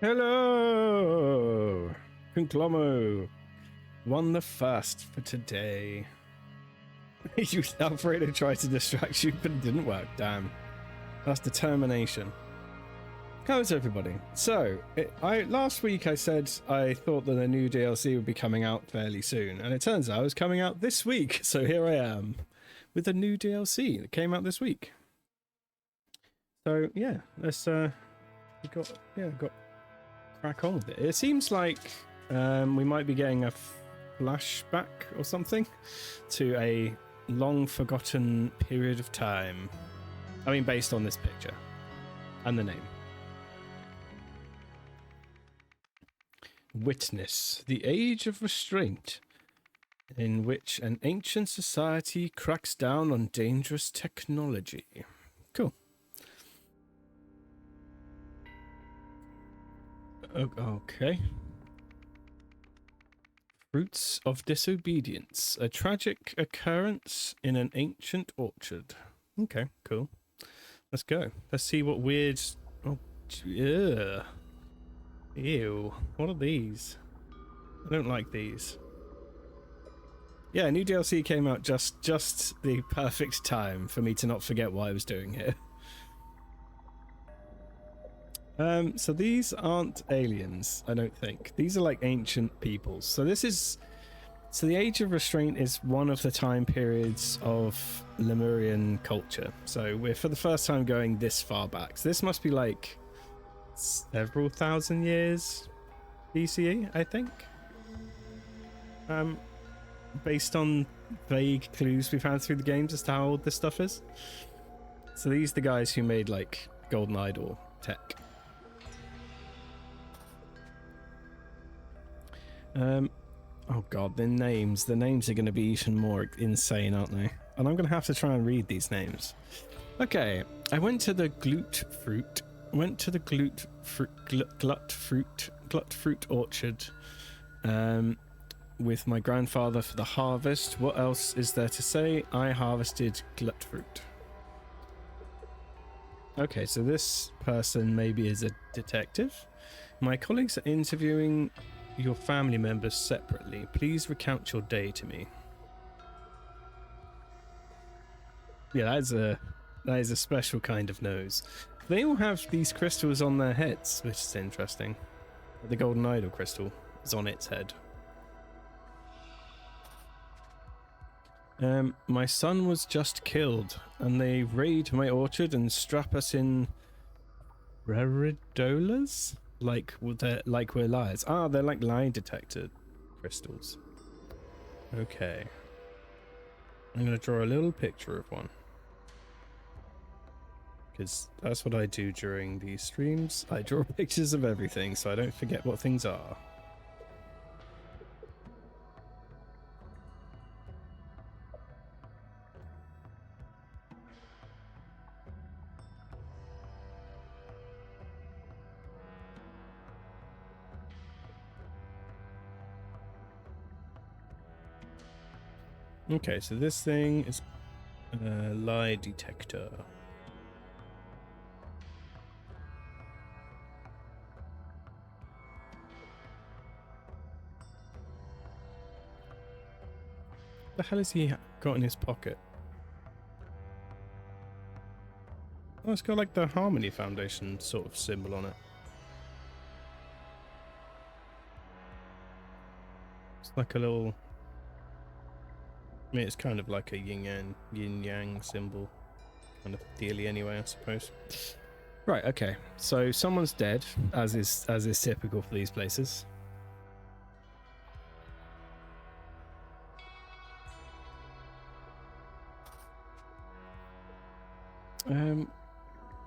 Hello! Conclomo won the first for today. Alfredo tried to distract you, but it didn't work. Damn. That's determination. How's everybody? So, last week I said I thought that a new DLC would be coming out fairly soon, and it turns out it's coming out this week. So here I am with a new DLC that came out this week. So yeah, let's got crack on with it. It seems like we might be getting a flashback or something to a long forgotten period of time. I mean, based on this picture and the name. Witness the age of restraint, in which an ancient society cracks down on dangerous technology. Cool. Okay. Fruits of disobedience. A tragic occurrence in an ancient orchard. Okay, cool. Let's go. Let's see what weird... Oh, yeah. Ew. What are these? I don't like these. Yeah, new DLC came out just the perfect time for me to not forget what I was doing here. So these aren't aliens, I don't think. These are like ancient peoples. So the Age of Restraint is one of the time periods of Lemurian culture. So we're for the first time going this far back. So this must be like several thousand years BCE, I think. Based on vague clues we've had through the games as to how old this stuff is. So these are the guys who made like Golden Idol tech. Oh god, the names are going to be even more insane, aren't they? And I'm going to have to try and read these names. Okay, I went to the glut fruit orchard with my grandfather for the harvest. What else is there to say? I harvested glut fruit. Okay, so this person maybe is a detective. My colleagues are interviewing your family members separately. Please recount your day to me. Yeah, that is a special kind of nose. They all have these crystals on their heads, which is interesting. The Golden Idol crystal is on its head. My son was just killed, and they raid my orchard and strap us in raridolas? Like we're liars. Ah, they're like lie detector crystals. Okay. I'm going to draw a little picture of one. Because that's what I do during these streams. I draw pictures of everything so I don't forget what things are. Okay, so this thing is a lie detector. What the hell has he got in his pocket? Oh, it's got like the Harmony Foundation sort of symbol on it. It's like a little... I mean, it's kind of like a yin-yang symbol kind of dealy anyway, I suppose. Right, okay. So someone's dead, as is typical for these places.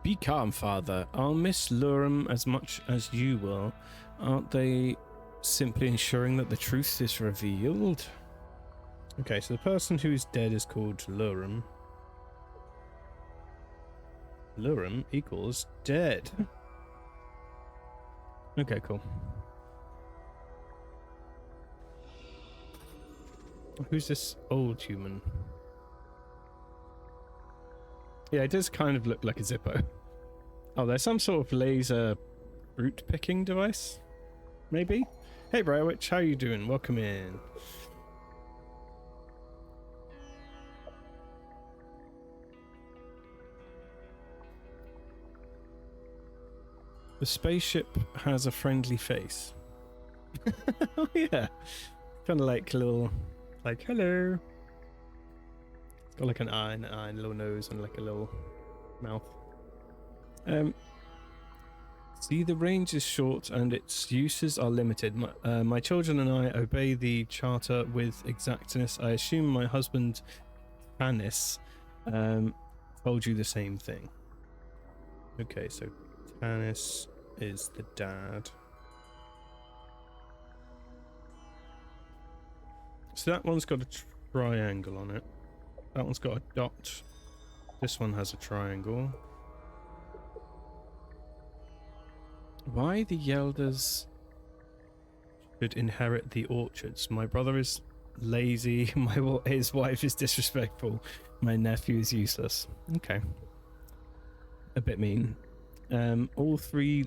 Be calm, father. I'll miss Lurum as much as you will. Aren't they simply ensuring that the truth is revealed? Okay, so the person who's dead is called Lurum. Lurum equals dead. Okay, cool. Who's this old human? Yeah, it does kind of look like a Zippo. Oh, there's some sort of laser fruit picking device? Maybe? Hey Briarwitch, how you doing? Welcome in. The spaceship has a friendly face. Oh yeah. Kind of like a little, like, hello. It's got like an eye and a little nose and like a little mouth. See, the range is short and its uses are limited. My children and I obey the charter with exactness. I assume my husband, Tanis, told you the same thing. Okay, so Tanis is the dad. So that one's got a triangle on it. That one's got a dot. This one has a triangle. Why the Yelders should inherit the orchards? My brother is lazy. His wife is disrespectful. My nephew is useless. Okay. A bit mean. All three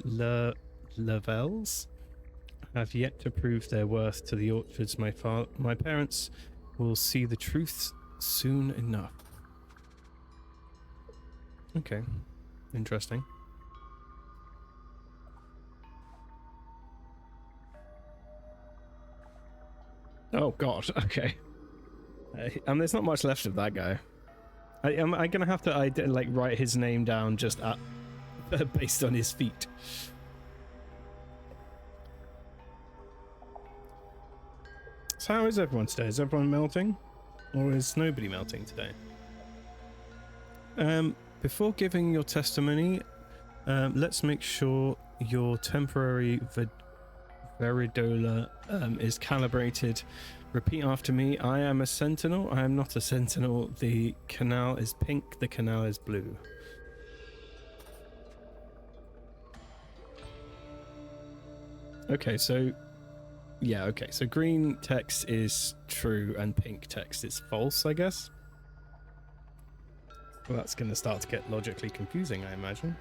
Lavelles have yet to prove their worth to the orchards. My parents will see the truth soon enough. Okay. Interesting. Oh god, okay. There's not much left of that guy. Am I gonna have to like write his name down just based on his feet? So how is everyone today? Is everyone melting? Or is nobody melting today? Before giving your testimony, let's make sure your temporary Veridola is calibrated. Repeat after me. I am a sentinel. I am not a sentinel. The canal is pink. The canal is blue. Okay, so... yeah, okay. So green text is true and pink text is false, I guess. Well, that's going to start to get logically confusing, I imagine.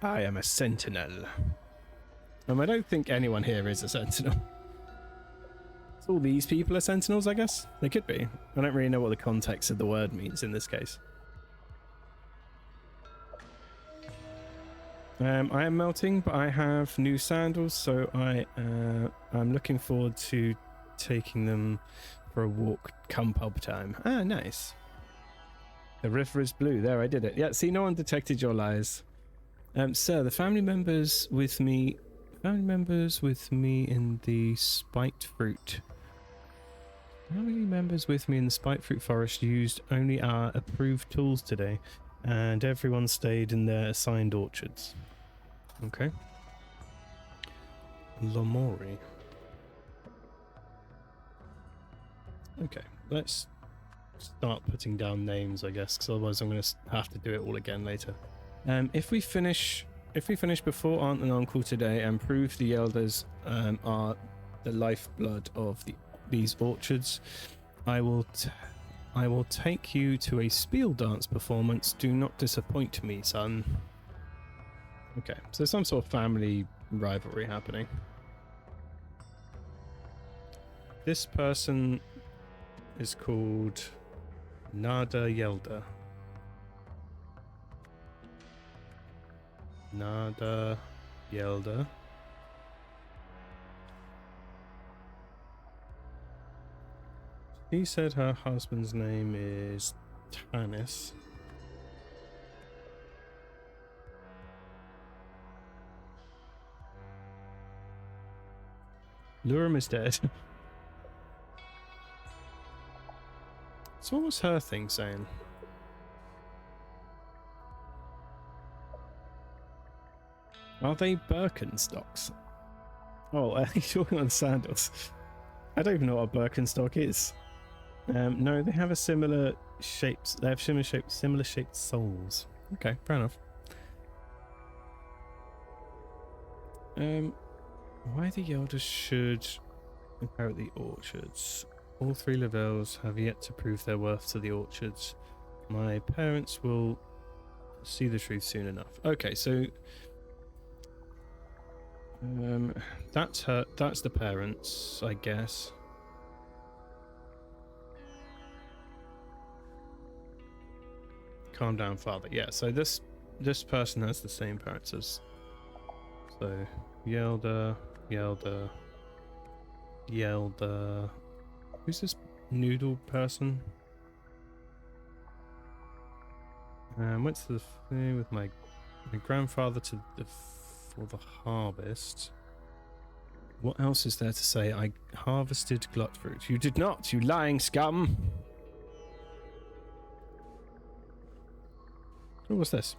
I am a sentinel. I don't think anyone here is a sentinel. So all these people are sentinels, I guess? They could be. I don't really know what the context of the word means in this case. I am melting, but I have new sandals, so I'm looking forward to taking them for a walk come pub time. Ah, nice. The river is blue. There, I did it. Yeah, see, no one detected your lies. Sir, the family members with me in the spiked fruit. Family members with me in the spiked fruit forest used only our approved tools today, and everyone stayed in their assigned orchards. Okay. Lomori. Okay, let's start putting down names, I guess, because otherwise I'm going to have to do it all again later. If we finish before Aunt and Uncle today and prove the elders are the lifeblood of these orchards, I will take you to a spiel dance performance. Do not disappoint me, son. Okay, so some sort of family rivalry happening. This person is called Nada Yelda. Nada Yelda. She said her husband's name is Tanis. Lurum is dead. So what was her thing saying? Are they Birkenstocks? Oh, he's talking on sandals. I don't even know what a Birkenstock is. No, they have a similar shapes. They have similar shaped soles. Okay, fair enough. Why the elders should inherit the orchards? All three Lavelles have yet to prove their worth to the orchards. My parents will see the truth soon enough. Okay, so that's her. That's the parents, I guess. Calm down, father. Yeah. So this person has the same parents as. So Yelda. Who's this noodle person? Went to the thing with my grandfather for the harvest. What else is there to say? I harvested glut fruit. You did not, you lying scum. Oh, what's this?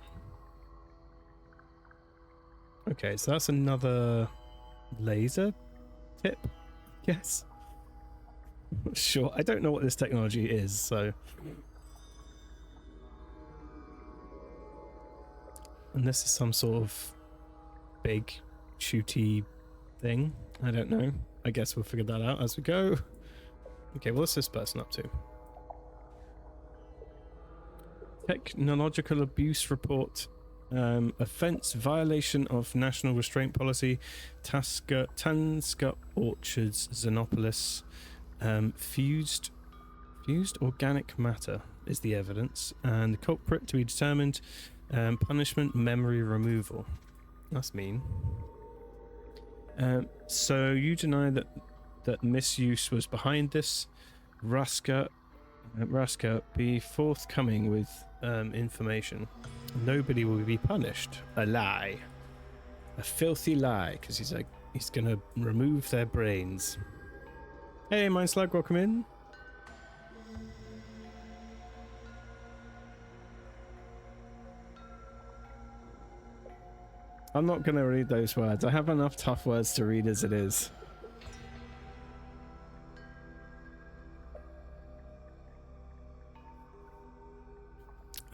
Okay, so that's another laser tip, yes. Sure, I don't know what this technology is, so. And this is some sort of big shooty thing. I don't know. I guess we'll figure that out as we go. Okay, what's this person up to? Technological abuse report. Offense, violation of national restraint policy. Tanska Orchards, Xenopolis. Fused organic matter is the evidence. And the culprit to be determined. Punishment, memory removal. That's mean. So you deny that misuse was behind this. Raska, be forthcoming with information. Nobody will be punished. A lie. A filthy lie, because he's gonna remove their brains. Hey, Mind Slug, welcome in. I'm not going to read those words. I have enough tough words to read as it is.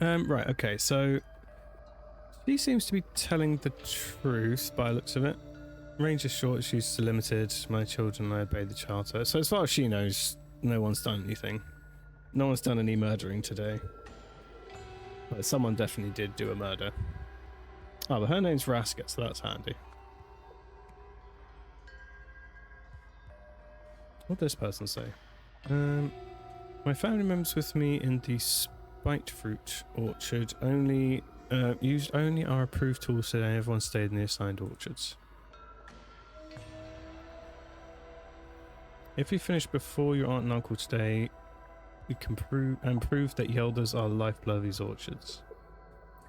Right, okay, so she seems to be telling the truth by the looks of it. Range is short, she's limited. My children, I obey the charter. So as far as she knows, no one's done anything. No one's done any murdering today. But someone definitely did do a murder. Oh, but her name's Raska, so that's handy. What'd this person say? My family members with me in the spite fruit orchard used only our approved tools today. Everyone stayed in the assigned orchards. If we finish before your aunt and uncle today, we can prove that Yeldas are the lifeblood of these orchards.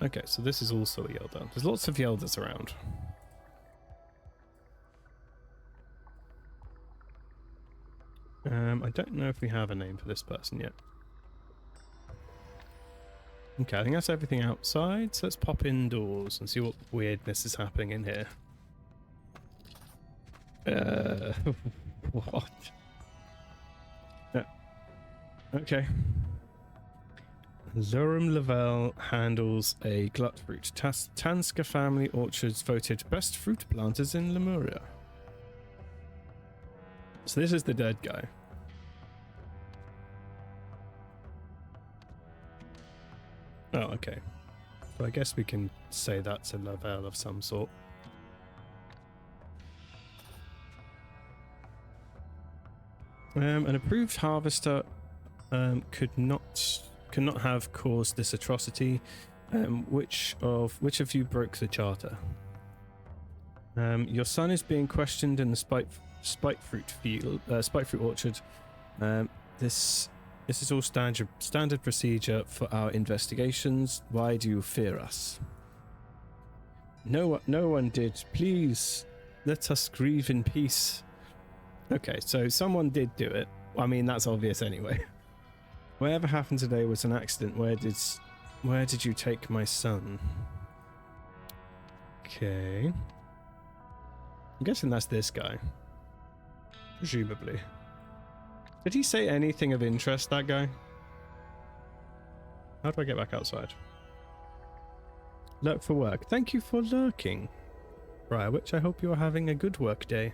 Okay, so this is also a Yelda. There's lots of Yeldas around. I don't know if we have a name for this person yet. Okay, I think that's everything outside, so let's pop indoors and see what weirdness is happening in here. What? Okay. Zoram Lavelle handles a glut fruit. Tanska family orchards voted best fruit planters in Lemuria. So this is the dead guy. Oh, okay. So I guess we can say that's a Lavelle of some sort. An approved harvester cannot have caused this atrocity. Which of you broke the charter? Your son is being questioned in the spite fruit orchard. This is all standard procedure for our investigations. Why do you fear us? No one did. Please let us grieve in peace. Okay, so someone did do it. I mean, that's obvious anyway. Whatever happened today was an accident. Where did you take my son? Okay. I'm guessing that's this guy. Presumably. Did he say anything of interest, that guy? How do I get back outside? Lurk for work. Thank you for lurking. Right, which I hope you're having a good work day.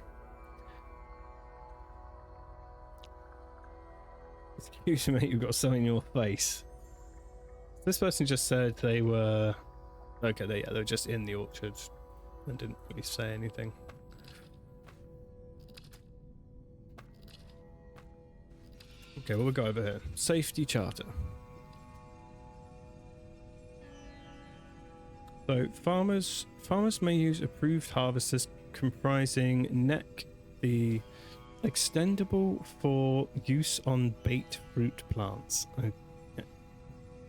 Excuse me, you've got something in your face. This person just said they were... Okay, they were just in the orchard and didn't really say anything. Okay, what we got over here? Safety charter. So farmers may use approved harvesters comprising neck, the extendable for use on bait fruit plants. Oh,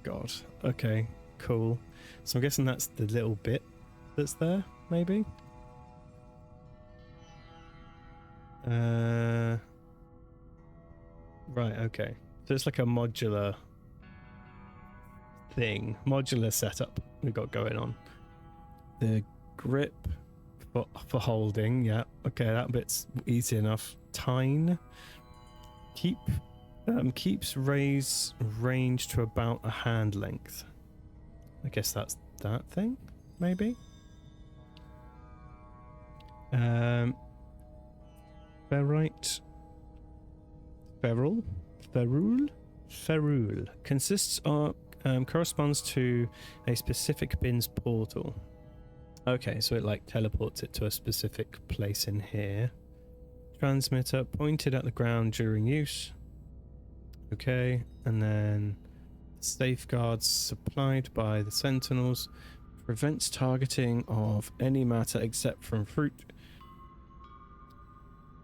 God. Okay, cool. So I'm guessing that's the little bit that's there, maybe? Right, okay. So it's like a modular thing, modular setup we've got going on. The grip for holding, yeah. Okay, that bit's easy enough. Tine. Keeps raise range to about a hand length. I guess that's that thing, maybe. Ferrite. Ferrule consists of corresponds to a specific bin's portal. Okay, so it like teleports it to a specific place in here. Transmitter pointed at the ground during use. Okay, and then safeguards supplied by the sentinels prevents targeting of any matter except from fruit.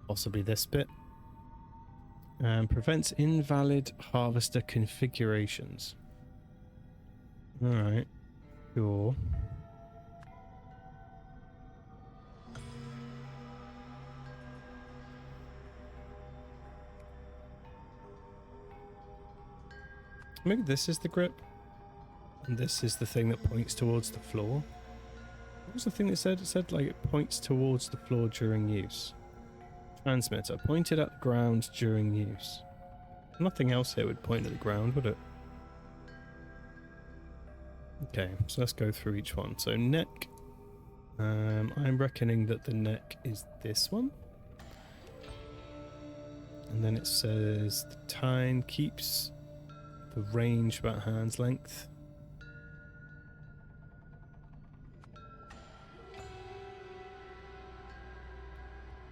Possibly this bit. Prevents invalid harvester configurations. Alright. Cool. Maybe this is the grip. And this is the thing that points towards the floor. What was the thing that said? It said like it points towards the floor during use. Transmitter pointed at the ground during use. Nothing else here would point at the ground, would it? Okay, so let's go through each one. So neck. I'm reckoning that the neck is this one. And then it says the tine keeps the range about hand's length.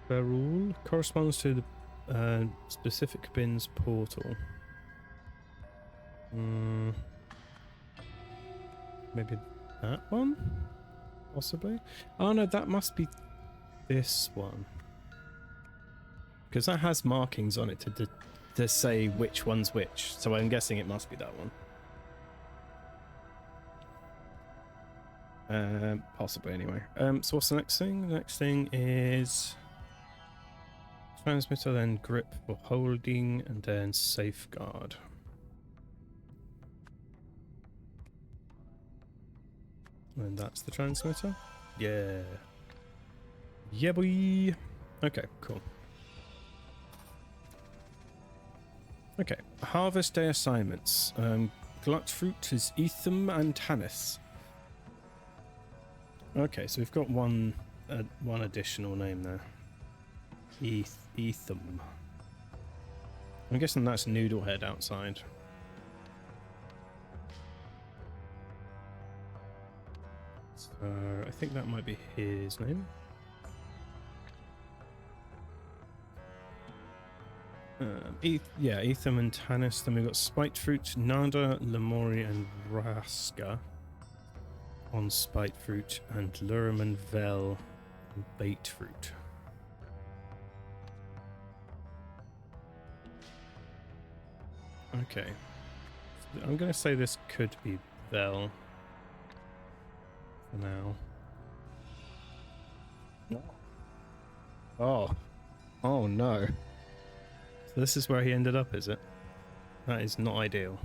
Ferrule corresponds to the specific bin's portal. Maybe that one? Possibly? Oh no, that must be this one. Because that has markings on it to say which one's which. So I'm guessing it must be that one. Possibly anyway. So what's the next thing? The next thing is transmitter, then grip for holding, and then safeguard. And that's the transmitter. Yeah. Yeah, boy. Okay, cool. Okay, harvest day assignments. Glut fruit is Etham and Tannis. Okay, so we've got one additional name there. Etham. I'm guessing that's Noodlehead outside. So I think that might be his name. Yeah, Etham and Tannis. Then we've got Spiked Fruit, Nada, Lemori, and Raska on Spiked Fruit, and Lurum and Vel on Bait Fruit. Okay. I'm going to say this could be Vel for now. Oh. Oh no. So this is where he ended up, is it? That is not ideal.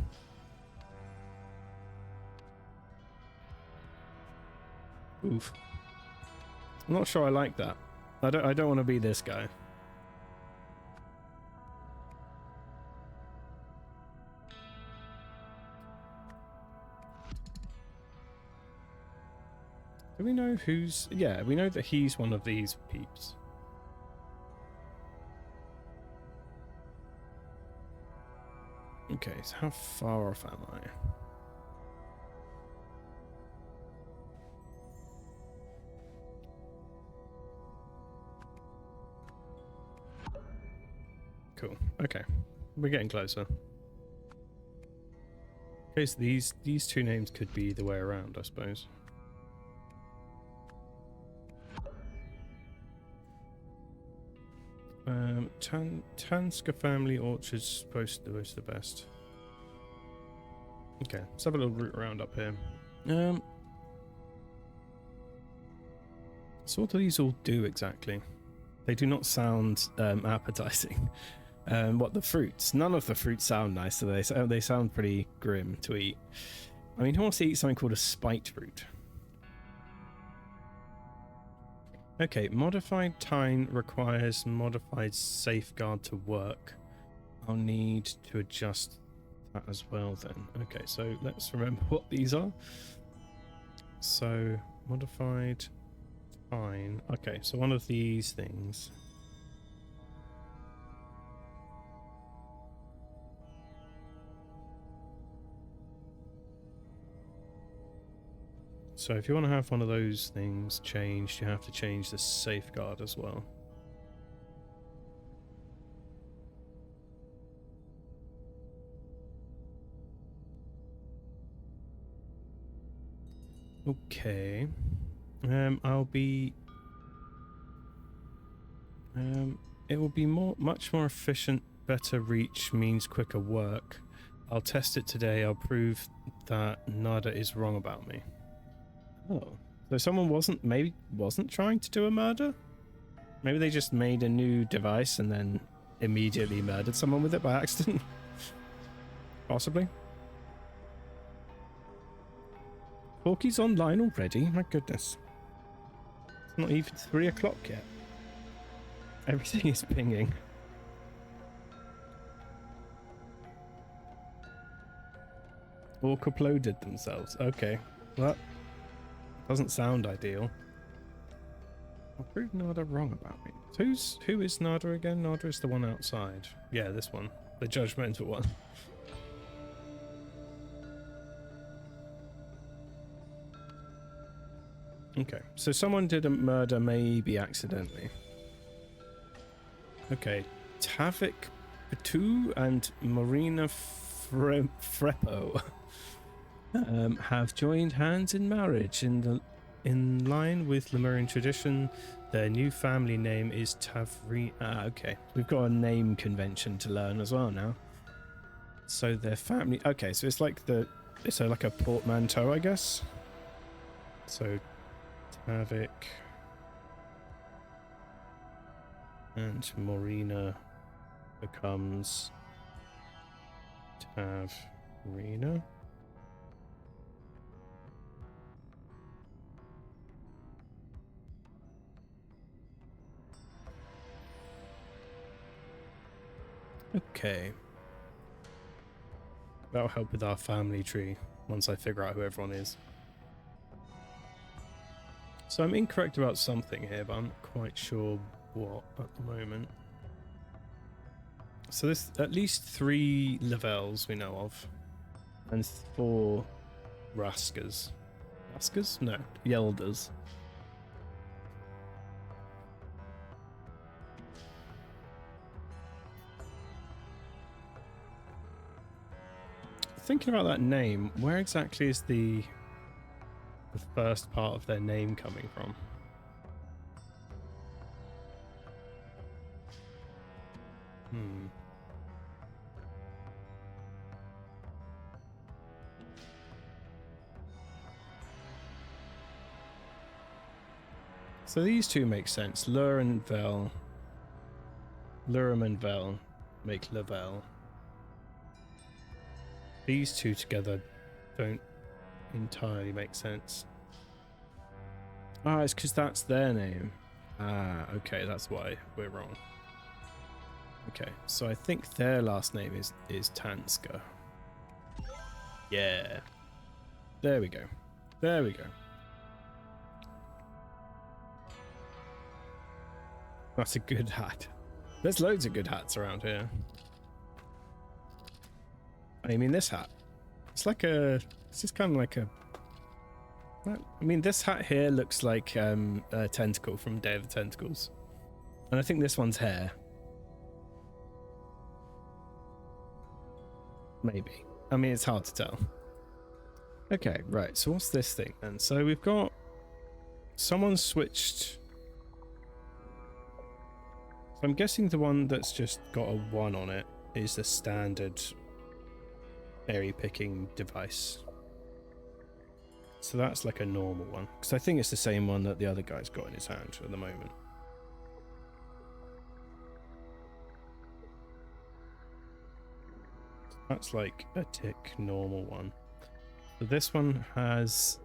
Oof. I'm not sure I like that. I don't want to be this guy. Do we know who's... Yeah, we know that he's one of these peeps. Okay, so how far off am I? Cool. Okay. We're getting closer. Okay, so these two names could be the way around, I suppose. Tanska Family Orchard's supposed to be the best. Okay, let's have a little route around up here. So what do these all do exactly? They do not sound appetizing. What, the fruits? None of the fruits sound nice, do they? They sound pretty grim to eat. I mean, who wants to eat something called a spite fruit? Okay, modified tine requires modified safeguard to work. I'll need to adjust that as well then. Okay, so let's remember what these are. So, modified tine. Okay, so one of these things. So if you want to have one of those things changed, you have to change the safeguard as well. Okay. I'll be... it will be much more efficient, better reach means quicker work. I'll test it today. I'll prove that Nada is wrong about me. Oh, so someone wasn't trying to do a murder? Maybe they just made a new device and then immediately murdered someone with it by accident? Possibly. Porky's online already? My goodness. It's not even 3 o'clock yet. Everything is pinging. Orc uploaded themselves. Okay. Well, doesn't sound ideal. I'll prove Nada wrong about me. Who is Nada again? Nada is the one outside. Yeah, this one. The judgmental one. Okay, so someone did a murder maybe accidentally. Okay, Tavik Batu and Marina Freppo have joined hands in marriage. In line with Lemurian tradition, their new family name is Tavri. Okay, we've got a name convention to learn as well now. So their family. Okay, so it's like like a portmanteau, I guess. So Tavik and Morina becomes Tavrina. Okay. That'll help with our family tree once I figure out who everyone is. So I'm incorrect about something here, but I'm not quite sure what at the moment. So there's at least 3 Lavelles we know of, and 4 Raskas. Raskas? No, Yelders. Thinking about that name, where exactly is the first part of their name coming from? So these two make sense. Lur and Vel. Lurum and Vel make Lavelle. These two together don't entirely make sense. Ah, it's because that's their name. Ah, okay, that's why we're wrong. Okay, so I think their last name is Tanska. Yeah. There we go. There we go. That's a good hat. There's loads of good hats around here. I mean, this hat. It's like a... It's just kind of like a... I mean, this hat here looks like a tentacle from Day of the Tentacles. And I think this one's hair. Maybe. I mean, it's hard to tell. Okay, right. So what's this thing then? So we've got someone switched. So I'm guessing the one that's just got a 1 on it is the standard berry picking device. So that's like a normal one, because I think it's the same one that the other guy's got in his hand at the moment. That's like a tick normal one. So this one has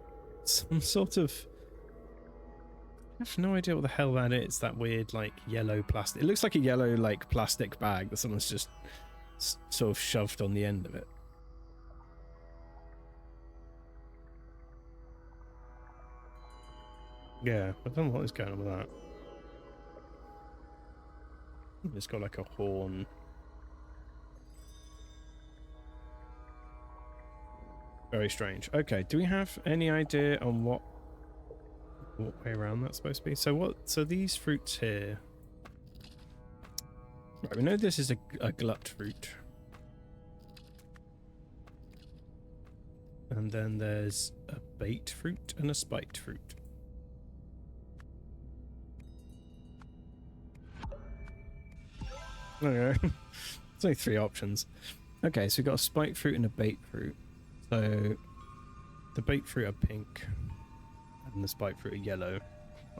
some sort of... I have no idea what the hell that is. That weird like yellow plastic. It looks like a yellow like plastic bag that someone's just sort of shoved on the end of it. Yeah, I don't know what is going on with that. It's got like a horn. Very strange. Okay, do we have any idea on what way around that's supposed to be? So these fruits here. Right, we know this is a glut fruit. And then there's a bait fruit and a spiked fruit. Okay. There's only 3 options. Okay, so we've got a spiked fruit and a bait fruit. So the bait fruit are pink and the spiked fruit are yellow.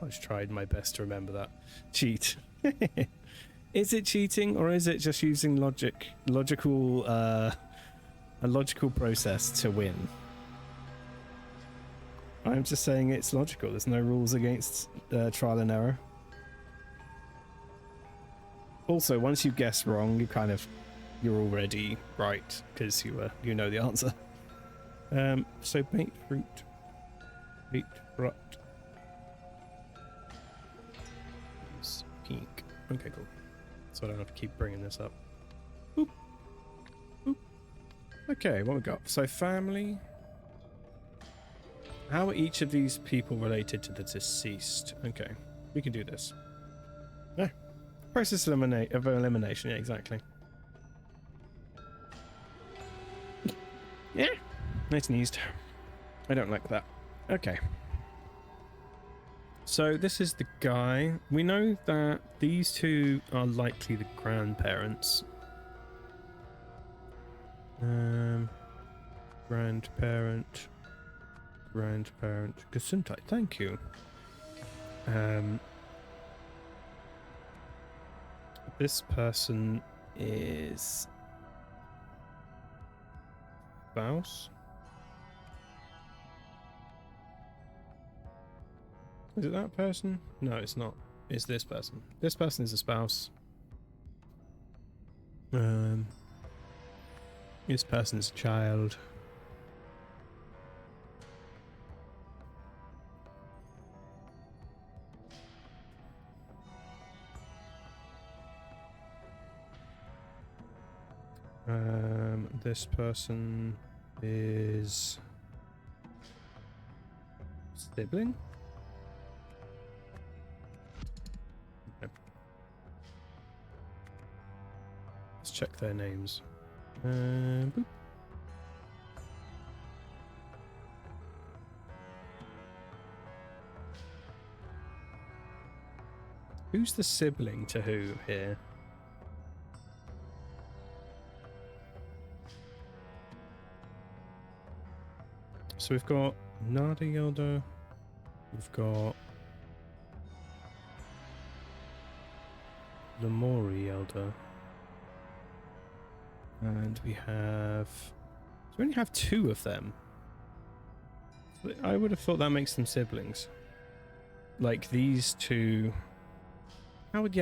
I just tried my best to remember that. Cheat. Is it cheating, or is it just using a logical process to win? I'm just saying it's logical. There's no rules against trial and error. Also, once you guess wrong, you're already right because you know the answer. So bait fruit. It's pink. Okay, cool. So I don't have to keep bringing this up. Boop. Boop. Okay, what we got? So family. How are each of these people related to the deceased? Okay, we can do this. Yeah. Process of elimination, yeah, exactly. Yeah. I sneezed. I don't like that. Okay. So this is the guy. We know that these two are likely the grandparents. Grandparent. Gesundheit, thank you. This person is spouse. Is it that person? No, it's not. It's this person. This person is a spouse. This person is a child. This person is sibling. Okay. Let's check their names. Boop. Who's the sibling to who here? So we've got Nada Yelda, we've got Lamori Yelda, and we have... So we only have 2 of them. I would have thought that makes them siblings. Like these 2... How would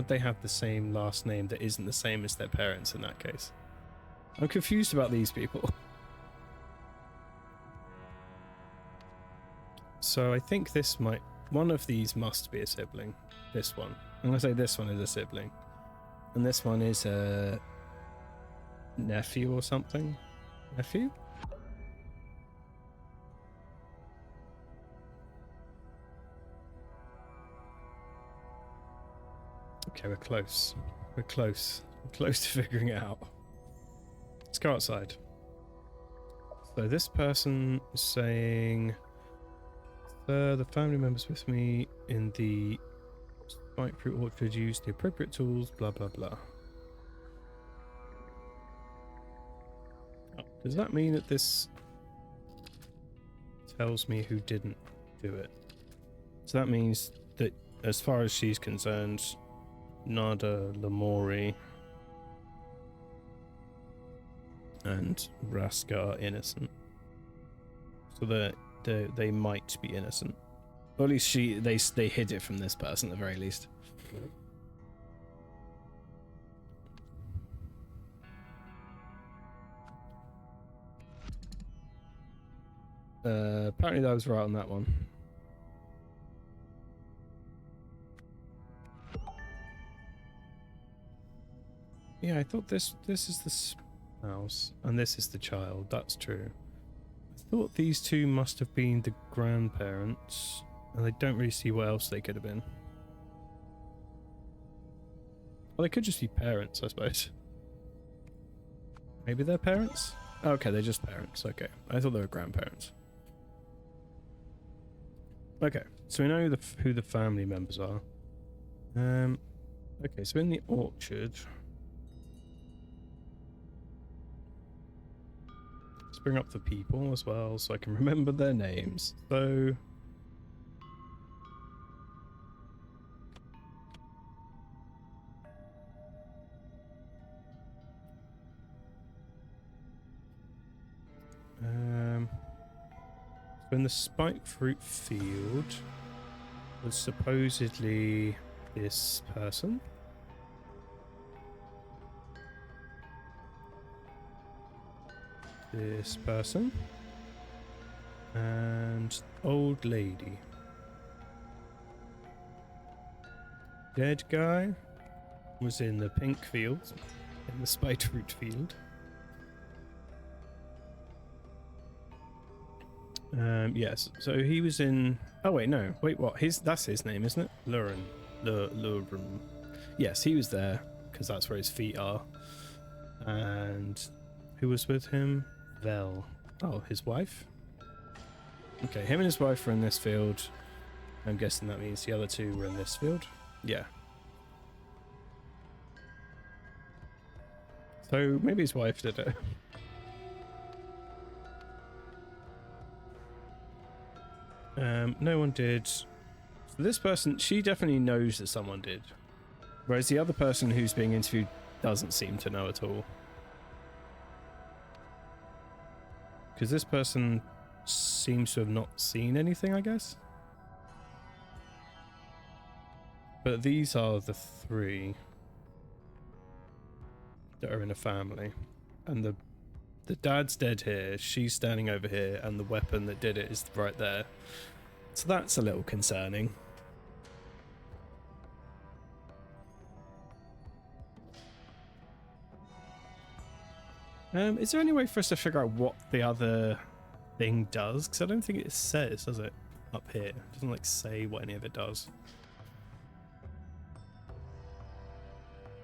they have the same last name that isn't the same as their parents in that case? I'm confused about these people. So I think one of these must be a sibling. This one. I'm going to say this one is a sibling. And this one is a nephew or something. Nephew? Okay, we're close. We're close. We're close to figuring it out. Let's go outside. So this person is saying, the family members with me in the spike fruit orchard use the appropriate tools, blah blah blah. Oh, does that mean that this tells me who didn't do it? So that means that as far as she's concerned, Nada, Lamori and Raska are innocent. So they might be innocent. Or at least they hid it from this person at the very least. Apparently I was right on that one. Yeah, I thought this is the spouse and this is the child. That's true. I thought these two must have been the grandparents, and I don't really see what else they could have been. Well, they could just be parents, I suppose. Maybe they're parents? Okay, they're just parents. Okay, I thought they were grandparents. Okay, so we know who the family members are. Okay, so in the orchard, let's bring up the people as well so I can remember their names. So so in the spike fruit field was supposedly this person. This person. And old lady. Dead guy was in the pink field, in the spike fruit field. Yes, so he was in... Oh wait, no. Wait, what? That's his name, isn't it? Luren. Luren. Yes, he was there, because that's where his feet are. And who was with him? Vel. Oh, his wife? Okay, him and his wife were in this field. I'm guessing that means the other two were in this field. Yeah. So maybe his wife did it. No one did. So this person, she definitely knows that someone did. Whereas the other person who's being interviewed doesn't seem to know at all. Because this person seems to have not seen anything, I guess. But these are the three that are in a family. And the dad's dead here, she's standing over here, and the weapon that did it is right there. So that's a little concerning. Is there any way for us to figure out what the other thing does? Because I don't think it says, does it? Up here. It doesn't like say what any of it does.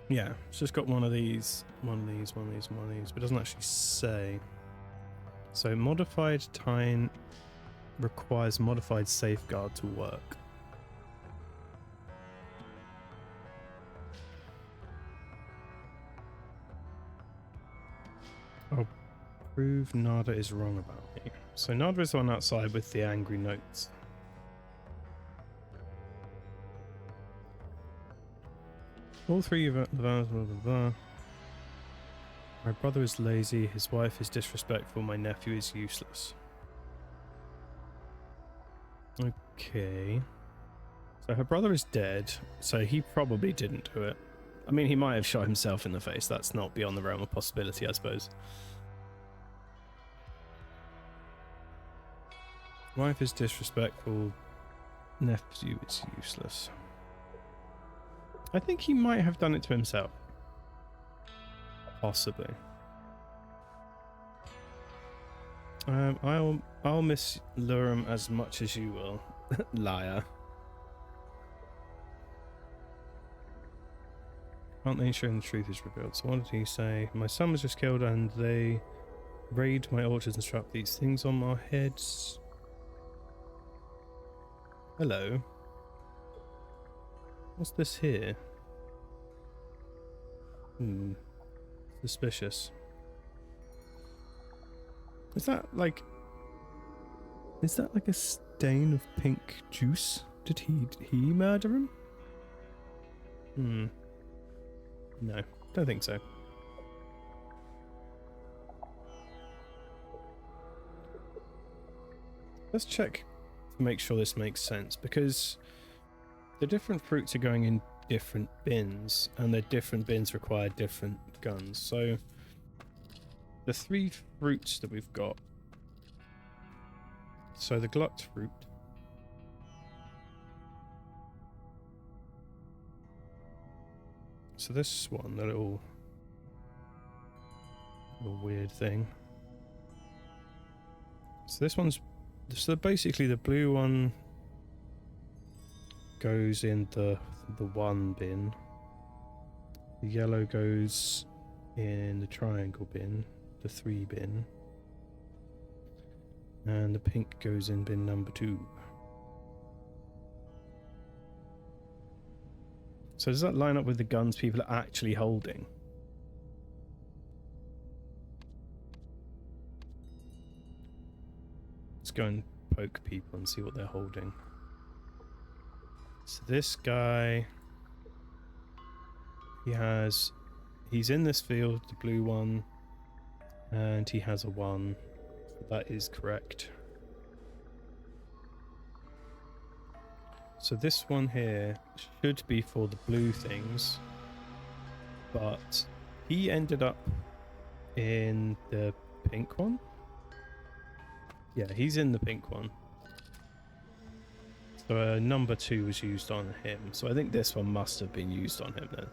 Yeah, it's just got one of these, but it doesn't actually say. So modified time requires modified safeguard to work. I'll prove Nada is wrong about me. So Nada is the one outside with the angry notes. All three of blah, blah, blah. My brother is lazy, his wife is disrespectful, my nephew is useless. Okay. So her brother is dead, so he probably didn't do it. I mean, he might have shot himself in the face. That's not beyond the realm of possibility, I suppose. Wife is disrespectful, nephew is useless. I think he might have done it to himself. Possibly. I'll miss Lurum as much as you will. Liar. Aren't they ensuring the truth is revealed? So what did he say? My son was just killed and they raid my orchards and strap these things on our heads. Hello. What's this here? Suspicious. Is that like a stain of pink juice? Did he murder him? No, don't think so. Let's check to make sure this makes sense, because the different fruits are going in different bins, and the different bins require different guns. So the 3 fruits that we've got, so the glut fruit, so this one, the little weird thing, so this one's, so basically the blue one goes in the 1 bin, the yellow goes in the triangle bin, the 3 bin, and the pink goes in bin number 2. So does that line up with the guns people are actually holding? Let's go and poke people and see what they're holding. So this guy, he's in this field, the blue one, and he has a 1. So that is correct. So this one here should be for the blue things, but he ended up in the pink one. Yeah, he's in the pink one. So number 2 was used on him. So I think this one must have been used on him then.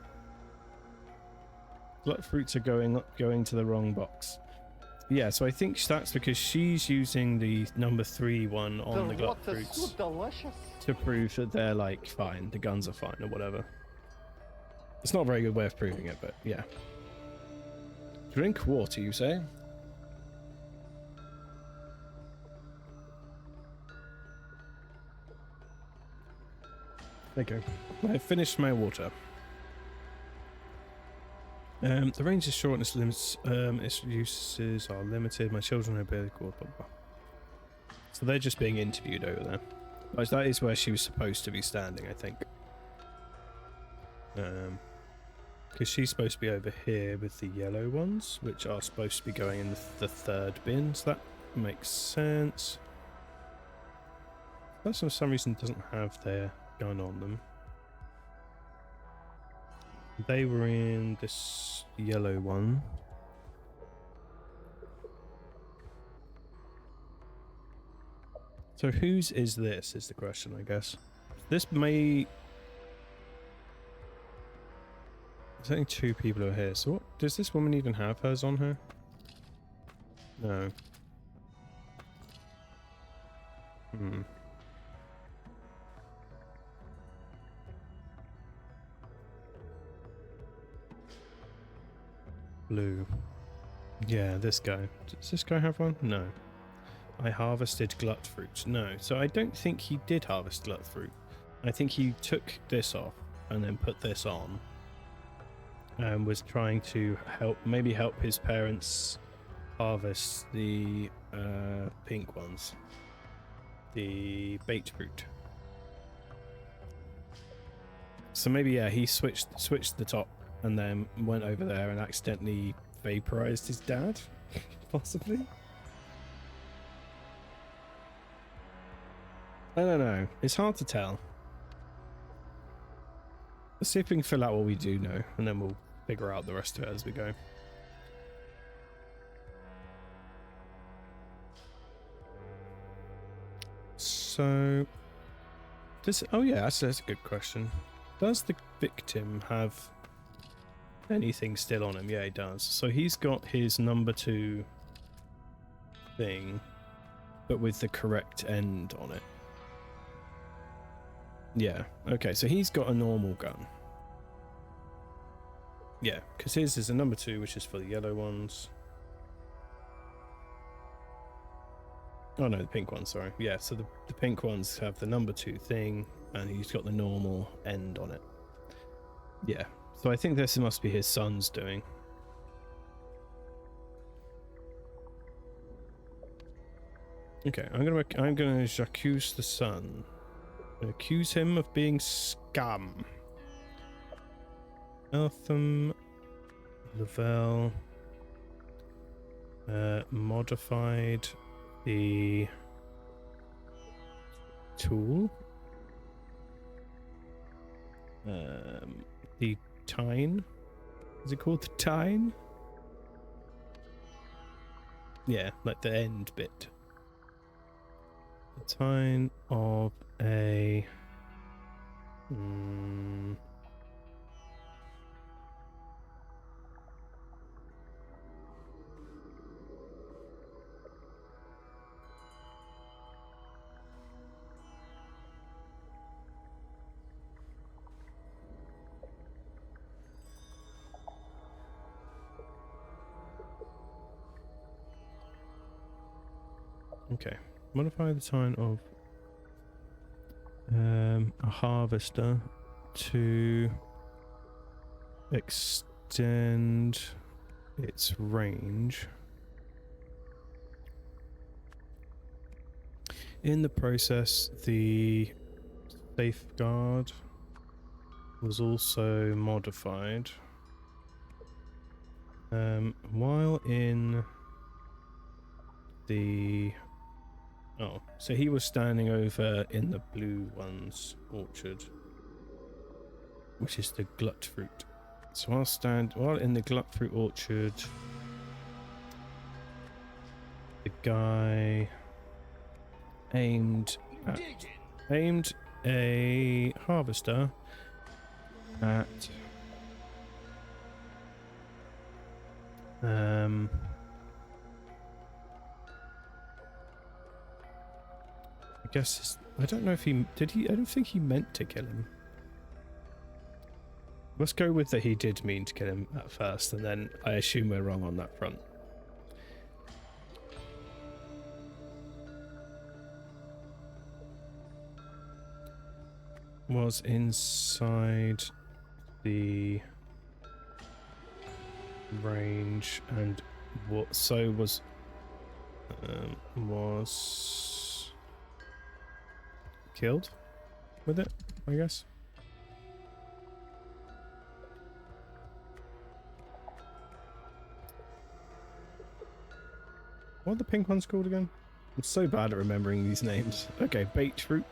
Glut fruits are going to the wrong box. Yeah, so I think that's because she's using the number 3 one on the glut fruits to prove that they're like fine, the guns are fine or whatever. It's not a very good way of proving it, but yeah. Drink water, you say? There you go. I finished my water. The range is short and its limits, its uses are limited. My children are barely called. Blah, blah. So they're just being interviewed over there. But that is where she was supposed to be standing, I think. Because she's supposed to be over here with the yellow ones, which are supposed to be going in the 3rd bin. So that makes sense. That for some reason doesn't have their gun on them. They were in this yellow one. So whose is this, is the question, I guess. This may... There's only 2 people over here. So what, does this woman even have hers on her? No. Blue. Yeah, this guy. Does this guy have one? No. I harvested glut fruit. No. So I don't think he did harvest glut fruit. I think he took this off and then put this on. And was trying to maybe help his parents harvest the pink ones. The bait fruit. So maybe, yeah, he switched the top and then went over there and accidentally vaporized his dad, possibly. I don't know. It's hard to tell. Let's see if we can fill out what we do know, and then we'll figure out the rest of it as we go. So, oh yeah, that's a good question. Does the victim have anything still on him? Yeah, he does. So he's got his number 2 thing, but with the correct end on it. Yeah, okay, so he's got a normal gun. Yeah, because his is a number 2, which is for the yellow ones. Oh no, the pink ones, sorry. Yeah, so the pink ones have the number 2 thing, and he's got the normal end on it. Yeah, so I think this must be his son's doing. Okay, I'm gonna accuse the son. Accuse him of being scum. Eltham, Lavelle, modified the tool. The tine. Is it called the tine? Yeah, like the end bit. The tine of a... Okay, modify the tine of a harvester to extend its range. In the process, the safeguard was also modified. While in the... Oh, so he was standing over in the blue one's orchard, which is the glut fruit. So I'll stand while in the glut fruit orchard. The guy aimed a harvester at I guess I don't know if he did. I don't think he meant to kill him. Let's go with that he did mean to kill him at first, and then I assume we're wrong on that front. Was inside the range and what? So was killed with it, I guess. What are the pink ones called again? I'm so bad at remembering these names. Okay, bait fruit.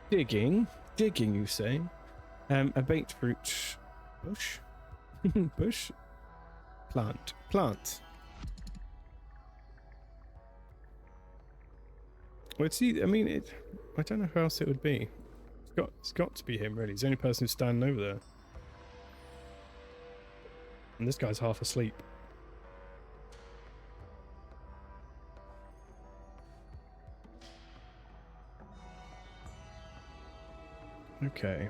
Digging, you say? A bait fruit bush, bush, plant. Well, I mean, I don't know who else it would be. It's got to be him, really. He's the only person who's standing over there. And this guy's half asleep. Okay.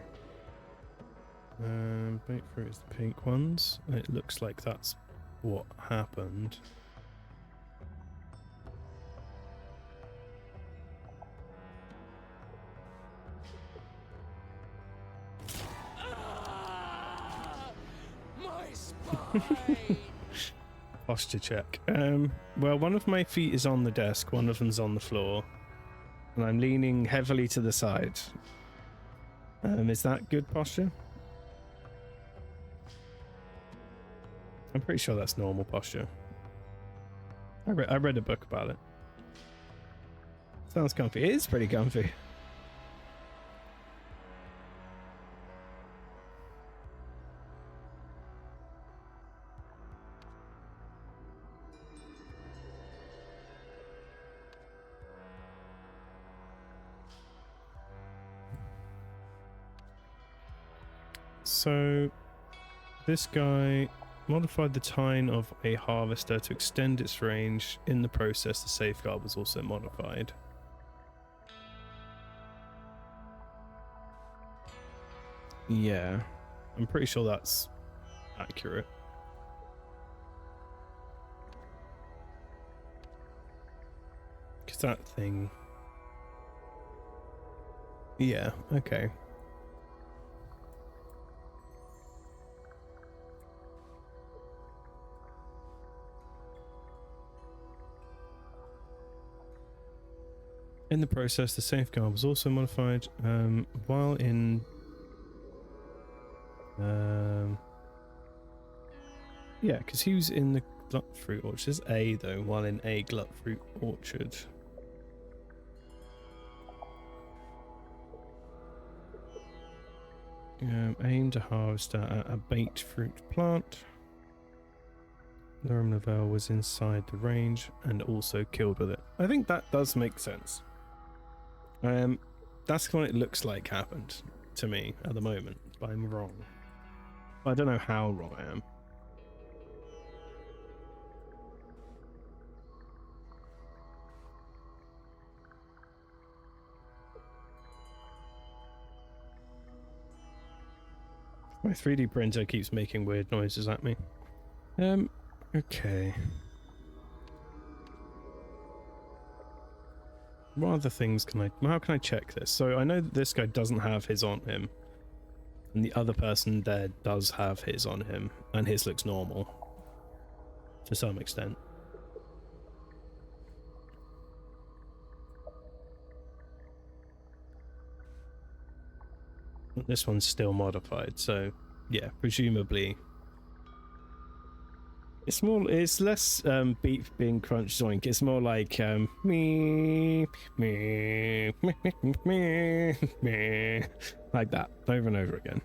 Bait fruit is the pink ones. It looks like that's what happened. Posture check. Well, one of my feet is on the desk, one of them's on the floor, and I'm leaning heavily to the side. Is that good posture? I'm pretty sure that's normal posture. I read a book about it. Sounds comfy. It is pretty comfy. So, this guy modified the tine of a harvester to extend its range. In the process, the safeguard was also modified. Yeah. I'm pretty sure that's accurate. Because that thing... Yeah, okay. In the process, the safeguard was also modified while in... yeah, because he was in the glut fruit orchard. It's A though, while in a glut fruit orchard. Aim to harvest a baked fruit plant. Laurent Lavelle was inside the range and also killed with it. I think that does make sense. That's what it looks like happened to me at the moment, but I'm wrong. I don't know how wrong I am. My 3D printer keeps making weird noises at me. Okay. What other things can how can I check this? So I know that this guy doesn't have his on him. And the other person there does have his on him. And his looks normal. To some extent. This one's still modified, so yeah, presumably it's less beef being crunched zoink. It's more like me like that over and over again.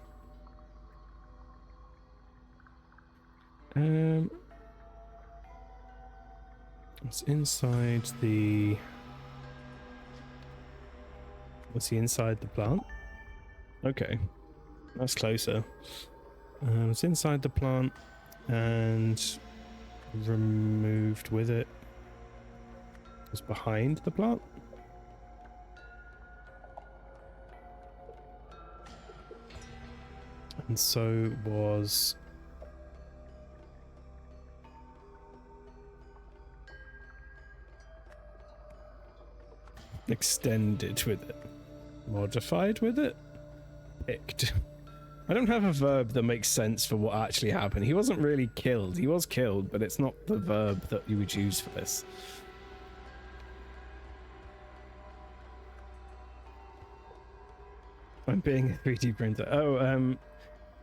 It's inside the... Was he inside the plant? Okay, that's closer. It's inside the plant and removed with it. It's behind the plant. And so was... extended with it. Modified with it. Picked. I don't have a verb that makes sense for what actually happened. He wasn't really killed. He was killed, but it's not the verb that you would use for this. I'm being a 3D printer. Oh,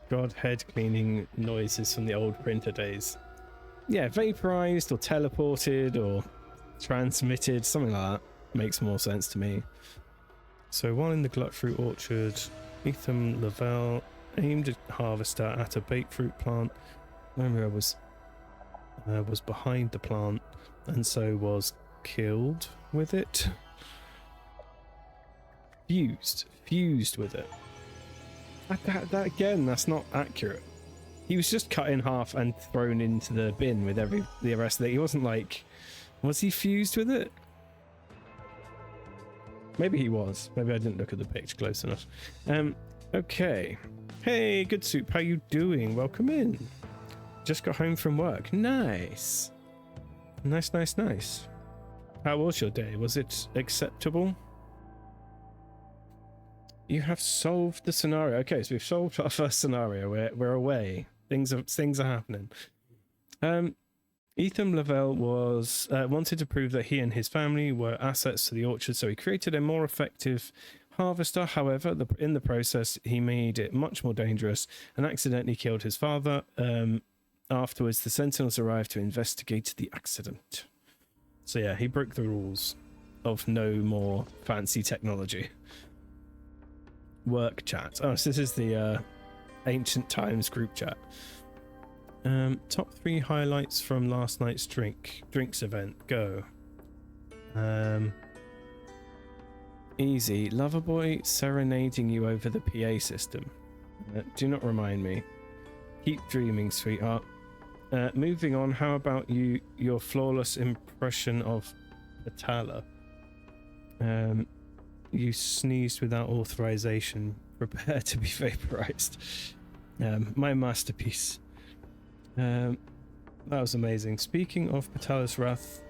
God, head cleaning noises from the old printer days. Yeah, vaporized or teleported or transmitted, something like that. Makes more sense to me. So while in the glut fruit orchard, Ethan Lavelle aimed a harvester at a baked fruit plant. Romeo was behind the plant and so was killed with it. Fused with it. That again, that's not accurate. He was just cut in half and thrown into the bin with the rest of it. He wasn't like, was he fused with it? Maybe he was. Maybe I didn't look at the picture close enough. Okay. Hey, good soup. How you doing? Welcome in. Just got home from work. Nice. Nice. How was your day? Was it acceptable? You have solved the scenario. Okay, so we've solved our first scenario. We're away. Things are happening. Ethan Lavelle was wanted to prove that he and his family were assets to the orchard, so he created a more effective harvester. However, in the process, he made it much more dangerous and accidentally killed his father. Afterwards, the Sentinels arrived to investigate the accident. So yeah, he broke the rules of no more fancy technology. Work chat. Oh, so this is the ancient times group chat. Top 3 highlights from last night's drinks event. Go. Easy. Loverboy serenading you over the PA system. Do not remind me. Keep dreaming, sweetheart. Moving on. How about your flawless impression of Atala? You sneezed without authorization. Prepare to be vaporized. My masterpiece. That was amazing. Speaking of Patala's Wrath,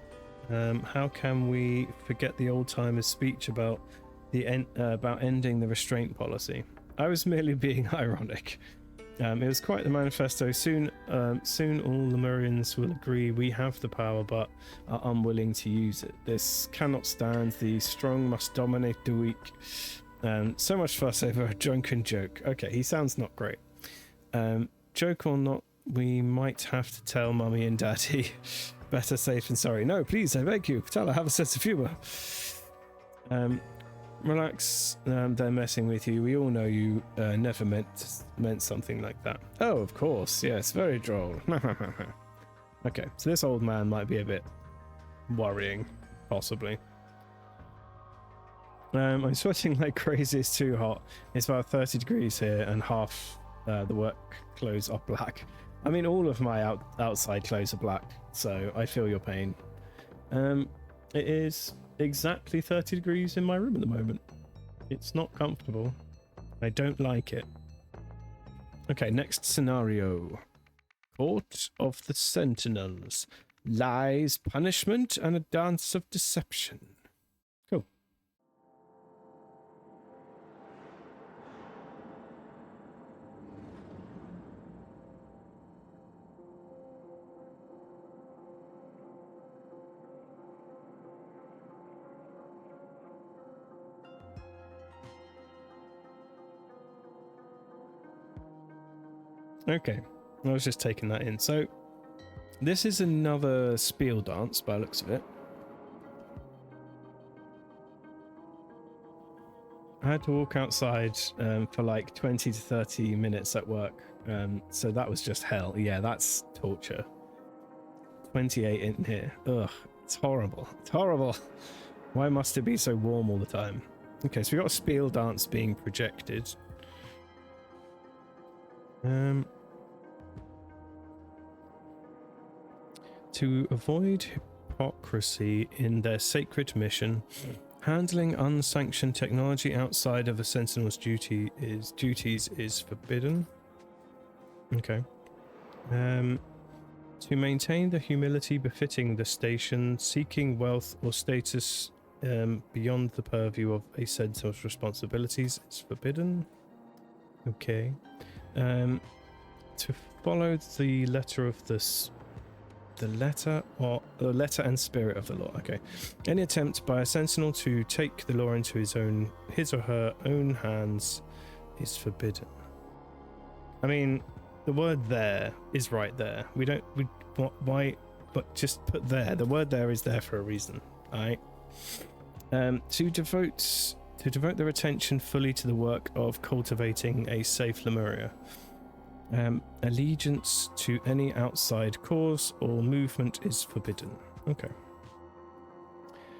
how can we forget the old timer's speech about about ending the restraint policy? I was merely being ironic. It was quite the manifesto. Soon all Lemurians will agree we have the power, but are unwilling to use it. This cannot stand. The strong must dominate the weak. So much fuss over a drunken joke. Okay, he sounds not great. Joke or not, we might have to tell Mummy and Daddy. Better safe than sorry. No, please, I beg you. Tell her, have a sense of humour. Relax, they're messing with you. We all know you never meant something like that. Oh, of course, yes, very droll. Okay, so this old man might be a bit worrying, possibly. I'm sweating like crazy. It's too hot. It's about 30 degrees here, and half the work clothes are black. I mean, all of my outside clothes are black, so I feel your pain. It is exactly 30 degrees in my room at the moment. It's not comfortable. I don't like it. Okay, next scenario. Court of the Sentinels. Lies, punishment, and a dance of deception. Cool. Okay, I was just taking that in. So, this is another spiel dance by the looks of it. I had to walk outside for like 20 to 30 minutes at work. So that was just hell. Yeah, that's torture. 28 in here. Ugh, it's horrible. It's horrible. Why must it be so warm all the time? Okay, so we got a spiel dance being projected. To avoid hypocrisy in their sacred mission, handling unsanctioned technology outside of the Sentinel's duties is forbidden. Okay. To maintain the humility befitting the station, seeking wealth or status beyond the purview of a Sentinel's responsibilities is forbidden. Okay. To follow the letter of this. The letter and spirit of the law. Okay. Any attempt by a sentinel to take the law into his or her own hands is forbidden. I mean, the word "there" is right there. Why? But just put "there." The word "there" is there for a reason. Alright. To devote their attention fully to the work of cultivating a safe Lemuria. Allegiance to any outside cause or movement is forbidden. Okay.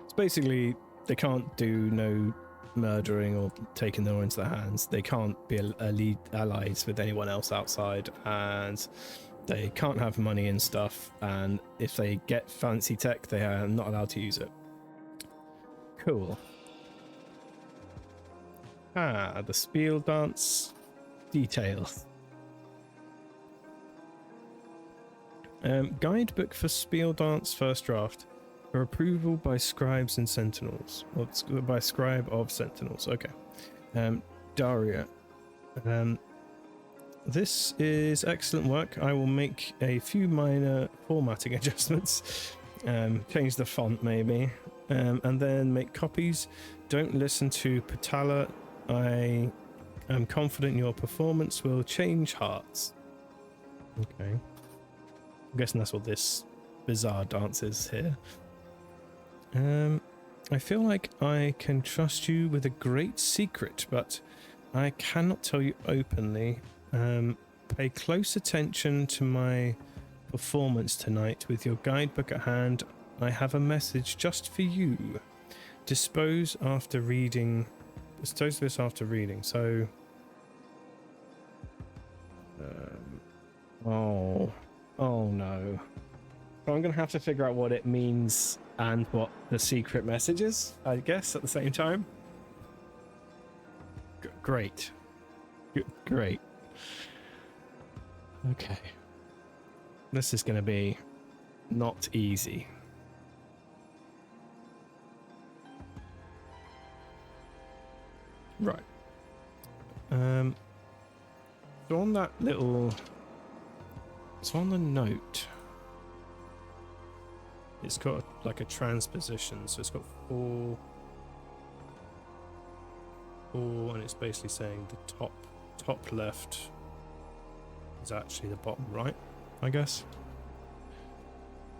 It's basically they can't do no murdering or taking the law into their hands. They can't be allies with anyone else outside, and they can't have money and stuff. And if they get fancy tech, they are not allowed to use it. Cool. The spiel dance details. Guidebook for Spiel Dance First Draft for approval by scribes and sentinels, or by scribe of sentinels. Okay. Daria. This is excellent work. I will make a few minor formatting adjustments. Change the font maybe, and then make copies. Don't listen to Patala. I am confident your performance will change hearts. Okay. I'm guessing that's what this bizarre dance is here. I feel like I can trust you with a great secret, but I cannot tell you openly. Pay close attention to my performance tonight. With your guidebook at hand, I have a message just for you. Dispose of this after reading. So, oh no. So I'm going to have to figure out what it means and what the secret message is, I guess, at the same time. Great. Great. Okay. This is going to be not easy. Right. So on that little... So on the note, it's got like a transposition, so it's got four, and it's basically saying the top left is actually the bottom right, I guess.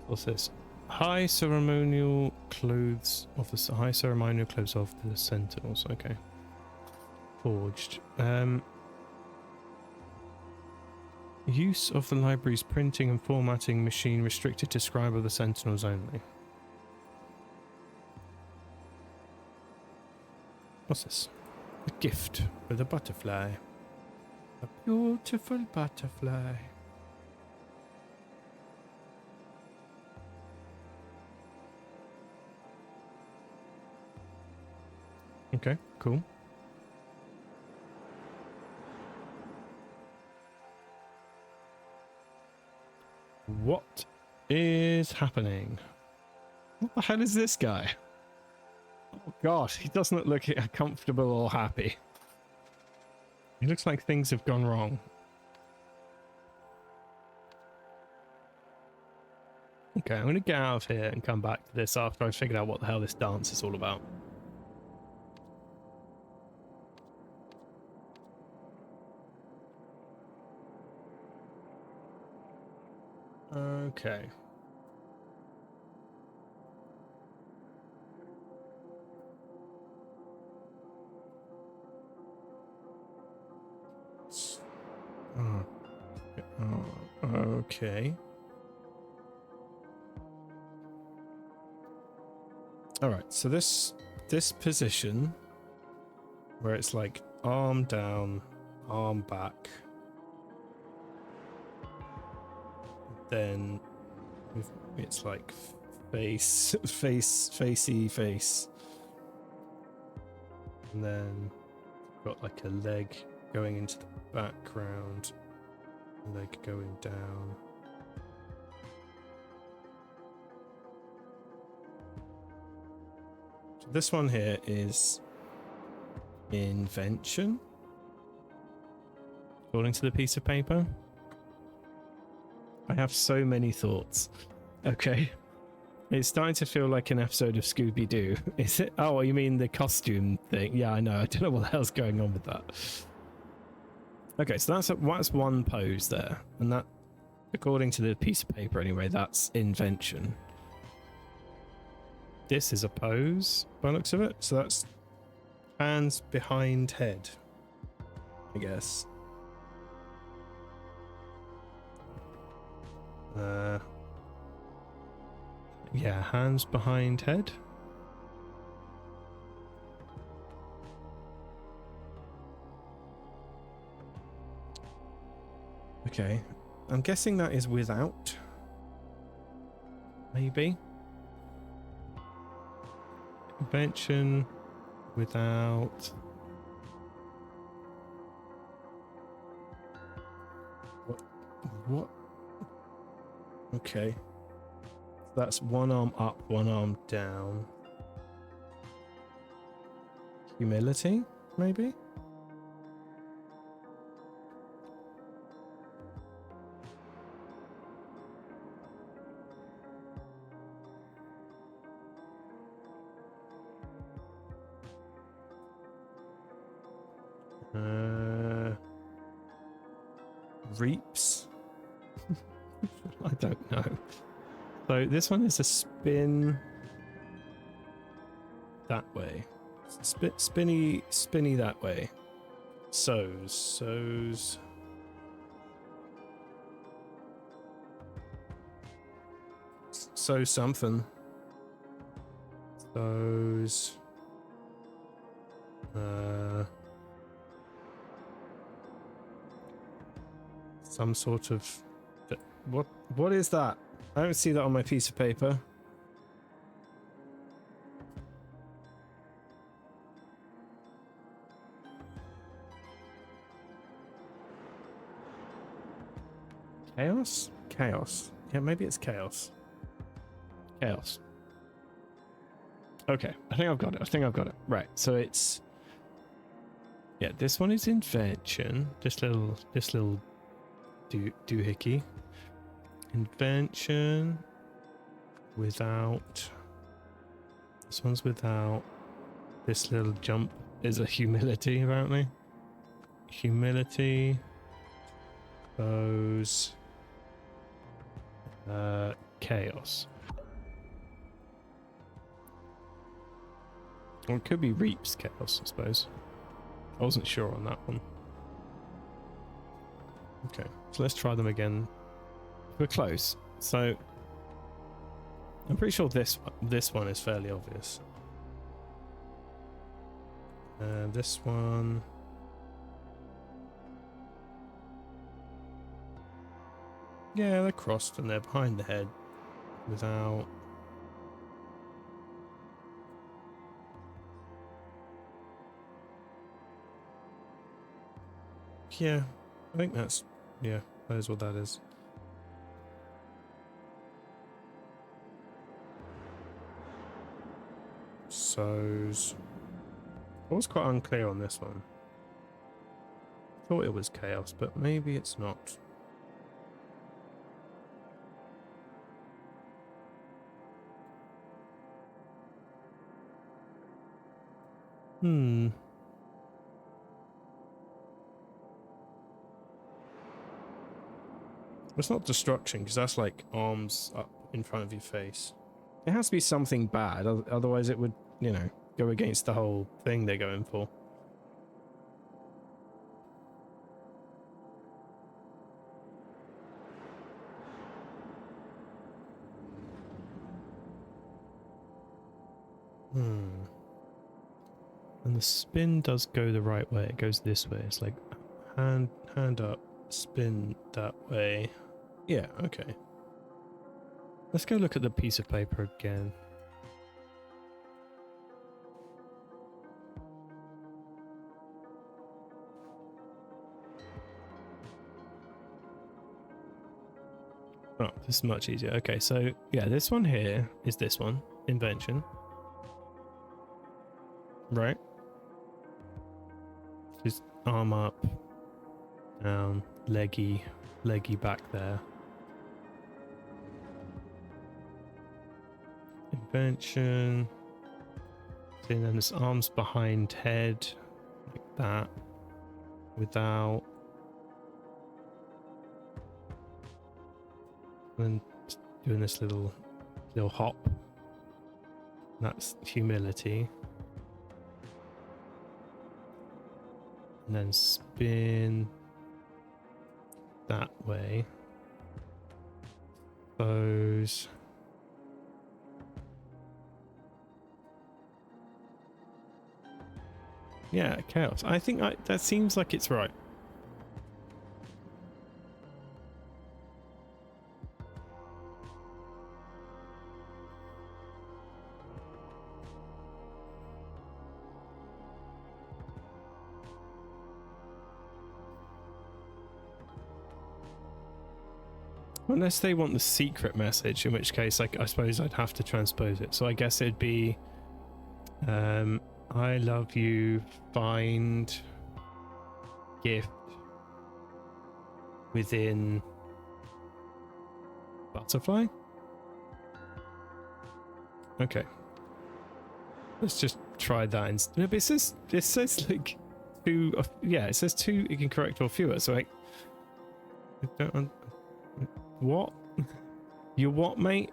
What's this? High ceremonial clothes of the Sentinels. Okay. Forged. Use of the library's printing and formatting machine restricted to scribe of the Sentinels only. What's this? A gift with a butterfly. A beautiful butterfly. Okay, cool. What is happening? What the hell is this guy? Oh gosh, he doesn't look comfortable or happy. He looks like things have gone wrong. Okay, I'm going to get out of here and come back to this after I've figured out what the hell this dance is all about. Okay. Okay. All right. So this position where it's like arm down, arm back, then it's like facey face, and then got like a leg going into the background, leg going down. So this one here is invention, according to the piece of paper. I have so many thoughts. Okay. It's starting to feel like an episode of Scooby-Doo. Is it? Oh, you mean the costume thing? Yeah, I know. I don't know what the hell's going on with that. Okay, so that's one pose there. And that, according to the piece of paper anyway, that's invention. This is a pose, by the looks of it. So that's hands behind head, I guess. Yeah, hands behind head. Okay, I'm guessing that is without. Maybe. Invention without. What? Okay. That's one arm up, one arm down. Humility, maybe? Reaps? I don't know. So this one is a spin that way. Spinny that way. Sows. Sow something. Sows. Some sort of... What is that? I don't see that on my piece of paper. Chaos? Chaos. Yeah, maybe it's chaos. Chaos. Okay, I think I've got it. Right, so it's... Yeah, this one is invention. This little doohickey. Invention without... This one's without. This little jump is a humility, apparently. Humility. Those... chaos. Or it could be Reap's chaos, I suppose. I wasn't sure on that one. Okay, so let's try them again. We're close. So I'm pretty sure this one is fairly obvious. This one. Yeah, they're crossed and they're behind the head without. Yeah, I think that's, yeah, that is what that is. So's. I was quite unclear on this one. Thought it was chaos, but maybe it's not. It's not destruction, because that's like arms up in front of your face. It has to be something bad, otherwise it would, you know, go against the whole thing they're going for. And the spin does go the right way. It goes this way. It's like hand up, spin that way. Yeah, okay. Let's go look at the piece of paper again. Oh, this is much easier. Okay, so yeah, this one here is this one, invention. Right? Just arm up, down, leggy back there. Invention. And then this arms behind head, like that, without. And then doing this little hop. That's humility. And then spin that way. Those. Yeah, chaos. I think that seems like it's right. Unless they want the secret message, in which case, like, I suppose I'd have to transpose it. So I guess it'd be, I love you, find gift within butterfly. Okay. Let's just try that instead. No, but it says like two, yeah, it says two incorrect or fewer. So like, I don't. What? You what, mate?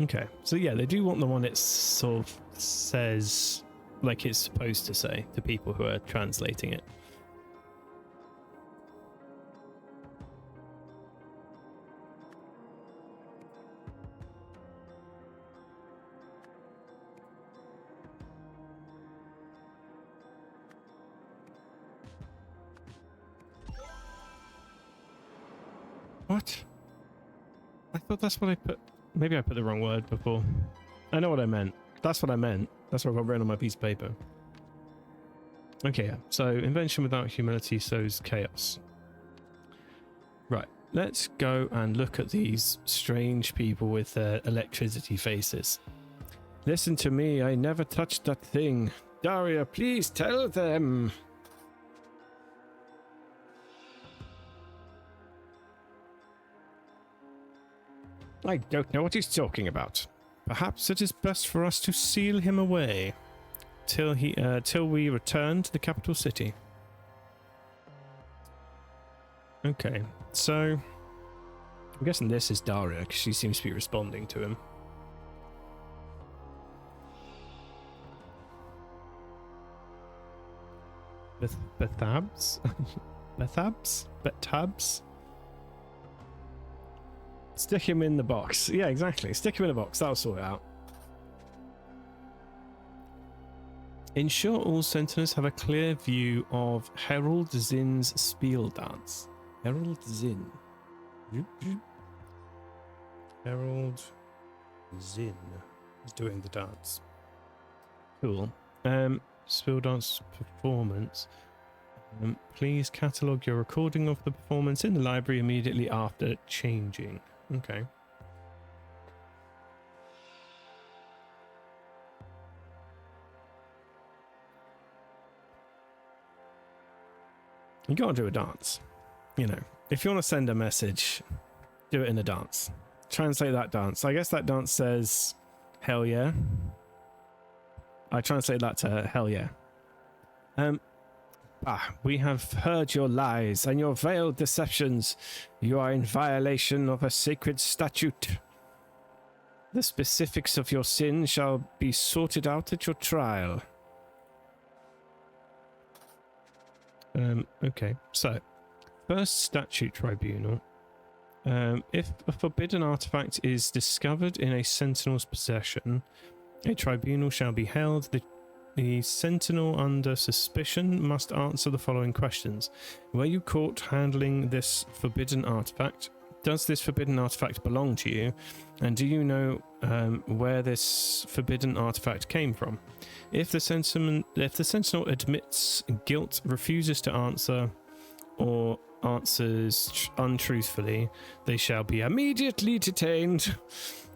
Okay, so yeah, they do want the one it sort of says like it's supposed to say to people who are translating it. What? I thought that's what I put. Maybe I put the wrong word before. I know what I meant. That's what I meant. That's what I've got written on my piece of paper. Okay, yeah. So invention without humility sows chaos. Right. Let's go and look at these strange people with their electricity faces. Listen to me. I never touched that thing. Daria, please tell them. I don't know what he's talking about. Perhaps it is best for us to seal him away till we return to the capital city. Okay, so I'm guessing this is Daria because she seems to be responding to him. Bethabs? Bethabs? Betabs? Stick him in the box. Yeah, exactly. Stick him in a box. That'll sort it out. Ensure all sentinels have a clear view of Herald Zinn's Spiel dance. Herald Zinn. Herald Zinn is doing the dance. Cool. Spiel dance performance. Please catalogue your recording of the performance in the library immediately after changing. Okay. You gotta do a dance. You know, if you want to send a message, do it in a dance. Translate that dance. I guess that dance says, hell yeah. I translate that to hell yeah. We have heard your lies and your veiled deceptions. You are in violation of a sacred statute. The specifics of your sin shall be sorted out at your trial. Okay, so first statute tribunal. If a forbidden artifact is discovered in a sentinel's possession, a tribunal shall be held. The sentinel under suspicion must answer the following questions. Were you caught handling this forbidden artifact? Does this forbidden artifact belong to you? And do you know where this forbidden artifact came from? If the sentinel admits guilt, refuses to answer, or answers untruthfully, they shall be immediately detained.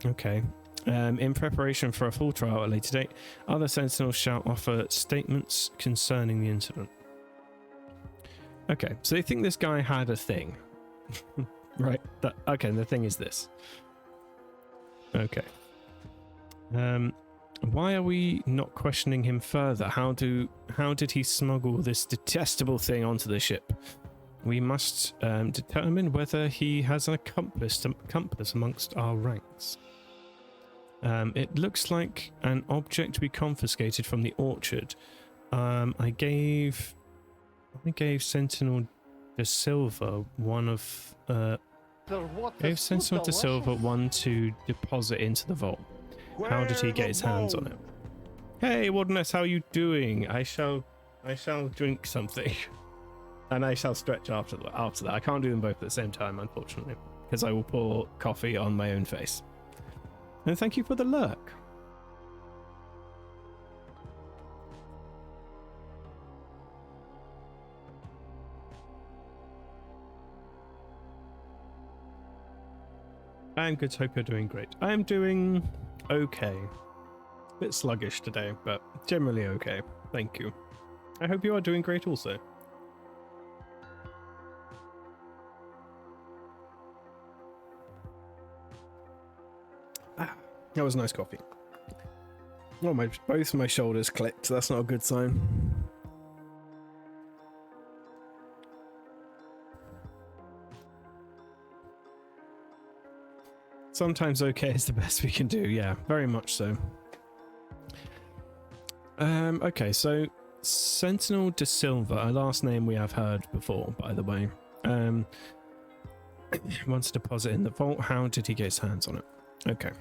Okay. In preparation for a full trial at a later date, other sentinels shall offer statements concerning the incident. Okay, so they think this guy had a thing. Right? Okay, the thing is this. Okay. Why are we not questioning him further? How did he smuggle this detestable thing onto the ship? We must determine whether he has an accomplice amongst our ranks. It looks like an object we confiscated from the orchard. I gave Sentinel de Silva one to deposit into the vault. How did he get his hands on it? Hey, Wardeness, how are you doing? I shall drink something, and I shall stretch after that. I can't do them both at the same time, unfortunately, because I will pour coffee on my own face. And thank you for the lurk. I'm good, hope you're doing great. I am doing okay. A bit sluggish today, but generally okay. Thank you. I hope you are doing great also. That was nice coffee. Oh, both my shoulders clicked. That's not a good sign. Sometimes okay is the best we can do. Yeah, very much so. Okay, so Sentinel de Silva, a last name we have heard before, by the way. Wants a deposit in the vault. How did he get his hands on it? Okay.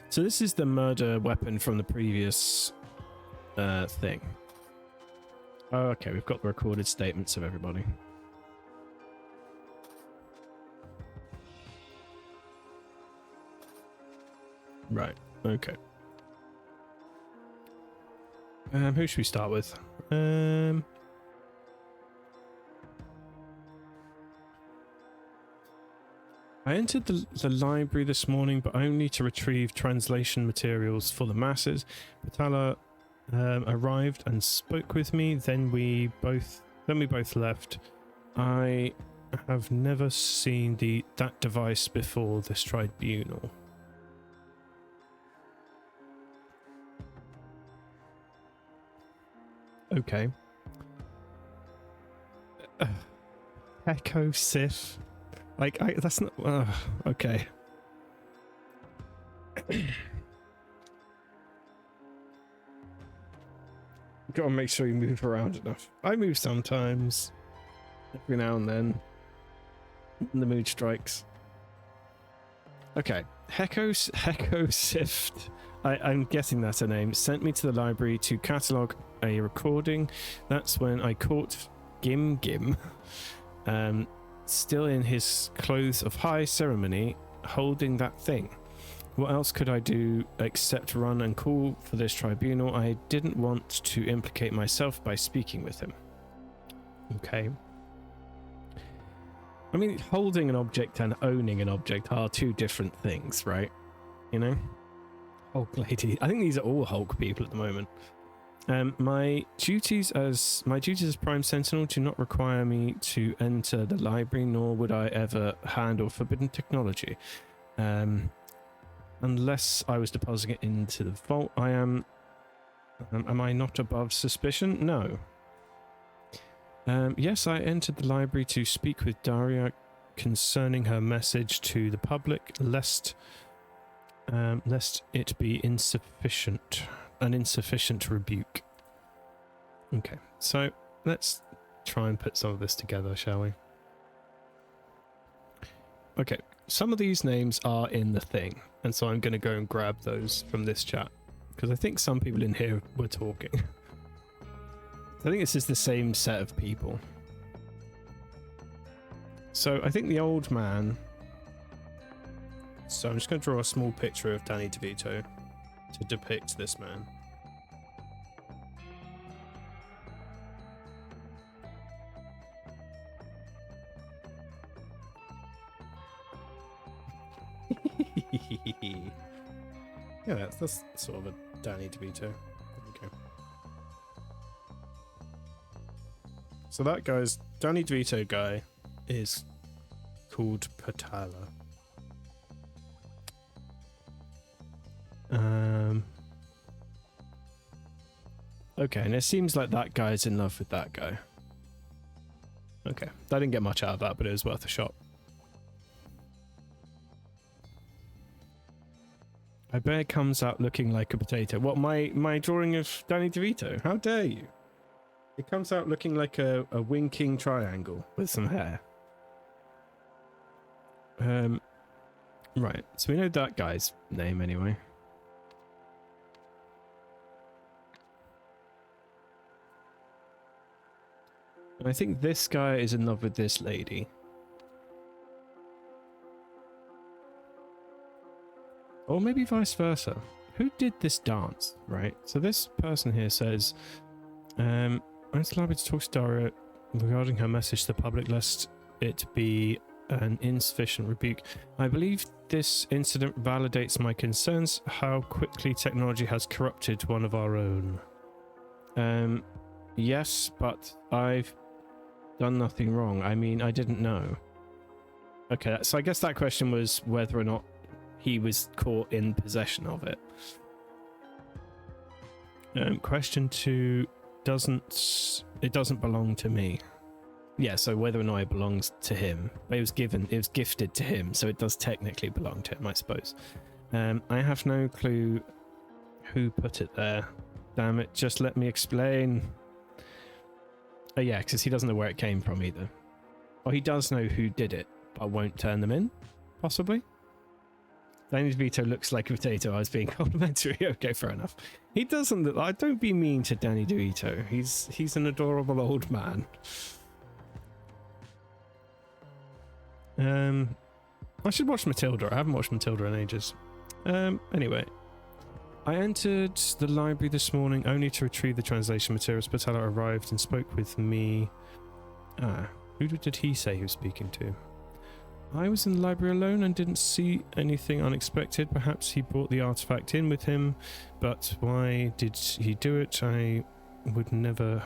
So this is the murder weapon from the previous thing. Oh, okay, we've got the recorded statements of everybody. Right. Okay. Who should we start with? I entered the library this morning, but only to retrieve translation materials for the masses. Patala arrived and spoke with me. Then we both left. I have never seen that device before this tribunal. Okay. Echo Sif. Like, that's not... okay. Gotta make sure you move around enough. I move sometimes. Every now and then. The mood strikes. Okay. Hecko Sift. I'm guessing that's her name. Sent me to the library to catalogue a recording. That's when I caught Gim Gim. Still in his clothes of high ceremony, holding that thing. What else could I do except run and call for this tribunal? I didn't want to implicate myself by speaking with him. Okay. I mean, holding an object and owning an object are two different things, right? You know? Hulk lady. I think these are all Hulk people at the moment. My duties as Prime Sentinel do not require me to enter the library, nor would I ever handle forbidden technology. Unless I was depositing it into the vault. Am I not above suspicion? No. Yes, I entered the library to speak with Daria concerning her message to the public, lest it be an insufficient rebuke. Okay, so let's try and put some of this together, shall we? Okay, some of these names are in the thing, and so I'm going to go and grab those from this chat, because I think some people in here were talking. I think this is the same set of people. So I think the old man... So I'm just going to draw a small picture of Danny DeVito to depict this man. Yeah, that's sort of a Danny DeVito. Okay. So that guy's Danny DeVito guy is called Patala. Okay, and it seems like that guy's in love with that guy. Okay, I didn't get much out of that, but it was worth a shot. I bet it comes out looking like a potato. What, my drawing of Danny DeVito? How dare you? It comes out looking like a winking triangle with some hair. Right, so we know that guy's name anyway. And I think this guy is in love with this lady. Or maybe vice versa. Who did this dance, right? So this person here says, I'm allowed to talk to Daria regarding her message to the public, lest it be an insufficient rebuke. I believe this incident validates my concerns, how quickly technology has corrupted one of our own. Yes, but I've done nothing wrong. I mean, I didn't know. Okay, so I guess that question was whether or not he was caught in possession of it. Question 2, it doesn't belong to me. Yeah, so whether or not it belongs to him. But it was gifted to him, so it does technically belong to him, I suppose. I have no clue who put it there. Damn it, just let me explain. Oh yeah, because he doesn't know where it came from either. Or he does know who did it, but won't turn them in, possibly. Danny DeVito looks like a potato. I was being complimentary. Okay, fair enough. He doesn't look... Don't be mean to Danny DeVito. He's an adorable old man. I should watch Matilda. I haven't watched Matilda in ages. Anyway, I entered the library this morning only to retrieve the translation materials. Patella arrived and spoke with me. Who did he say he was speaking to? I was in the library alone and didn't see anything unexpected. Perhaps he brought the artifact in with him, but why did he do it? I would never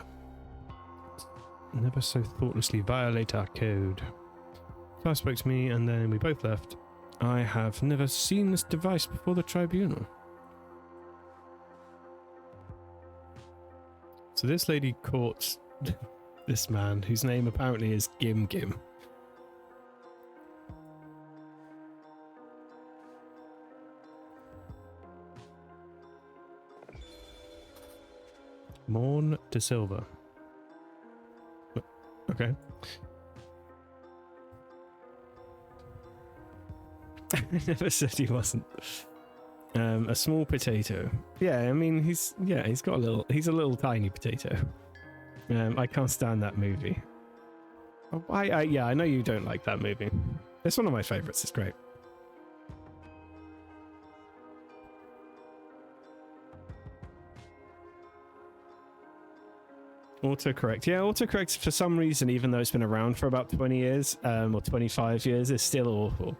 so thoughtlessly violate our code. So I spoke to me and then we both left. I have never seen this device before the tribunal. So this lady caught this man, whose name apparently is Gim Gim. Morn de Silva. Okay. I never said he wasn't. A small potato. Yeah, I mean he's got he's a little tiny potato. I can't stand that movie. Oh, I know you don't like that movie. It's one of my favorites. It's great. Autocorrect. Yeah, autocorrect for some reason, even though it's been around for about 20 years, or 25 years, is still awful.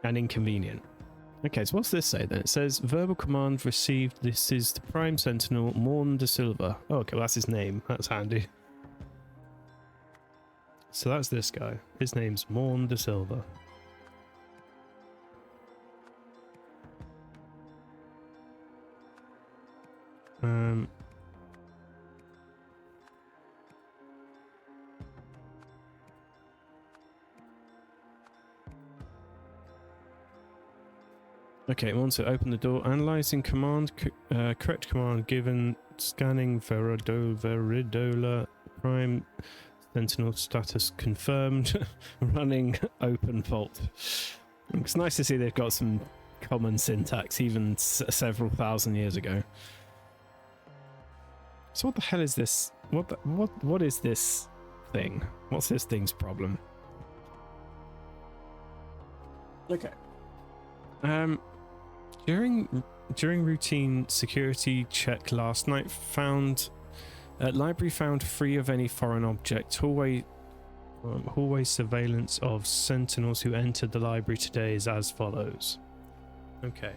And inconvenient. Okay, so what's this say then? It says, verbal command received. This is the Prime Sentinel, Morn de Silva. Oh, okay, well, that's his name. That's handy. So that's this guy. His name's Morn de Silva. Okay, once to open the door, analyzing command, correct command given, scanning Veridola, Prime Sentinel status confirmed, running open vault. It's nice to see they've got some common syntax, even several thousand years ago. So what the hell is this? What is this thing? What's this thing's problem? Okay. During routine security check last night, library found free of any foreign object. Hallway surveillance of sentinels who entered the library today is as follows. Okay.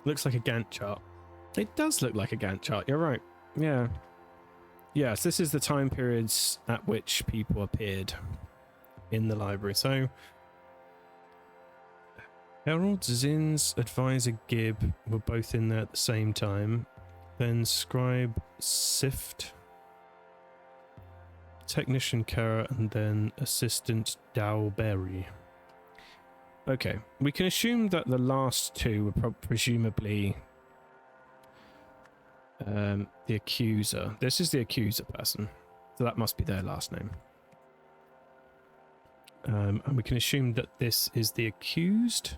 Looks like a Gantt chart. It does look like a Gantt chart. You're right. Yeah. Yes, this is the time periods at which people appeared in the library. So, Herald Zinn's advisor Gib were both in there at the same time. Then Scribe Sift, Technician Kara, and then Assistant Dowberry. Okay, we can assume that the last two were presumably the accuser. This is the accuser person, so that must be their last name. And we can assume that this is the accused,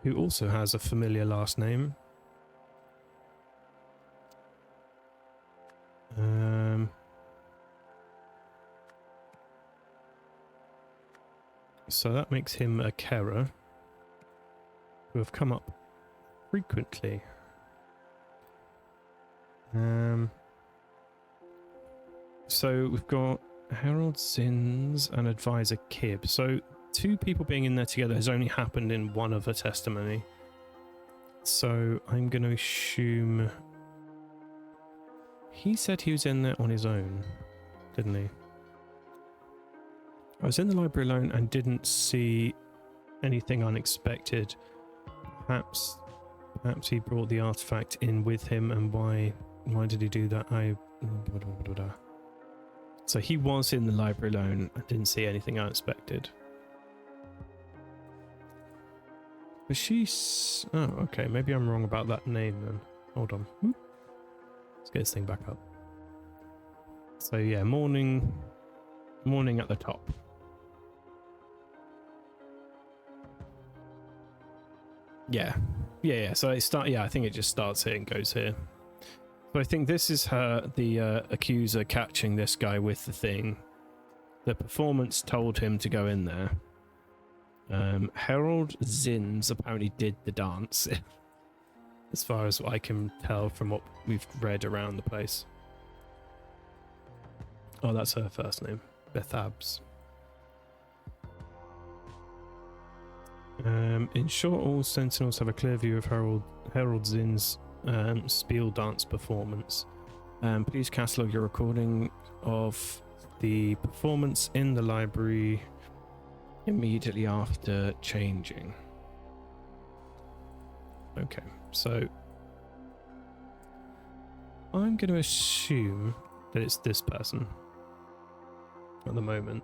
who also has a familiar last name. So that makes him a Kera, who have come up frequently. So we've got Harold Zins and advisor Kib. So two people being in there together has only happened in one of a testimony. So I'm going to assume he said he was in there on his own, didn't he? I was in the library alone and didn't see anything unexpected. Perhaps he brought the artifact in with him, and why did he do that? So he was in the library alone and didn't see anything unexpected. Was she... Oh, okay, maybe I'm wrong about that name then. Hold on. Let's get this thing back up. So yeah, morning at the top. Yeah. So it I think it just starts here and goes here. So I think this is the accuser catching this guy with the thing, the performance told him to go in there. Harold Zins apparently did the dance, as far as I can tell from what we've read around the place. Oh, that's her first name, Bethabs. In short, all sentinels have a clear view of Harold Zinn's spiel dance performance. Please catalogue your recording of the performance in the library immediately after changing. Okay, so I'm going to assume that it's this person at the moment.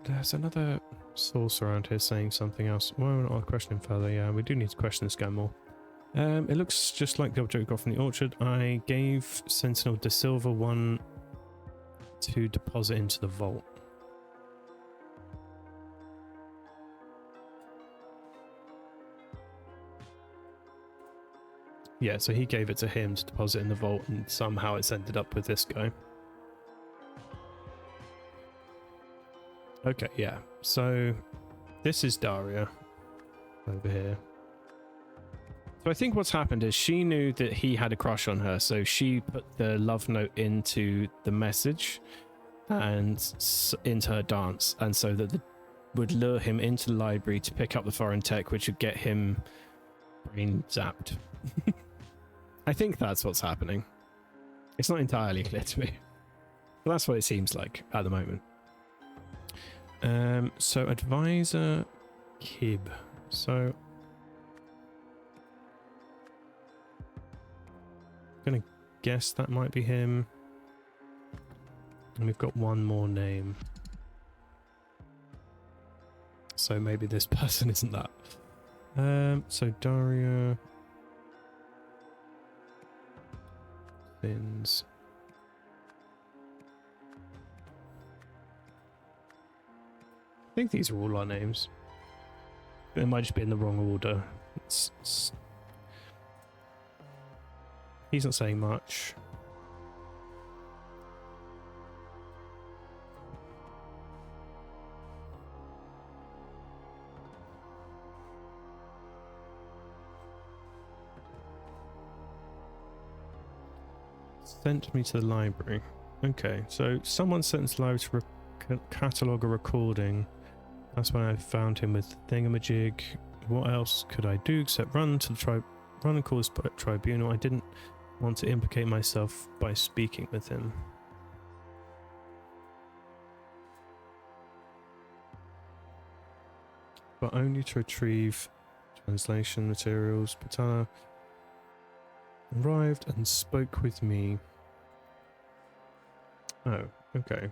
There's another source around here saying something else. Well, we're not questioning further. Yeah, we do need to question this guy more. It looks just like the object we got from the orchard. I gave Sentinel De Silva one to deposit into the vault. Yeah, so he gave it to him to deposit in the vault, and somehow it's ended up with this guy. Okay, yeah. So this is Daria over here. So I think what's happened is she knew that he had a crush on her, so she put the love note into the message and into her dance, and so that would lure him into the library to pick up the foreign tech, which would get him brain zapped. I think that's what's happening. It's not entirely clear to me, but that's what it seems like at the moment. So advisor Kib. So I'm gonna guess that might be him. And we've got one more name. So maybe this person isn't that. So Daria Fins. I think these are all our names. It might just be in the wrong order. He's not saying much. Sent me to the library. Okay, so someone sent to the library to catalogue a recording. That's when I found him with thingamajig. What else could I do except run and call this tribunal? I didn't want to implicate myself by speaking with him. But only to retrieve translation materials. Patana arrived and spoke with me. Oh, okay.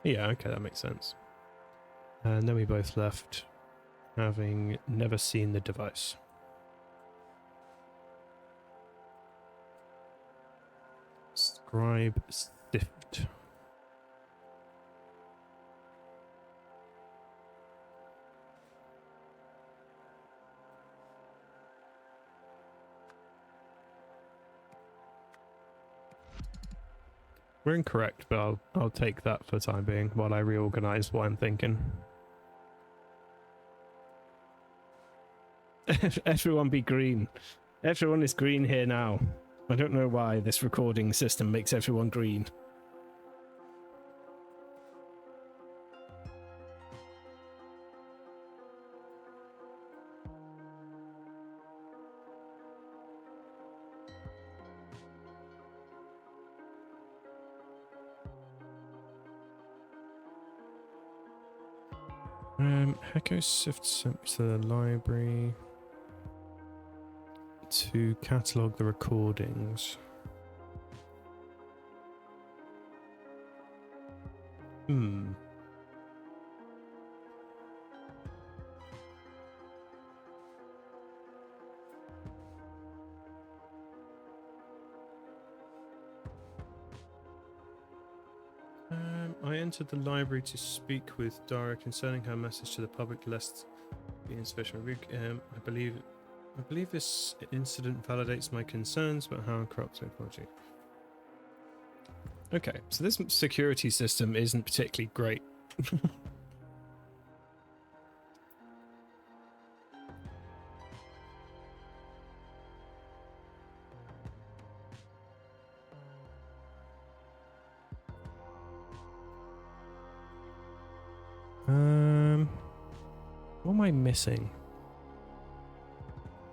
Yeah, okay, that makes sense. And then we both left, having never seen the device. Scribe Sift. We're incorrect, but I'll take that for the time being while I reorganize what I'm thinking. Everyone be green. Everyone is green here now. I don't know why this recording system makes everyone green. Hecko Sift sent me to the library to catalogue the recordings. entered the library to speak with Dara concerning her message to the public lest be insufficient. I believe this incident validates my concerns about how corrupt technology. Okay, so this security system isn't particularly great. What am I missing?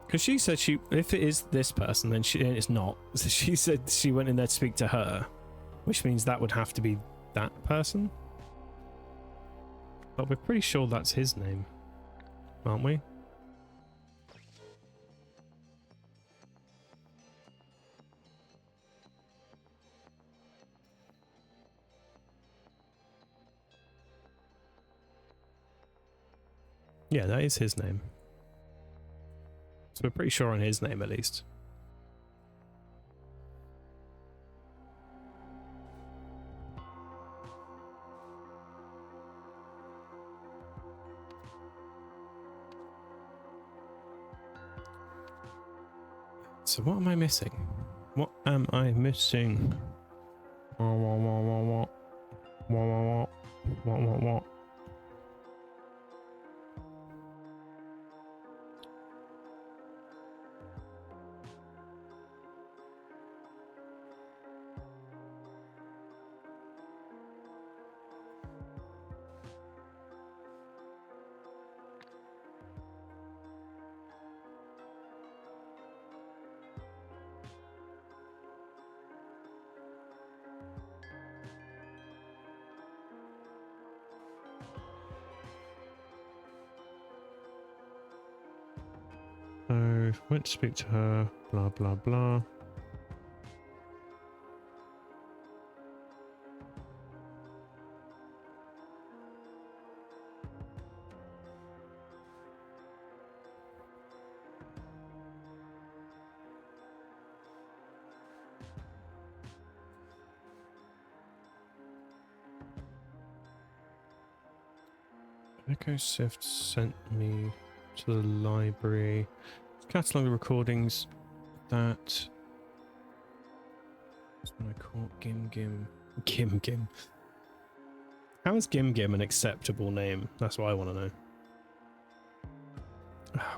Because she said if it is this person, then it's not. So she said she went in there to speak to her, which means that would have to be that person. But we're pretty sure that's his name, aren't we? Yeah, that is his name. So we're pretty sure on his name at least. So what am I missing? What am I missing? What? So, went to speak to her, blah, blah, blah. Echo Sift sent me to the library. Catalog the recordings that. What's what I call Gim Gim. How is Gim Gim an acceptable name? That's what I want to know.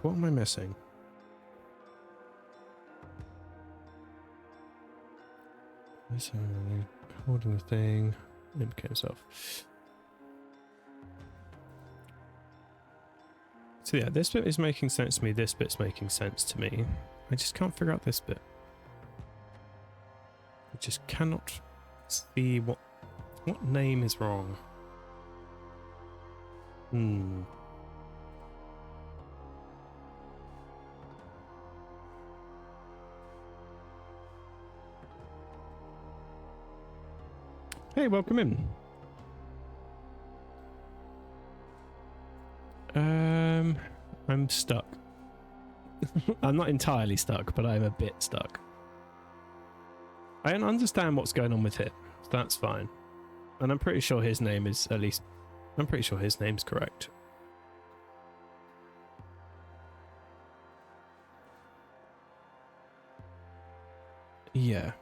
What am I missing? This holding the thing. Indicate himself. So yeah, this bit is making sense to me, this bit's making sense to me. I just can't figure out this bit. I just cannot see what name is wrong. Hey, welcome in. I'm stuck. I'm not entirely stuck, but I'm a bit stuck. I don't understand what's going on with him. So that's fine. And I'm pretty sure his name is I'm pretty sure his name's correct. Yeah.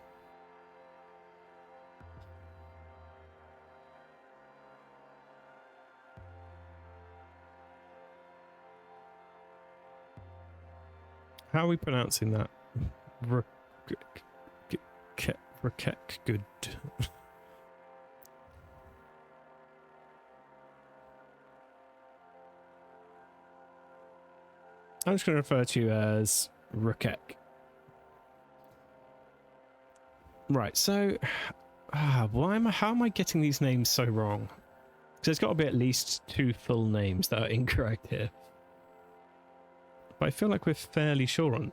How are we pronouncing that? Rakek good. I'm just going to refer to you as Rakek. Right, so how am I getting these names so wrong? Because there's got to be at least 2 full names that are incorrect here. But I feel like we're fairly sure on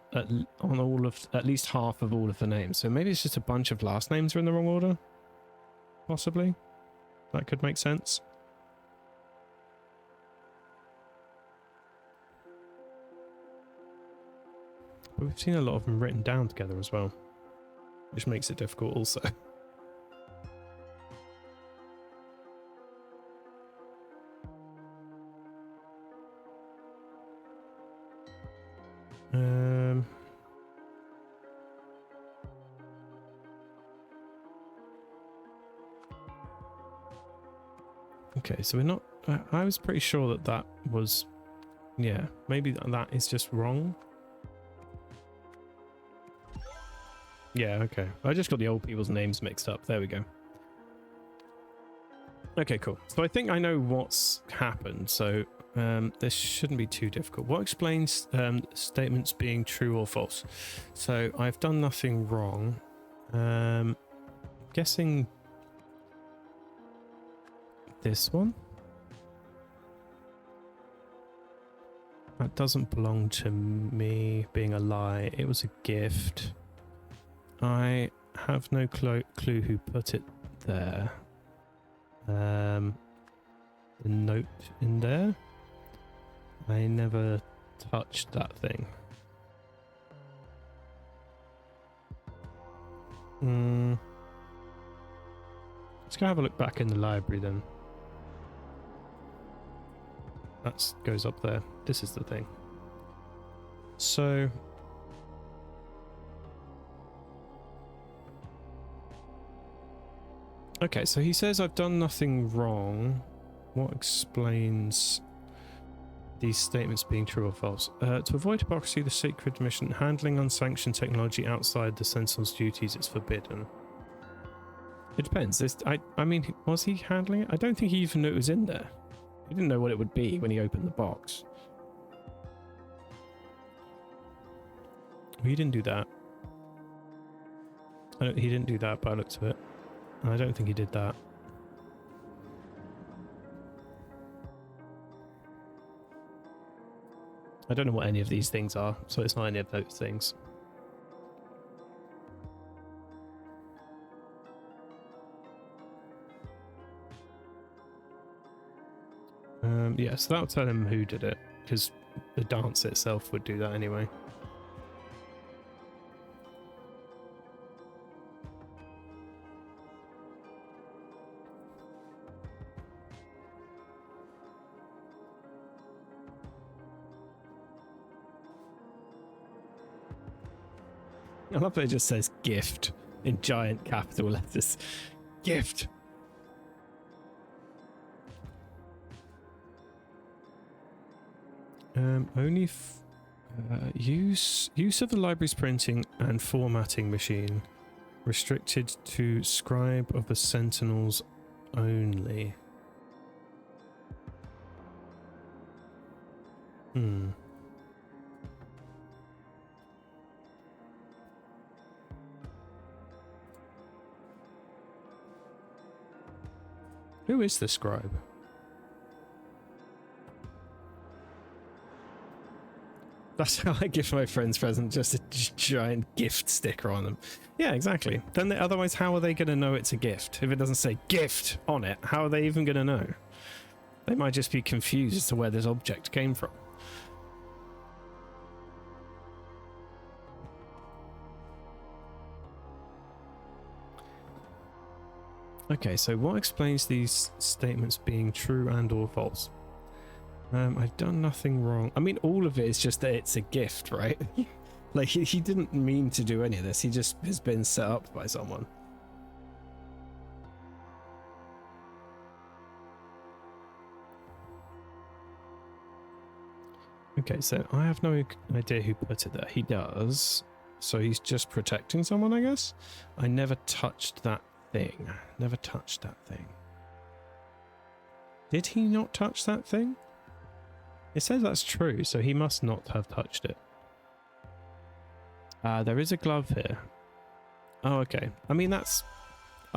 all of at least half of all of the names. So maybe it's just a bunch of last names are in the wrong order. Possibly. That could make sense. But we've seen a lot of them written down together as well, which makes it difficult also. Um. Okay, so we're not. I was pretty sure that that was. Yeah, maybe that is just wrong. Yeah, okay. I just got the old people's names mixed up. There we go. Okay, cool. So I think I know what's happened. So this shouldn't be too difficult. What explains statements being true or false? So I've done nothing wrong. Guessing this one. That doesn't belong to me being a lie. It was a gift. I have no clue who put it there. The note in there. I never touched that thing. Let's go have a look back in the library then. That goes up there. This is the thing. So okay, so he says I've done nothing wrong. What explains these statements being true or false? To avoid hypocrisy, the sacred mission, handling unsanctioned technology outside the Sentinel's duties is forbidden. It depends. I mean, was he handling it? I don't think he even knew it was in there. He didn't know what it would be when he opened the box. He didn't do that. He didn't do that by the looks of it. I don't think he did that. I don't know what any of these things are, so it's not any of those things. Yeah, so that'll tell him who did it, because the dance itself would do that anyway. I love that it just says gift in giant capital letters. Gift. Only use of the library's printing and formatting machine restricted to scribe of the Sentinels only. Who is the scribe? That's how I give my friend's present, just a giant gift sticker on them. Yeah, exactly. Then otherwise, how are they going to know it's a gift? If it doesn't say gift on it, how are they even going to know? They might just be confused as to where this object came from. Okay, so what explains these statements being true and or false? I've done nothing wrong. I mean, all of it is just that it's a gift, right? Like, he didn't mean to do any of this. He just has been set up by someone. Okay, so I have no idea who put it there. He does. So he's just protecting someone, I guess? I never touched that thing. Never touched that thing. Did he not touch that thing? It says that's true, so he must not have touched it. There is a glove here. Oh, okay. I mean, that's...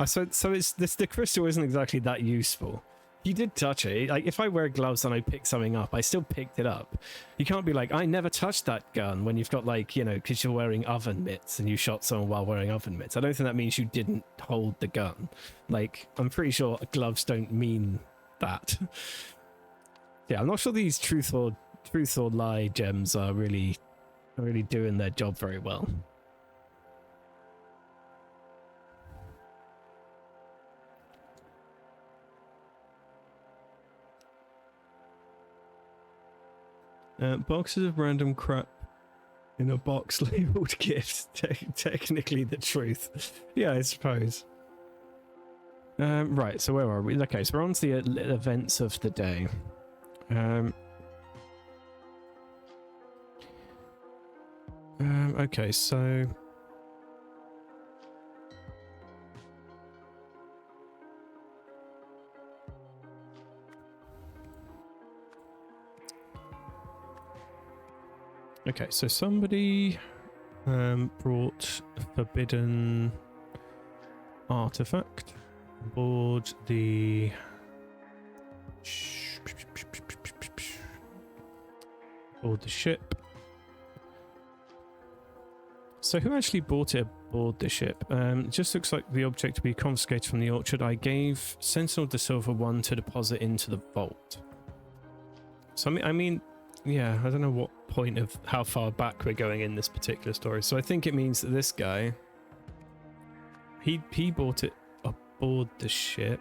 so it's this. The crystal isn't exactly that useful. You did touch it. Like, if I wear gloves and I pick something up, I still picked it up. You can't be like, I never touched that gun when you've got, like, you know, because you're wearing oven mitts and you shot someone while wearing oven mitts. I don't think that means you didn't hold the gun. Like, I'm pretty sure gloves don't mean that. Yeah, I'm not sure these truth or lie gems are really doing their job very well. Boxes of random crap in a box labeled gift. Technically the truth. Yeah, I suppose. Right, so where are we? Okay, so we're on to the events of the day. Okay, so... Okay, so somebody brought a forbidden artifact aboard the ship. So who actually bought it aboard the ship? It just looks like the object to be confiscated from the orchard. I gave Sentinel the silver one to deposit into the vault. So I mean, yeah, I don't know what point of how far back we're going in this particular story. So I think it means that this guy, he bought it aboard the ship.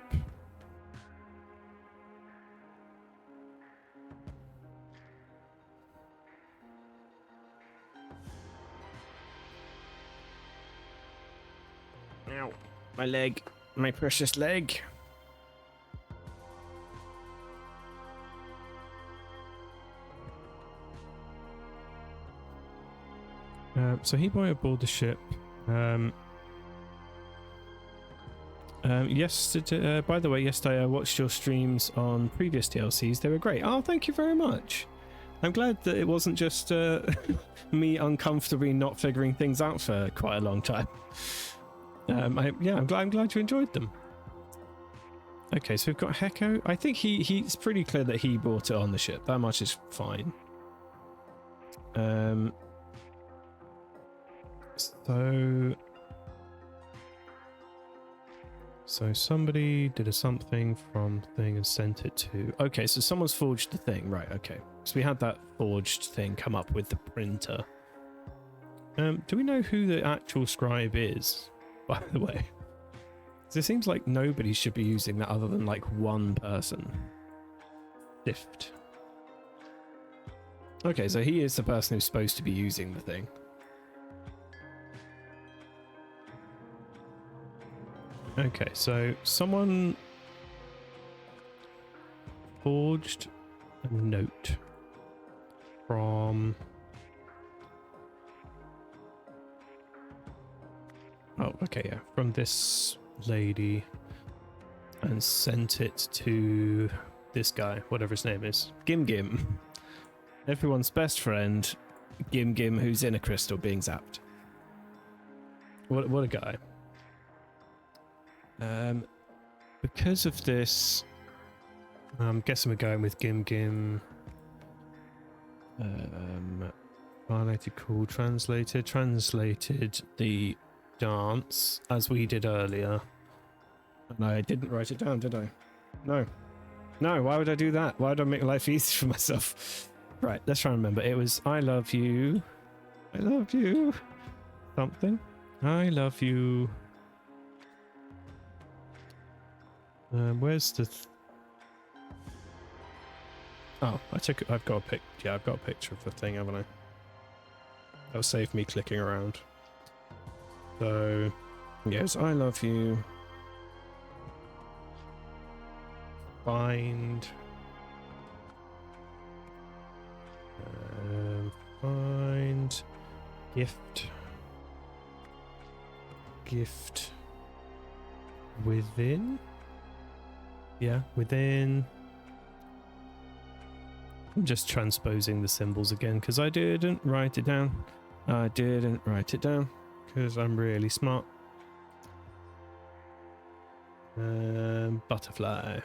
Ow, my leg, my precious leg. So he bought it aboard the ship. Yesterday, by the way, yesterday I watched your streams on previous DLCs. They were great. Oh, thank you very much. I'm glad that it wasn't just me uncomfortably not figuring things out for quite a long time. I'm glad you enjoyed them. Okay, so we've got Heko. I think he's pretty clear that he bought it on the ship. That much is fine. So somebody did a something from thing and sent it to... Okay, so someone's forged the thing. Right, okay. So we had that forged thing come up with the printer. Do we know who the actual scribe is, by the way? Because it seems like nobody should be using that other than like one person. Sift. Okay, so he is the person who's supposed to be using the thing. Okay, so someone forged a note from... Oh, okay, yeah, from this lady and sent it to this guy, whatever his name is. Gim Gim. Everyone's best friend, Gim Gim, who's in a crystal being zapped. What a guy. Because of this, I'm guessing we're going with Gim Gim. Violated call, translated the dance as we did earlier. And I didn't write it down, did I? No, why would I do that? Why would I make life easy for myself? Right, let's try and remember. It was I love you something. I love you. Where's the... Oh, I've got a pic. Yeah, I've got a picture of the thing, haven't I? That'll save me clicking around. So, yes, I love you. Find. Find. Gift. Within. Yeah, within. I'm just transposing the symbols again because I didn't write it down. Because I'm really smart. Butterfly.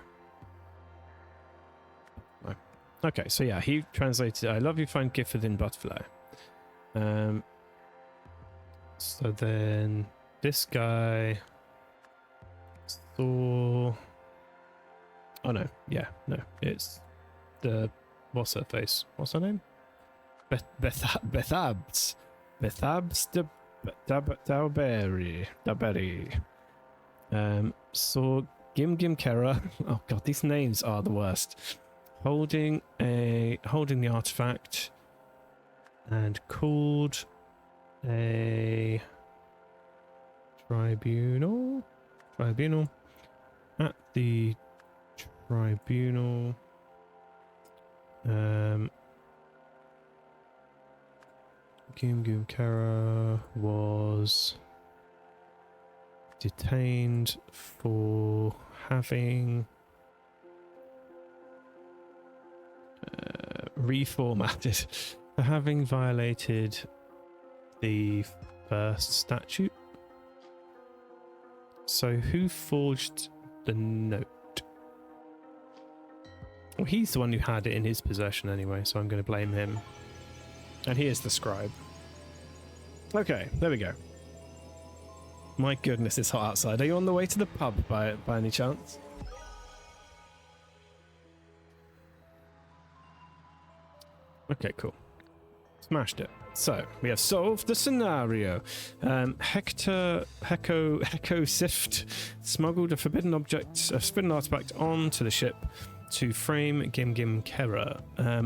No. Okay, so yeah, he translated I love you, find gift within butterfly. So then this guy saw... Oh no, yeah, no, it's the... What's her face? What's her name? Bethabs. Bethabs Daberi. So Gim Gim Kera. Oh god, these names are the worst. Holding the artifact. and called a tribunal at the tribunal. Gum Kara was detained for having reformatted, for having violated the first statute. So who forged the note? Well, he's the one who had it in his possession anyway, so I'm going to blame him. And he is the scribe. Okay, there we go. My goodness, it's hot outside. Are you on the way to the pub by any chance? Okay, cool. Smashed it. So, we have solved the scenario. Heko Sift smuggled a forbidden artifact onto the ship to frame Gim Kera.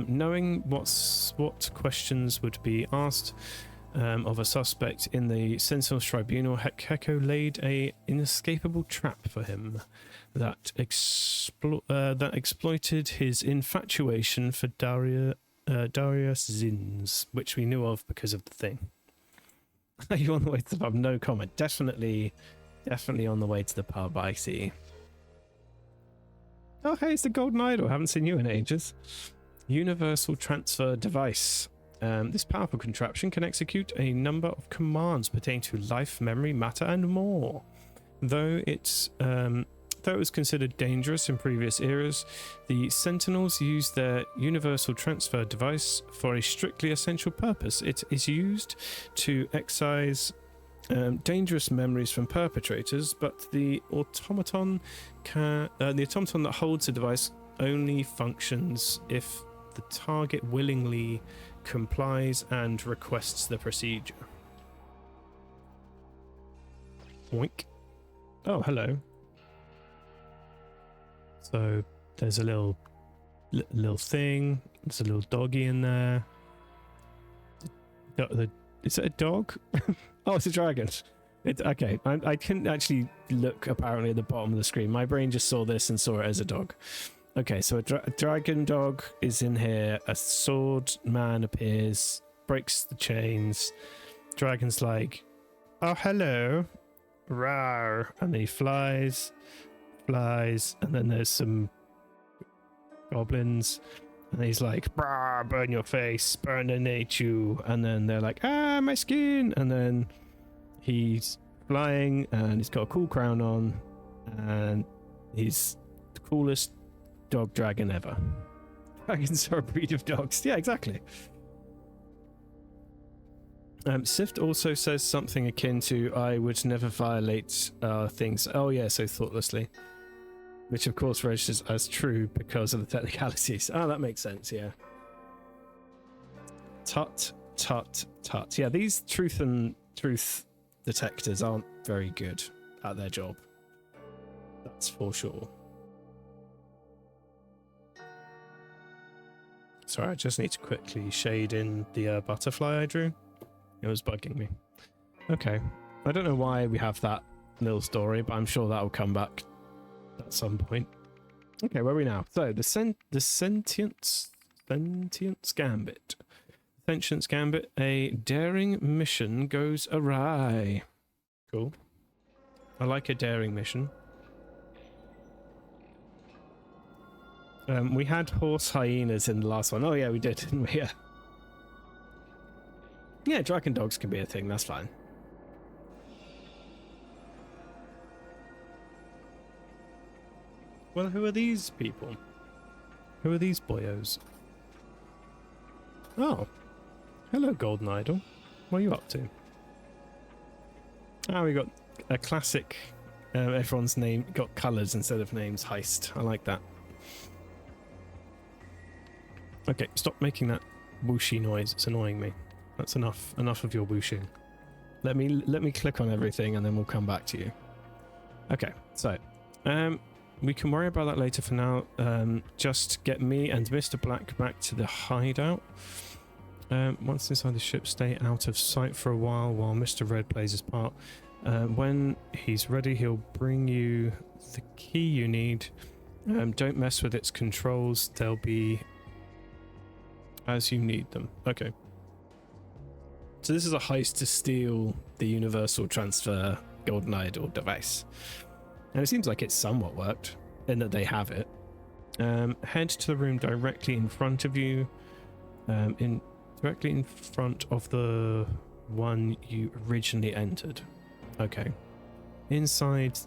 Knowing what questions would be asked of a suspect in the Sentinel's tribunal, Heko laid a inescapable trap for him that exploited his infatuation for Darius Zins, which we knew of because of the thing. Are you on the way to the pub? No comment. Definitely on the way to the pub, I see. Oh, hey, it's the Golden Idol. Haven't seen you in ages. Universal transfer device. This powerful contraption can execute a number of commands pertaining to life, memory, matter, and more. Though it was considered dangerous in previous eras, the Sentinels use their universal transfer device for a strictly essential purpose. It is used to excise dangerous memories from perpetrators, but the automaton that holds the device only functions if the target willingly complies and requests the procedure. Oink. Oh, hello. So there's a little thing. There's a little doggy in there. Is it a dog? Oh, it's a dragon. Okay. I couldn't actually look apparently at the bottom of the screen. My brain just saw this and saw it as a dog. Okay, so a dragon dog is in here. A sword man appears, breaks the chains. Dragon's like, oh, hello. Rawr. And then he flies, and then there's some goblins. And he's like, burn your face, burninate you. And then they're like, my skin. And then he's flying and he's got a cool crown on. And he's the coolest dog dragon ever. Dragons are a breed of dogs. Yeah, exactly. Sift also says something akin to, I would never violate things. Oh yeah, so thoughtlessly. Which of course registers as true because of the technicalities. Oh, that makes sense, yeah. Tut. Yeah, these truth detectors aren't very good at their job. That's for sure. Sorry, I just need to quickly shade in the butterfly I drew. It was bugging me. Okay. I don't know why we have that little story, but I'm sure that'll come back at some point. Okay, where are we now? So, the Sentience Gambit. Sentience Gambit, a daring mission goes awry. Cool. I like a daring mission. We had horse hyenas in the last one. Oh yeah, we did, didn't we? Yeah, dragon dogs can be a thing, that's fine. Well, who are these people? Who are these boyos? Oh. Hello, Golden Idol. What are you up to? Ah, we got a classic, everyone's name got colours instead of names heist. I like that. Okay, stop making that whooshy noise. It's annoying me. That's enough of your whooshing. Let me click on everything and then we'll come back to you. Okay, so we can worry about that later. For now, just get me and Mr. Black back to the hideout. Once inside the ship, stay out of sight for a while Mr. Red plays his part. When he's ready, he'll bring you the key you need. Don't mess with its controls. They'll be as you need them. Okay. So this is a heist to steal the Universal Transfer Golden Idol device. And it seems like it somewhat worked, in that they have it. Head to the room directly in front of you. Directly in front of the one you originally entered. Okay. Inside,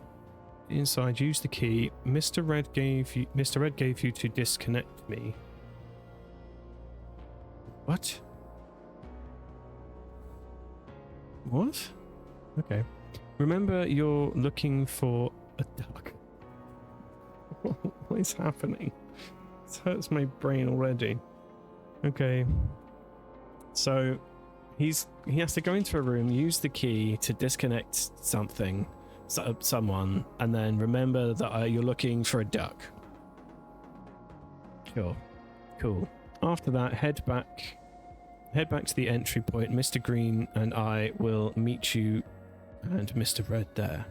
use the key. Mr. Red gave you to disconnect me. What? What? Okay. Remember, you're looking for a duck. What is happening? This hurts my brain already. Okay. So he has to go into a room, use the key to disconnect someone, and then remember that you're looking for a duck. Sure. Cool. After that, head back to the entry point. Mr. Green and I will meet you and Mr. Red there.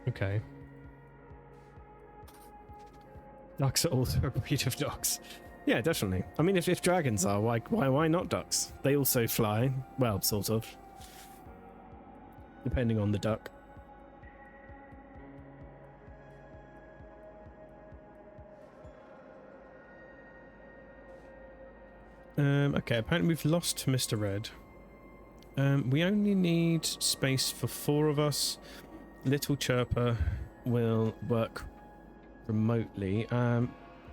Okay. Ducks are also a breed of dogs. Yeah, definitely. I mean, if dragons are, why not ducks? They also fly. Well, sort of. Depending on the duck. Okay, apparently we've lost Mr. Red. We only need space for 4 of us. Little Chirper will work remotely.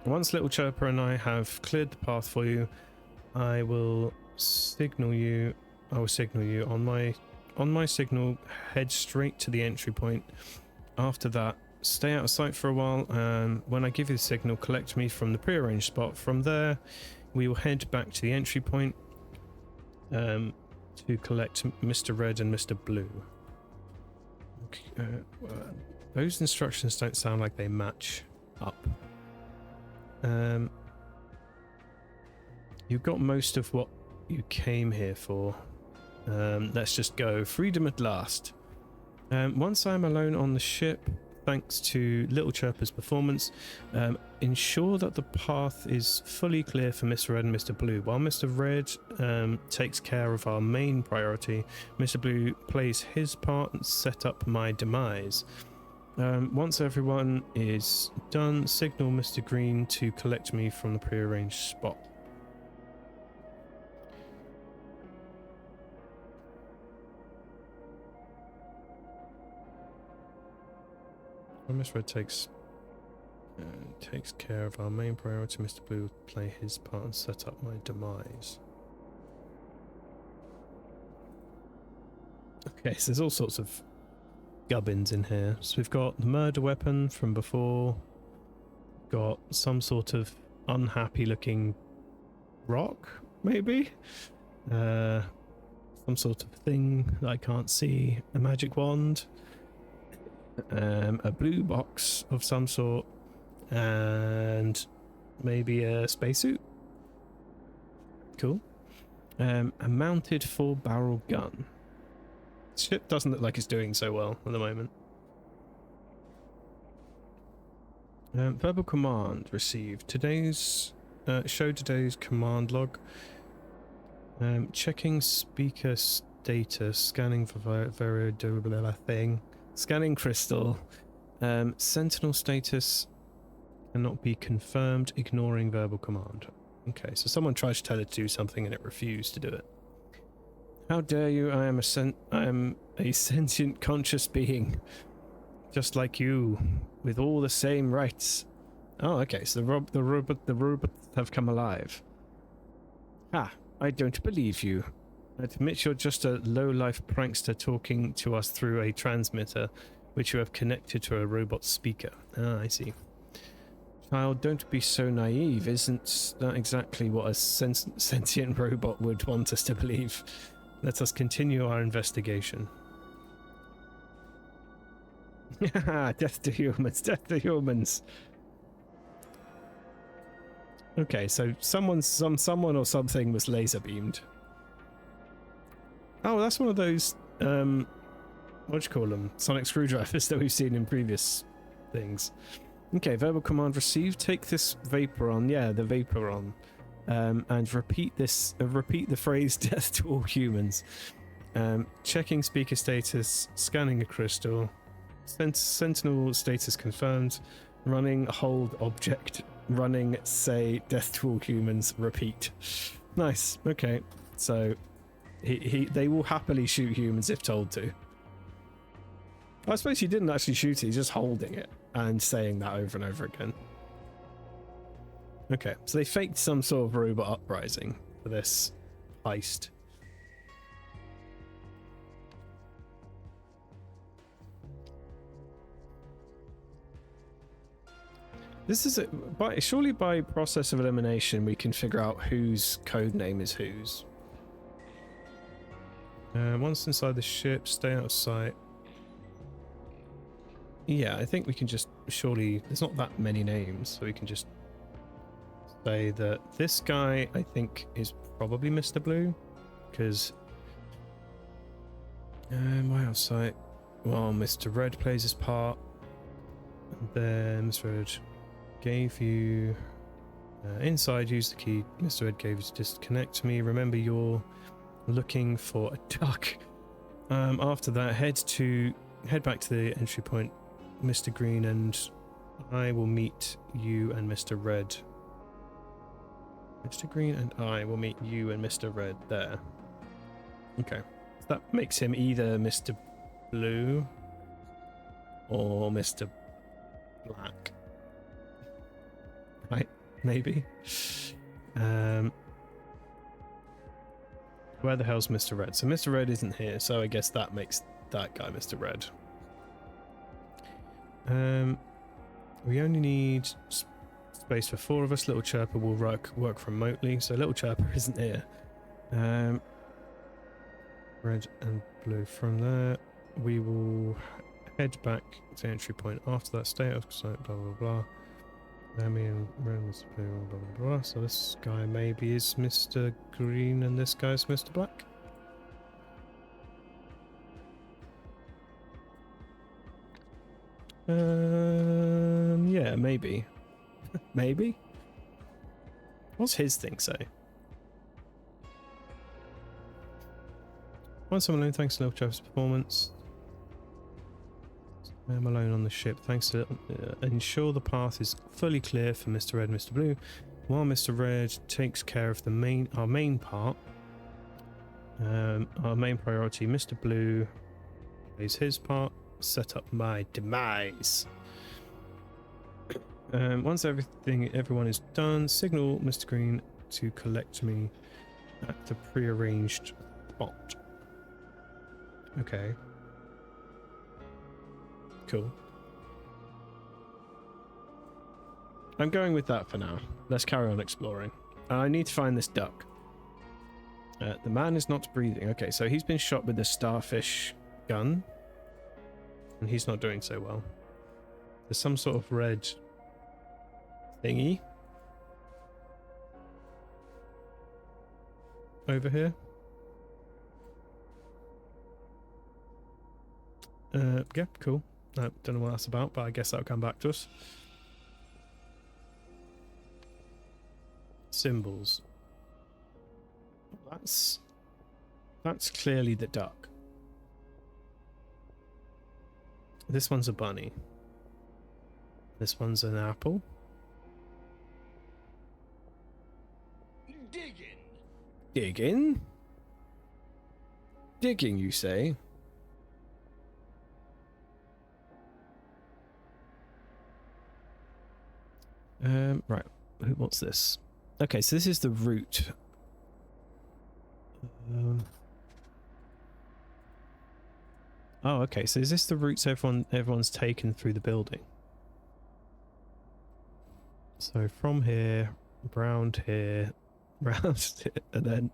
Once Little Chirper and I have cleared the path for you, I will signal you. On my signal, head straight to the entry point. After that, stay out of sight for a while, and when I give you the signal, collect me from the prearranged spot. From there, we will head back to the entry point to collect Mr. Red and Mr. Blue. Okay, those instructions don't sound like they match up. You've got most of what you came here for. Let's just go. Freedom at last. Once I'm alone on the ship, thanks to Little Chirper's performance, ensure that the path is fully clear for Mr. Red and Mr. Blue. While Mr. Red takes care of our main priority, Mr. Blue plays his part and set up my demise. Once everyone is done, signal Mr. Green to collect me from the prearranged spot. Mr. Red takes care of our main priority. Mr. Blue will play his part and set up my demise. Okay, so there's all sorts of gubbins in here. So we've got the murder weapon from before, got some sort of unhappy looking rock, maybe? Some sort of thing that I can't see, a magic wand, a blue box of some sort, and maybe a spacesuit. Cool. A mounted 4-barrel gun. Ship doesn't look like it's doing so well at the moment. Verbal command received. Show today's command log. Checking speaker status. Scanning for very durable thing. Scanning crystal. Sentinel status cannot be confirmed. Ignoring verbal command. Okay, so someone tried to tell it to do something and it refused to do it. How dare you? I am a sentient, conscious being, just like you, with all the same rights. Oh, okay. So the robots have come alive. Ah, I don't believe you. Admit you're just a low-life prankster talking to us through a transmitter, which you have connected to a robot speaker. Ah, I see. Child, don't be so naive. Isn't that exactly what a sentient robot would want us to believe? Let us continue our investigation. Death to humans, death to humans. Okay, so someone or something was laser beamed. Oh, that's one of those what do you call them? Sonic screwdrivers that we've seen in previous things. Okay, verbal command received. Take this vapor on. Yeah, the vapor on. And repeat this. Repeat the phrase "death to all humans." Checking speaker status. Scanning a crystal. Sentinel status confirmed. Running hold object. Running say "death to all humans." Repeat. Nice. Okay, so they will happily shoot humans if told to. I suppose he didn't actually shoot it. He's just holding it and saying that over and over again. Okay, so they faked some sort of robot uprising for this heist. This is surely by process of elimination we can figure out whose code name is whose. Once inside the ship, stay out of sight. Yeah, I think we can just surely. There's not that many names, so we can just say that this guy I think is probably Mr. Blue, because why outside? Well, Mr. Red plays his part, and then Mr. Red gave you inside. Use the key Mr. Red gave you to disconnect me. Remember, you're looking for a duck. After that, head back to the entry point. Mr. Green and I will meet you and Mr. Red. Mr. Green and I will meet you and Mr. Red there. Okay. So that makes him either Mr. Blue or Mr. Black. Right? Maybe. Where the hell's Mr. Red? So Mr. Red isn't here, so I guess that makes that guy Mr. Red. We only need space for 4 of us. Little Chirper will work remotely, so Little Chirper isn't here. Red and Blue. From there, we will head back to entry point. After that, stay out of sight. Blah blah blah. Me and Red and Mr. Blue. Blah blah blah. So this guy maybe is Mr. Green, and this guy's Mr. Black. Yeah, maybe. Maybe? What's his thing say? Once I'm alone, thanks to Little Chirper's performance. I'm alone on the ship. Thanks to ensure the path is fully clear for Mr. Red and Mr. Blue, while Mr. Red takes care of our main part. Our main priority, Mr. Blue plays his part. Set up my demise. Once everyone is done, signal Mr. Green to collect me at the prearranged spot. Okay. Cool. I'm going with that for now. Let's carry on exploring. I need to find this duck. The man is not breathing. Okay, so he's been shot with a starfish gun. And he's not doing so well. There's some sort of red thingy over here. Yeah, cool. Don't know what that's about, but I guess that'll come back to us. Symbols. That's clearly the duck. This one's a bunny. This one's an apple. Digging? Digging, you say? Right. What's this? Okay, so this is the route. Oh, okay. So is this the routes everyone's taken through the building? So from here, round here, round here, and then...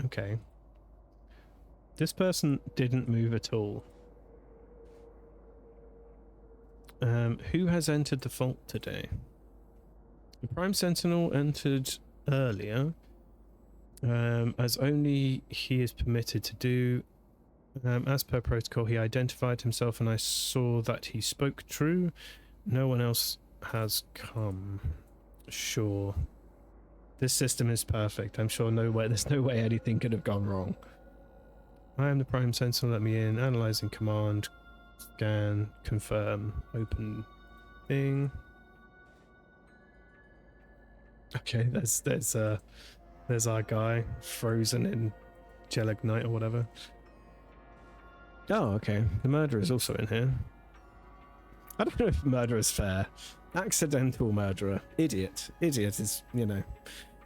Okay. This person didn't move at all. Who has entered the vault today? The Prime Sentinel entered earlier, as only he is permitted to do. As per protocol, he identified himself and I saw that he spoke true. No one else has come. Sure. This system is perfect. I'm sure there's no way anything could have gone wrong. I am the Prime Sentinel. Let me in. Analyzing command. Scan. Confirm. Open thing. Okay, there's our guy frozen in gelignite or whatever. Oh, okay. The murderer is also in here. I don't know if murder is fair. Accidental murderer. Idiot. Idiot is,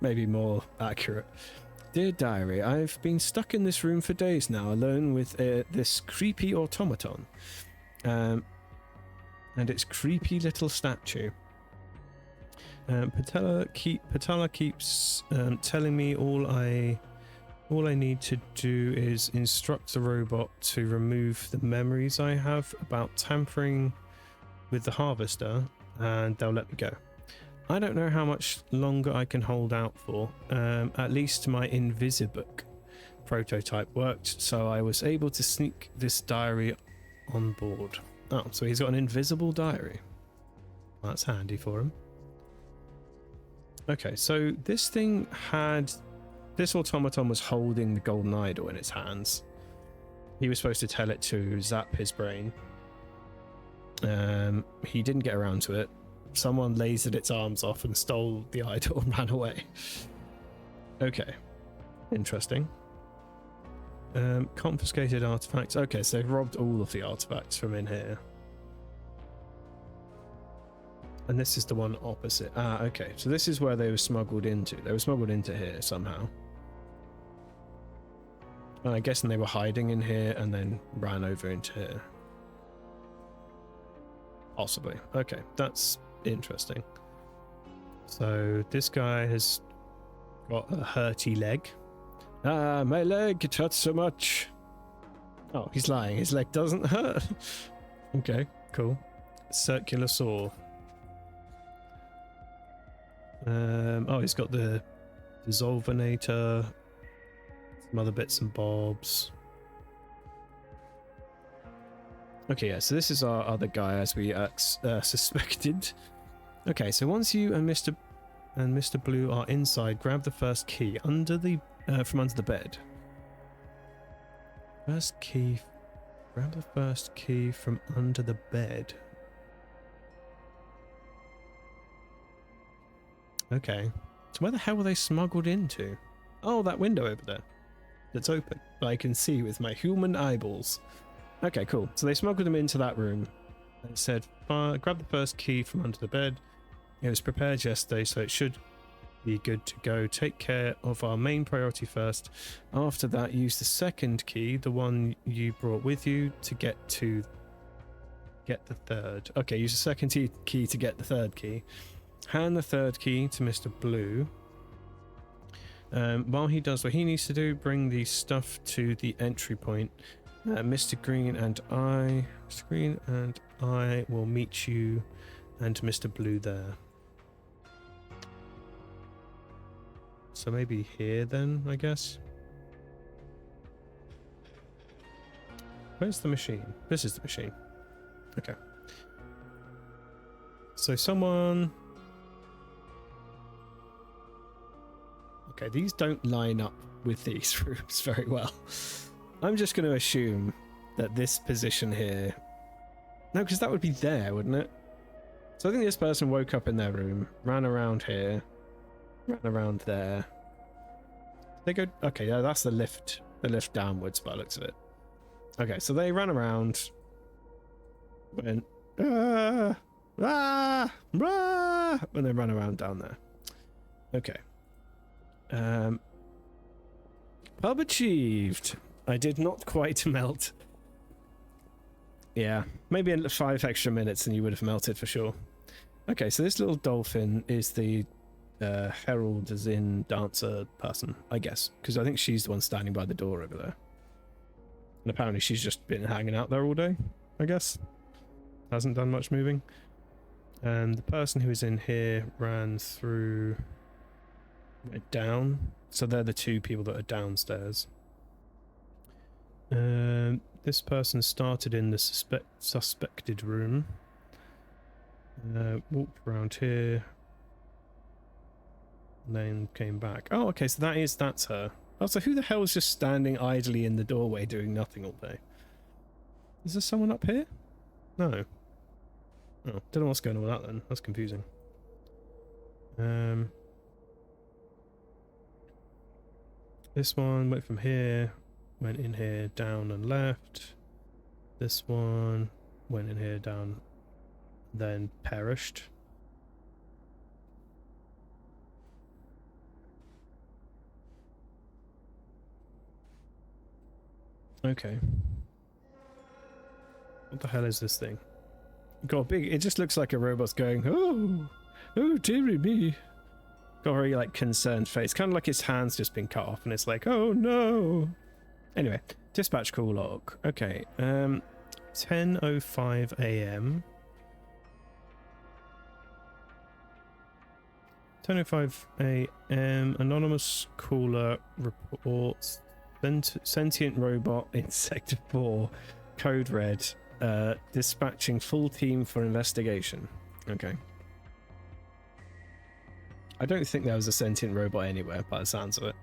maybe more accurate. Dear Diary, I've been stuck in this room for days now, alone with this creepy automaton. And its creepy little statue. Patala keeps telling me all I need to do is instruct the robot to remove the memories I have about tampering with the harvester, and they'll let me go. I don't know how much longer I can hold out for. At least my Invisibook prototype worked, so I was able to sneak this diary on board. Oh, so he's got an invisible diary. That's handy for him. Okay, so this automaton was holding the golden idol in its hands. He was supposed to tell it to zap his brain. He didn't get around to it. Someone lasered its arms off and stole the idol and ran away. Okay, interesting. Confiscated artifacts. Okay, so they've robbed all of the artifacts from in here. And this is the one opposite. Ah, okay. So this is where they were smuggled into. They were smuggled into here somehow. And I'm guessing they were hiding in here and then ran over into here. Possibly. Okay, that's interesting. So this guy has got a hurty leg. Ah, my leg, it hurts so much. Oh, he's lying. His leg doesn't hurt. Okay, cool. Circular saw. Oh, he's got the dissolvinator, some other bits and bobs. Okay, yeah, so this is our other guy, as we suspected. Okay, so once you and Mr. Blue are inside, grab the first key from under the bed. First key. Grab the first key from under the bed. Okay. So where the hell were they smuggled into? Oh, that window over there. That's open. But I can see with my human eyeballs. Okay, cool. So they smuggled them into that room. And said, grab the first key from under the bed. It was prepared yesterday, so it should be good to go. Take care of our main priority first. After that, use the second key, the one you brought with you, to get the third. Okay, use the second key to get the third key. Hand the third key to Mr. Blue. While he does what he needs to do, bring the stuff to the entry point. Mr. Green and I will meet you and Mr. Blue there. So maybe here then, I guess. Where's the machine? This is the machine. Okay. So someone... Okay, these don't line up with these rooms very well. I'm just going to assume that this position here... No, because that would be there, wouldn't it? So I think this person woke up in their room, ran around here, ran around there. They go... Okay, yeah, that's the lift downwards by the looks of it. Okay, so they ran around, went... and then ran around down there. Okay. Pub achieved. I did not quite melt. Yeah, maybe in 5 extra minutes and you would have melted for sure. Okay, so this little dolphin is the herald as in dancer person, I guess, because I think she's the one standing by the door over there. And apparently she's just been hanging out there all day, I guess. Hasn't done much moving. And the person who was in here ran through, went down. So they're the two people that are downstairs. This person started in the suspected room. Walked around here. And then came back. Oh, okay, so that's her. Oh, so who the hell is just standing idly in the doorway doing nothing all day? Is there someone up here? No. Oh, don't know what's going on with that then. That's confusing. This one went from here, went in here, down and left. This one went in here, down, then perished. Okay. What the hell is this thing? Got big. It just looks like a robot's going, oh, dearie me. Got a very like concerned face, kind of like his hand's just been cut off, and it's like, oh no. Anyway, dispatch call log. Okay, 10:05 a.m. 10:05 a.m. Anonymous caller reports sentient robot in Sector 4, code red, dispatching full team for investigation. Okay. I don't think there was a sentient robot anywhere by the sounds of it.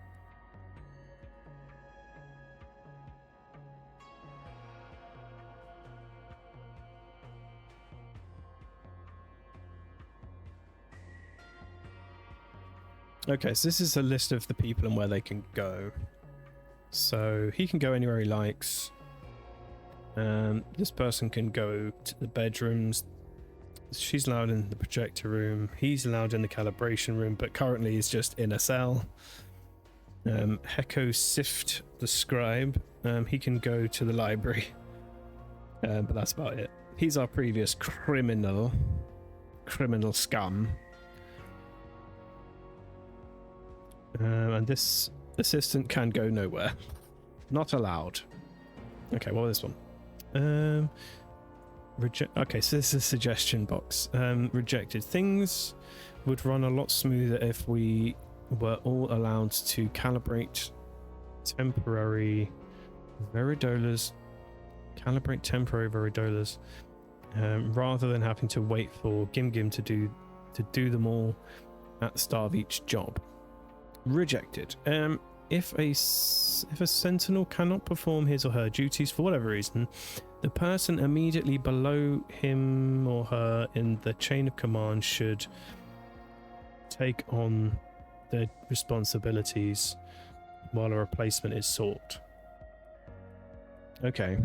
Okay, so this is a list of the people and where they can go. So he can go anywhere he likes. This person can go to the bedrooms. She's allowed in the projector room. He's allowed in the calibration room, but currently he's just in a cell. Heko Sift, the scribe. He can go to the library. But that's about it. He's our previous criminal scum. And this assistant can go nowhere. Not allowed. Okay, what was this one? Okay, so this is a suggestion box. Rejected. Things would run a lot smoother if we were all allowed to calibrate temporary varidolas. Calibrate temporary varidolas, rather than having to wait for Gim to do them all at the start of each job. Rejected. If a sentinel cannot perform his or her duties for whatever reason, the person immediately below him or her in the chain of command should take on their responsibilities while a replacement is sought. Okay,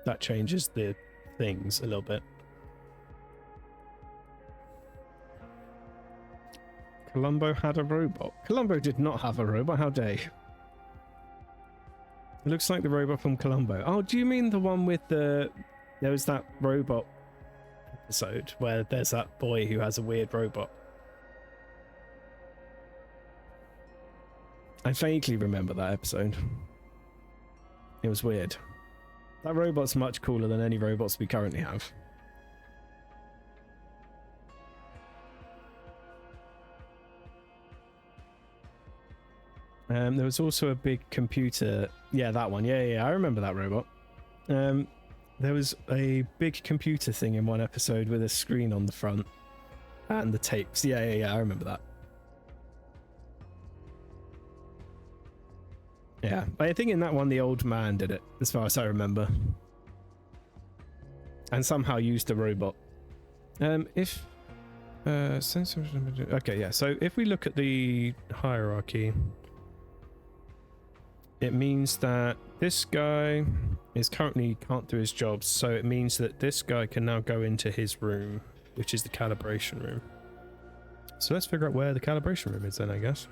that changes the things a little bit. Columbo had a robot. Columbo did not have a robot, how dare you? It looks like the robot from Columbo. Oh, do you mean the one with the... There was that robot episode where there's that boy who has a weird robot. I vaguely remember that episode. It was weird. That robot's much cooler than any robots we currently have. There was also a big computer. Yeah, that one. Yeah, I remember that robot. There was a big computer thing in one episode with a screen on the front and the tapes. Yeah, I remember that. Yeah, I think in that one the old man did it, as far as I remember, and somehow used the robot. Okay, yeah. So if we look at the hierarchy, it means that this guy is currently can't do his job, so it means that this guy can now go into his room, which is the calibration room. So let's figure out where the calibration room is then, I guess.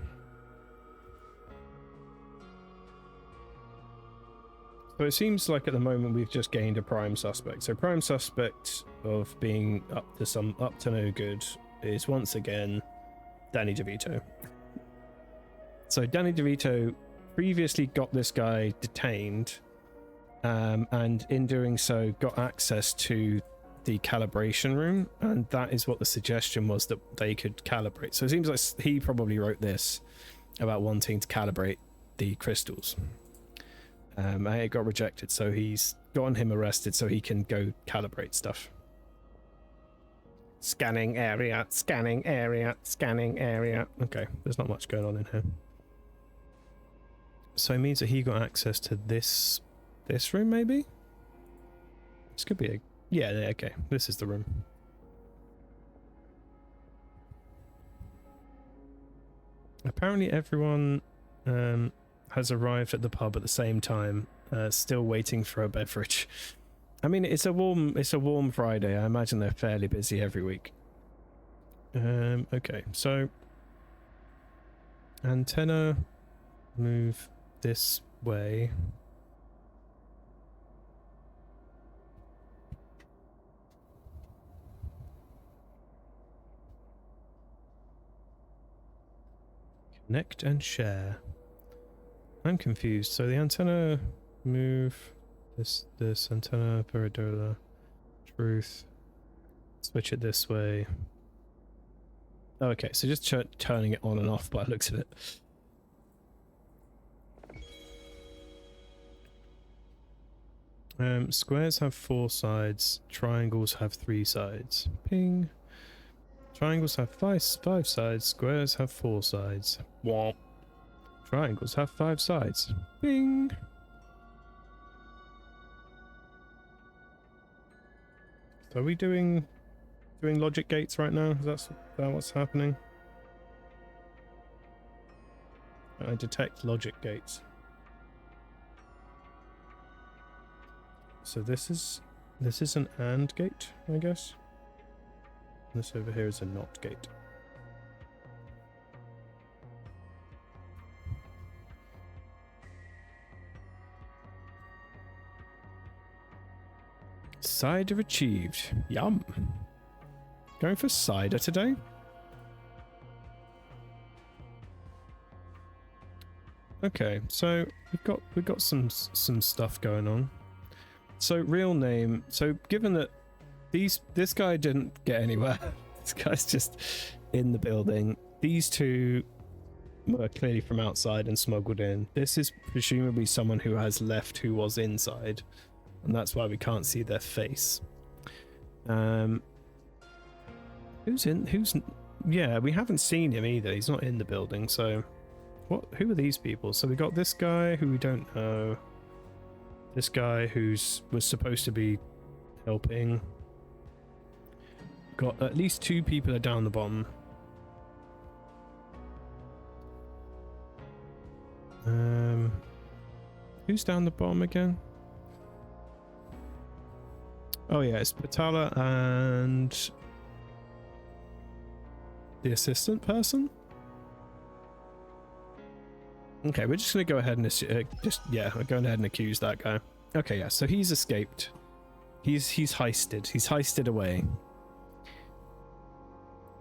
So it seems like at the moment we've just gained a prime suspect. So prime suspect of being up to no good is once again Danny DeVito. So Danny DeVito previously got this guy detained, and in doing so got access to the calibration room, and that is what the suggestion was, that they could calibrate. So it seems like he probably wrote this about wanting to calibrate the crystals. And it got rejected, so he's gotten him arrested so he can go calibrate stuff. Scanning area, scanning area, scanning area. Okay, there's not much going on in here. So it means that he got access to this room, maybe? This could be a... Yeah, okay. This is the room. Apparently everyone has arrived at the pub at the same time, still waiting for a beverage. I mean, it's a warm Friday. I imagine they're fairly busy every week. Okay, so antenna, move this way. Connect and share. I'm confused. So the antenna, move this antenna, paradola, truth. Switch it this way. Oh, okay, so just turning it on and off by the looks of it. Squares have 4 sides. Triangles have 3 sides. Ping. Triangles have 5 sides. Squares have 4 sides. Womp. Triangles have 5 sides. Bing. So are we doing logic gates right now? Is that what's happening? I detect logic gates. So this is an AND gate, I guess. This over here is a NOT gate. Cider achieved. Yum. Going for cider today? Okay, so we've got some stuff going on. So real name. So given that this guy didn't get anywhere, this guy's just in the building. These two were clearly from outside and smuggled in. This is presumably someone who has left who was inside, and that's why we can't see their face. Yeah, we haven't seen him either. He's not in the building. So who are these people? So we got this guy who we don't know. This guy was supposed to be helping. Got at least 2 people are down the bottom. Who's down the bottom again? Oh yeah, it's Patala and the assistant person. Okay, we're just gonna go ahead and we're going ahead and accuse that guy. Okay, yeah, so he's escaped. He's heisted. He's heisted away.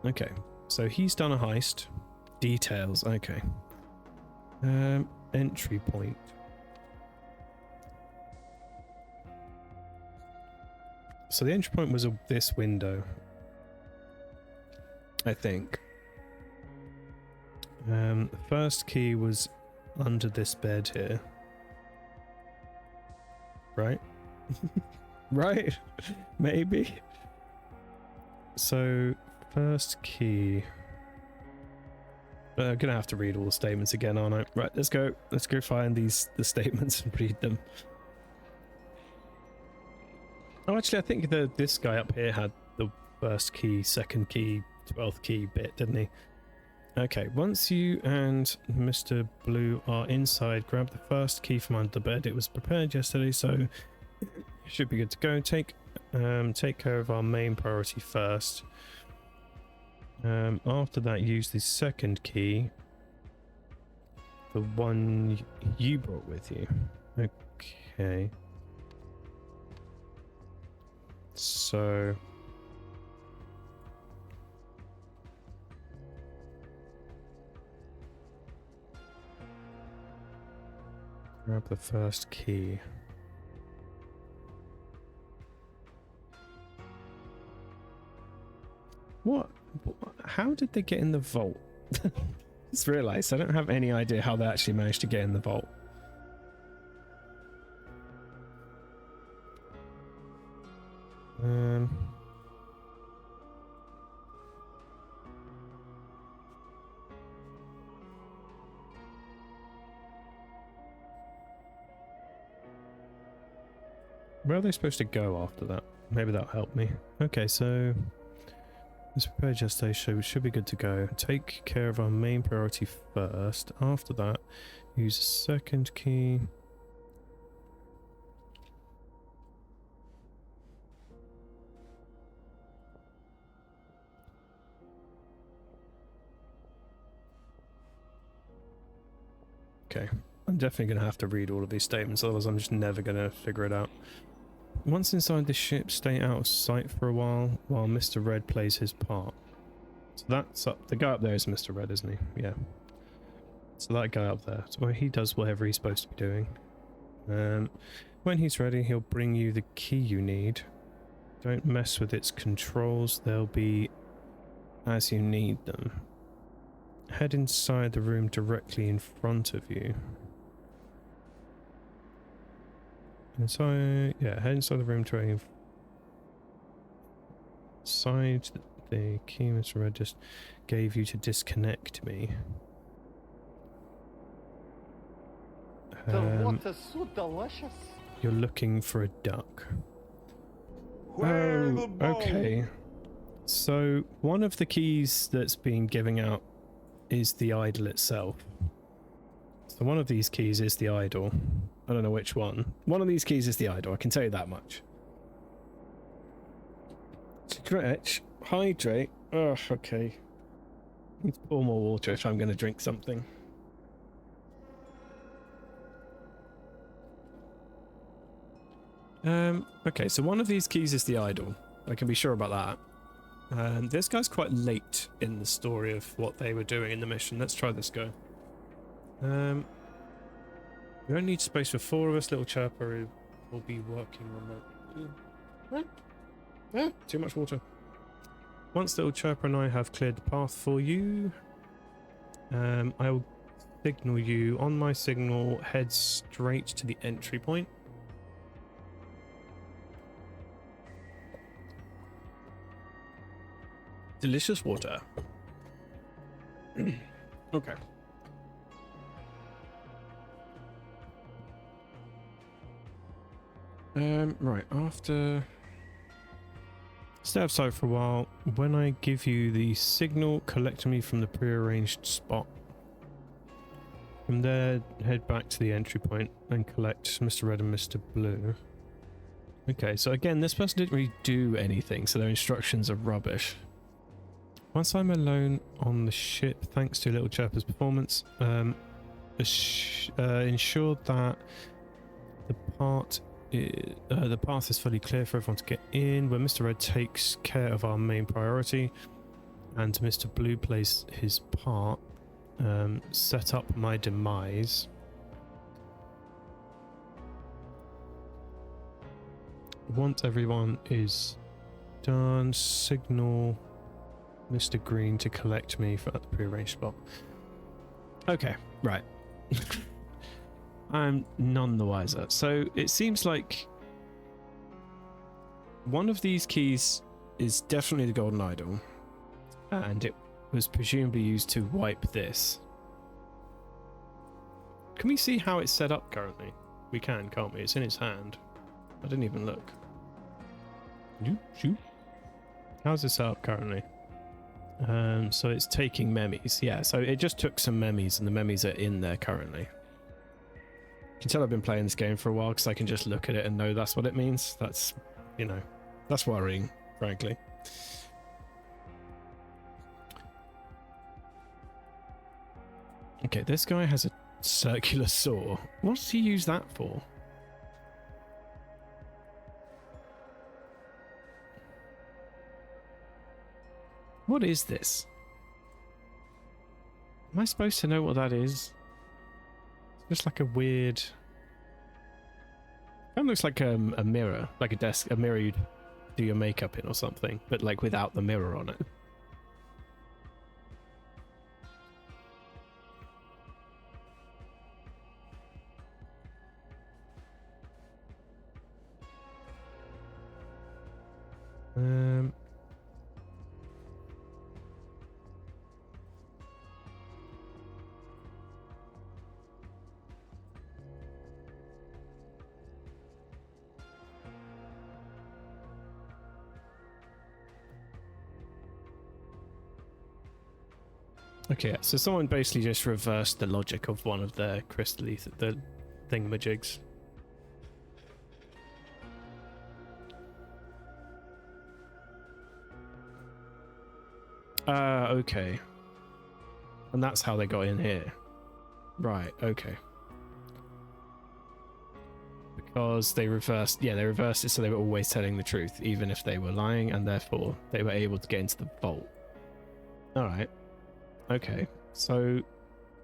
Okay, so he's done a heist. Details. Okay. Entry point. So the entry point was this window, I think. The first key was under this bed here. Right? Right? Maybe. So, first key. I'm gonna have to read all the statements again, aren't I? Right, let's go find the statements and read them. Oh, actually, I think this guy up here had the first key, second key, 12th key bit, didn't he? Okay, once you and Mr. Blue are inside, grab the first key from under the bed. It was prepared yesterday, so it should be good to go. Take care of our main priority first. After that, use the second key, the one you brought with you. Okay. So... grab the first key. how did they get in the vault? Just realized I don't have any idea how they actually managed to get in the vault. Where are they supposed to go after that? Maybe that'll help me. Okay, so let's prepare gestation. We should be good to go. Take care of our main priority first. After that, use a second key. Okay, I'm definitely going to have to read all of these statements, otherwise I'm just never going to figure it out. Once inside the ship, stay out of sight for a while Mr. Red plays his part. So that's up. The guy up there is Mr. Red, isn't he? Yeah. So that guy up there. So he does whatever he's supposed to be doing. When he's ready, he'll bring you the key you need. Don't mess with its controls. They'll be as you need them. Head inside the room directly in front of you. Head inside the room directly inside the key Mr. Red just gave you to disconnect me. The water's so delicious. You're looking for a duck. Where the ball? Okay. So one of the keys that's been giving out is the idol itself. So one of these keys is the idol. I don't know which one. One of these keys is the idol, I can tell you that much. Stretch, hydrate. Oh, okay. Need to pour more water if I'm going to drink something. Okay, so one of these keys is the idol. I can be sure about that. This guy's quite late in the story of what they were doing in the mission. Let's try this guy. We only need space for 4 of us. Little chirper who will be working remotely. Too much water. Once Little Chirper and I have cleared the path for you, I will signal you. On my signal, head straight to the entry point. Delicious water. Okay. Right, after... Stay outside for a while. When I give you the signal, collect me from the prearranged spot. From there, head back to the entry point and collect Mr. Red and Mr. Blue. Okay, so again, this person didn't really do anything, so their instructions are rubbish. Once I'm alone on the ship, thanks to Little Chirper's performance, ensure that the path is fully clear for everyone to get in. When Mr. Red takes care of our main priority and Mr. Blue plays his part, set up my demise. Once everyone is done, signal Mr. Green to collect me at the prearranged spot. Okay, right. I'm none the wiser. So it seems like one of these keys is definitely the golden idol, and it was presumably used to wipe this. Can we see how it's set up currently? We can, can't we? It's in his hand. I didn't even look. How's it set up currently? So it's taking memes. Yeah, so it just took some memes, and the memes are in there currently. You can tell I've been playing this game for a while because I can just look at it and know that's what it means. That's, you know, that's worrying, frankly. Okay, this guy has a circular saw. What does he use that for? What is this? Am I supposed to know what that is? It's just like a weird... It looks like a mirror, like a mirror you'd do your makeup in or something, but like without the mirror on it. Okay, so someone basically just reversed the logic of one of the the thingamajigs. Okay. And that's how they got in here. Right, okay. Because they reversed it so they were always telling the truth, even if they were lying, and therefore they were able to get into the vault. Alright. Okay. So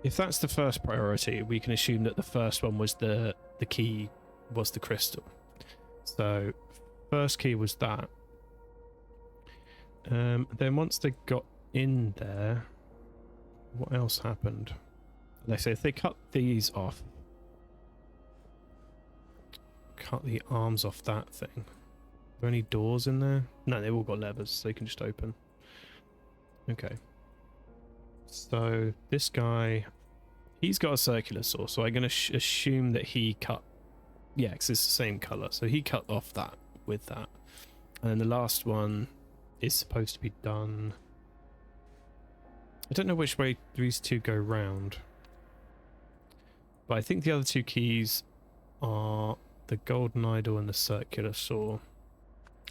if that's the first priority, we can assume that the first one was the key was the crystal. So first key was that. Then once they got in there, what else happened? They say if they cut these off, cut the arms off that thing. Are there any doors in there? No, they've all got levers, so they can just open. Okay. So this guy, he's got a circular saw, so I'm going to assume that he cut. Yeah, because it's the same color, so he cut off that with that. And then the last one is supposed to be done. I don't know which way these two go round, but I think the other two keys are the golden idol and the circular saw.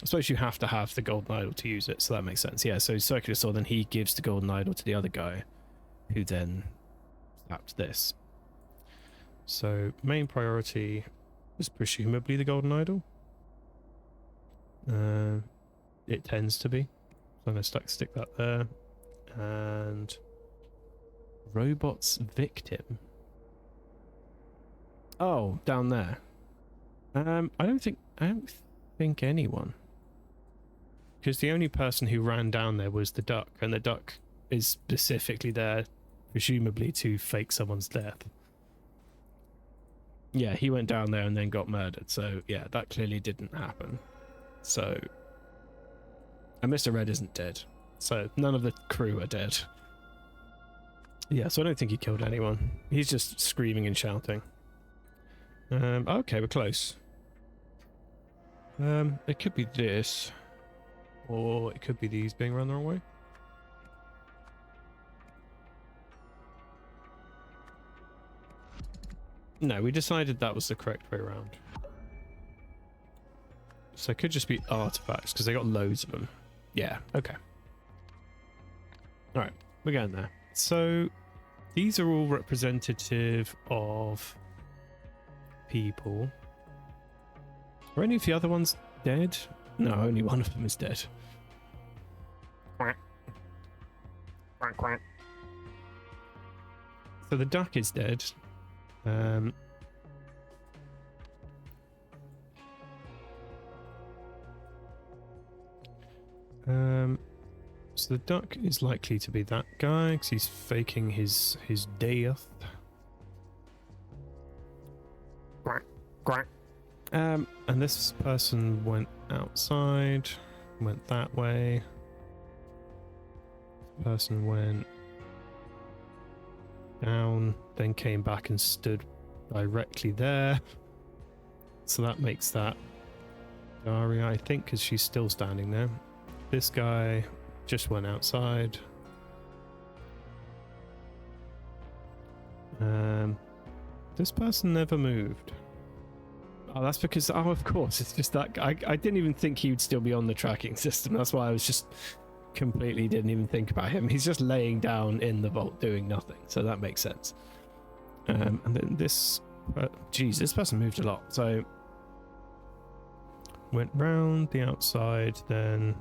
I suppose you have to have the golden idol to use it, so that makes sense. Yeah, so circular saw, then he gives the golden idol to the other guy, who then slaps this. So main priority was presumably the golden idol. It tends to be. So I'm going to stick that there. And robot's victim. Oh, down there. I don't think anyone. Because the only person who ran down there was the duck, and the duck is specifically there, presumably to fake someone's death. Yeah, he went down there and then got murdered, so yeah, that clearly didn't happen. So, and Mr. Red isn't dead, so none of the crew are dead. Yeah, so I don't think he killed anyone. He's just screaming and shouting. Okay, we're close. It could be this, or it could be these being run the wrong way. No, we decided that was the correct way around. So it could just be artifacts, because they got loads of them. Yeah, okay. Alright, we're getting there. So, these are all representative of people. Are any of the other ones dead? No, only one of them is dead. So the duck is dead. So the duck is likely to be that guy because he's faking his death. And this person went outside, went that way. This person went down, then came back and stood directly there. So that makes that Daria, I think, because she's still standing there. This guy just went outside. This person never moved. Oh, that's because, oh, of course, it's just that guy. I didn't even think he would still be on the tracking system. That's why I was just completely didn't even think about him. He's just laying down in the vault doing nothing. So that makes sense. And then this, geez, this person moved a lot. So went round the outside, then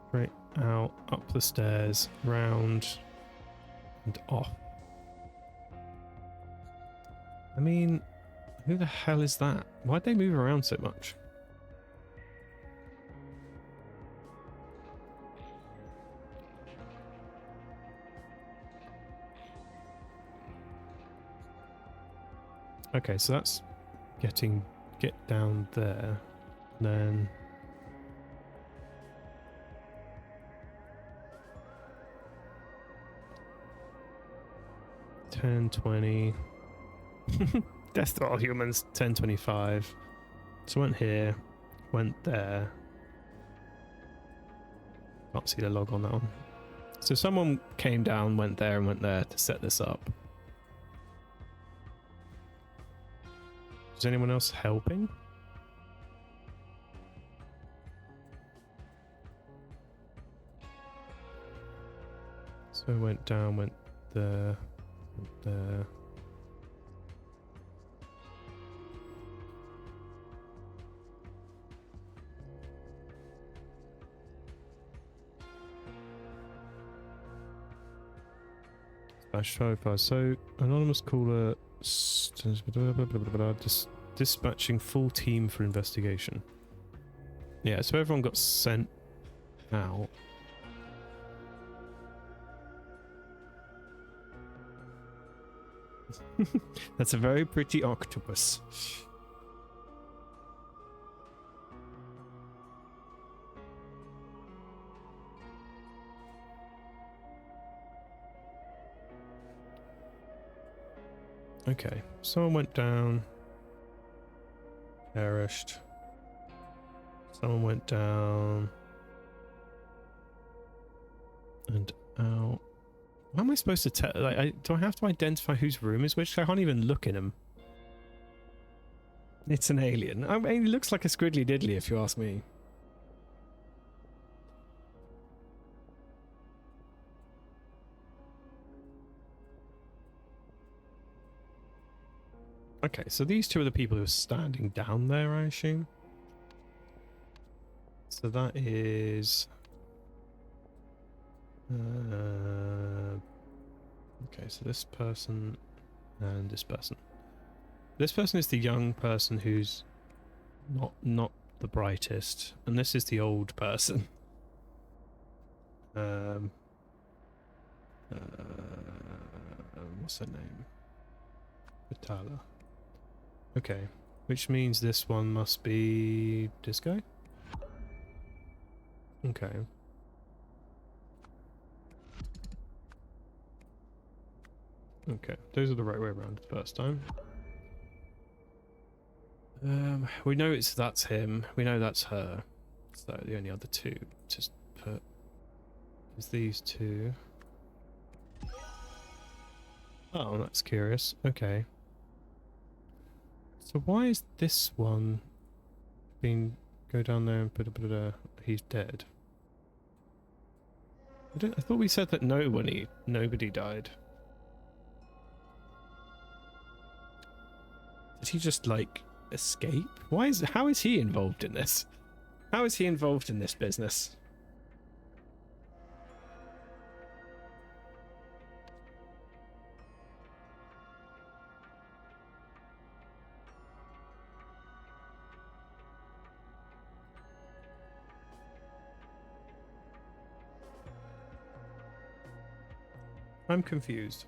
straight out, up the stairs, round and off. I mean, who the hell is that? Why'd they move around so much? Okay, so that's get down there, then $10.20. Death to all humans, $10.25. So went here, went there. Can't see the log on that one. So someone came down, went there, and went there to set this up. Is anyone else helping? So went down, went there, went there. Smash profile. So anonymous caller dispatching full team for investigation. Yeah, so everyone got sent out. That's a very pretty octopus. Okay, someone went down, perished. Someone went down and out. How am I supposed to tell? Like, do I have to identify whose room is which? I can't even look in them. It's an alien. I mean, he looks like a squiddly diddly, if you ask me. Okay, so these two are the people who are standing down there, I assume. So that is... okay, so this person and this person. This person is the young person who's not the brightest, and this is the old person. What's her name? Vitala. Okay, which means this one must be this guy? Okay. Okay, those are the right way around the first time. We know that's him. We know that's her. So the only other two just put is these two. Oh, that's curious. Okay. So why is this one being go down there and put he's dead? I thought we said that nobody died. Did he just like escape? How is he involved in this? How is he involved in this business? I'm confused.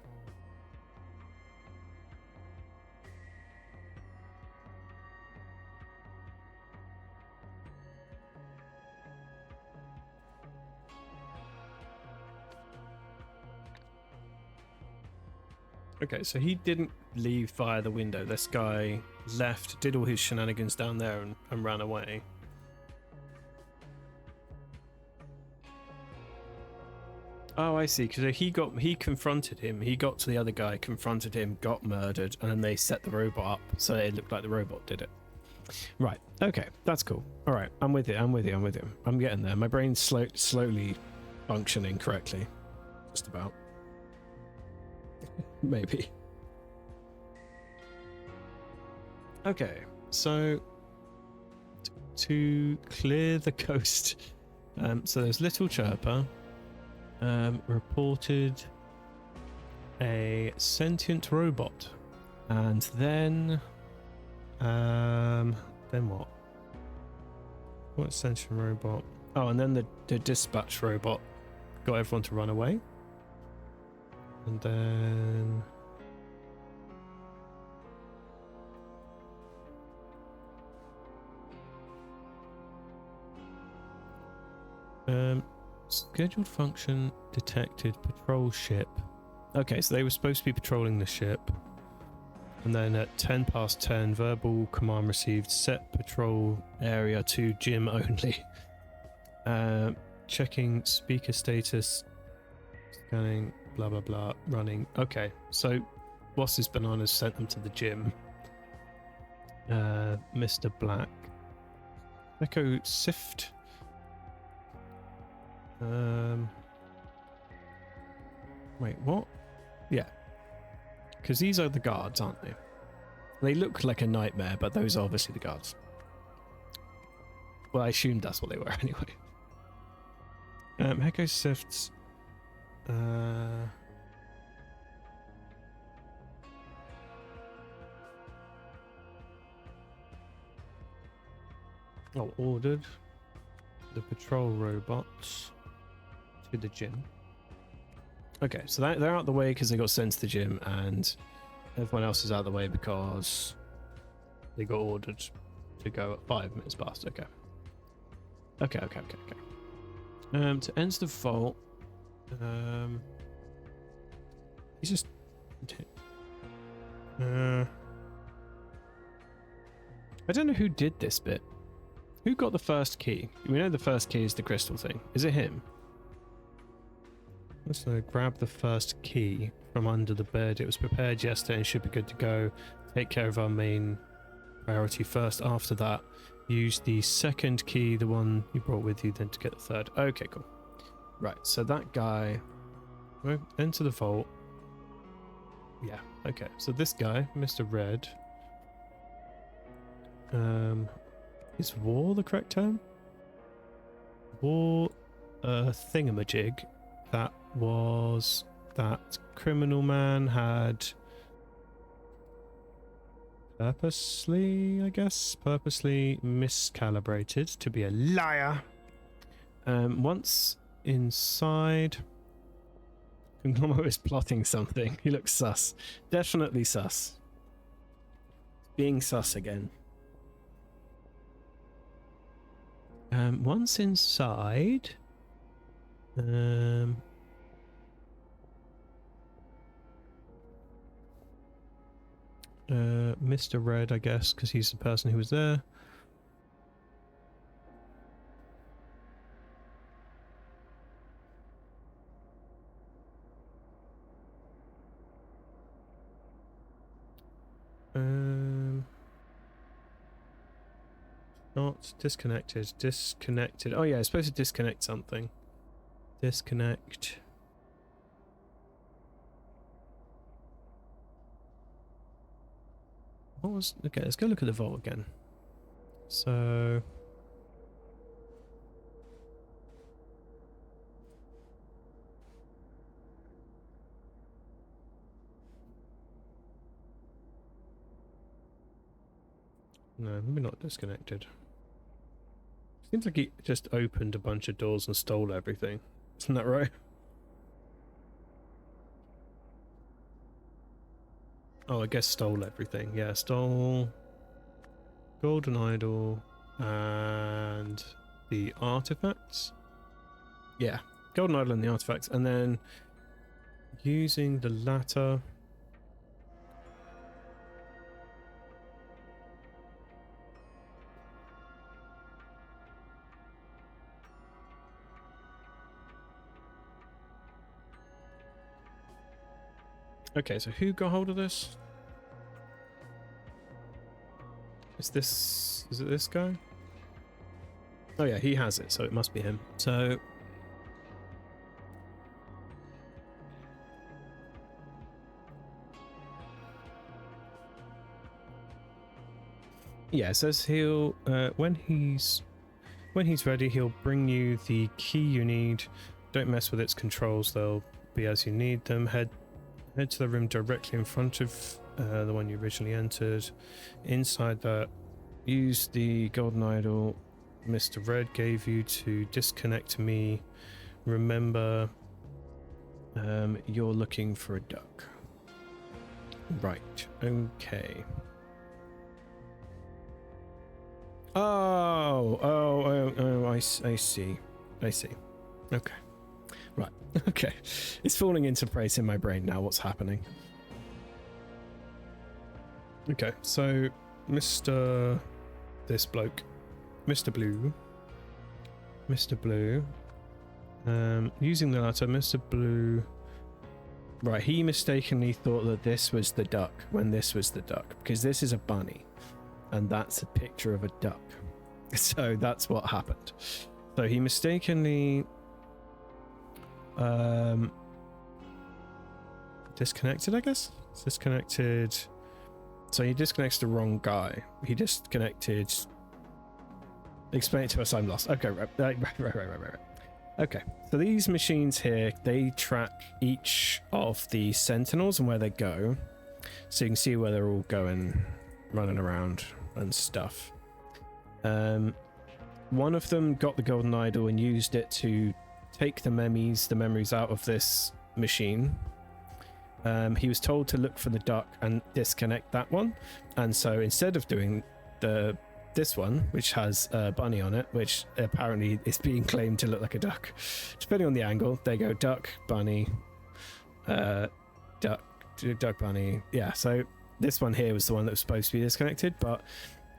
Okay, so he didn't leave via the window. This guy left, did all his shenanigans down there and ran away. Oh, I see. Because he confronted him. He got to the other guy, confronted him, got murdered, and then they set the robot up so it looked like the robot did it. Right. Okay, that's cool. All right, I'm with you. I'm getting there. My brain's slowly functioning correctly. Just about. Maybe. Okay, so to clear the coast, so there's Little Chirper. Reported a sentient robot, and then what? What sentient robot? Oh, and then the dispatch robot got everyone to run away, and then scheduled function detected patrol ship. Okay, so they were supposed to be patrolling the ship. And then at 10 past 10, verbal command received, set patrol area to Jim only. Checking speaker status. Scanning, blah blah blah, running. Okay, so Boss's bananas sent them to the gym. Mr. Black. Echo Sift. Wait, what? Yeah. Because these are the guards, aren't they? They look like a nightmare, but those are obviously the guards. Well, I assumed that's what they were anyway. Echo Sifts. Ordered the patrol robots to the gym. Okay, so they're out the way because they got sent to the gym, and everyone else is out of the way because they got ordered to go at 5 minutes past. Okay. Okay. To enter the vault, he's just. I don't know who did this bit. Who got the first key? We know the first key is the crystal thing. Is it him? Let's grab the first key from under the bed. It was prepared yesterday and should be good to go. Take care of our main priority first. After that, use the second key, the one you brought with you, then to get the third. Okay, cool. Right, so that guy... Enter the vault. Yeah, okay. So this guy, Mr. Red... is war the correct term? War thingamajig that was that criminal man had purposely miscalibrated to be a liar. Once inside, Conglomerate is plotting something. He looks sus. Definitely sus. Being sus again. Once inside, Mr. Red, I guess, because he's the person who was there. Not disconnected. Disconnected. Oh yeah, it's supposed to disconnect something. Disconnect. What was... Okay, let's go look at the vault again. So... No, maybe not disconnected. Seems like he just opened a bunch of doors and stole everything. Isn't that right? Oh, I guess stole everything. Yeah, stole golden idol and the artifacts. Yeah, golden idol and the artifacts, and then using the latter. Okay, so who got hold of this? Is it this guy? Oh yeah, he has it, so it must be him. So... Yeah, it says he'll... when he's ready, he'll bring you the key you need. Don't mess with its controls, they'll be as you need them. Head to the room directly in front of the one you originally entered. Inside that, use the golden idol Mr. Red gave you to disconnect me. Remember, you're looking for a duck. Right, okay. Oh, I see. Okay. Right, okay. It's falling into place in my brain now, what's happening. Okay, so Mr. This bloke, Mr. Blue, Using the latter, Mr. Blue. Right, he mistakenly thought that this was the duck when this was the duck, because this is a bunny, and that's a picture of a duck. So that's what happened. So he mistakenly disconnected, I guess. Disconnected. So he disconnects the wrong guy. He disconnected. Explain it to us. I'm lost. Okay, right. Okay, so these machines here, they track each of the sentinels and where they go, so you can see where they're all going, running around and stuff. One of them got the golden idol and used it to take the memories out of this machine. He was told to look for the duck and disconnect that one, and so instead of doing this one, which has a bunny on it, which apparently is being claimed to look like a duck, depending on the angle, they go duck, bunny, duck, bunny. Yeah, so this one here was the one that was supposed to be disconnected, but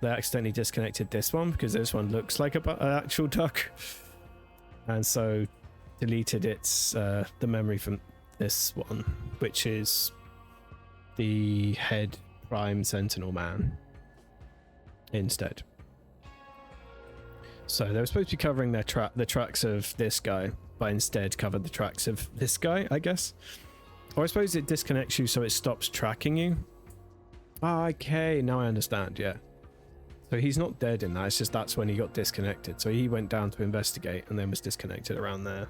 they accidentally disconnected this one because this one looks like an actual duck, and so deleted its the memory from this one, which is the head prime sentinel man instead. So they were supposed to be covering their the tracks of this guy, but instead covered the tracks of this guy, I guess. Or I suppose it disconnects you so it stops tracking you. Okay, now I understand, yeah. So he's not dead in that, it's just that's when he got disconnected. So he went down to investigate and then was disconnected around there.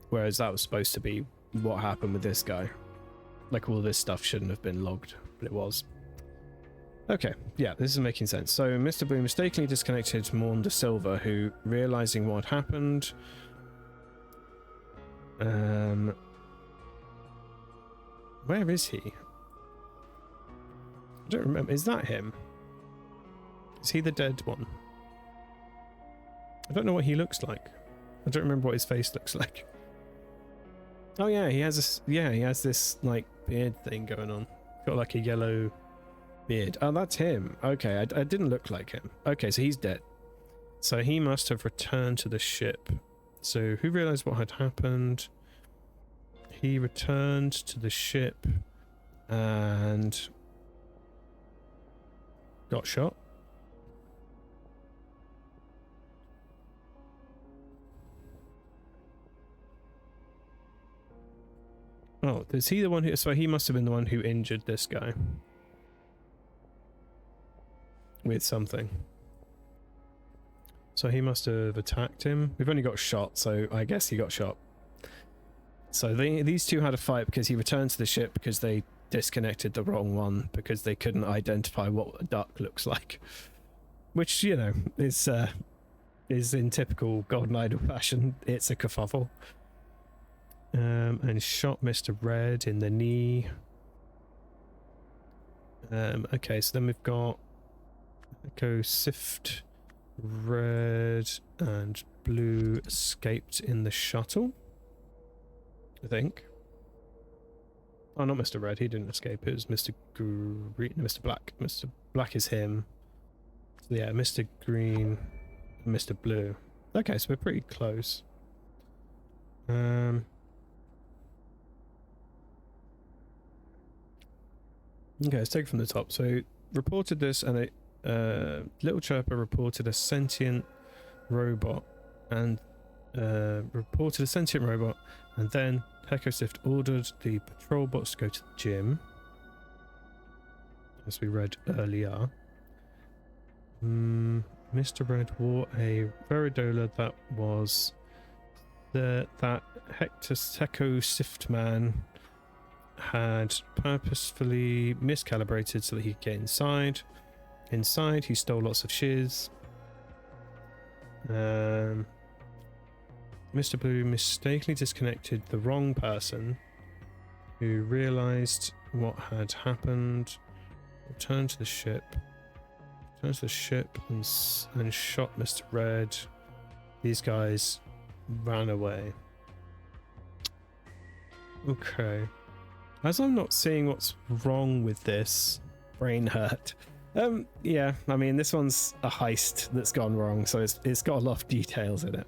Whereas that was supposed to be what happened with this guy. Like all this stuff shouldn't have been logged, but it was. Okay, yeah, this is making sense. So Mr. Blue mistakenly disconnected Morn de Silva, who, realizing what happened, where is he? I don't remember. Is that him? Is he the dead one? I don't know what he looks like. I don't remember what his face looks like. Oh yeah, he has this. Yeah, he has this like beard thing going on. Got like a yellow beard. Oh, that's him. Okay, I didn't look like him. Okay, so he's dead. So he must have returned to the ship. So who realized what had happened? He returned to the ship and got shot. Oh, is he the one who... So he must have been the one who injured this guy with something. So he must have attacked him. We've only got shot, so I guess he got shot. So these two had a fight because he returned to the ship because they disconnected the wrong one because they couldn't identify what a duck looks like. Which, you know, is in typical Golden Idol fashion. It's a kerfuffle. And shot Mr. Red in the knee. Okay, so then we've got Echo Sift, Red and Blue escaped in the shuttle, I think. Oh, not Mr. Red, he didn't escape. It was Mr. Green, Mr. Black. Mr. Black is him. So yeah, Mr. Green and Mr. Blue. Okay, so we're pretty close. Okay, let's take it from the top. So, reported this, and a little chirper reported a sentient robot, and then Hecosift ordered the patrol bots to go to the gym, as we read earlier. Mr. Red wore a Veridola that was that Hecosift man had purposefully miscalibrated so that he could get inside. Inside, he stole lots of shiz. Mr. Blue mistakenly disconnected the wrong person, who realized what had happened, returned to the ship, and shot Mr. Red. These guys ran away. Okay. As I'm not seeing what's wrong with this, brain hurt. Yeah, I mean, this one's a heist that's gone wrong, so it's got a lot of details in it.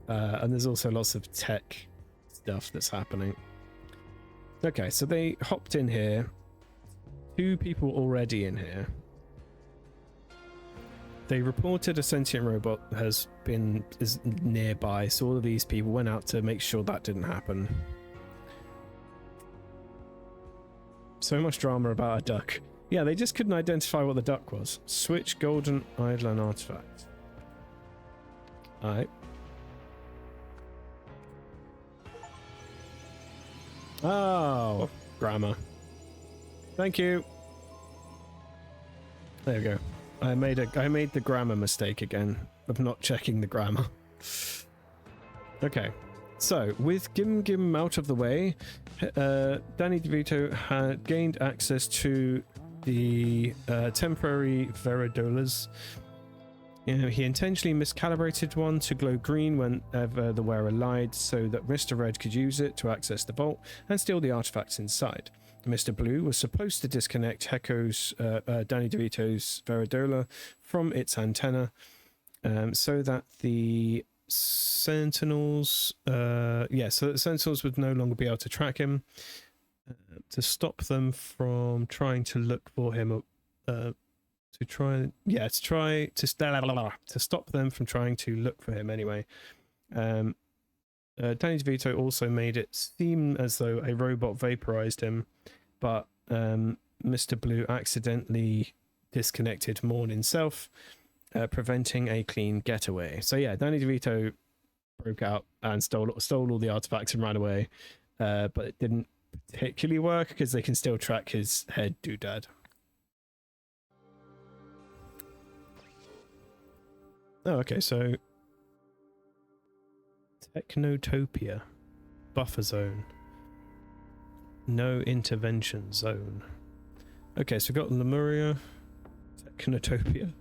And there's also lots of tech stuff that's happening. Okay, so they hopped in here. 2 people already in here. They reported a sentient robot is nearby, so all of these people went out to make sure that didn't happen. So much drama about a duck. Yeah, they just couldn't identify what the duck was. Switch golden eidolon artifact. Alright. Oh, grammar. Thank you. There we go. I made the grammar mistake again of not checking the grammar. Okay, so with Gim Gim out of the way, Danny DeVito had gained access to the temporary Veridolas. He intentionally miscalibrated one to glow green whenever the wearer lied so that Mr. Red could use it to access the vault and steal the artifacts inside. Mr. Blue was supposed to disconnect Hecko's, Danny DeVito's Veridola from its antenna so that the Sentinels, so that the Sentinels would no longer be able to track him, to stop them from trying to look for him, to stop them from trying to look for him anyway. Danny DeVito also made it seem as though a robot vaporized him, but Mr. Blue accidentally disconnected Morn himself, preventing a clean getaway. So yeah, Danny DeVito broke out and stole all the artifacts and ran away, but it didn't particularly work because they can still track his head doodad. Oh, okay, so Technotopia, buffer zone, no intervention zone. Okay, so we've got Lemuria, Technotopia.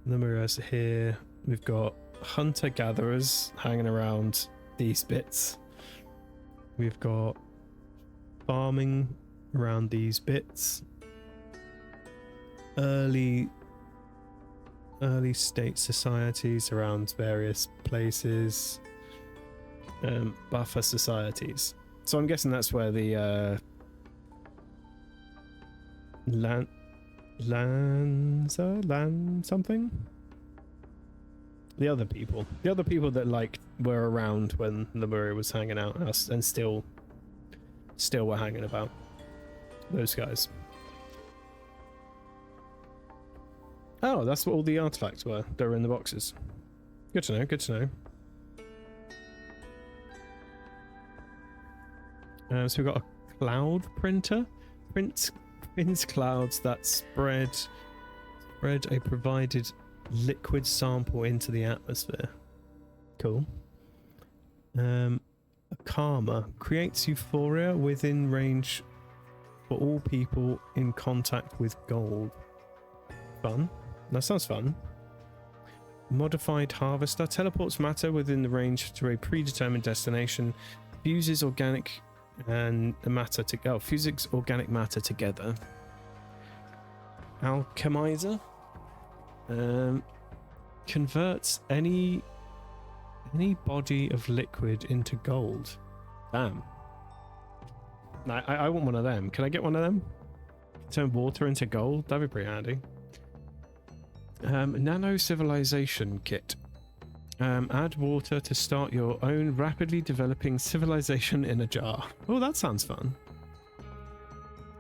Lemuria's here. We've got hunter-gatherers hanging around these bits. We've got farming around these bits. Early state societies around various places. Buffer societies. So I'm guessing that's where the land something. The other people that like were around when Lemuria was hanging out and still were hanging about. Those guys. Oh, that's what all the artifacts were. They were in the boxes. Good to know, good to know. So we've got a cloud printer. Prints clouds that spread a provided liquid sample into the atmosphere. Cool. A karma creates euphoria within range for all people in contact with gold. Fun. That sounds fun. Modified harvester teleports matter within the range to a predetermined destination. Fuses organic matter together. Alchemizer converts any body of liquid into gold. Damn. I want one of them. Can I get one of them? Turn water into gold? That'd be pretty handy. Nano civilization kit. Add water to start your own rapidly developing civilization in a jar. Oh, that sounds fun.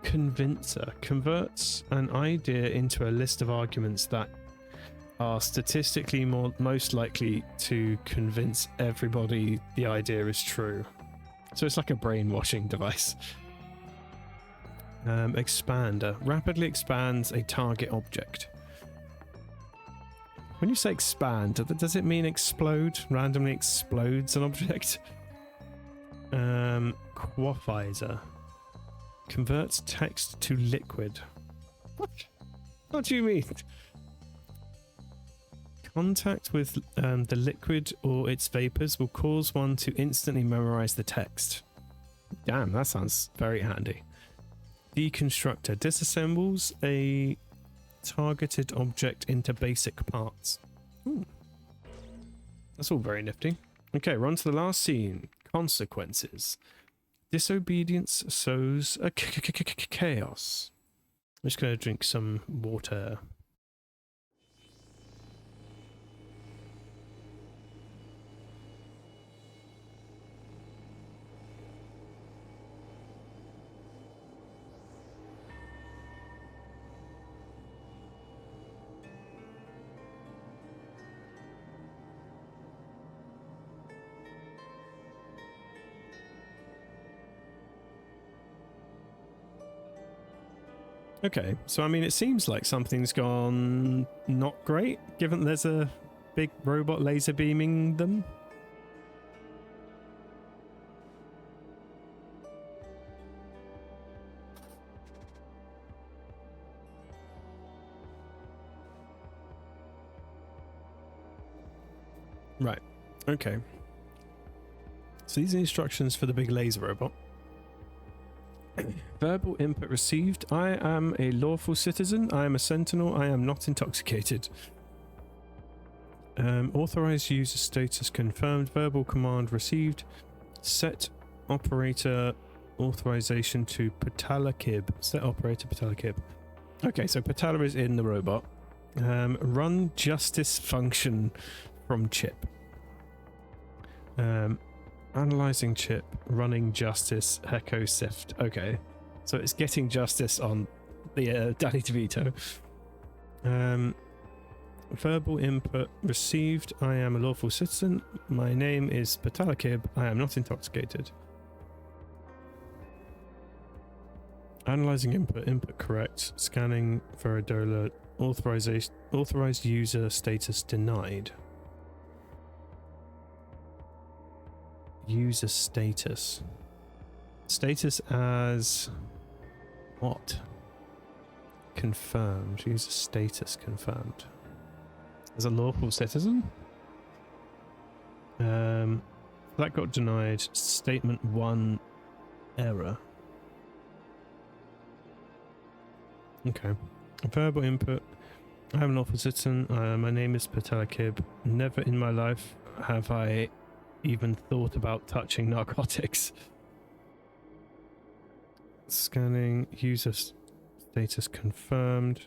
Convincer converts an idea into a list of arguments that are statistically most likely to convince everybody the idea is true. So it's like a brainwashing device. Expander rapidly expands a target object. When you say expand, does it mean explode? Randomly explodes an object? Quaffizer converts text to liquid. What do you mean? Contact with the liquid or its vapors will cause one to instantly memorize the text. Damn, that sounds very handy. Deconstructor disassembles a targeted object into basic parts. Ooh. That's all very nifty. Okay, we're on to the last scene. Consequences. Disobedience sows a chaos. I'm just going to drink some water. Okay, so I mean, it seems like something's gone not great, given there's a big robot laser beaming them. Right, okay. So these are instructions for the big laser robot. Verbal input received. I am a lawful citizen. I am a sentinel. I am not intoxicated. Authorized user status confirmed. Verbal command received. Set operator authorization to Patala Kib. Set operator Patala Kib. Okay, so Patala is in the robot. Run justice function from chip. Analyzing chip, running justice, Echo Sift. Okay, so it's getting justice on the Danny DeVito. Verbal input received. I am a lawful citizen. My name is Patalakib. I am not intoxicated. Analyzing input. Input correct. Scanning Veridola. Authorized user status denied. User status. Status as what? Confirmed. User status confirmed. As a lawful citizen? That got denied. Statement 1 error. Okay. Verbal input. I am a lawful citizen. My name is Patalakib. Never in my life have I even thought about touching narcotics. Scanning. User status confirmed.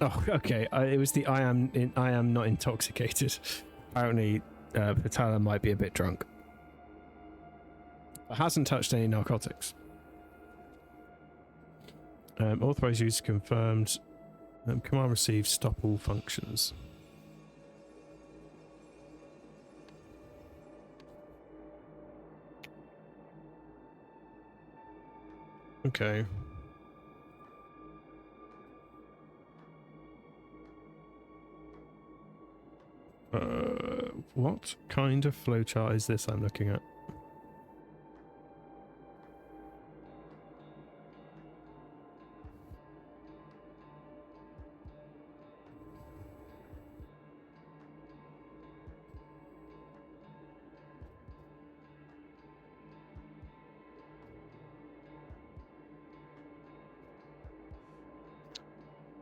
Oh, okay. It was the I am not intoxicated. Apparently, Patala might be a bit drunk. But hasn't touched any narcotics. Authorized user confirmed. Command received. Stop all functions. Okay. What kind of flowchart is this I'm looking at?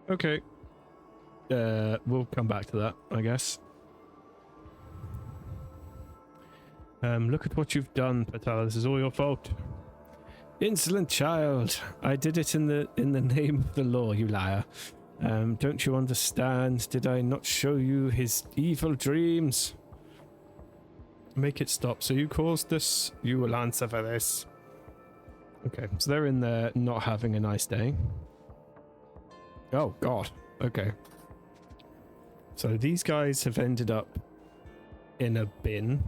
Okay. We'll come back to that, I guess. Look at what you've done, Patala. This is all your fault. Insolent child. I did it in the name of the law, you liar. Don't you understand? Did I not show you his evil dreams? Make it stop. So you caused this. You will answer for this. Okay, so they're in there not having a nice day. Oh, God. Okay. So these guys have ended up in a bin,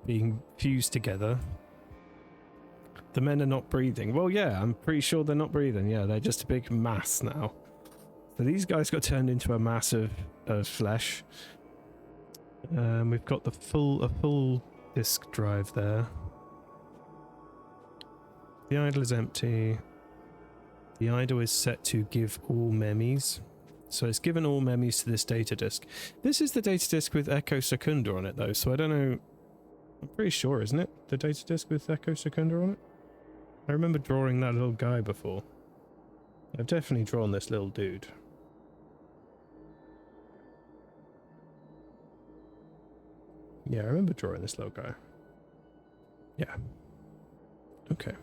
being fused together. The men are not breathing. Well, yeah, I'm pretty sure they're not breathing. Yeah, they're just a big mass now. So these guys got turned into a mass of flesh. We've got a full disk drive there. The idle is empty. The idle is set to give all memes. So it's given all memes to this data disk. This is the data disk with Echo Secunda on it, though, so I don't know. I'm pretty sure, isn't it? The data disk with Echo Secunda on it? I remember drawing that little guy before. I've definitely drawn this little dude. Yeah, I remember drawing this little guy. Yeah. Okay.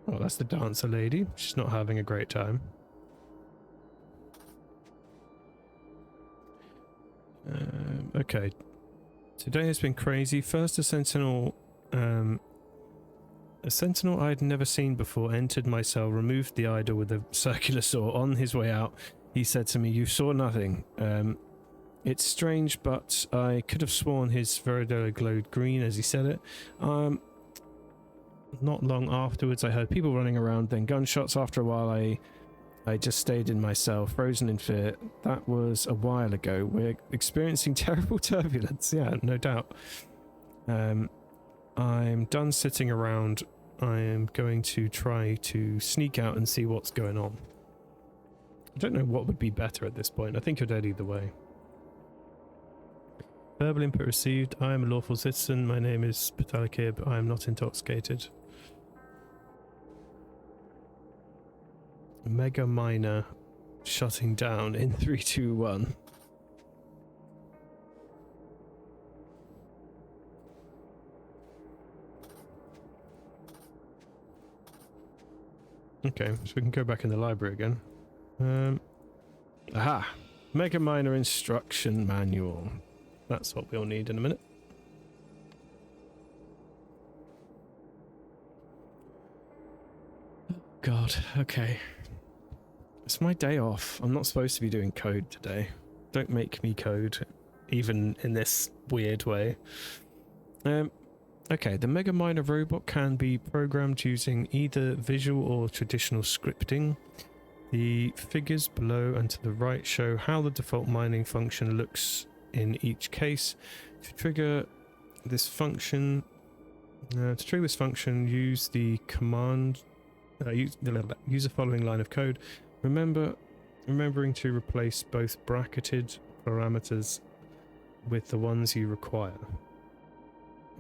Oh, that's the dancer lady. She's not having a great time. Okay. Today has been crazy. First, a sentinel I'd never seen before entered my cell, removed the idol with a circular saw. On his way out, he said to me, "You saw nothing." It's strange, but I could have sworn his Viridella glowed green as he said it. Not long afterwards, I heard people running around, then gunshots. After a while, I just stayed in my cell, frozen in fear. That was a while ago. We're experiencing terrible turbulence. Yeah, no doubt. I'm done sitting around. I am going to try to sneak out and see what's going on. I don't know what would be better at this point. I think you're dead either way. Verbal input received. I am a lawful citizen. My name is Patalikib. I am not intoxicated. Mega miner shutting down in 3, 2, 1. Okay, so we can go back in the library again. Aha! Mega miner instruction manual. That's what we'll need in a minute. God, okay. It's my day off. I'm not supposed to be doing code today. Don't make me code, even in this weird way. Okay, the Mega Miner robot can be programmed using either visual or traditional scripting. The figures below and to the right show how the default mining function looks in each case. To trigger this function, use the command. Use the following line of code. Remembering to replace both bracketed parameters with the ones you require.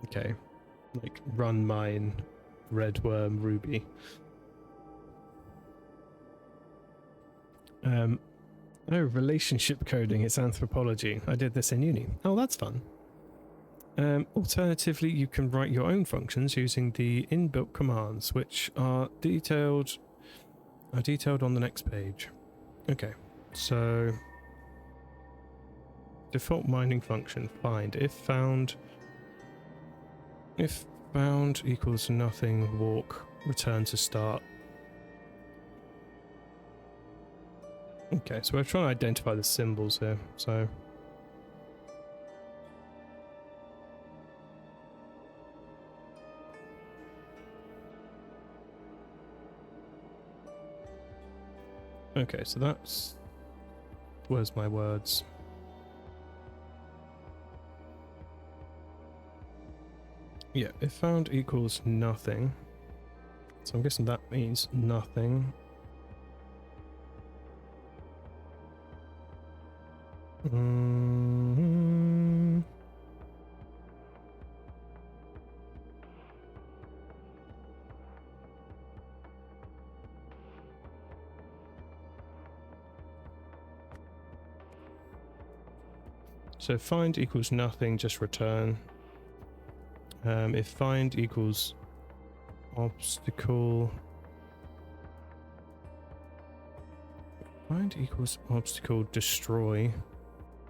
Okay, like run mine, red worm, ruby. Oh, relationship coding. It's anthropology. I did this in uni. Oh, that's fun. Alternatively, you can write your own functions using the inbuilt commands, which are detailed on the next page. Okay, so default mining function find. If found equals nothing, walk, return to start. Okay, so we're trying to identify the symbols here, so okay, so that's... Where's my words? Yeah, if found equals nothing. So I'm guessing that means nothing. So find equals nothing, just return. If find equals obstacle, destroy,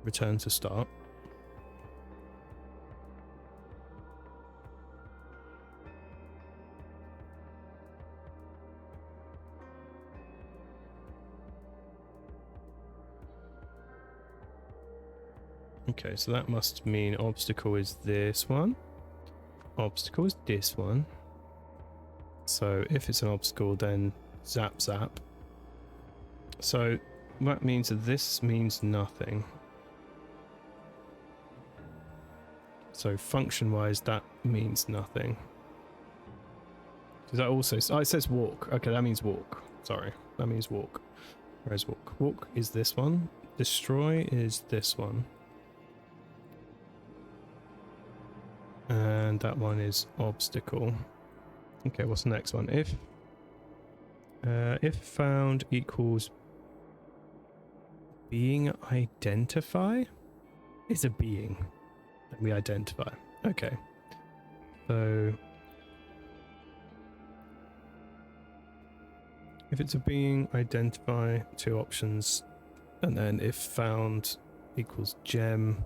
return to start. Okay, so that must mean obstacle is this one. Obstacle is this one. So if it's an obstacle, then zap zap. So that means that this means nothing. So function wise, that means nothing. Does that also... Oh, it says walk. Okay, that means walk. Sorry, that means walk. Where's walk? Walk is this one. Destroy is this one. And that one is obstacle. Okay, what's the next one? If found equals being identify. is a being that we identify. Okay. So if it's a being, identify 2 options, and then if found equals gem,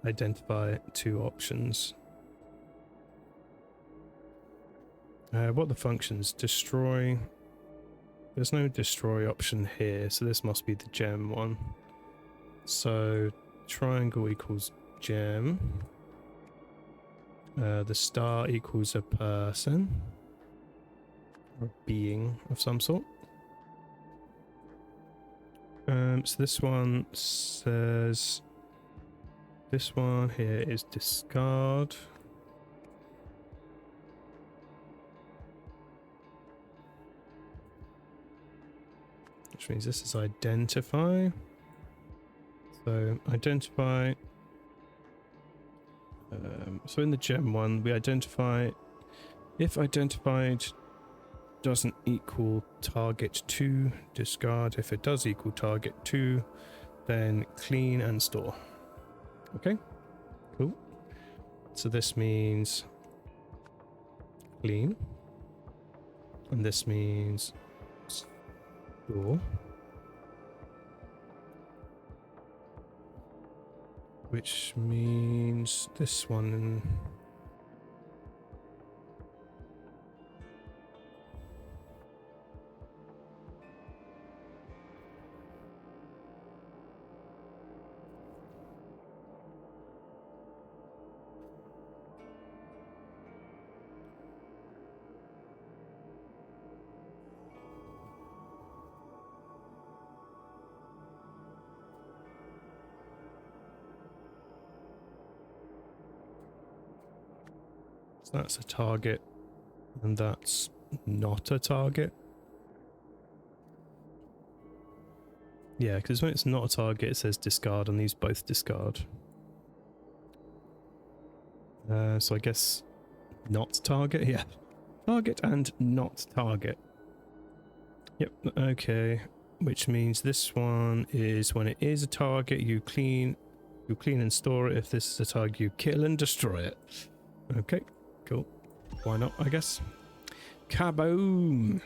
identify 2 options. What are the functions? Destroy. There's no destroy option here, so this must be the gem one. So triangle equals gem. The star equals a person or a being of some sort. So this one says this one here is discard. Which means this is identify. So identify. So in the gem one, we identify if identified doesn't equal target 2, discard. If it does equal target 2, then clean and store. Okay, cool. So this means clean, and this means store. Which means this one. That's a target, and that's not a target. Yeah, because when it's not a target, it says discard, and these both discard. So I guess not target, yeah. Target and not target. Yep, okay. Which means this one is when it is a target, you clean and store it. If this is a target, you kill and destroy it. Okay. Cool. Why not, I guess. Kaboom!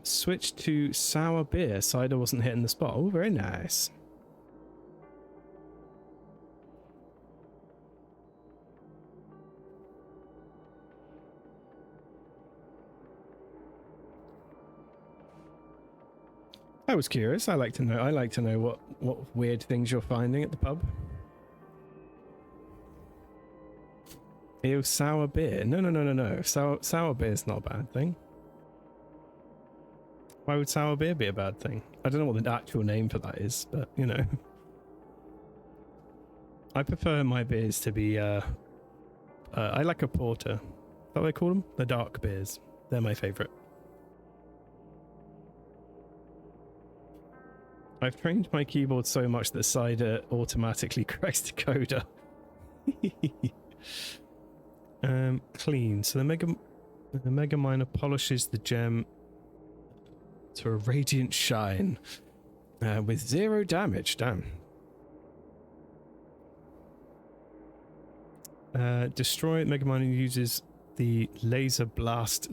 Switch to sour beer. Cider wasn't hitting the spot. Oh, very nice. I was curious. I like to know what weird things you're finding at the pub. Ew, sour beer. No. Sour beer is not a bad thing. Why would sour beer be a bad thing? I don't know what the actual name for that is, but you know. I prefer my beers to be I like a porter. Is that what they call them? The dark beers. They're my favourite. I've trained my keyboard so much that cider automatically corrects decoder. Clean. So the mega miner polishes the gem to a radiant shine with 0 damage. Damn. Destroy. Mega miner uses the laser blast,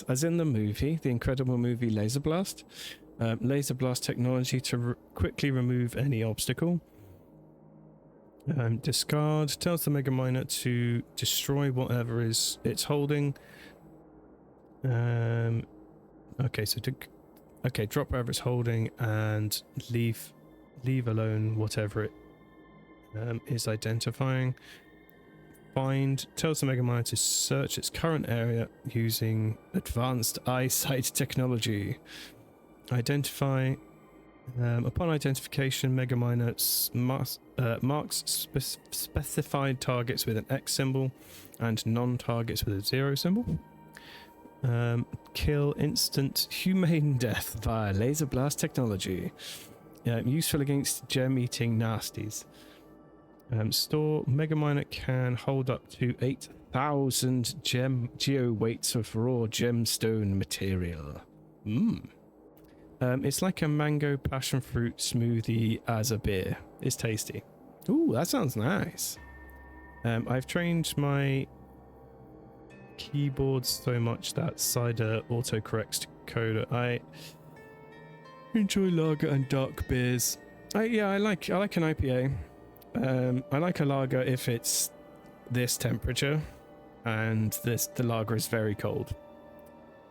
as in the movie, the incredible movie Laser Blast. Laser blast technology to quickly remove any obstacle. Discard tells the mega miner to destroy whatever it's holding. Okay, so drop whatever it's holding and leave alone whatever it is identifying. Find tells the mega miner to search its current area using advanced eyesight technology. Identify. Upon identification, mega miner marks specified targets with an X symbol and non-targets with a 0 symbol. Kill instant humane death via laser blast technology. Useful against gem-eating nasties. Store. Mega miner can hold up to 8,000 geo weights of raw gemstone material. It's like a mango passion fruit smoothie as a beer. It's tasty. Ooh, that sounds nice. I've trained my keyboard so much that cider autocorrects to coda. I enjoy lager and dark beers. Yeah, I like an IPA. I like a lager if it's this temperature and the lager is very cold.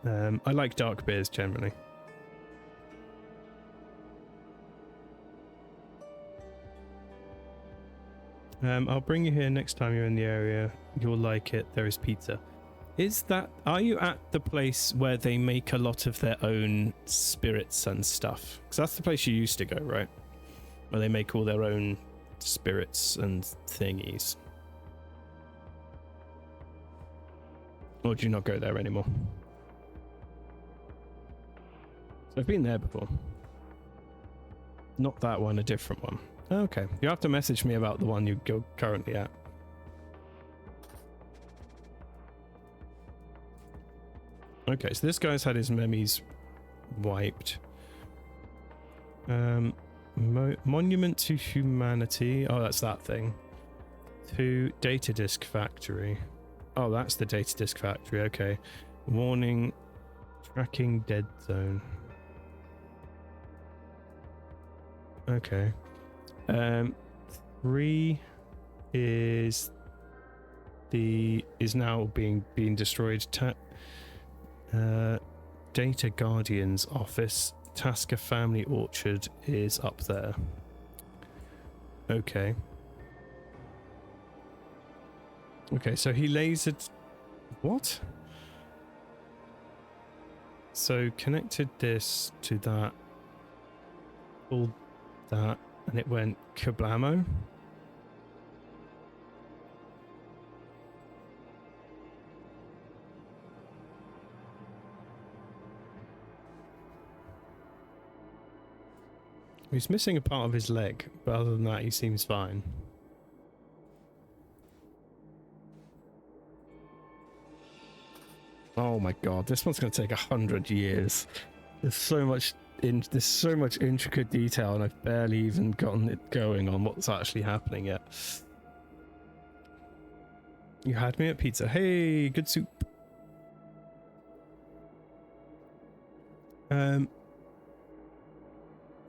I like dark beers generally. I'll bring you here next time you're in the area. You'll like it. There is pizza. Are you at the place where they make a lot of their own spirits and stuff? Because that's the place you used to go, right? Where they make all their own spirits and thingies. Or do you not go there anymore? So I've been there before. Not that one, a different one. Okay, you have to message me about the one you're currently at. Okay, so this guy's had his memes wiped. Monument to Humanity. Oh, that's that thing. To Data Disk Factory. Oh, that's the Data Disk Factory. Okay. Warning. Tracking dead zone. Okay. 3 is now being destroyed. Data Guardian's office. Tasker Family Orchard is up there. Okay. Okay, so he lasered... What? So connected this to that. Pulled that, and it went kablamo. He's missing a part of his leg, but other than that, he seems fine. Oh my god, this one's going to take 100 years. There's so much intricate detail, and I've barely even gotten it going on what's actually happening yet. You had me at pizza. Hey, good soup.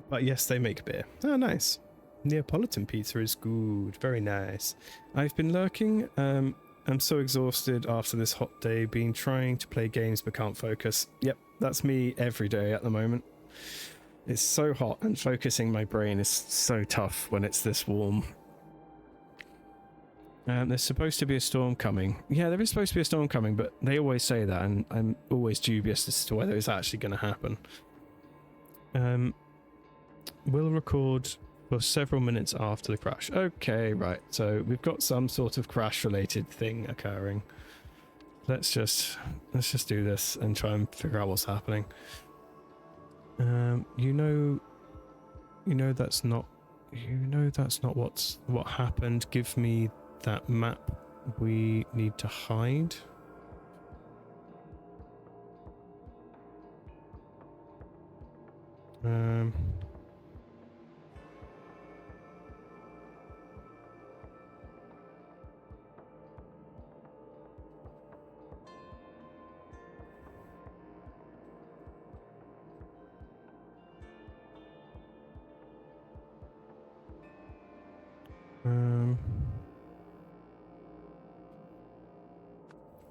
But yes, they make beer. Oh, nice. Neapolitan pizza is good. Very nice. I've been lurking. I'm so exhausted after this hot day. Been trying to play games but can't focus. Yep, that's me every day at the moment. It's so hot and focusing my brain is so tough when it's this warm. There's supposed to be a storm coming. Yeah, there is supposed to be a storm coming, but they always say that, and I'm always dubious as to whether it's actually going to happen. We'll record for several minutes after the crash. Okay, right. So we've got some sort of crash-related thing occurring. Let's just do this and try and figure out what's happening. You know that's not what happened. Give me that map. We need to hide.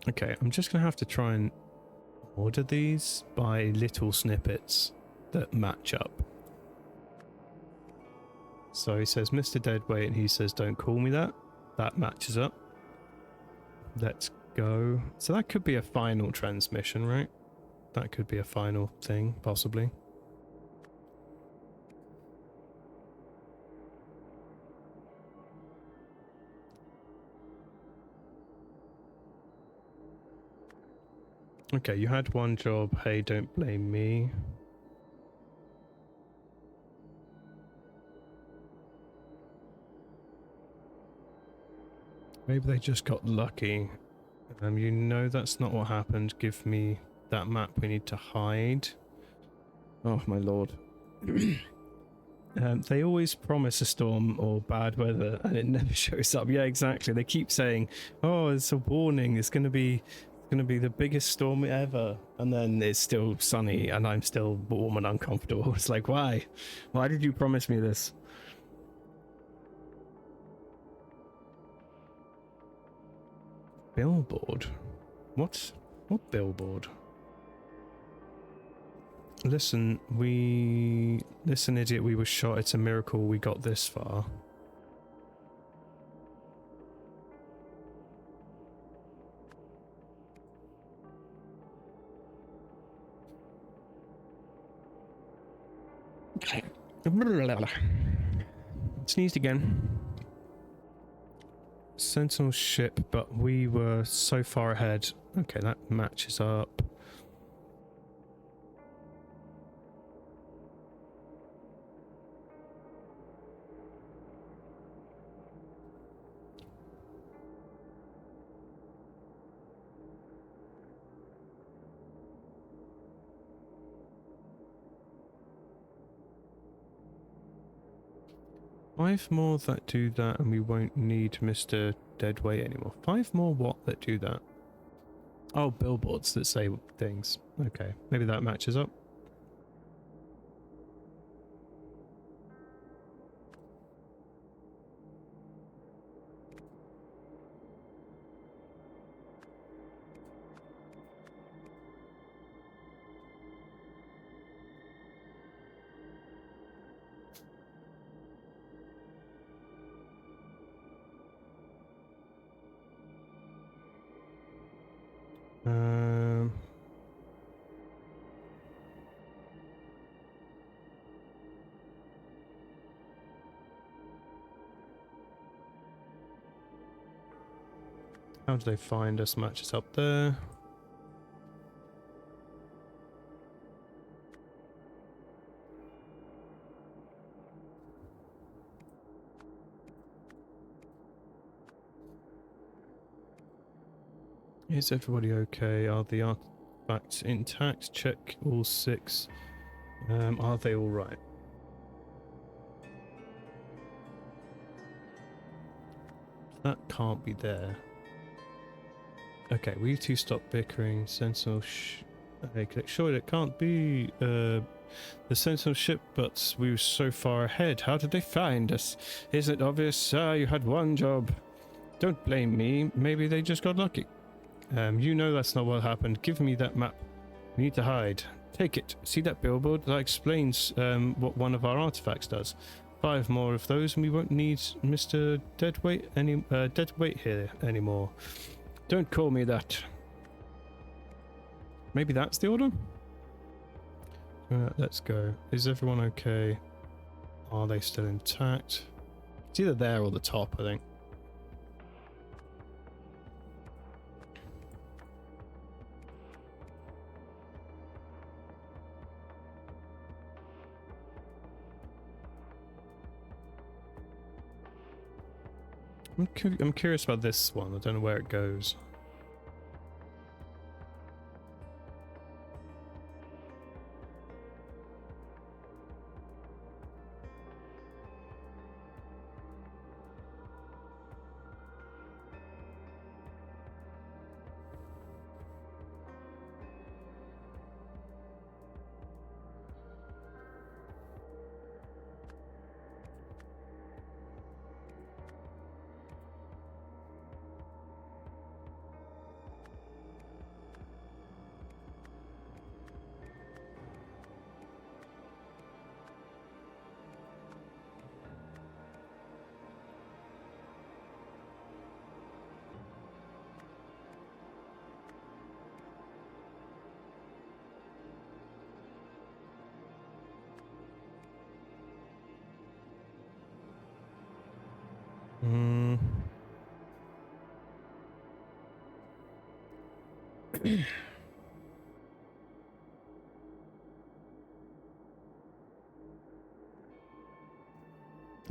Okay, I'm just gonna have to try and order these by little snippets that match up. So he says Mr. Deadweight and he says don't call me that. That matches up. Let's go. So that could be a final transmission, right? That could be a final thing, possibly. Okay, you had one job. Hey, don't blame me. Maybe they just got lucky. You know that's not what happened. Give me that map. We need to hide. Oh my lord. They always promise a storm or bad weather and it never shows up. Yeah, exactly. They keep saying, oh, it's a warning, it's gonna be the biggest storm ever, and then it's still sunny and I'm still warm and uncomfortable. It's like, why did you promise me this? Billboard? What billboard? Listen, idiot, we were shot. It's a miracle we got this far. Sneezed again. Sentinel ship, but we were so far ahead. Okay, that matches up. Five more that do that and we won't need Mr. Deadweight anymore. Five more what that do that? Oh, billboards that say things. Okay, maybe that matches up. How do they find us? Matches up there. Is everybody okay? Are the artifacts intact? Check all 6. Are they all right? That can't be there. Okay, we two stop bickering. Sentinel okay, click. Sure, it can't be the Sentinel ship, but we were so far ahead. How did they find us? Isn't it obvious? You had one job. Don't blame me. Maybe they just got lucky. You know that's not what happened. Give me that map. We need to hide. Take it. See that billboard? That explains what one of our artifacts does. 5 more of those and we won't need Mr. Deadweight here anymore. Don't call me that. Maybe that's the order? Let's go. Is everyone okay? Are they still intact? It's either there or the top, I think. I'm curious about this one. I don't know where it goes.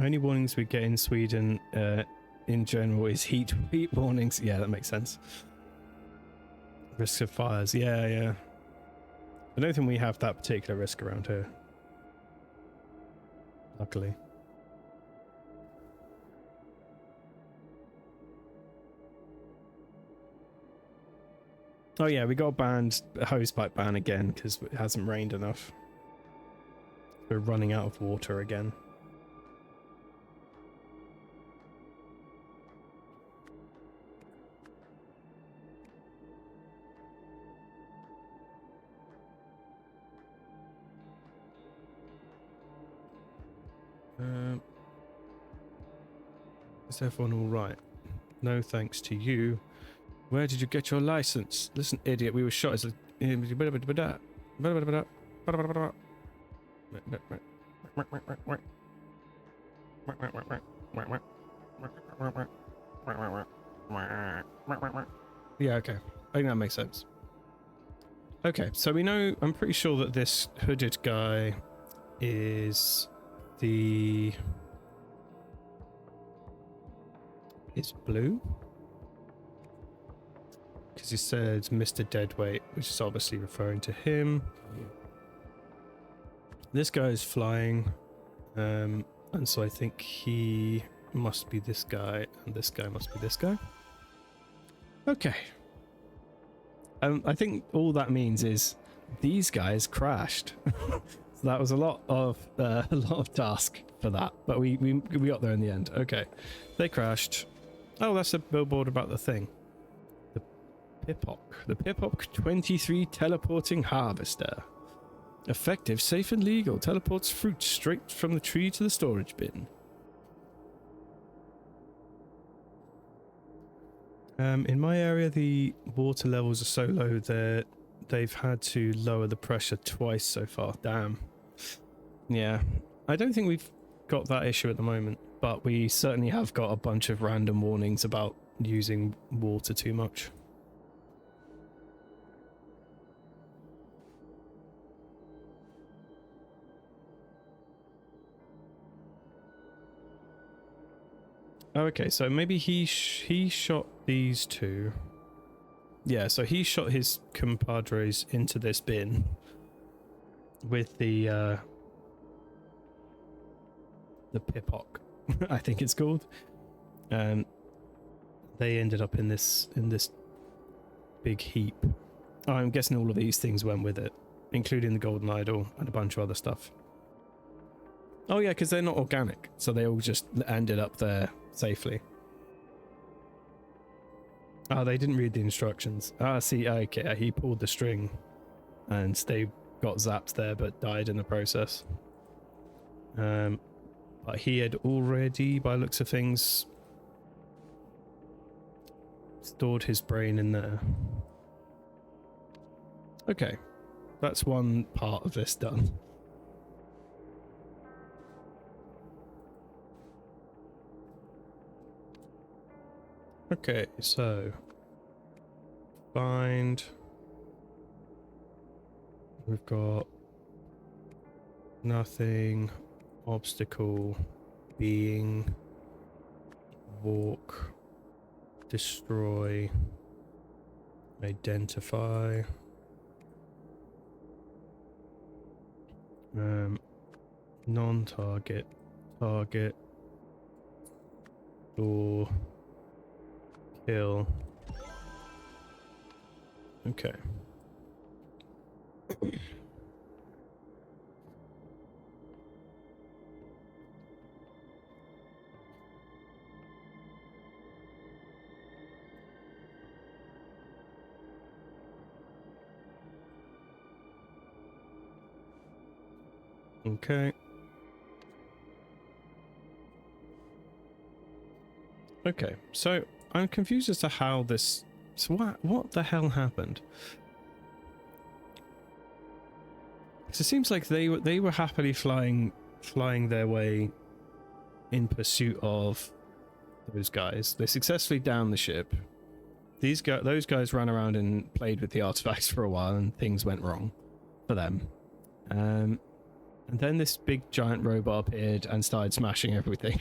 Only warnings we get in Sweden in general is heat warnings. Yeah, that makes sense. Risk of fires. Yeah. I don't think we have that particular risk around here. Luckily. Oh yeah, we got banned, a hosepipe ban again because it hasn't rained enough. We're running out of water again. Is everyone all right? No thanks to you. Where did you get your license? Listen, idiot, we were shot as a... Yeah, okay. I think that makes sense. Okay, so we know... I'm pretty sure that this hooded guy is the... Is blue? Because he said Mr. Deadweight, which is obviously referring to him. This guy is flying, and so I think he must be this guy, and this guy must be this guy. Okay. I think all that means is these guys crashed. So that was a lot of task for that, but we got there in the end. Okay, they crashed. Oh, that's a billboard about the thing. The Pipok 23 teleporting harvester. Effective, safe and legal. Teleports fruit straight from the tree to the storage bin. In my area, the water levels are so low that they've had to lower the pressure twice so far. Damn. Yeah, I don't think we've got that issue at the moment, but we certainly have got a bunch of random warnings about using water too much. Okay, so maybe he shot these two. Yeah, so he shot his compadres into this bin with the Pipok, I think it's called. They ended up in this big heap. Oh, I'm guessing all of these things went with it, including the golden idol and a bunch of other stuff. Oh yeah, because they're not organic, so they all just ended up there safely. Oh, they didn't read the instructions. Ah, see, okay, he pulled the string and they got zapped there but died in the process. But he had already, by looks of things, stored his brain in there. Okay, that's one part of this done. Okay, so find. We've got nothing, obstacle, being, walk, destroy, identify, non-target, target, door, kill. Okay. Okay. Okay, so I'm confused as to how this... So what the hell happened? So it seems like they were happily flying their way in pursuit of those guys. They successfully downed the ship. Those guys ran around and played with the artifacts for a while, and things went wrong for them. And then this big giant robot appeared and started smashing everything.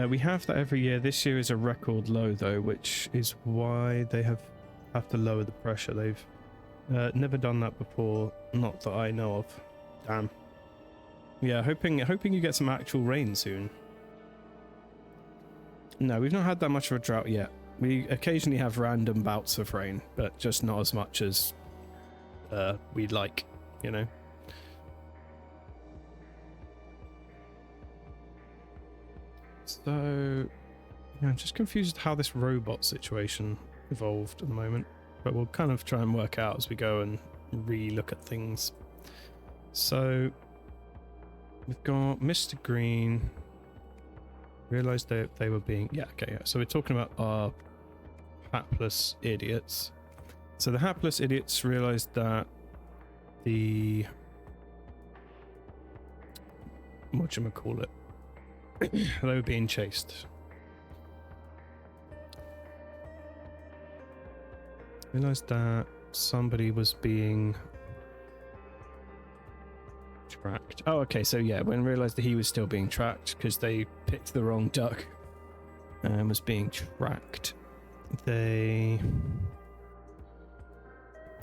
We have that every year. This year is a record low though, which is why they have to lower the pressure. They've never done that before, not that I know of. Damn. Yeah, hoping you get some actual rain soon. No, we've not had that much of a drought yet. We occasionally have random bouts of rain, but just not as much as we'd like, you know. So, yeah, I'm just confused how this robot situation evolved at the moment, but we'll kind of try and work out as we go and re-look at things. So, we've got Mr. Green. Realised they were being... Yeah, okay, yeah. So we're talking about our hapless idiots. So the hapless idiots realised that the... whatchamacallit? They were being chased. Realised that somebody was being tracked. Oh, okay, so yeah, when realised that he was still being tracked because they picked the wrong duck and was being tracked, they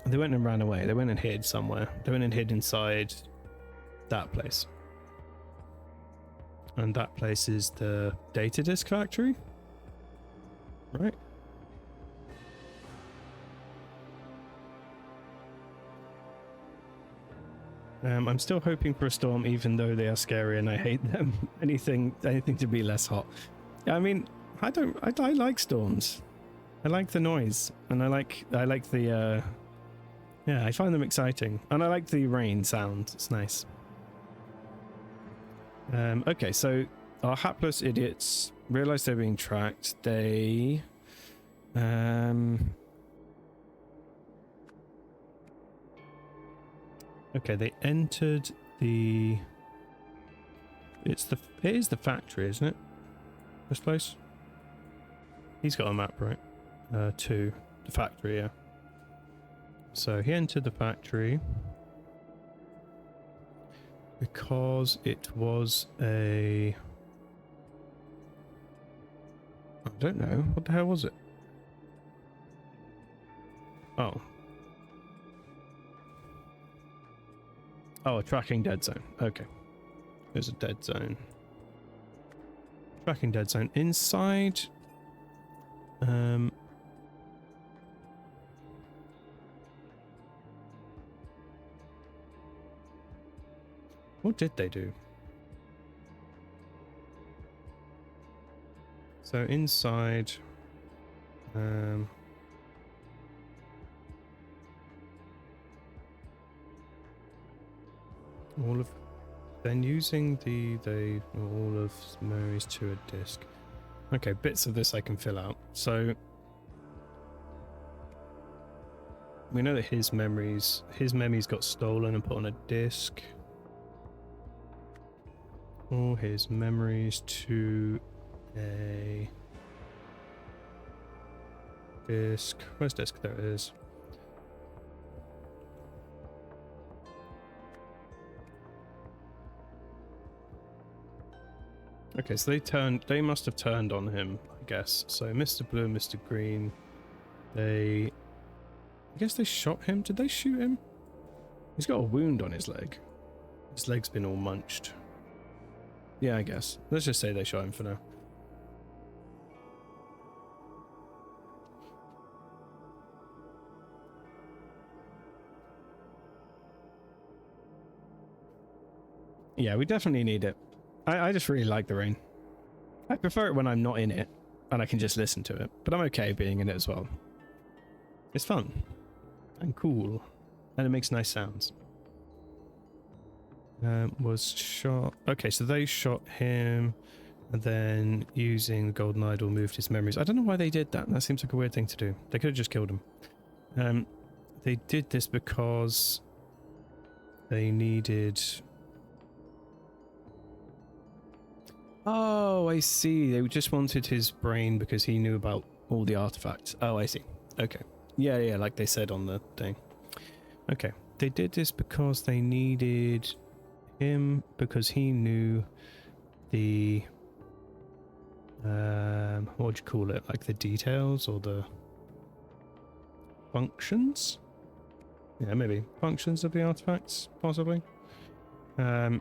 went and ran away. They went and hid somewhere. They went and hid inside that place. And that place is the data disk factory, right? I'm still hoping for a storm, even though they are scary and I hate them. Anything to be less hot. I mean, I like storms. I like the noise, and I like the yeah, I find them exciting, and I like the rain sound. It's nice. Okay, so our hapless idiots realize they're being tracked. They okay, they entered the... It is the factory, isn't it? This place? He's got a map, right? To the factory, yeah. So he entered the factory because it was a... I don't know. What the hell was it? Oh. Oh, a tracking dead zone. Okay. There's a dead zone. Tracking dead zone. Inside... What did they do? So inside... all of... Then using all of memories to a disk. Okay, bits of this I can fill out. So... We know that his memories got stolen and put on a disk. All his memories to a disk. Where's disk? There it is. Okay, so they must have turned on him, I guess. So Mr. Blue and Mr. Green, I guess they shot him. Did they shoot him? He's got a wound on his leg. His leg's been all munched. Yeah, I guess. Let's just say they shot him for now. Yeah, we definitely need it. I just really like the rain. I prefer it when I'm not in it and I can just listen to it, but I'm okay being in it as well. It's fun and cool and it makes nice sounds. Was shot... Okay, so they shot him and then using the golden idol moved his memories. I don't know why they did that. That seems like a weird thing to do. They could have just killed him. They did this because they needed... Oh, I see. They just wanted his brain because he knew about all the artifacts. Oh, I see. Okay. Yeah, like they said on the thing. Okay. They did this because they needed him because he knew the what would you call it? Like the details or the functions? Yeah, maybe functions of the artifacts, possibly. But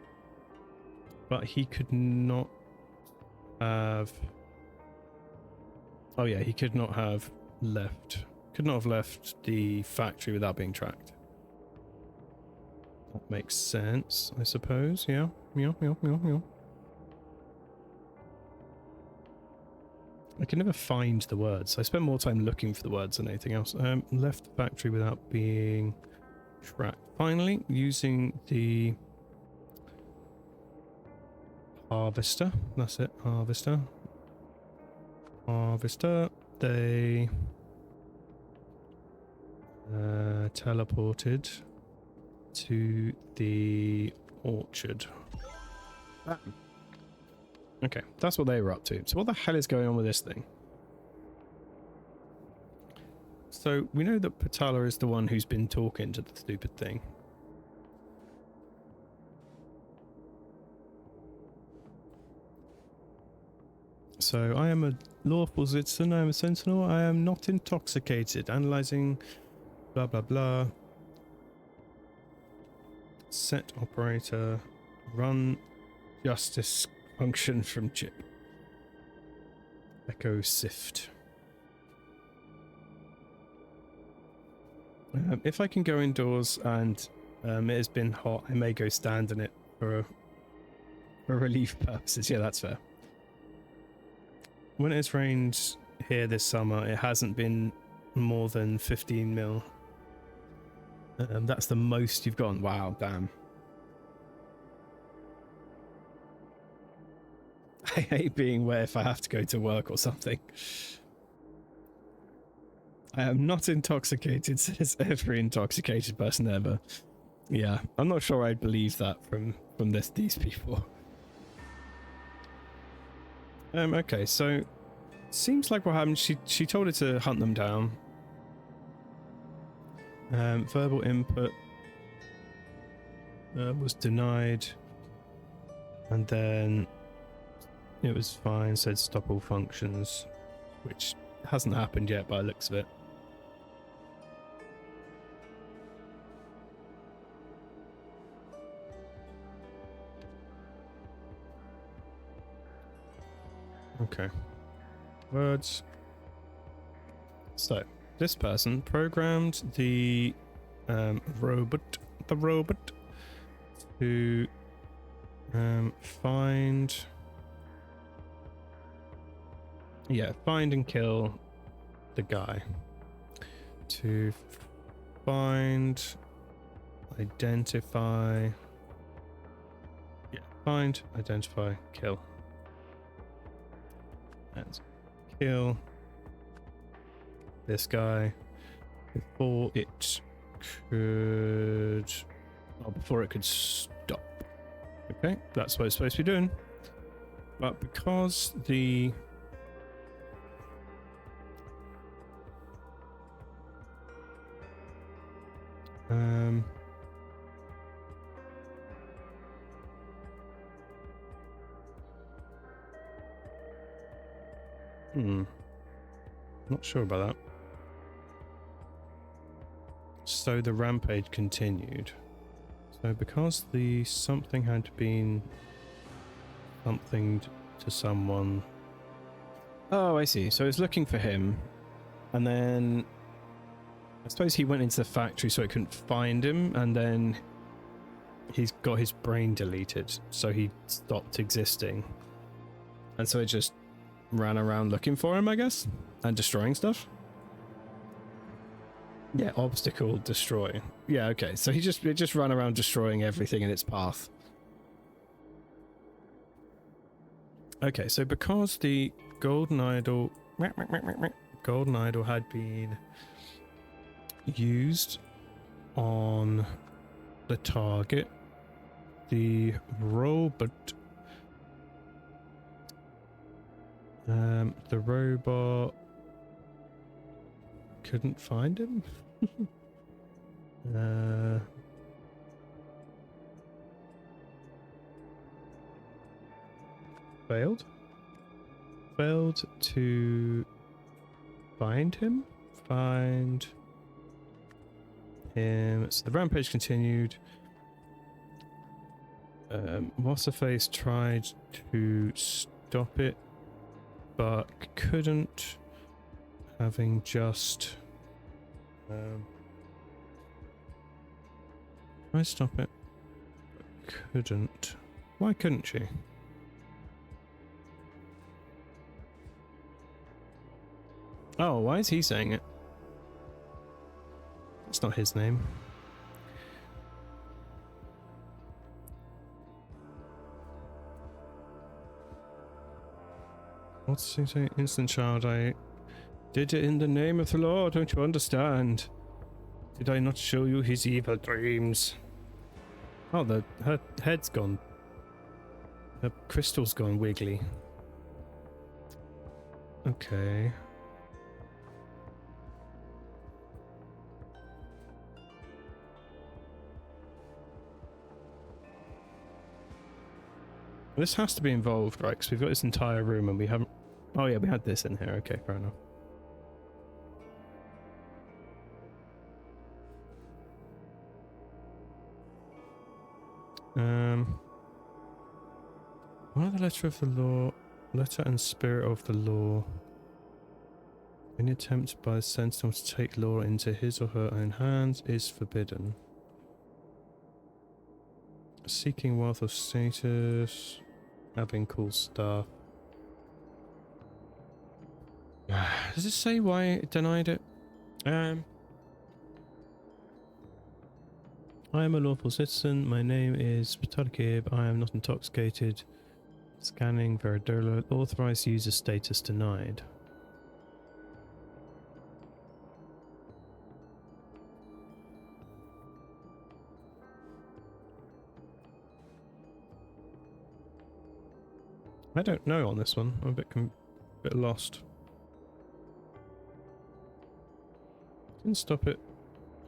he could not have. Oh yeah, he could not have left. Could not have left the factory without being tracked. That makes sense, I suppose. Yeah. I can never find the words. I spend more time looking for the words than anything else. Left the factory without being tracked. Finally, using the harvester. That's it, harvester. Harvester. They teleported to the orchard. Okay, that's what they were up to. So what the hell is going on with this thing? So we know that Patala is the one who's been talking to the stupid thing. So I am a lawful citizen, I am a sentinel, I am not intoxicated. Analyzing blah blah blah. Set operator. Run justice function from chip. Echo sift. If I can go indoors and it has been hot, I may go stand in it for relief purposes. Yeah, that's fair. When it's rained here this summer, it hasn't been more than 15 mil. That's the most you've gone. Wow, damn. I hate being wet if I have to go to work or something. I am not intoxicated, says every intoxicated person ever. Yeah, I'm not sure I'd believe that from these people. Okay, so seems like what happened. She told it to hunt them down. Verbal input was denied, and then it was fine. Said stop all functions, which hasn't happened yet by the looks of it. Okay. Words. So, this person programmed the robot to find and kill the guy. To find, identify, find, identify, kill. And kill this guy before it could stop. Okay, that's what it's supposed to be doing. But because the not sure about that. So the rampage continued. So because the something had been something to someone. Oh, I see. So it's looking for him, and then I suppose he went into the factory so it couldn't find him, and then he's got his brain deleted, so he stopped existing, and so it just ran around looking for him, I guess, and destroying stuff. Yeah, obstacle destroy. Yeah, okay. So it just ran around destroying everything in its path. Okay, so because the golden idol had been used on the target, the robot couldn't find him. Failed. Failed to find him. Find him. So the rampage continued. What's the face tried to stop it, but couldn't. Having just. I stop it. Couldn't. Why couldn't she? Oh, why is he saying it? It's not his name. What's he saying? Instant child, I did it in the name of the law, don't you understand? Did I not show you his evil dreams? Oh, her head's gone. Her crystal's gone wiggly. Okay. This has to be involved, right? Because we've got this entire room and we haven't... Oh yeah, we had this in here. Okay, fair enough. What are the letter of the law? Letter and spirit of the law. Any attempt by the sentinel to take law into his or her own hands is forbidden. Seeking wealth of status. Having cool stuff. Does it say why it denied it? I am a lawful citizen. My name is Patarkib. I am not intoxicated. Scanning Veridurla. Authorized user status denied. I don't know on this one. I'm a bit lost. Didn't stop it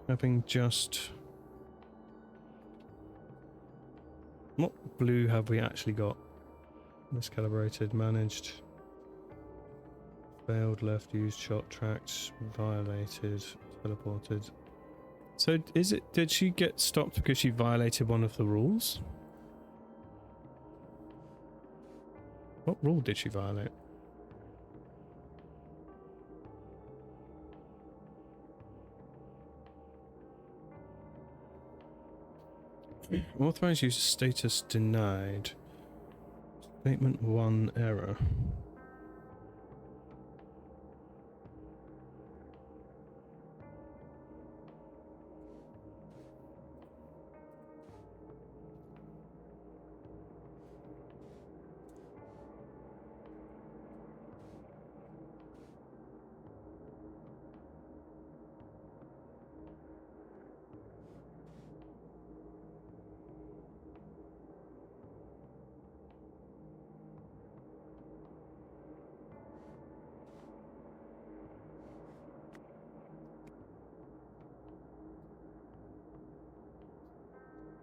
having just... What blue have we actually got? Miscalibrated, managed, failed, left, used, shot, tracked, violated, teleported. So is it, did she get stopped because she violated one of the rules? What rule did she violate? Authorized user status denied. Statement 1 error.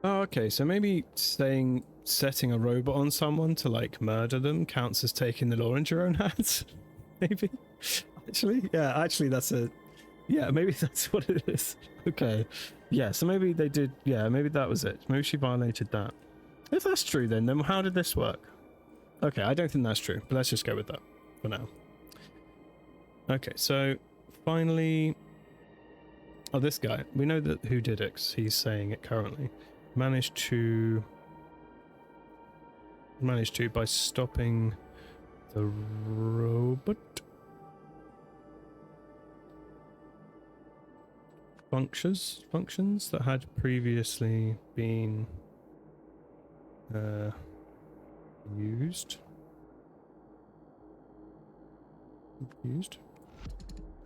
Oh, okay, so maybe setting a robot on someone to like murder them counts as taking the law into your own hands. Maybe. Actually that's a... Yeah, maybe that's what it is. Okay. Yeah, so maybe they did... Yeah, maybe that was it. Maybe she violated that. If that's true then how did this work? Okay, I don't think that's true, but let's just go with that for now. Okay, so finally... Oh, this guy. We know that who did it, 'cause he's saying it currently. Managed to by stopping the robot functions that had previously been used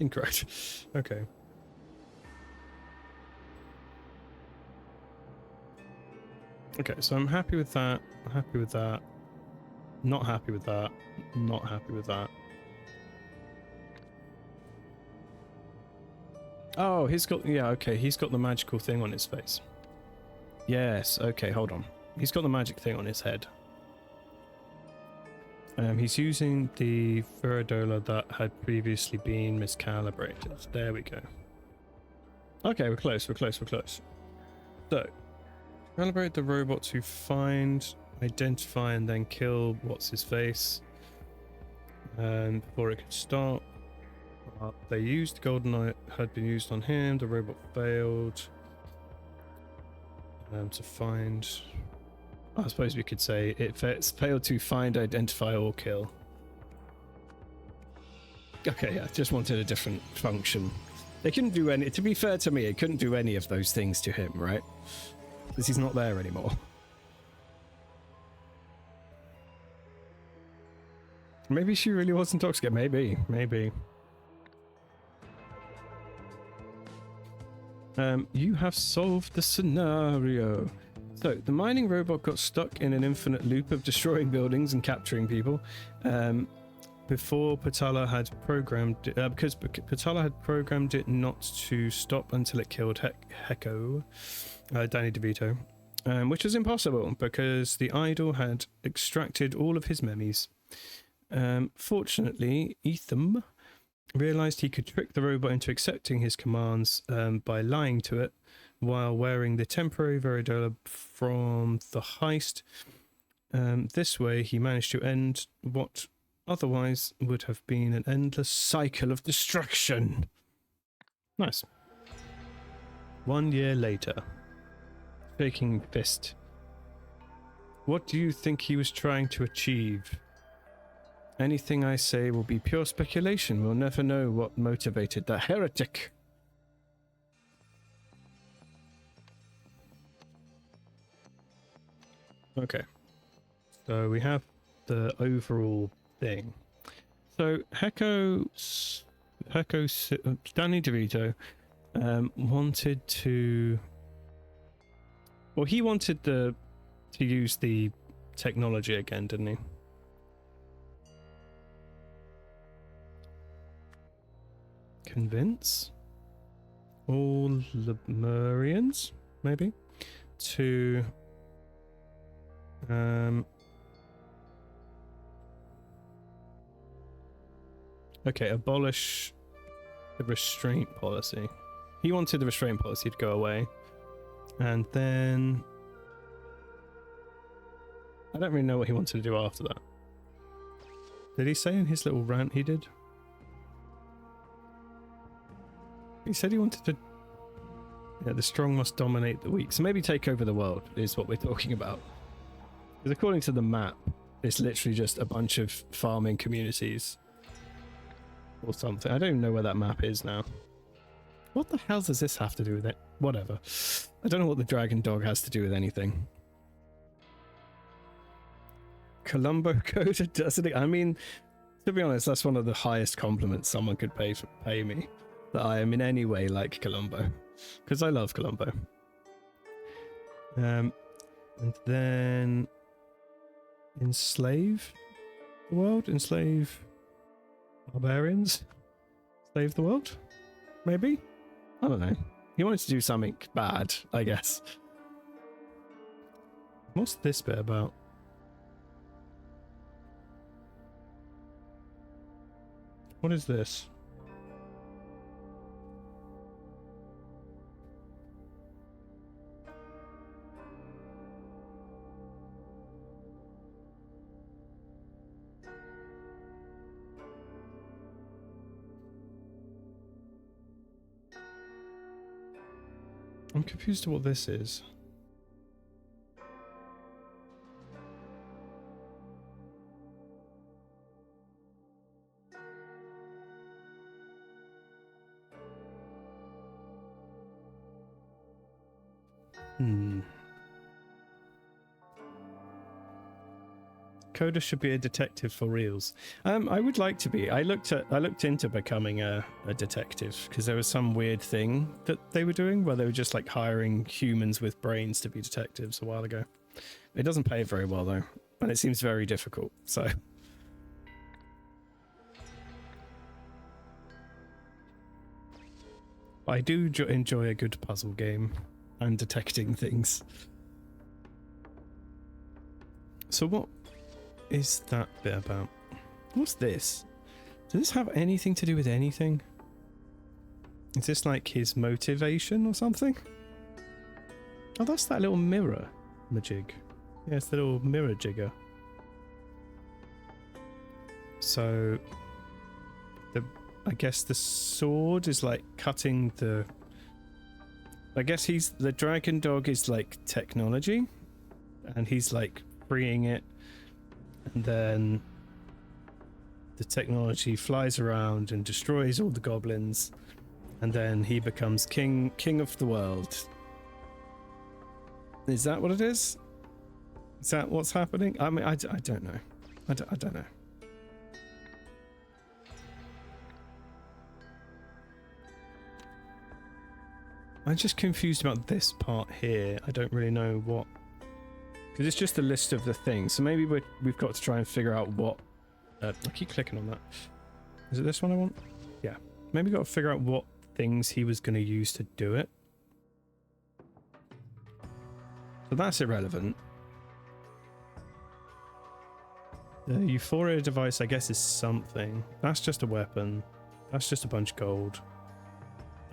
incorrect. Okay. Okay, so I'm happy with that. Happy with that. Not happy with that. Not happy with that. Oh, he's got... Yeah, okay. He's got the magical thing on his face. Yes. Okay, hold on. He's got the magic thing on his head. He's using the Viridola that had previously been miscalibrated. There we go. Okay, we're close, we're close, we're close. So, calibrate the robot to find, identify, and then kill what's-his-face. Before it could stop. They used GoldenEye, had been used on him, the robot failed. To find... I suppose we could say it failed to find, identify, or kill. Okay, yeah, just wanted a different function. They couldn't do any... To be fair to me, it couldn't do any of those things to him, right? Because he's not there anymore. Maybe she really was intoxicated. Maybe, maybe. You have solved the scenario. So, the mining robot got stuck in an infinite loop of destroying buildings and capturing people. Before Patala had programmed it, because Patala had programmed it not to stop until it killed Heko, Danny DeVito, which was impossible because the idol had extracted all of his memes. Fortunately, Etham realized he could trick the robot into accepting his commands by lying to it while wearing the temporary Viridola from the heist. This way, he managed to end what otherwise would have been an endless cycle of destruction. Nice. 1 year later. Shaking fist. What do you think he was trying to achieve? Anything I say will be pure speculation. We'll never know what motivated that heretic. Okay. So we have the overall thing. So Danny DeVito wanted to... Well, he wanted to use the technology again, didn't he? Convince all Lemurians, maybe, to okay, abolish the restraint policy. He wanted the restraint policy to go away, and then I don't really know what he wanted to do after that. Did he say in his little rant he did? He said he wanted to... Yeah, the strong must dominate the weak. So maybe take over the world is what we're talking about. Because according to the map, it's literally just a bunch of farming communities. Or something. I don't even know where that map is now. What the hell does this have to do with it? Whatever. I don't know what the dragon dog has to do with anything. Columbo coder, doesn't it? I mean, to be honest, that's one of the highest compliments someone could pay me. That I am in any way like Columbo, because I love Columbo. And then enslave the world, enslave barbarians, slave the world, maybe. I don't know. He wanted to do something bad, I guess. What's this bit about? What is this? I'm confused to what this is. Coda should be a detective for reals. I would like to be. I looked into becoming a detective because there was some weird thing that they were doing where they were just like hiring humans with brains to be detectives a while ago. It doesn't pay very well though, and it seems very difficult. So I do enjoy a good puzzle game and detecting things. So what? is that bit about? What's this? Does this have anything to do with anything? Is this like his motivation or something? Oh, that's that little mirror majig. Yeah, it's the little mirror jigger. So, I guess the sword is like cutting the... I guess the dragon dog is like technology, and he's like freeing it, and then the technology flies around and destroys all the goblins, and then he becomes king of the world. Is that what it is? Is that what's happening? I mean, I don't know. I don't know. I'm just confused about this part here. I don't really know what... Because it's just a list of the things. So maybe we've got to try and figure out what... I keep clicking on that. Is it this one I want? Yeah. Maybe got to figure out what things he was going to use to do it. So that's irrelevant. The Euphoria device, I guess, is something. That's just a weapon. That's just a bunch of gold.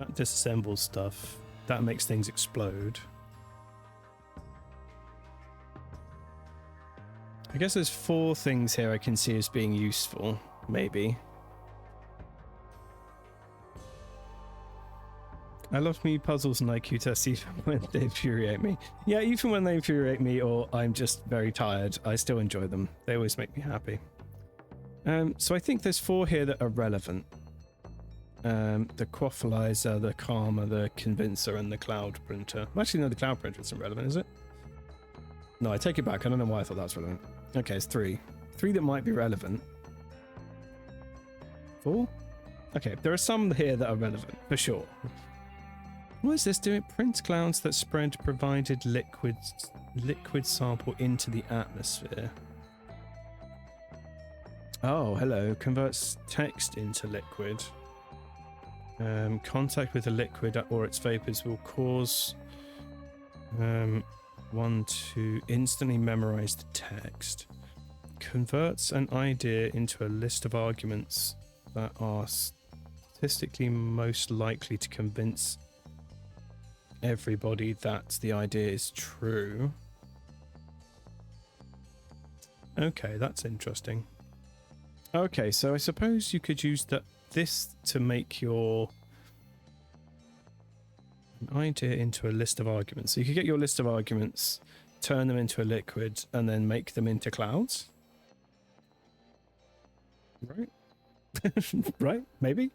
That disassembles stuff. That makes things explode. I guess there's 4 things here I can see as being useful, maybe. I love me puzzles and IQ tests even when they infuriate me. Yeah, even when they infuriate me or I'm just very tired, I still enjoy them. They always make me happy. So I think there's 4 here that are relevant. The quaffalizer, the calmer, the convincer, and the cloud printer. Actually, no, the cloud printer isn't relevant, is it? No, I take it back. I don't know why I thought that was relevant. Okay, it's 3. 3 that might be relevant. 4? Okay, there are some here that are relevant, for sure. What is this doing? Print clouds that spread provided liquid sample into the atmosphere. Oh, hello. Converts text into liquid. Contact with a liquid or its vapors will cause one to instantly memorize the text. Converts an idea into a list of arguments that are statistically most likely to convince everybody that the idea is true. Okay, that's interesting. Okay, so I suppose you could use this to make an idea into a list of arguments. So you could get your list of arguments, turn them into a liquid, and then make them into clouds. Right? Right? Maybe?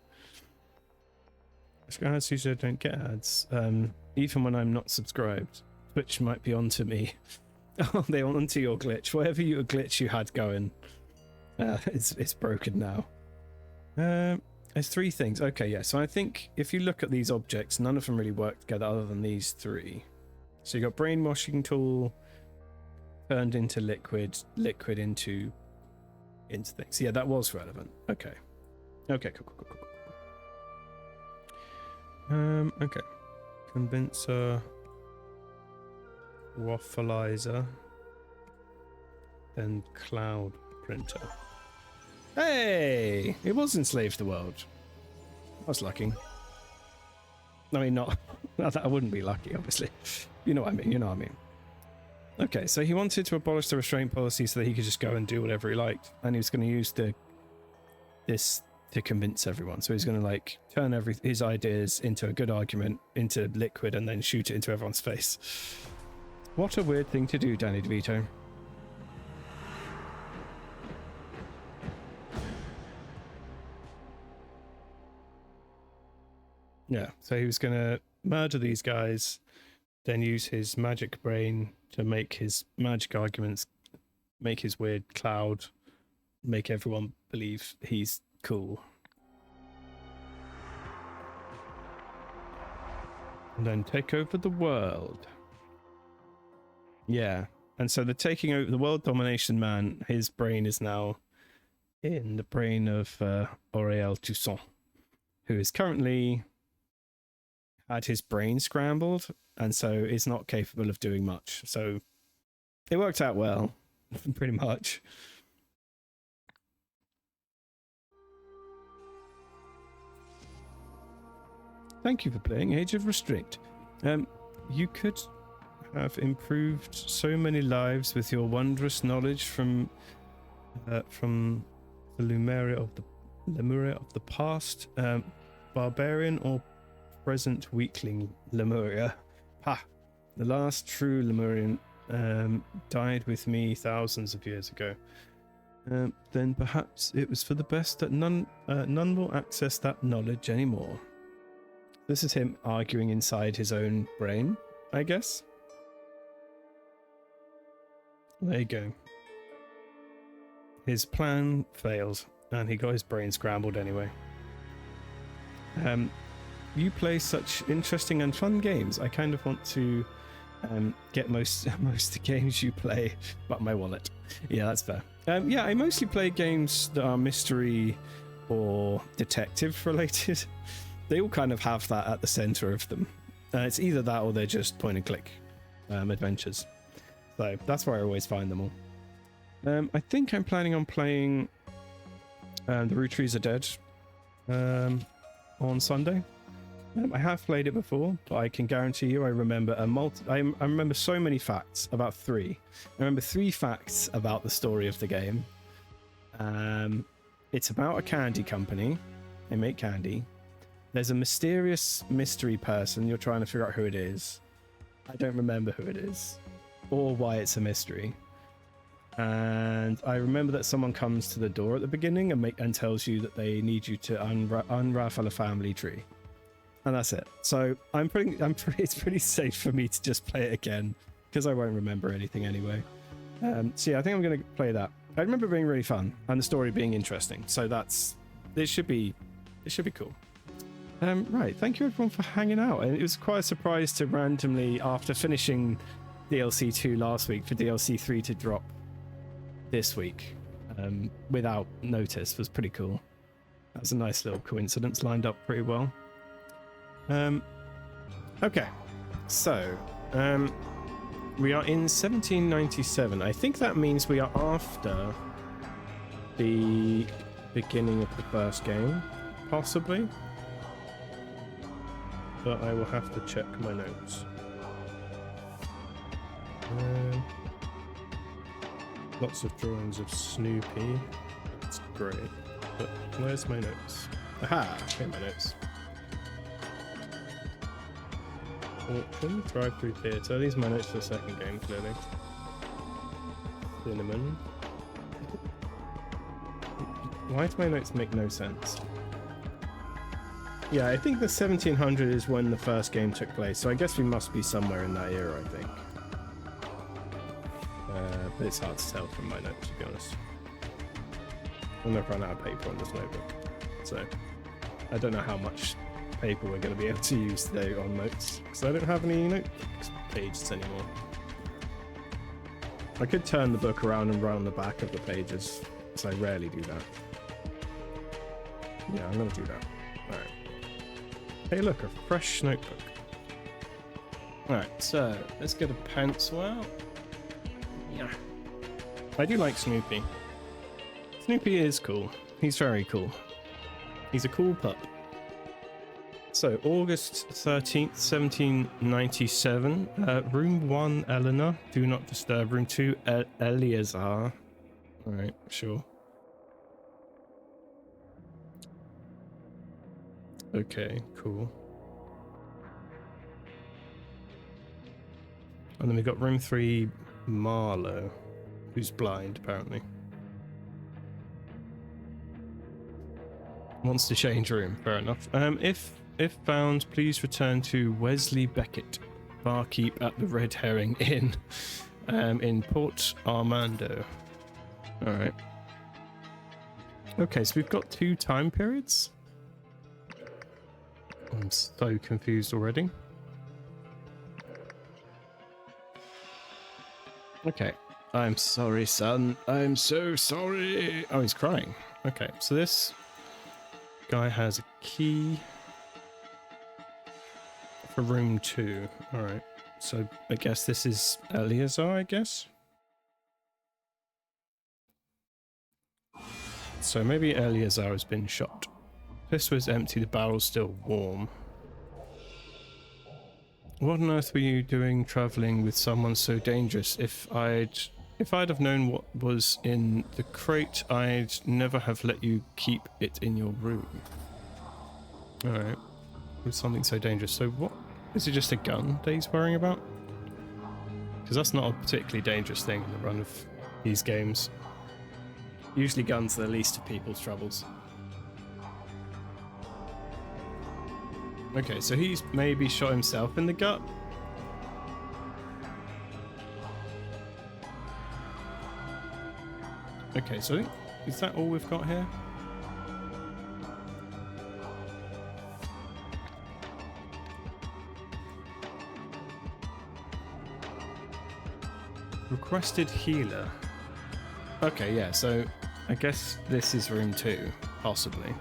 Ads usually don't get ads. Even when I'm not subscribed. Twitch might be onto me. Oh, they're onto your glitch. Whatever your glitch you had going. It's broken now. There's 3 things. Okay, yeah. So I think if you look at these objects, none of them really work together other than these 3. So you got brainwashing tool turned into liquid, liquid into things. Yeah, that was relevant. Okay. Okay, cool. Okay. Convincer, waffleizer, then cloud printer. Hey! It was Enslave the World. I was lucky. I mean, not I wouldn't be lucky, obviously. You know what I mean. Okay, so he wanted to abolish the restraint policy so that he could just go and do whatever he liked. And he was going to use this to convince everyone. So he's going to like turn his ideas into a good argument, into liquid, and then shoot it into everyone's face. What a weird thing to do, Danny DeVito. Yeah, so he was going to murder these guys, then use his magic brain to make his magic arguments, make his weird cloud, make everyone believe he's cool. And then take over the world. Yeah, and so the taking over the world domination man, his brain is now in the brain of Auriel Toussaint, who is currently had his brain scrambled and so is not capable of doing much. So it worked out well, pretty much. Thank you for playing Age of Restrict. You could have improved so many lives with your wondrous knowledge from the Lemuria of the past, barbarian or present weakling Lemuria. Ha! The last true Lemurian died with me thousands of years ago. Then perhaps it was for the best that none will access that knowledge anymore. This is him arguing inside his own brain, I guess. There you go. His plan failed, and he got his brain scrambled anyway. You play such interesting and fun games. I kind of want to get most of the games you play, but my wallet. Yeah, that's fair. Yeah, I mostly play games that are mystery or detective related. They all kind of have that at the center of them. It's either that or they're just point and click adventures. So that's where I always find them all. I think I'm planning on playing The Root Trees Are Dead on Sunday. I have played it before, but I can guarantee you I remember I remember so many facts, about 3. I remember 3 facts about the story of the game. It's about a candy company. They make candy. There's a mysterious mystery person. You're trying to figure out who it is. I don't remember who it is or why it's a mystery. And I remember that someone comes to the door at the beginning and tells you that they need you to unravel a family tree. And that's it. So it's pretty safe for me to just play it again because I won't remember anything anyway. So yeah, I think I'm going to play that. I remember it being really fun and the story being interesting. So it should be cool. Right, thank you everyone for hanging out. And it was quite a surprise to randomly, after finishing DLC 2 last week, for DLC 3 to drop this week without notice. Was pretty cool. That was a nice little coincidence, lined up pretty well. Okay, so we are in 1797. I think that means we are after the beginning of the first game, possibly. But I will have to check my notes. Lots of drawings of Snoopy. That's great. But where's my notes? Aha! Here my notes. Auction, drive-through theatre. These are my notes for the second game, clearly. Cinnamon. Why do my notes make no sense? Yeah, I think the 1700 is when the first game took place, so I guess we must be somewhere in that era, I think. But it's hard to tell from my notes, to be honest. I'm going to run out of paper on this notebook, so I don't know how much paper we're going to be able to use today on notes, because I don't have any notebook pages anymore. I could turn the book around and run on the back of the pages, because I rarely do that. Yeah, I'm going to do that. Alright. Hey look, a fresh notebook. Alright, so let's get a pencil out. Yeah. I do like Snoopy. Snoopy is cool. He's very cool. He's a cool pup. So, August 13th, 1797. Room 1, Eleanor. Do not disturb. Room 2, Eleazar. Alright, sure. Okay, cool. And then we've got room 3, Marlowe, who's blind, apparently. Wants to change room, fair enough. If found, please return to Wesley Beckett, barkeep at the Red Herring Inn, in Port Armando. Alright. Okay, so we've got 2 time periods. I'm so confused already. Okay. I'm sorry, son. I'm so sorry. Oh, he's crying. Okay, so this guy has a key for room 2. Alright. So I guess this is Eleazar, I guess? So maybe Eleazar has been shot. This was empty, the barrel's still warm. What on earth were you doing traveling with someone so dangerous? If I'd have known what was in the crate, I'd never have let you keep it in your room. Alright. With something so dangerous. So what? Is it just a gun that he's worrying about? Because that's not a particularly dangerous thing in the run of these games. Usually guns are the least of people's troubles. Okay, so he's maybe shot himself in the gut. Okay, so I think, is that all we've got here? Requested healer. Okay, yeah, so I guess this is room 2, possibly.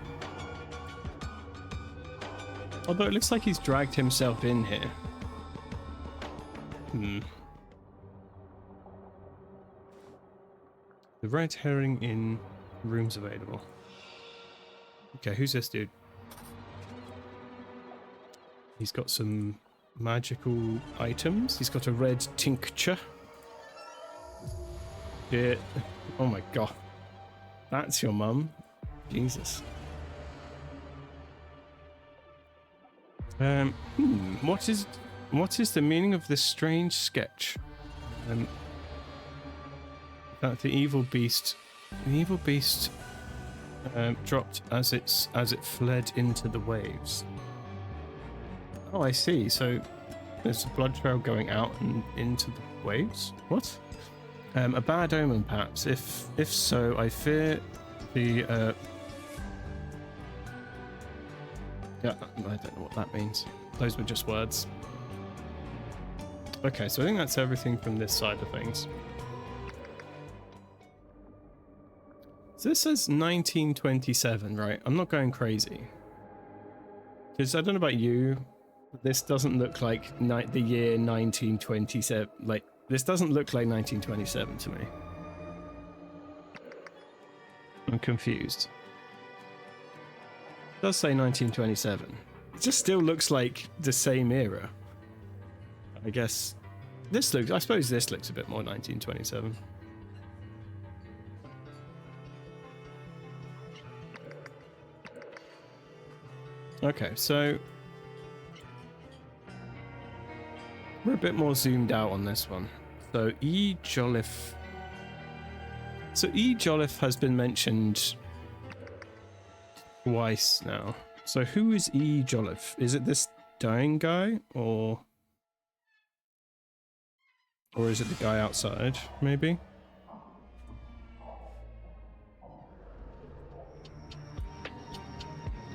Although it looks like he's dragged himself in here. The red herring in rooms available. Okay, who's this dude? He's got some magical items. He's got a red tincture. Yeah. Oh my god. That's your mum. Jesus. What is the meaning of this strange sketch? That the evil beast dropped as it fled into the waves. Oh, I see. So there's a blood trail going out and into the waves. What? A bad omen, perhaps. If so, I fear the. Yeah, I don't know what that means. Those were just words. Okay, so I think that's everything from this side of things. So this says 1927, right? I'm not going crazy. Because I don't know about you, but this doesn't look like the year 1927. Like, this doesn't look like 1927 to me. I'm confused. It does say 1927. It just still looks like the same era. I guess this looks, I suppose this looks a bit more 1927. Okay, so we're a bit more zoomed out on this one. So E. Jolliffe. So E. Jolliffe has been mentioned twice now. So who is E. Jolliffe? Is it this dying guy, or is it the guy outside, maybe?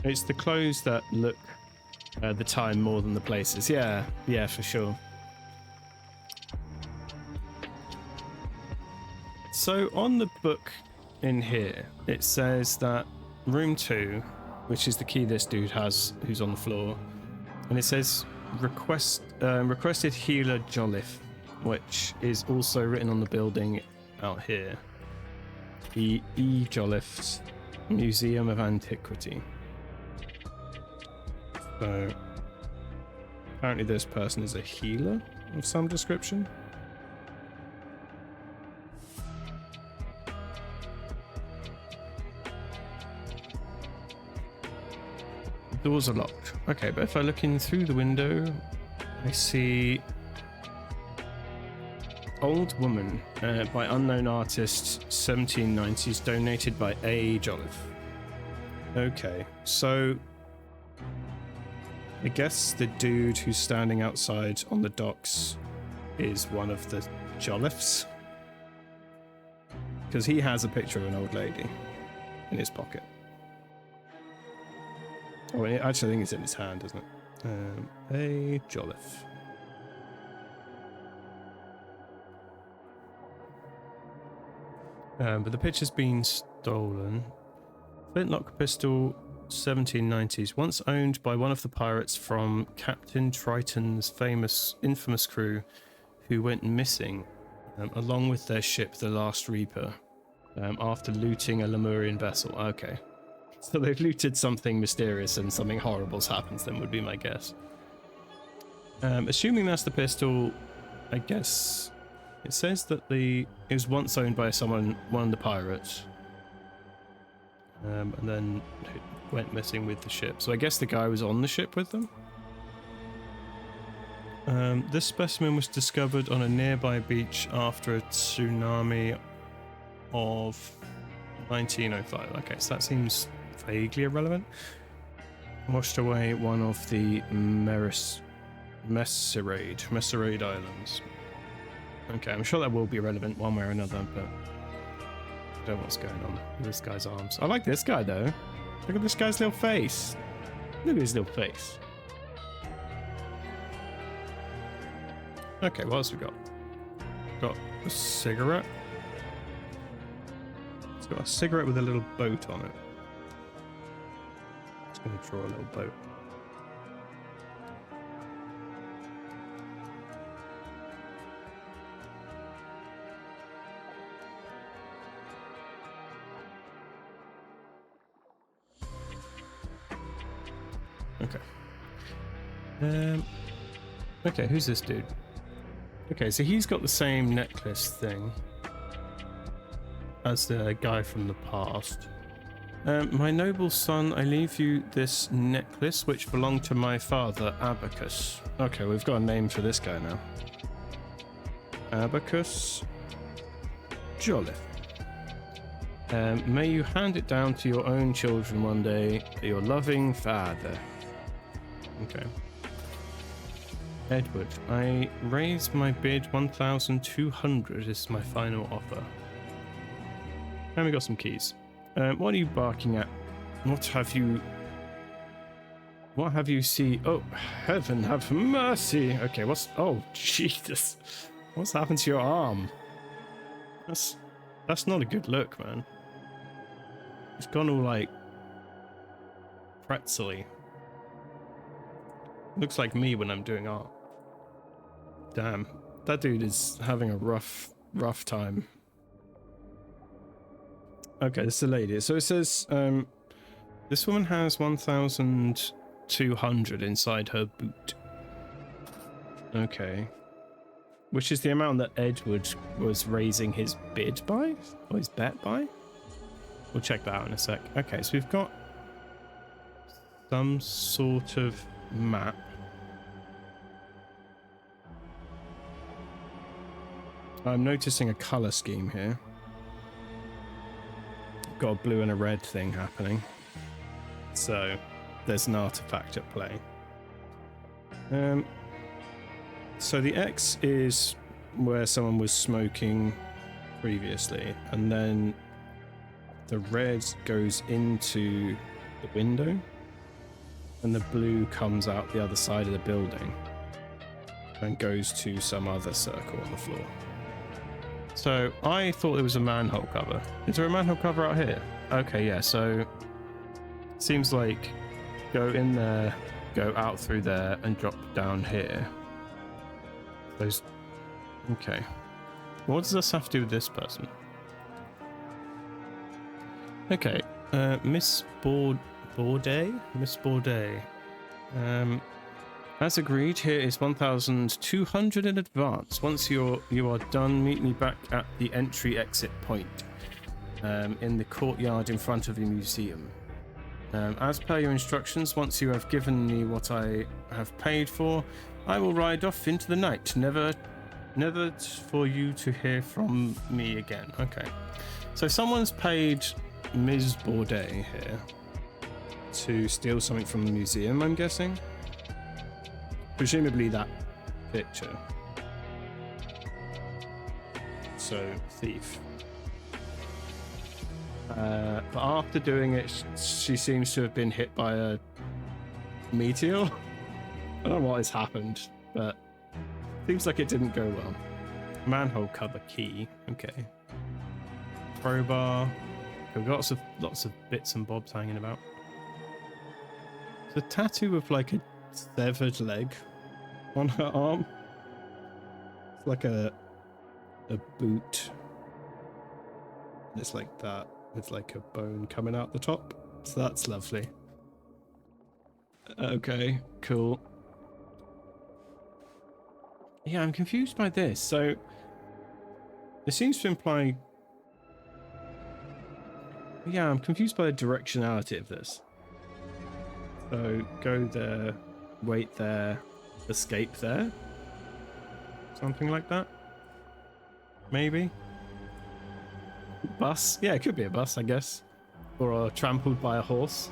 It's the clothes that look the time more than the places. Yeah, yeah, for sure. So on the book in here, it says that room 2, which is the key this dude has, who's on the floor, and it says requested healer Jolliffe, which is also written on the building out here. The E. Jolliffe's Museum of Antiquity. So apparently this person is a healer of some description. The doors are locked. Okay, but if I look in through the window, I see Old Woman by unknown artist, 1790s, donated by A. Jolliffe. Okay, so I guess the dude who's standing outside on the docks is one of the Jolliffes, because he has a picture of an old lady in his pocket. Oh, actually, I think it's in his hand, isn't it? A. Jolliffe. But the picture's been stolen. Flintlock pistol, 1790s, once owned by one of the pirates from Captain Triton's infamous crew, who went missing along with their ship, the Last Reaper, after looting a Lemurian vessel. Okay, so they've looted something mysterious and something horrible's happened to them, would be my guess. Assuming that's the pistol, I guess it says that it was once owned by one of the pirates, and then it went missing with the ship. So I guess the guy was on the ship with them. This specimen was discovered on a nearby beach after a tsunami of 1905. Okay, so that seems vaguely irrelevant. Washed away one of the Messerade Islands. Okay, I'm sure that will be relevant one way or another, but I don't know what's going on with this guy's arms. I like this guy though. Look at this guy's little face. Look at his little face. Okay, what else we got? Got a cigarette. It's got a cigarette with a little boat on it. It's going to draw a little boat. Okay. Okay, who's this dude? Okay, so he's got the same necklace thing as the guy from the past. My noble son, I leave you this necklace which belonged to my father, Abacus. Okay, we've got a name for this guy now. Abacus Jolliffe. May you hand it down to your own children one day, your loving father. Okay. Edward, I raise my bid 1,200 is my final offer. And we got some keys. What are you barking at? What have you seen? Oh, heaven have mercy. Okay, oh, Jesus. What's happened to your arm? That's not a good look, man. It's gone all like pretzely. Looks like me when I'm doing art. Damn, that dude is having a rough time. Okay, this is a lady. So it says, this woman has 1,200 inside her boot. Okay. Which is the amount that Edward was raising his bid by? Or his bet by? We'll check that out in a sec. Okay, so we've got some sort of map. I'm noticing a color scheme here. Got a blue and a red thing happening. So there's an artifact at play. So the X is where someone was smoking previously, and then the red goes into the window, and the blue comes out the other side of the building and goes to some other circle on the floor. So I thought there was a manhole cover. Is there a manhole cover out here? Okay, yeah, so seems like go in there, go out through there, and drop down here. Those. Okay. What does this have to do with this person? Okay, Miss Bourdet? Miss Bourdet. As agreed, here is 1,200 in advance. Once you are done, meet me back at the entry-exit point in the courtyard in front of the museum. As per your instructions, once you have given me what I have paid for, I will ride off into the night. Never for you to hear from me again. Okay. So someone's paid Ms. Bourdet here to steal something from the museum, I'm guessing. Presumably that picture. So, thief. But after doing it, she seems to have been hit by a meteor. I don't know what has happened, but seems like it didn't go well. Manhole cover key. Okay. Crowbar. We've got lots of bits and bobs hanging about. It's a tattoo with like a severed leg on her arm. It's like a boot. It's like that with like a bone coming out the top. So that's lovely. Okay, cool. Yeah, I'm confused by this. So it seems to imply. Yeah, I'm confused by the directionality of this. So go there, wait there, escape there. Something like that. Maybe. Bus? Yeah, it could be a bus, I guess. Or trampled by a horse.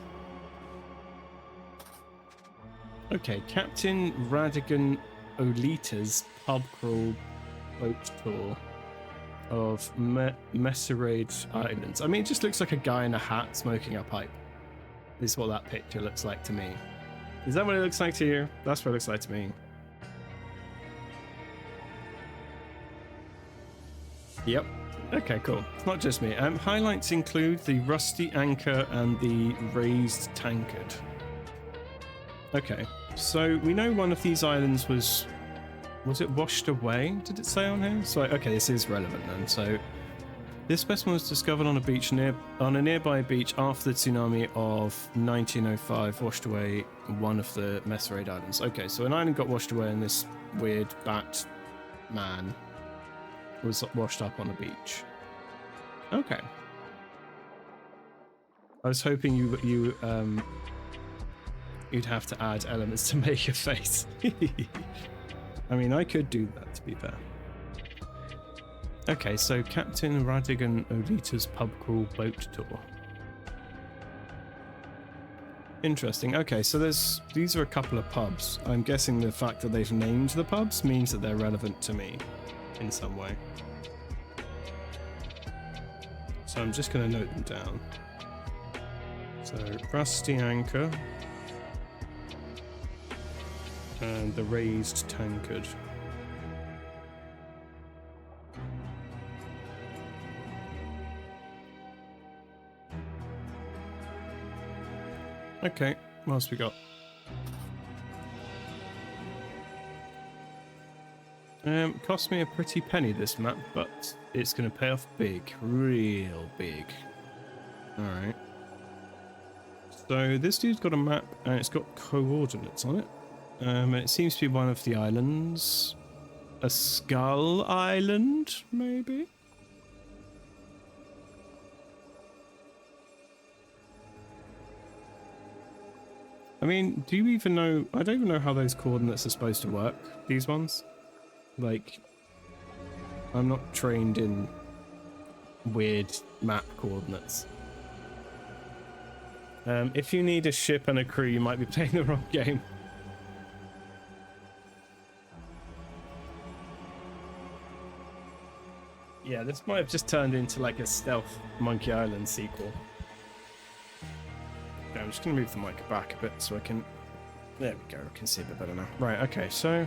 Okay, Captain Radigan Olita's pub crawl boat tour of Messerade Islands. I mean, it just looks like a guy in a hat smoking a pipe. This is what that picture looks like to me. Is that what it looks like to you? That's what it looks like to me. Yep. Okay, cool. It's not just me. Highlights include the rusty anchor and the raised tankard. Okay, so we know one of these islands was it washed away? Did it say on here? So okay, this is relevant then. So this specimen was discovered on a nearby beach after the tsunami of 1905 washed away one of the Messerade Islands. Okay, so an island got washed away and this weird bat man was washed up on a beach. Okay. I was hoping you'd have to add elements to make a face. I mean, I could do that, to be fair. Okay, so Captain Radigan Olita's pub crawl boat tour. Interesting. Okay, so these are a couple of pubs. I'm guessing the fact that they've named the pubs means that they're relevant to me in some way. So I'm just going to note them down. So rusty anchor and the raised tankard. Okay, what else we got? Cost me a pretty penny this map, but it's going to pay off big, real big. Alright. So this dude's got a map and it's got coordinates on it. It seems to be one of the islands. A skull island, maybe? I mean, do you even know... I don't even know how those coordinates are supposed to work, these ones. Like, I'm not trained in weird map coordinates. If you need a ship and a crew, you might be playing the wrong game. Yeah, this might have just turned into like a stealth Monkey Island sequel. Okay, I'm just going to move the mic back a bit so I can... There we go, I can see a bit better now. Right, okay, so...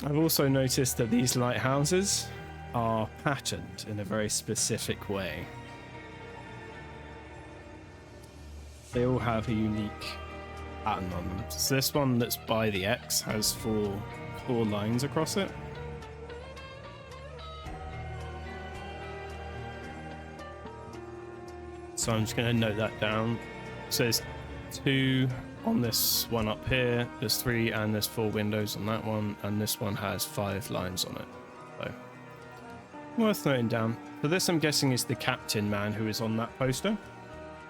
I've also noticed that these lighthouses are patterned in a very specific way. They all have a unique pattern on them. So this one that's by the X has four lines across it. So I'm just going to note that down. So there's 2 on this one up here, there's 3, and there's 4 windows on that one, and this one has 5 lines on it. So worth noting down. So this, I'm guessing, is the captain man who is on that poster,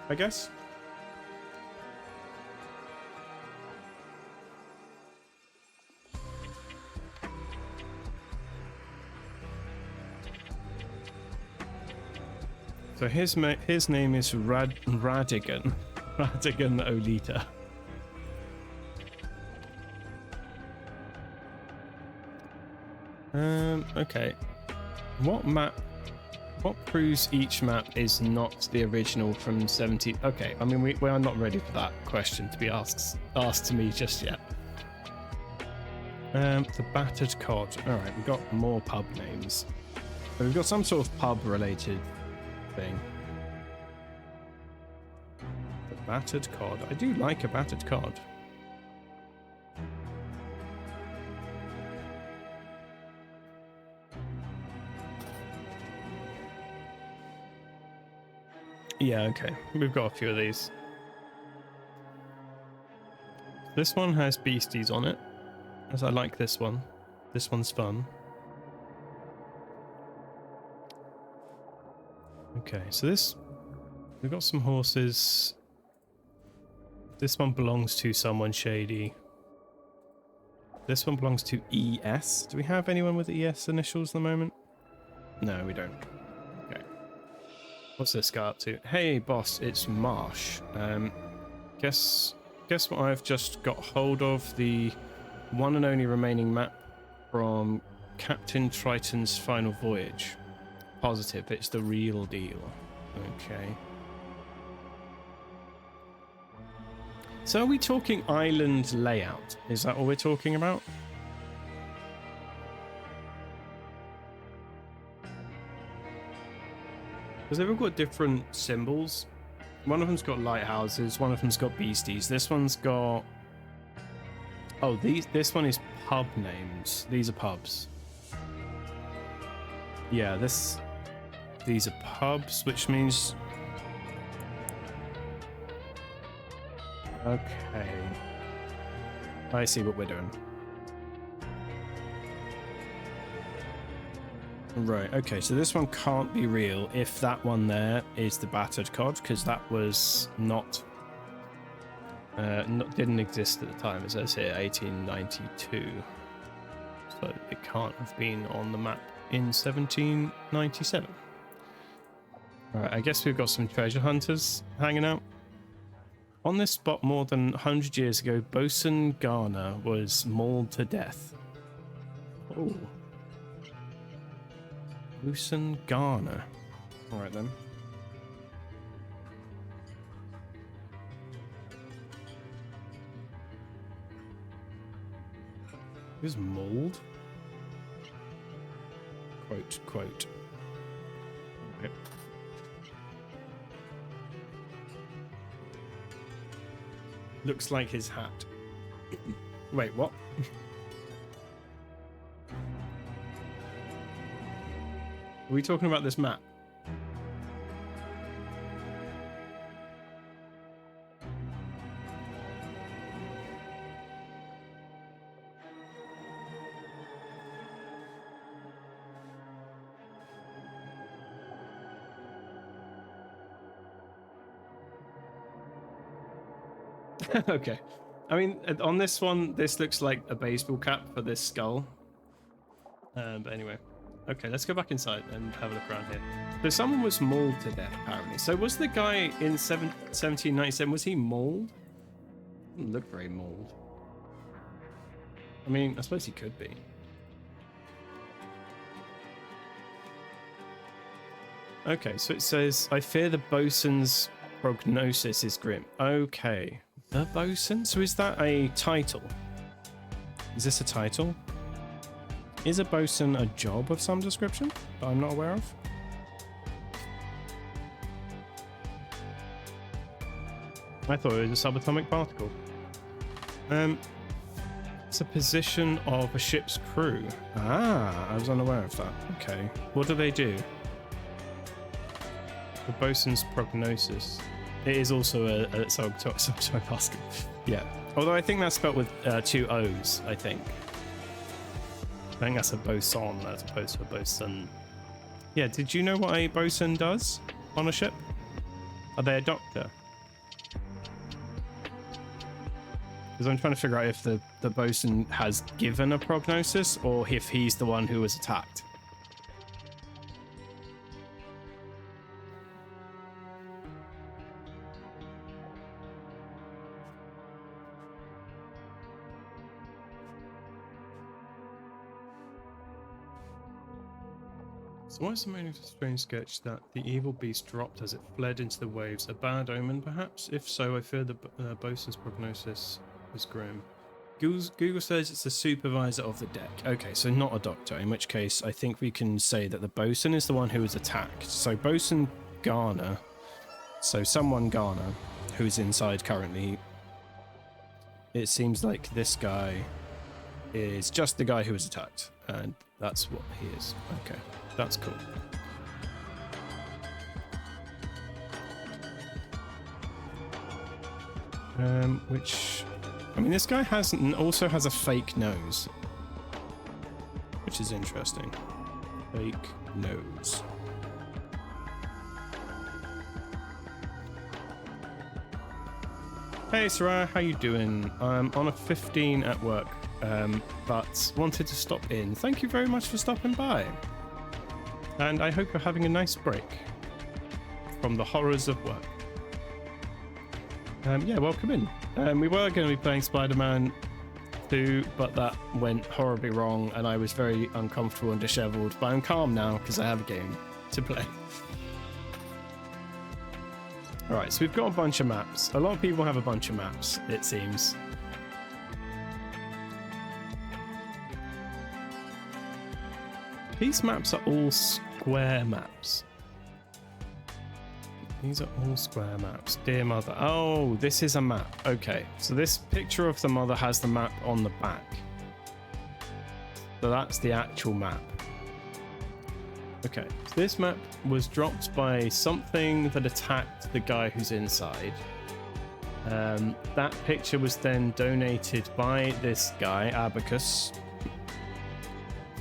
I guess. So his name is Radigan Olita. Okay. What proves each map is not the original from 17... Okay, I mean, we are not ready for that question to be asked to me just yet. The Battered Cod. Alright, we've got more pub names. So we've got some sort of pub-related thing. The Battered Cod. I do like a Battered Cod. Yeah, okay. We've got a few of these. This one has beasties on it. As I like this one. This one's fun. Okay, so we've got some horses. This one belongs to someone shady. This one belongs to ES. Do we have anyone with ES initials at the moment? No, we don't. Okay. What's this guy up to? Hey, boss, it's Marsh. Guess what I've just got hold of? The one and only remaining map from Captain Triton's final voyage. Positive, it's the real deal. Okay. So are we talking island layout? Is that all we're talking about? Because they've all got different symbols. One of them's got lighthouses, one of them's got beasties. This one's got... Oh, this one is pub names. These are pubs. Yeah, these are pubs, which means... Okay. I see what we're doing. Right, okay, so this one can't be real if that one there is the battered cod, because that was didn't exist at the time. It says here 1892. So it can't have been on the map in 1797. Alright, I guess we've got some treasure hunters hanging out. On this spot more than 100 years ago, Bosun Garner was mauled to death. Oh. Bosun Garner. Alright then. He was mauled? Quote. Okay. Looks like his hat. Wait, what? Are we talking about this map? Okay. I mean, on this one, this looks like a baseball cap for this skull. But anyway. Okay, let's go back inside and have a look around here. So someone was mauled to death, apparently. So was the guy in 1797, was he mauled? Didn't look very mauled. I mean, I suppose he could be. Okay, so it says, I fear the bosun's prognosis is grim. Okay. The bosun? So is that a title? Is this a title? Is a bosun a job of some description that I'm not aware of? I thought it was a subatomic particle. It's a position of a ship's crew. Ah, I was unaware of that. Okay. What do they do? The bosun's prognosis. It is also a subatomic particle. Yeah. Although I think that's spelled with 2 O's, I think. I think that's a boson as opposed to a bosun. Yeah, did you know what a bosun does on a ship? Are they a doctor? Because I'm trying to figure out if the bosun has given a prognosis or if he's the one who was attacked. So why is the main strange sketch that the evil beast dropped as it fled into the waves? A bad omen, perhaps? If so, I fear the bosun's prognosis is grim. Google says it's the supervisor of the deck. Okay, so not a doctor, in which case I think we can say that the bosun is the one who was attacked. So Bosun Garner, so someone Garner, who's inside currently, it seems like this guy is just the guy who was attacked, and that's what he is. Okay. That's cool. Which I mean, this guy also has a fake nose, which is interesting. Fake nose. Hey Sarah, how you doing? I'm on a 15 at work, but wanted to stop in. Thank you very much for stopping by. And I hope you're having a nice break from the horrors of work. Yeah, welcome in. We were going to be playing Spider-Man 2, but that went horribly wrong, and I was very uncomfortable and disheveled. But I'm calm now because I have a game to play. Alright, so we've got a bunch of maps. A lot of people have a bunch of maps, it seems. These maps are all square maps. These are all square maps. Dear Mother. Oh, this is a map. Okay, so this picture of the mother has the map on the back. So that's the actual map. Okay, so this map was dropped by something that attacked the guy who's inside. That picture was then donated by this guy, Abacus,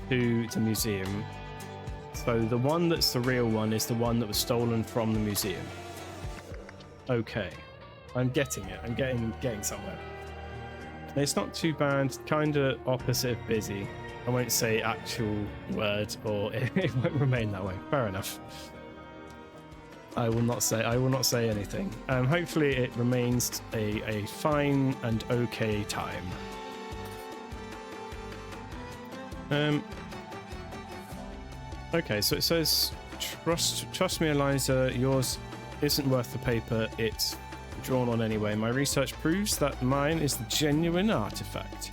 to the museum. So the one that's the real one is the one that was stolen from the museum. Okay, I'm getting it. I'm getting somewhere. It's not too bad. Kind of opposite of busy. I won't say actual word, or it won't remain that way. Fair enough. I will not say anything. Hopefully it remains a fine and okay time. Okay, so it says, trust me, Eliza, yours isn't worth the paper it's drawn on anyway. My research proves that mine is the genuine artifact.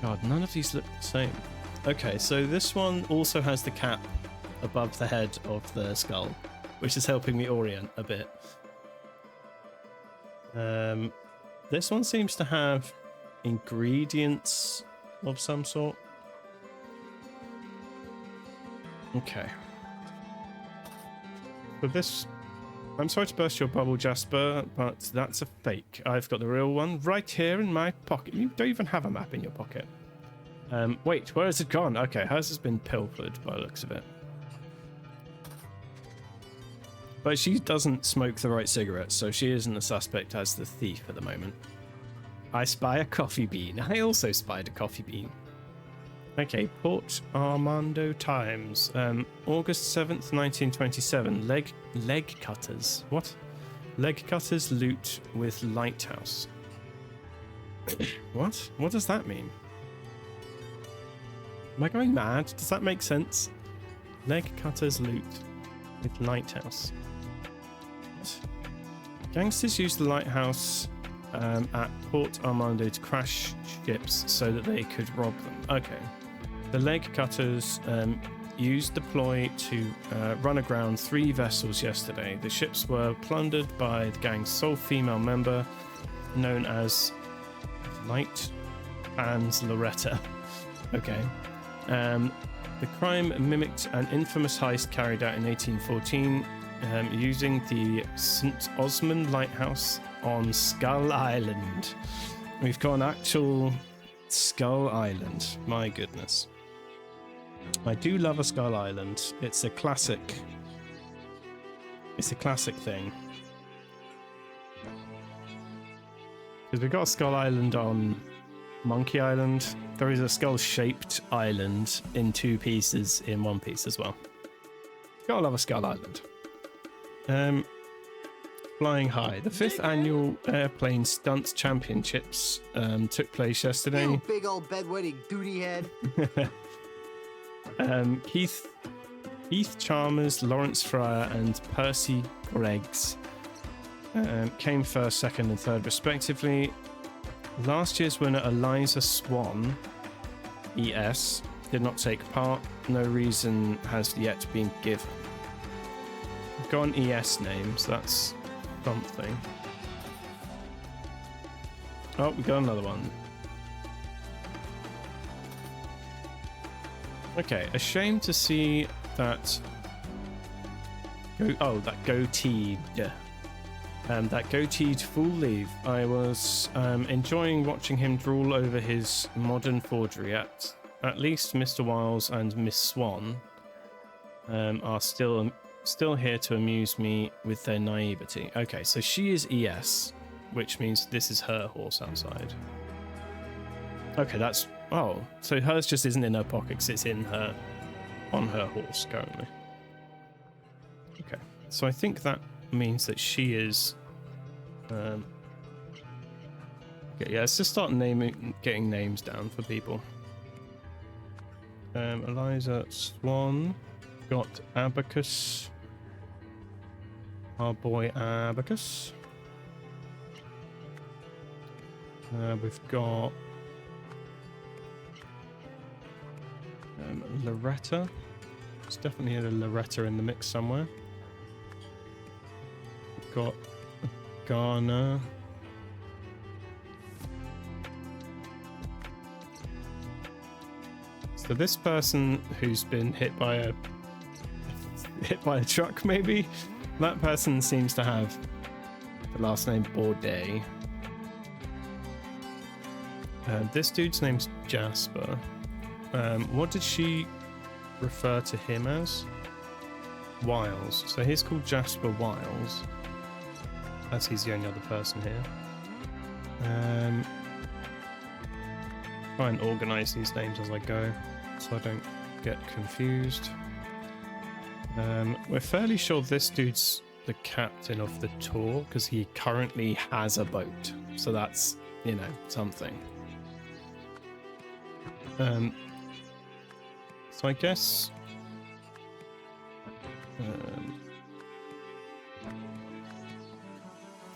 God, none of these look the same. Okay, so this one also has the cap above the head of the skull, which is helping me orient a bit. This one seems to have ingredients of some sort. Okay. But this... I'm sorry to burst your bubble, Jasper, but that's a fake. I've got the real one right here in my pocket. You don't even have a map in your pocket. Wait, where has it gone? Okay, hers has been pilfered by the looks of it. But she doesn't smoke the right cigarettes, so she isn't a suspect as the thief at the moment. I spy a coffee bean. I also spied a coffee bean. Okay, Port Armando Times. August 7th, 1927. Leg cutters. What? Leg cutters loot with lighthouse. What? What does that mean? Am I going mad? Does that make sense? Leg cutters loot with lighthouse. What? Gangsters use the lighthouse at Port Armando to crash ships so that they could rob them. Okay. The leg cutters used the ploy to run aground 3 vessels yesterday. The ships were plundered by the gang's sole female member, known as Light Hands Loretta. Okay. The crime mimicked an infamous heist carried out in 1814 using the St. Osmond Lighthouse on Skull Island. We've got an actual Skull Island. My goodness. I do love a Skull Island. It's a classic. It's a classic thing. Because we've got a Skull Island on Monkey Island. There is a skull-shaped island in 2 pieces in 1 piece as well. Gotta love a Skull Island. Flying high. The 5th annual Airplane Stunt Championships took place yesterday. You big old bedwetting duty head. Keith Chalmers, Lawrence Fryer, and Percy Greggs came first, second, and third, respectively. Last year's winner, Eliza Swan, ES, did not take part. No reason has yet been given. We've got an ES name, so that's something. Oh, we got another one. Okay, a shame to see that. That goatee That goateed fool leave. I was enjoying watching him drool over his modern forgery. At least Mr. Wiles and Miss Swan are still here to amuse me with their naivety. Okay, so she is ES, which means this is her horse outside. Okay, that's... Oh, so hers just isn't in her pockets, it's in her... on her horse currently. Okay, so I think that means that she is... Okay, yeah, let's just start getting names down for people. Eliza Swan, got Abacus, our boy Abacus. We've got Loretta. There's definitely a Loretta in the mix somewhere. We've got Ghana. So this person who's been hit by a truck, maybe, that person seems to have the last name Bourdais. This dude's name's Jasper. What did she refer to him as? Wiles. So he's called Jasper Wiles, as he's the only other person here. Try and organize these names as I go, so I don't get confused. We're fairly sure this dude's the captain of the tour, because he currently has a boat. So that's, you know, something. So I guess...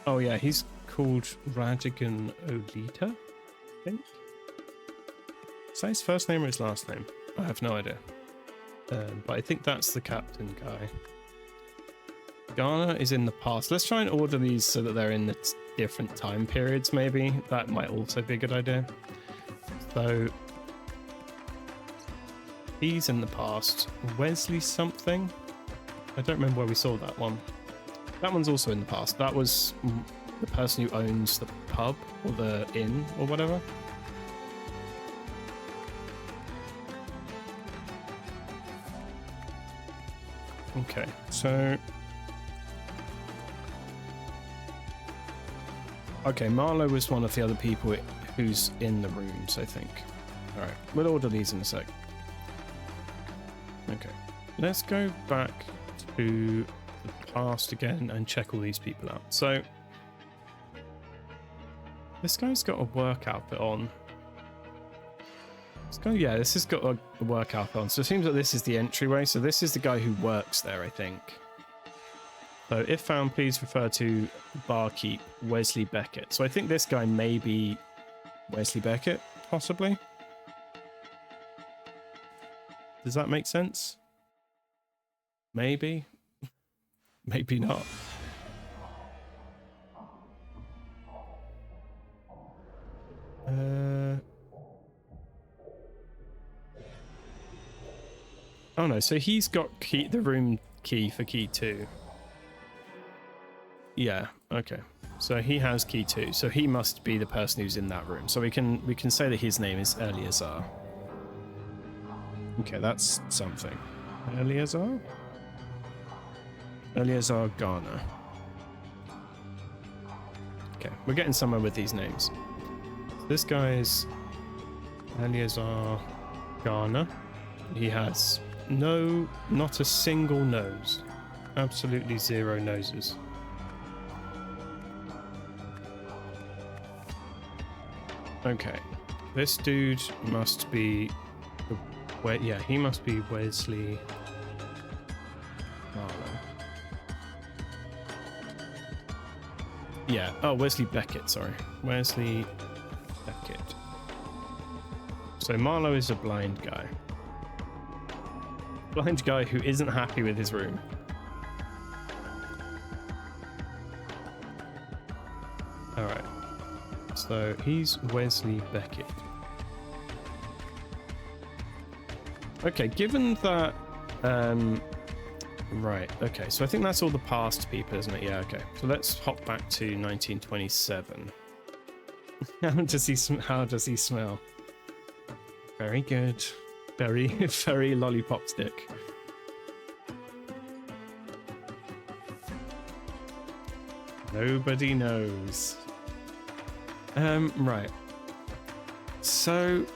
oh yeah, he's called Radigan Olita, I think. Is that his first name or his last name? I have no idea. But I think that's the captain guy. Ghana is in the past. Let's try and order these so that they're in the different time periods, maybe. That might also be a good idea. So... he's in the past. Wesley something? I don't remember where we saw that one. That one's also in the past. That was the person who owns the pub or the inn or whatever. Okay, so... okay, Marlowe was one of the other people who's in the rooms, I think. Alright, we'll order these in a sec. Okay, let's go back to the past again and check all these people out. So, this guy's got a work outfit on. This guy, yeah, this has got a work outfit on. So it seems like this is the entryway. So this is the guy who works there, I think. So if found, please refer to barkeep Wesley Beckett. So I think this guy may be Wesley Beckett, possibly. Does that make sense? Maybe. Maybe not. Oh no, so he's got the room key for key 2. Yeah, okay. So he has key 2. So he must be the person who's in that room. So we can say that his name is Eleazar. Okay, that's something. Eleazar? Eleazar Garner. Okay, we're getting somewhere with these names. This guy is Eleazar Garner. He has not a single nose. Absolutely 0 noses. Okay, this dude must be... yeah, he must be Wesley Marlowe. Yeah, oh, Wesley Beckett, sorry. Wesley Beckett. So Marlowe is a blind guy. Blind guy who isn't happy with his room. Alright. So he's Wesley Beckett. Okay, given that Right, okay, so I think that's all the past people, isn't it? Yeah, okay. So let's hop back to 1927. How does he smell? Very good. Very, very lollipop stick. Nobody knows. Right. So...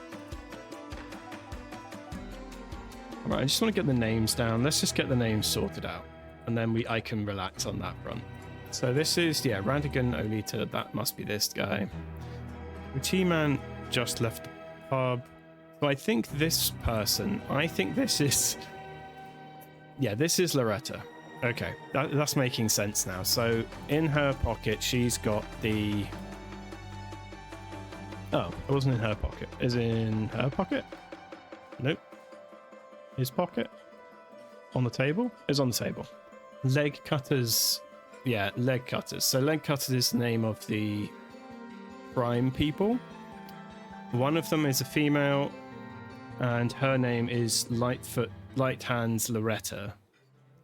Right, I just want to get the names down. Let's just get the names sorted out. And then I can relax on that front. So this is, yeah, Radigan Olita. That must be this guy. The T-Man just left the pub. So I think this is... Yeah, this is Loretta. Okay, that's making sense now. So in her pocket, she's got the... Oh, it wasn't in her pocket. Is it in her pocket? Nope. His pocket? On the table? Is on the table. Leg cutters. Yeah, leg cutters. So leg cutters is the name of the crime people. One of them is a female, and her name is Light Hands Loretta.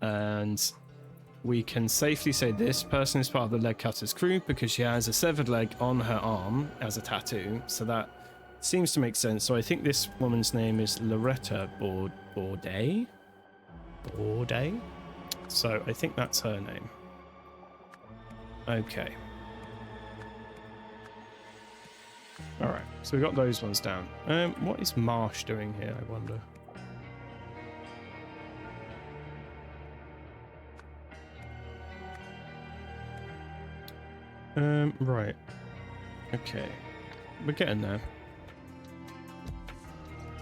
And we can safely say this person is part of the leg cutters crew because she has a severed leg on her arm as a tattoo. So that seems to make sense. So I think this woman's name is Loretta Bourdet. So I think that's her name. Okay. Alright, so we got those ones down. What is Marsh doing here, I wonder? Right. Okay. We're getting there.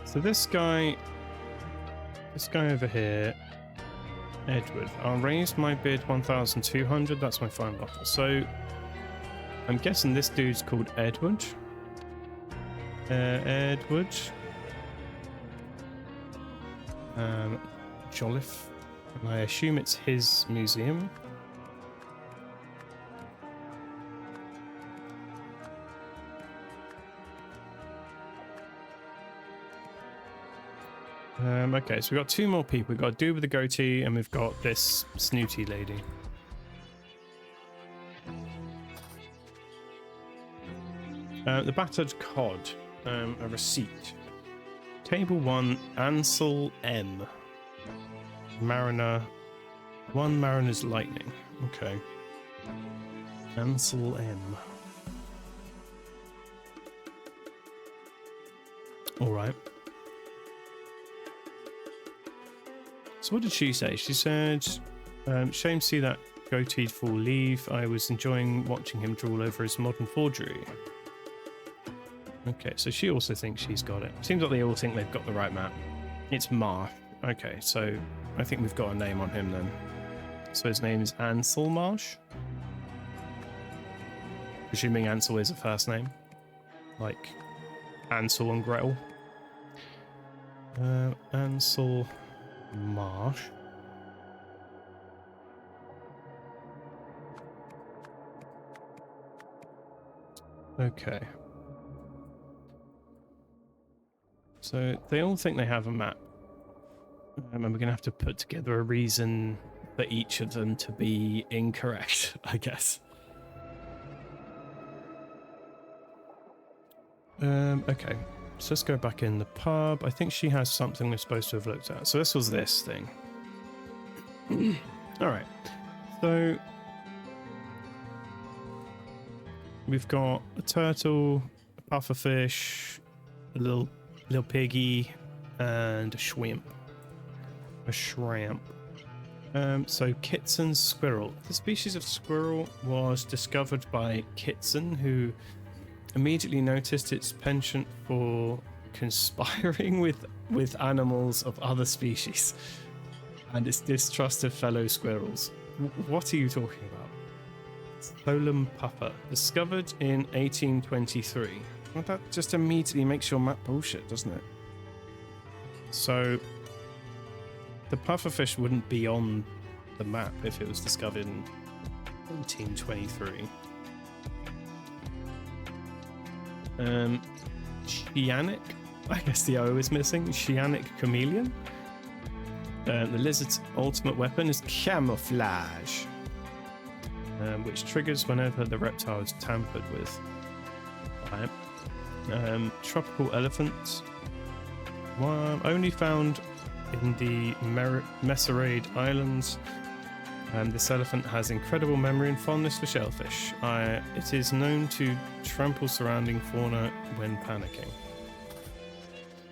So this guy over here, Edward, I'll raise my bid 1,200. That's my final offer. So I'm guessing this dude's called Edward. Edward. Jolliffe. And I assume it's his museum. Okay, so we've got two more people. We've got a dude with a goatee, and we've got this snooty lady. The battered cod. A receipt. Table 1, Ansel M. Mariner. 1 Mariner's Lightning. Okay. Ansel M. Alright. So what did she say? She said, shame to see that goateed fool leave. I was enjoying watching him drool over his modern forgery. Okay, so she also thinks she's got it. Seems like they all think they've got the right map. It's Marsh. Okay, so I think we've got a name on him then. So his name is Ansel Marsh. Presuming Ansel is a first name. Like Ansel and Gretel. Ansel Marsh. Okay. So they all think they have a map. And we're going to have to put together a reason for each of them to be incorrect, I guess. Okay. So let's go back in the pub. I think she has something we're supposed to have looked at. So this was this thing. Alright. So we've got a turtle, a pufferfish, a little piggy, and a shrimp. So Kitson squirrel. The species of squirrel was discovered by Kitson, who immediately noticed its penchant for conspiring with animals of other species and its distrust of fellow squirrels. What are you talking about? Solum puffer, discovered in 1823. Well, that just immediately makes your map bullshit, doesn't it? So the pufferfish wouldn't be on the map if it was discovered in 1823. Chianic? I guess the O is missing. Chianic chameleon? The lizard's ultimate weapon is camouflage, which triggers whenever the reptile is tampered with. Right. Tropical elephants. Only found in the Messerade Islands. This elephant has incredible memory and fondness for shellfish. It is known to trample surrounding fauna when panicking.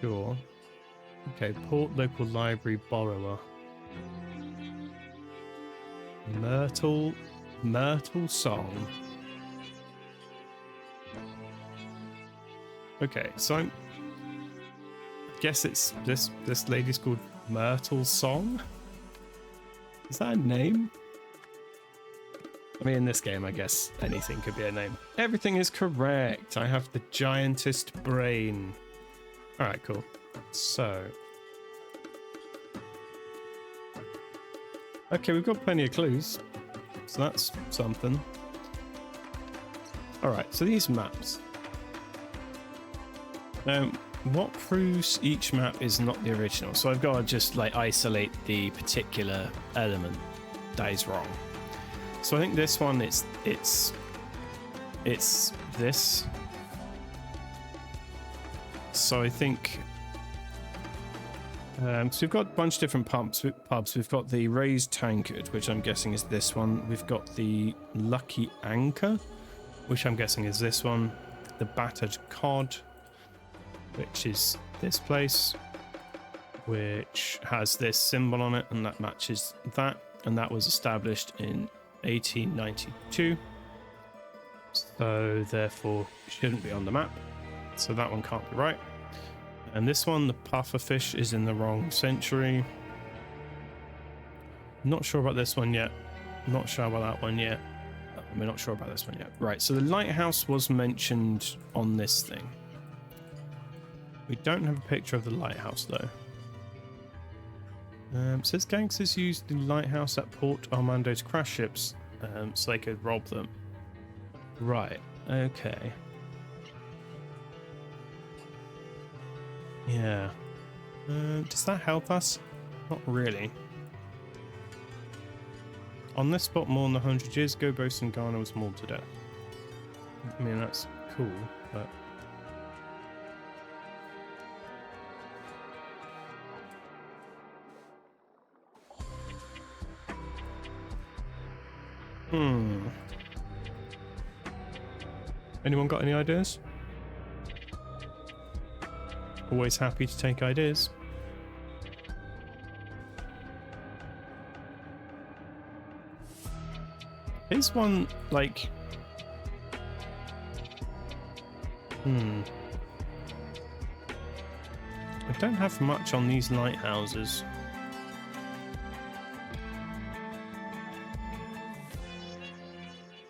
Sure. Okay, Port Local Library Borrower. Myrtle Song. Okay, so I guess it's this lady's called Myrtle Song. Is that a name? I mean, in this game, I guess anything could be a name. Everything is correct. I have the giantest brain. All right, cool. So, okay, we've got plenty of clues, so that's something. All right, so these maps. What proves each map is not the original? So I've got to just like isolate the particular element that is wrong. So I think this one, it's this. So I think. So we've got a bunch of different pubs. We've got the Raised Tankard, which I'm guessing is this one. We've got the Lucky Anchor, which I'm guessing is this one. The Battered Cod, which is this place, which has this symbol on it, and that matches that. And that was established in 1892. So therefore, shouldn't be on the map. So that one can't be right. And this one, the pufferfish, is in the wrong century. Not sure about this one yet. Not sure about that one yet. We're not sure about this one yet. Right, so the lighthouse was mentioned on this thing. We don't have a picture of the lighthouse, though. It says gangsters used the lighthouse at Port Armando to crash ships so they could rob them. Right, okay. Yeah. Does that help us? Not really. On this spot more than 100 years ago, Bosun Ghana was mauled to death. I mean, that's cool, but... Anyone got any ideas? Always happy to take ideas. Here's one, like... I don't have much on these lighthouses.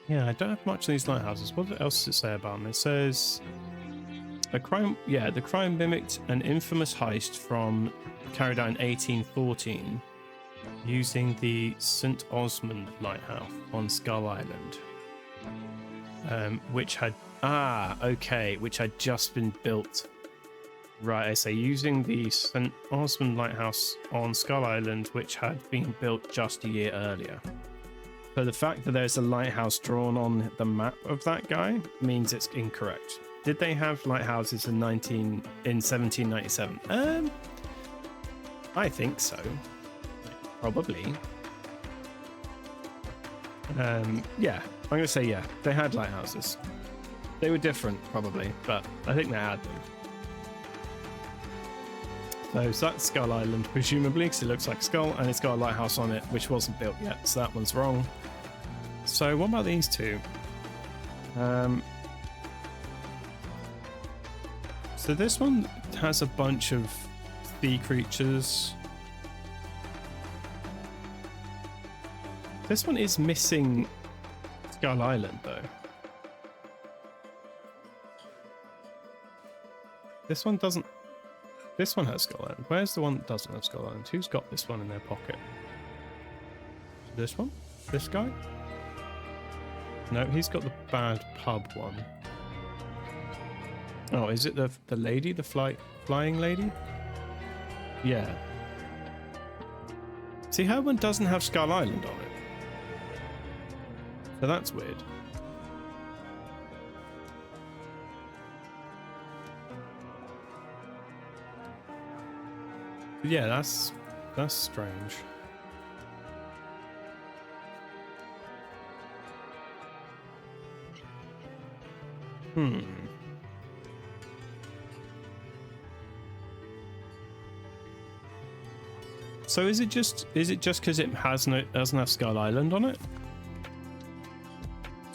Yeah, I don't have much on these lighthouses. What else does it say about them? It says... the crime mimicked an infamous heist carried out in 1814 using the St. Osmond Lighthouse on Skull Island, which had just been built. Right, I say using the St. Osmond Lighthouse on Skull Island, which had been built just a year earlier. So the fact that there's a lighthouse drawn on the map of that guy means it's incorrect. Did they have lighthouses in 1797? I think so. Probably. Yeah, I'm gonna say yeah. They had lighthouses. They were different, probably, but I think they had them. So that's Skull Island, presumably, because it looks like a skull, and it's got a lighthouse on it, which wasn't built yet, so that one's wrong. So what about these two? So this one has a bunch of sea creatures. This one is missing Skull Island, though. This one doesn't... This one has Skull Island. Where's the one that doesn't have Skull Island? Who's got this one in their pocket? This one? This guy? No, he's got the bad pub one. Oh, is it the lady? The flying lady? Yeah. See, her one doesn't have Skull Island on it. So that's weird. Yeah, that's strange. So is it just because it doesn't have Skull Island on it?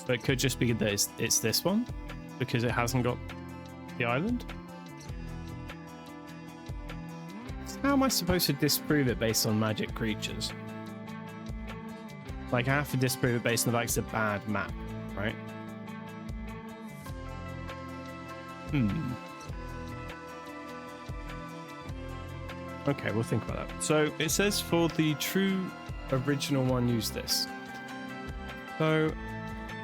So it could just be that it's this one because it hasn't got the island. So how am I supposed to disprove it based on magic creatures? Like, I have to disprove it based on the fact it's a bad map, right? Okay, we'll think about that. So it says for the true original one, use this. So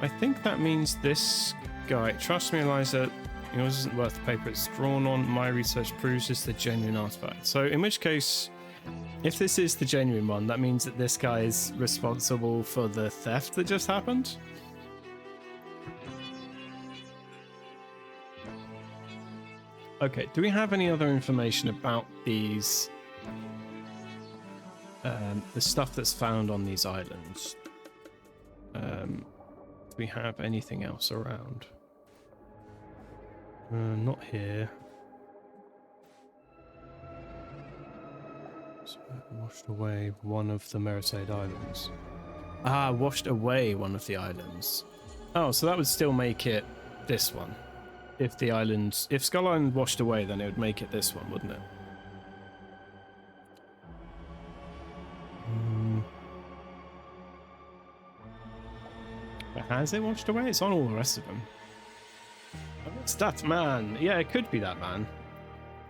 I think that means this guy. Trust me, Eliza, yours isn't worth the paper it's drawn on. My research proves this the genuine artifact. So in which case, if this is the genuine one, that means that this guy is responsible for the theft that just happened. Okay, do we have any other information about these, the stuff that's found on these islands? Do we have anything else around? Not here. So washed away one of the Merisade Islands. Ah, washed away one of the islands. Oh, so that would still make it this one. If Skull Island washed away, then it would make it this one, wouldn't it? But has it washed away? It's on all the rest of them. Oh, it's that man. Yeah, it could be that man.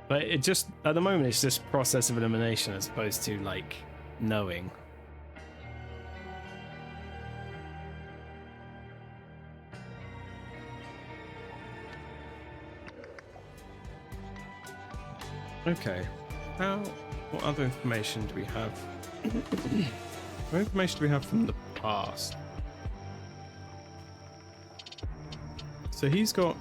But it just, at the moment, it's just process of elimination as opposed to, like, knowing. Okay. What other information do we have? What information do we have from the past? So he's got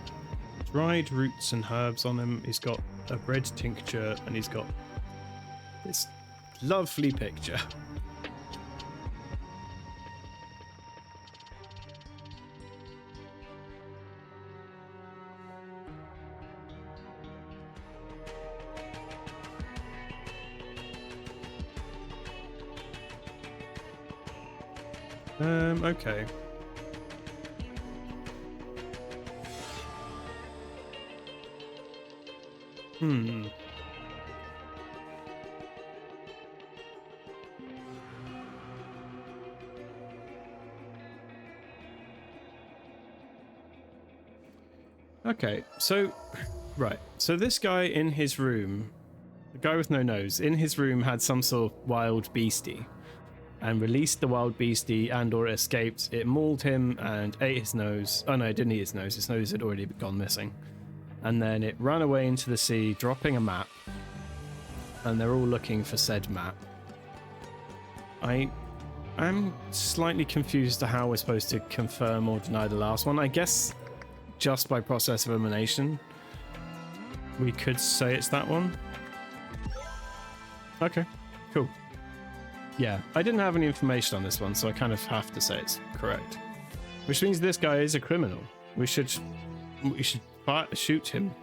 dried roots and herbs on him. He's got a bread tincture, and he's got this lovely picture. Okay. Okay, so, right. So this guy in his room, the guy with no nose, in his room had some sort of wild beastie and released the wild beastie and or it escaped. It mauled him and ate his nose. Oh no, it didn't eat his nose. His nose had already gone missing. And then it ran away into the sea, dropping a map. And they're all looking for said map. I am slightly confused to how we're supposed to confirm or deny the last one. I guess just by process of elimination, we could say it's that one. Okay, cool. Yeah, I didn't have any information on this one, so I kind of have to say it's correct. Which means this guy is a criminal. We should shoot him.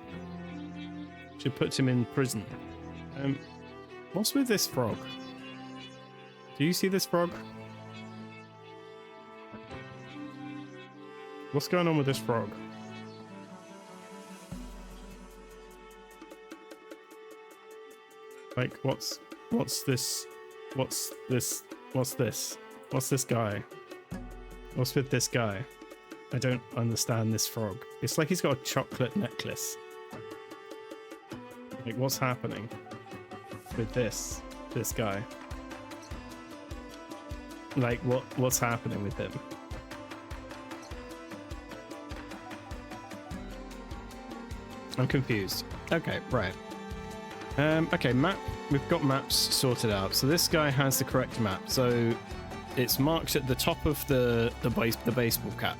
Should put him in prison. What's with this frog? Do you see this frog? What's going on with this frog? Like, what's this? What's this? What's this? What's this guy? What's with this guy? I don't understand this frog. It's like he's got a chocolate necklace. Like, what's happening with this guy? Like, what's happening with him? I'm confused. Okay, right. Okay, map. We've got maps sorted out. So this guy has the correct map. So it's marked at the top of the baseball cap,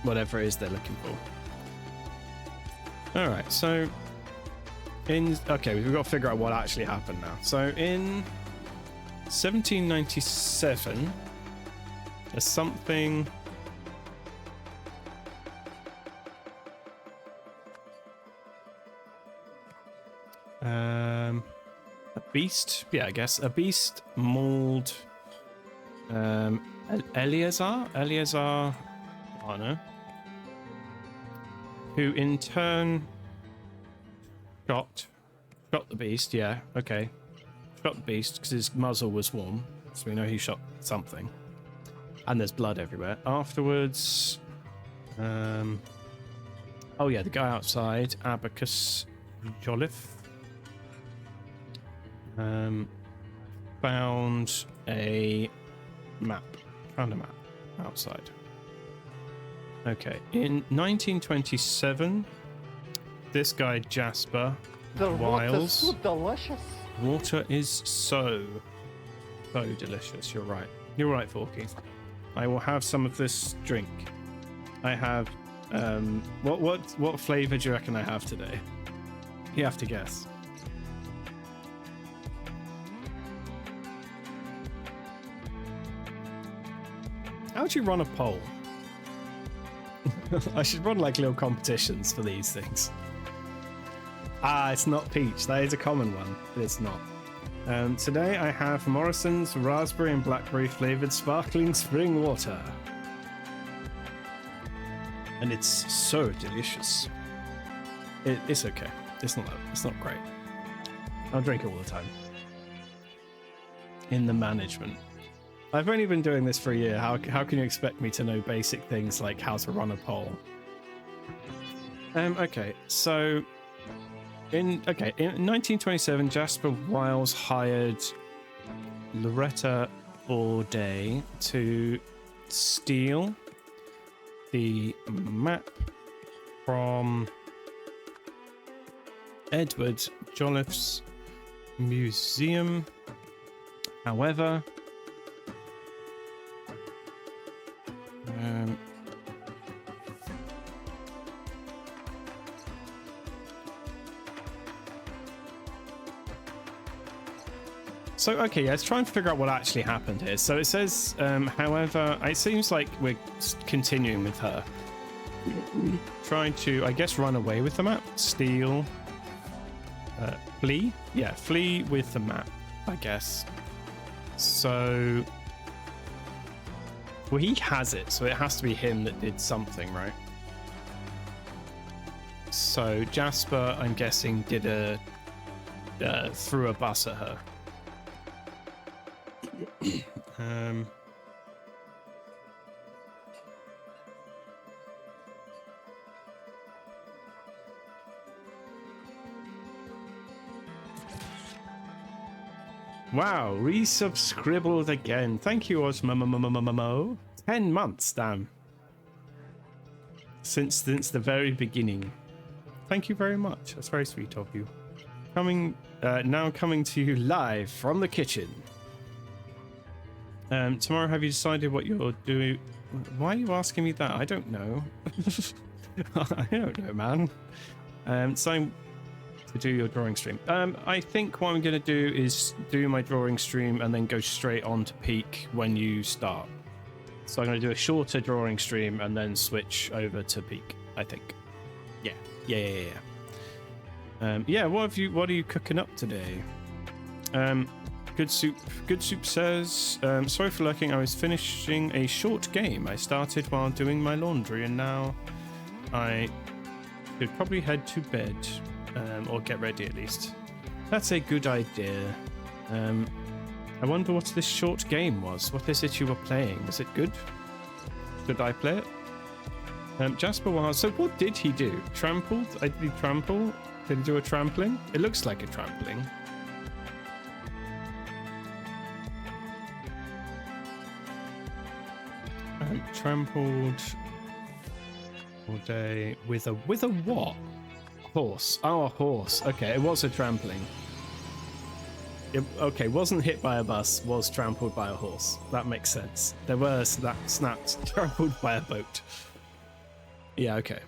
whatever it is they're looking for. All right. So okay, we've got to figure out what actually happened now. So in 1797, there's something. A beast, yeah, I guess a beast mauled Eleazar, I don't know, who in turn shot the beast. Yeah, okay, shot the beast because his muzzle was warm, so we know he shot something. And there's blood everywhere. Afterwards, oh yeah, the guy outside, Abacus Jolliffe. Found a map outside. Okay, in 1927, this guy Jasper The water's Wiles. so delicious. Water is so delicious. You're right, Forky. I will have some of this drink. I have what flavor do you reckon I have today? You have to guess. How would you run a poll? I should run like little competitions for these things. Ah, it's not peach. That is a common one, but it's not. Today I have Morrison's raspberry and blackberry flavored sparkling spring water. And it's so delicious. It's okay. It's not great. I'll drink it all the time. In the management. I've only been doing this for a year. How can you expect me to know basic things like how to run a poll? Okay, so in 1927, Jasper Wiles hired Loretta Auday to steal the map from Edward Jolliffe's museum. However, so okay, yeah, let's try and figure out what actually happened here. So it says, however, it seems like we're continuing with her. Trying to, I guess, run away with the map, steal, flee? Yeah, flee with the map, I guess. So, well, he has it, so it has to be him that did something, right? So Jasper, I'm guessing, did threw a bus at her. Wow, resubscribbled again. Thank you, Osmo. 10 months, damn. Since the very beginning. Thank you very much. That's very sweet of you. Now coming to you live from the kitchen. Tomorrow, have you decided what you're doing? Why are you asking me that? I don't know. I don't know, man. So to do your drawing stream. I think what I'm going to do is do my drawing stream and then go straight on to peak when you start. So I'm going to do a shorter drawing stream and then switch over to peak, I think. Yeah. Yeah, what are you cooking up today? Good soup says, sorry for lurking. I was finishing a short game I started while doing my laundry, and now I should probably head to bed, or get ready at least. That's a good idea. I wonder what this short game was. What is it you were playing? Was it good? Should I play it? Jasper Wiles. So what did he do? Trampled? Did he trample? Did he do a trampling? It looks like a trampling. Trampled all day with a what? Horse. Oh, a horse. Okay, it was a trampling. Okay, wasn't hit by a bus, was trampled by a horse. That makes sense. There were snapped, trampled by a boat. Yeah, okay.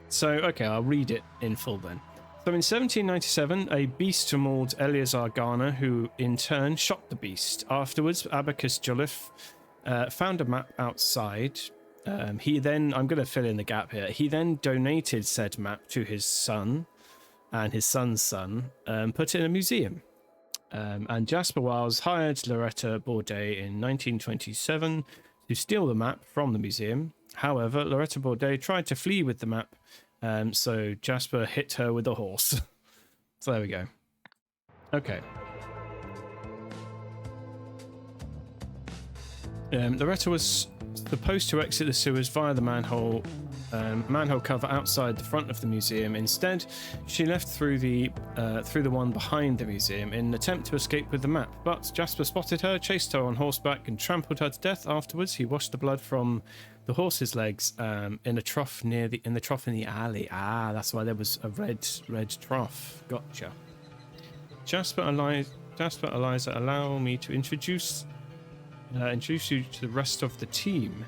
So, okay, I'll read it in full then. So in 1797, a beast mauled Eleazar Garner, who in turn shot the beast. Afterwards, Abacus Jolliffe found a map outside. He then, I'm going to fill in the gap here, he then donated said map to his son and his son's son, put it in a museum. And Jasper Wiles hired Loretta Bourdet in 1927 to steal the map from the museum. However, Loretta Bourdet tried to flee with the map, so Jasper hit her with a horse. So there we go. Okay. Loretta was supposed to exit the sewers via the manhole cover outside the front of the museum. Instead, she left through the one behind the museum in an attempt to escape with the map. But Jasper spotted her, chased her on horseback, and trampled her to death. Afterwards, he washed the blood from the horse's legs in a trough in the alley. Ah, that's why there was a red trough. Gotcha. Jasper, Eliza, allow me to introduce you to the rest of the team.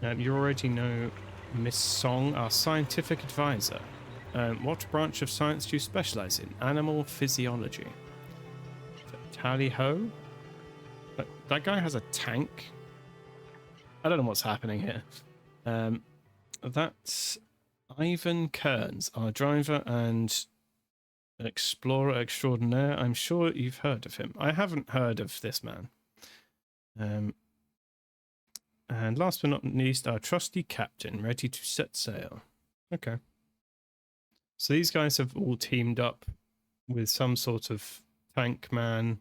You already know Miss Song, our scientific advisor. What branch of science do you specialize in? Animal physiology. Tally ho? That guy has a tank. I don't know what's happening here. That's Ivan Kearns, our driver and explorer extraordinaire. I'm sure you've heard of him. I haven't heard of this man. And last but not least, our trusty captain, ready to set sail. Okay. So these guys have all teamed up with some sort of tank man,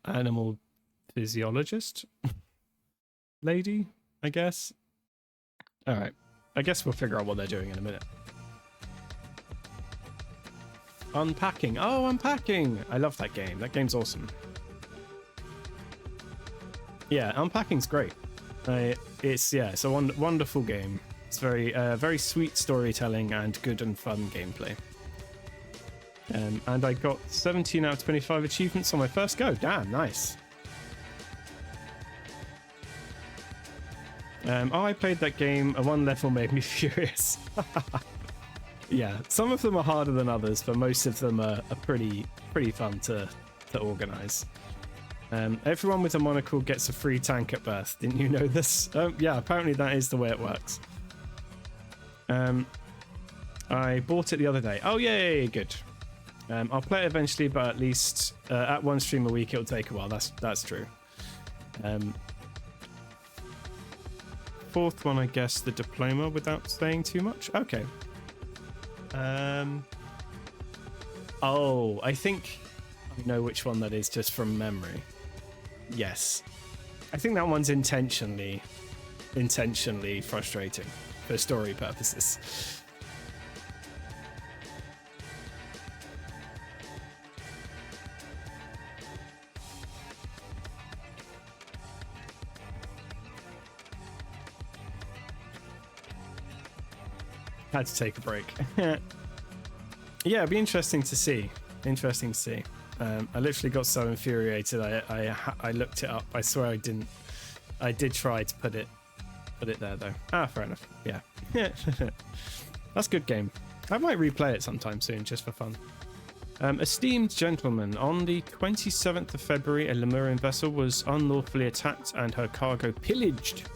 animal physiologist lady, I guess. All right. I guess we'll figure out what they're doing in a minute. Unpacking. Oh, Unpacking. I love that game. That game's awesome. Yeah, Unpacking's great. It's a wonderful game. It's very sweet storytelling and good and fun gameplay. And I got 17 out of 25 achievements on my first go. Damn, nice. I played that game. One level made me furious. Yeah, some of them are harder than others, but most of them are pretty fun to organize. Everyone with a monocle gets a free tank at birth. Didn't you know this? Yeah, apparently that is the way it works. I bought it the other day. Oh, yay, good. I'll play it eventually, but at least at one stream a week, it'll take a while. That's true. Fourth one, I guess, the diploma without saying too much. Okay. Oh, I think I know which one that is just from memory. Yes. I think that one's intentionally frustrating for story purposes. Had to take a break. Yeah, it'd be interesting to see. I literally got so infuriated. I looked it up. I swear I didn't. I did try to put it there though. Ah, fair enough. Yeah. That's a good game. I might replay it sometime soon just for fun. Esteemed gentlemen, on the 27th of February, a Lemurian vessel was unlawfully attacked and her cargo pillaged.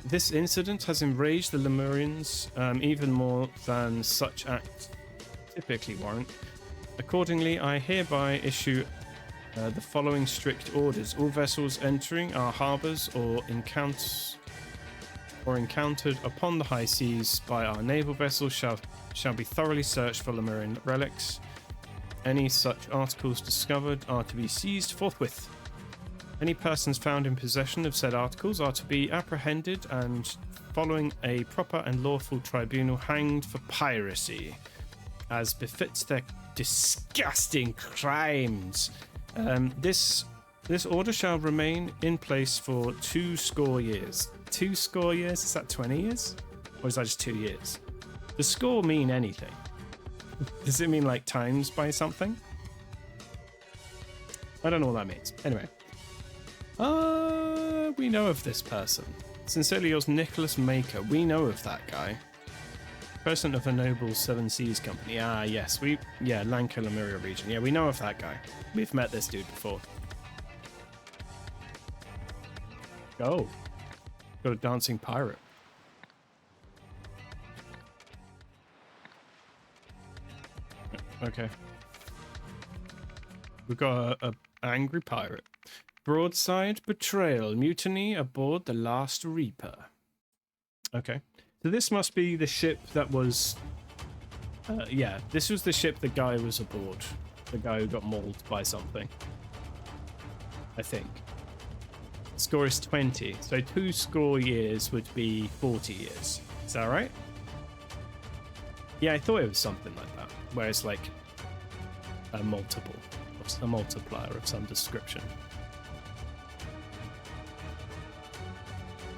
This incident has enraged the Lemurians even more than such acts typically warrant. Accordingly, I hereby issue the following strict orders. All vessels entering our harbours or encountered upon the high seas by our naval vessels shall be thoroughly searched for Lemurian relics. Any such articles discovered are to be seized forthwith. Any persons found in possession of said articles are to be apprehended and, following a proper and lawful tribunal, hanged for piracy, as befits their disgusting crimes. This order shall remain in place for 20 years. 20 years? Is that 20 years? Or is that just 2 years? Does score mean anything? Does it mean like times by something? I don't know what that means. Anyway. We know of this person. Sincerely yours, Nicholas Maker. We know of that guy. President of a noble Seven Seas company. Ah, yes. Lanka Lemuria region. Yeah, we know of that guy. We've met this dude before. Oh. Got a dancing pirate. Okay. We've got a angry pirate. Broadside betrayal. Mutiny aboard the Last Reaper. Okay. So this must be the ship that was... yeah, this was the ship the guy was aboard. The guy who got mauled by something. I think. Score is 20. So 2 score years would be 40 years. Is that right? Yeah, I thought it was something like that. Where it's like a multiple. A multiplier of some description.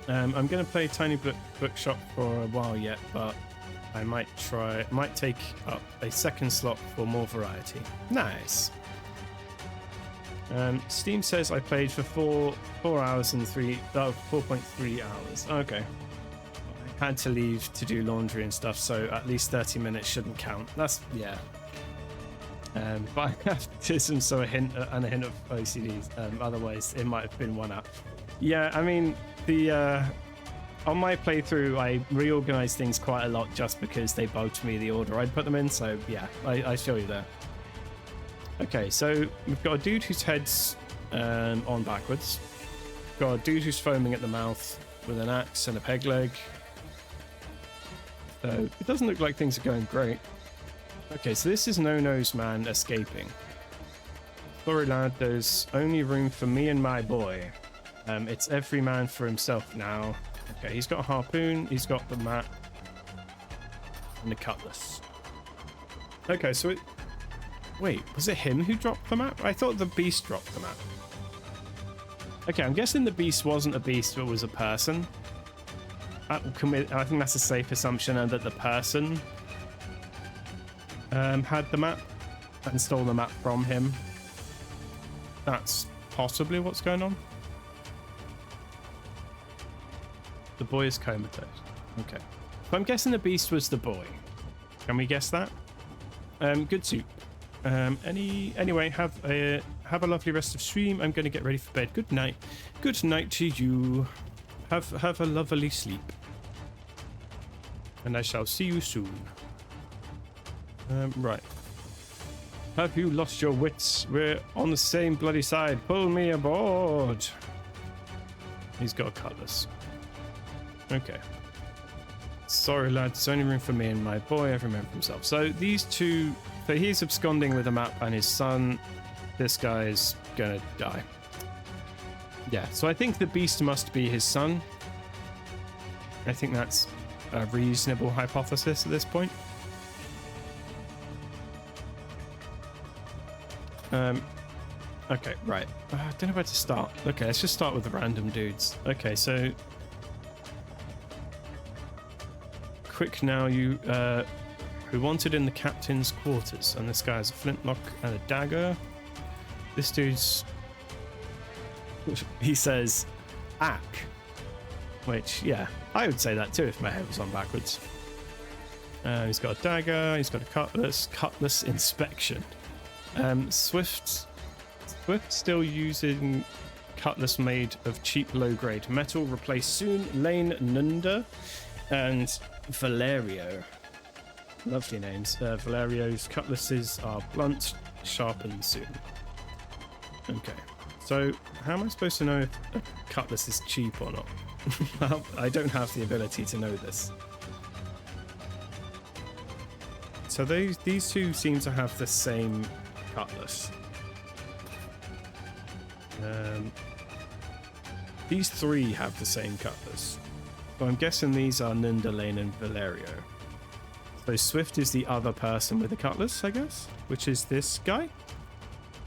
I'm going to play Tiny Bookshop for a while yet, but I might take up a second slot for more variety. Nice. Steam says I played for 4 hours and 4.3 hours. Okay. I had to leave to do laundry and stuff, so at least 30 minutes shouldn't count. That's, yeah. But I have autism, so a hint of OCD. Otherwise, it might have been 1 hour. Yeah, I mean, on my playthrough, I reorganized things quite a lot just because they bugged me the order I'd put them in. So yeah, I feel you there. Okay, so we've got a dude whose head's on backwards. Got a dude who's foaming at the mouth with an axe and a peg leg. So it doesn't look like things are going great. Okay, so this is No-Nose Man escaping. Sorry lad, there's only room for me and my boy. It's every man for himself now. Okay, he's got a harpoon, he's got the mat, and the cutlass. Okay, so wait, was it him who dropped the map? I thought the beast dropped the map. Okay, I'm guessing the beast wasn't a beast, but was a person. I think that's a safe assumption, and that the person had the map and stole the map from him. That's possibly what's going on. The boy is comatose. Okay. So I'm guessing the beast was the boy. Can we guess that? Good soup. Anyway, have a lovely rest of stream. I'm going to get ready for bed. Good night. Good night to you. Have a lovely sleep. And I shall see you soon. Right. Have you lost your wits? We're on the same bloody side. Pull me aboard. He's got a cutlass. Okay. Sorry, lads. There's only room for me and my boy. Every man for himself. So these two... So he's absconding with a map and his son. This guy is gonna die. Yeah, so I think the beast must be his son. I think that's a reasonable hypothesis at this point. Okay, right. I don't know where to start. Okay, let's just start with the random dudes. Okay, so... Quick now, you... who wanted in the captain's quarters, and this guy has a flintlock and a dagger. This dude's... He says, ack. Which, yeah, I would say that too if my head was on backwards. He's got a dagger, he's got a cutlass inspection. Swift still using cutlass made of cheap low-grade metal. Replace soon. Lane Nunda and Valerio. Lovely names. Valerio's cutlasses are blunt, sharpened soon. Okay, so how am I supposed to know if a cutlass is cheap or not? I don't have the ability to know this. So these two seem to have the same cutlass. These three have the same cutlass. So I'm guessing these are Nunda, Lane, and Valerio. So Swift is the other person with a cutlass, I guess, which is this guy.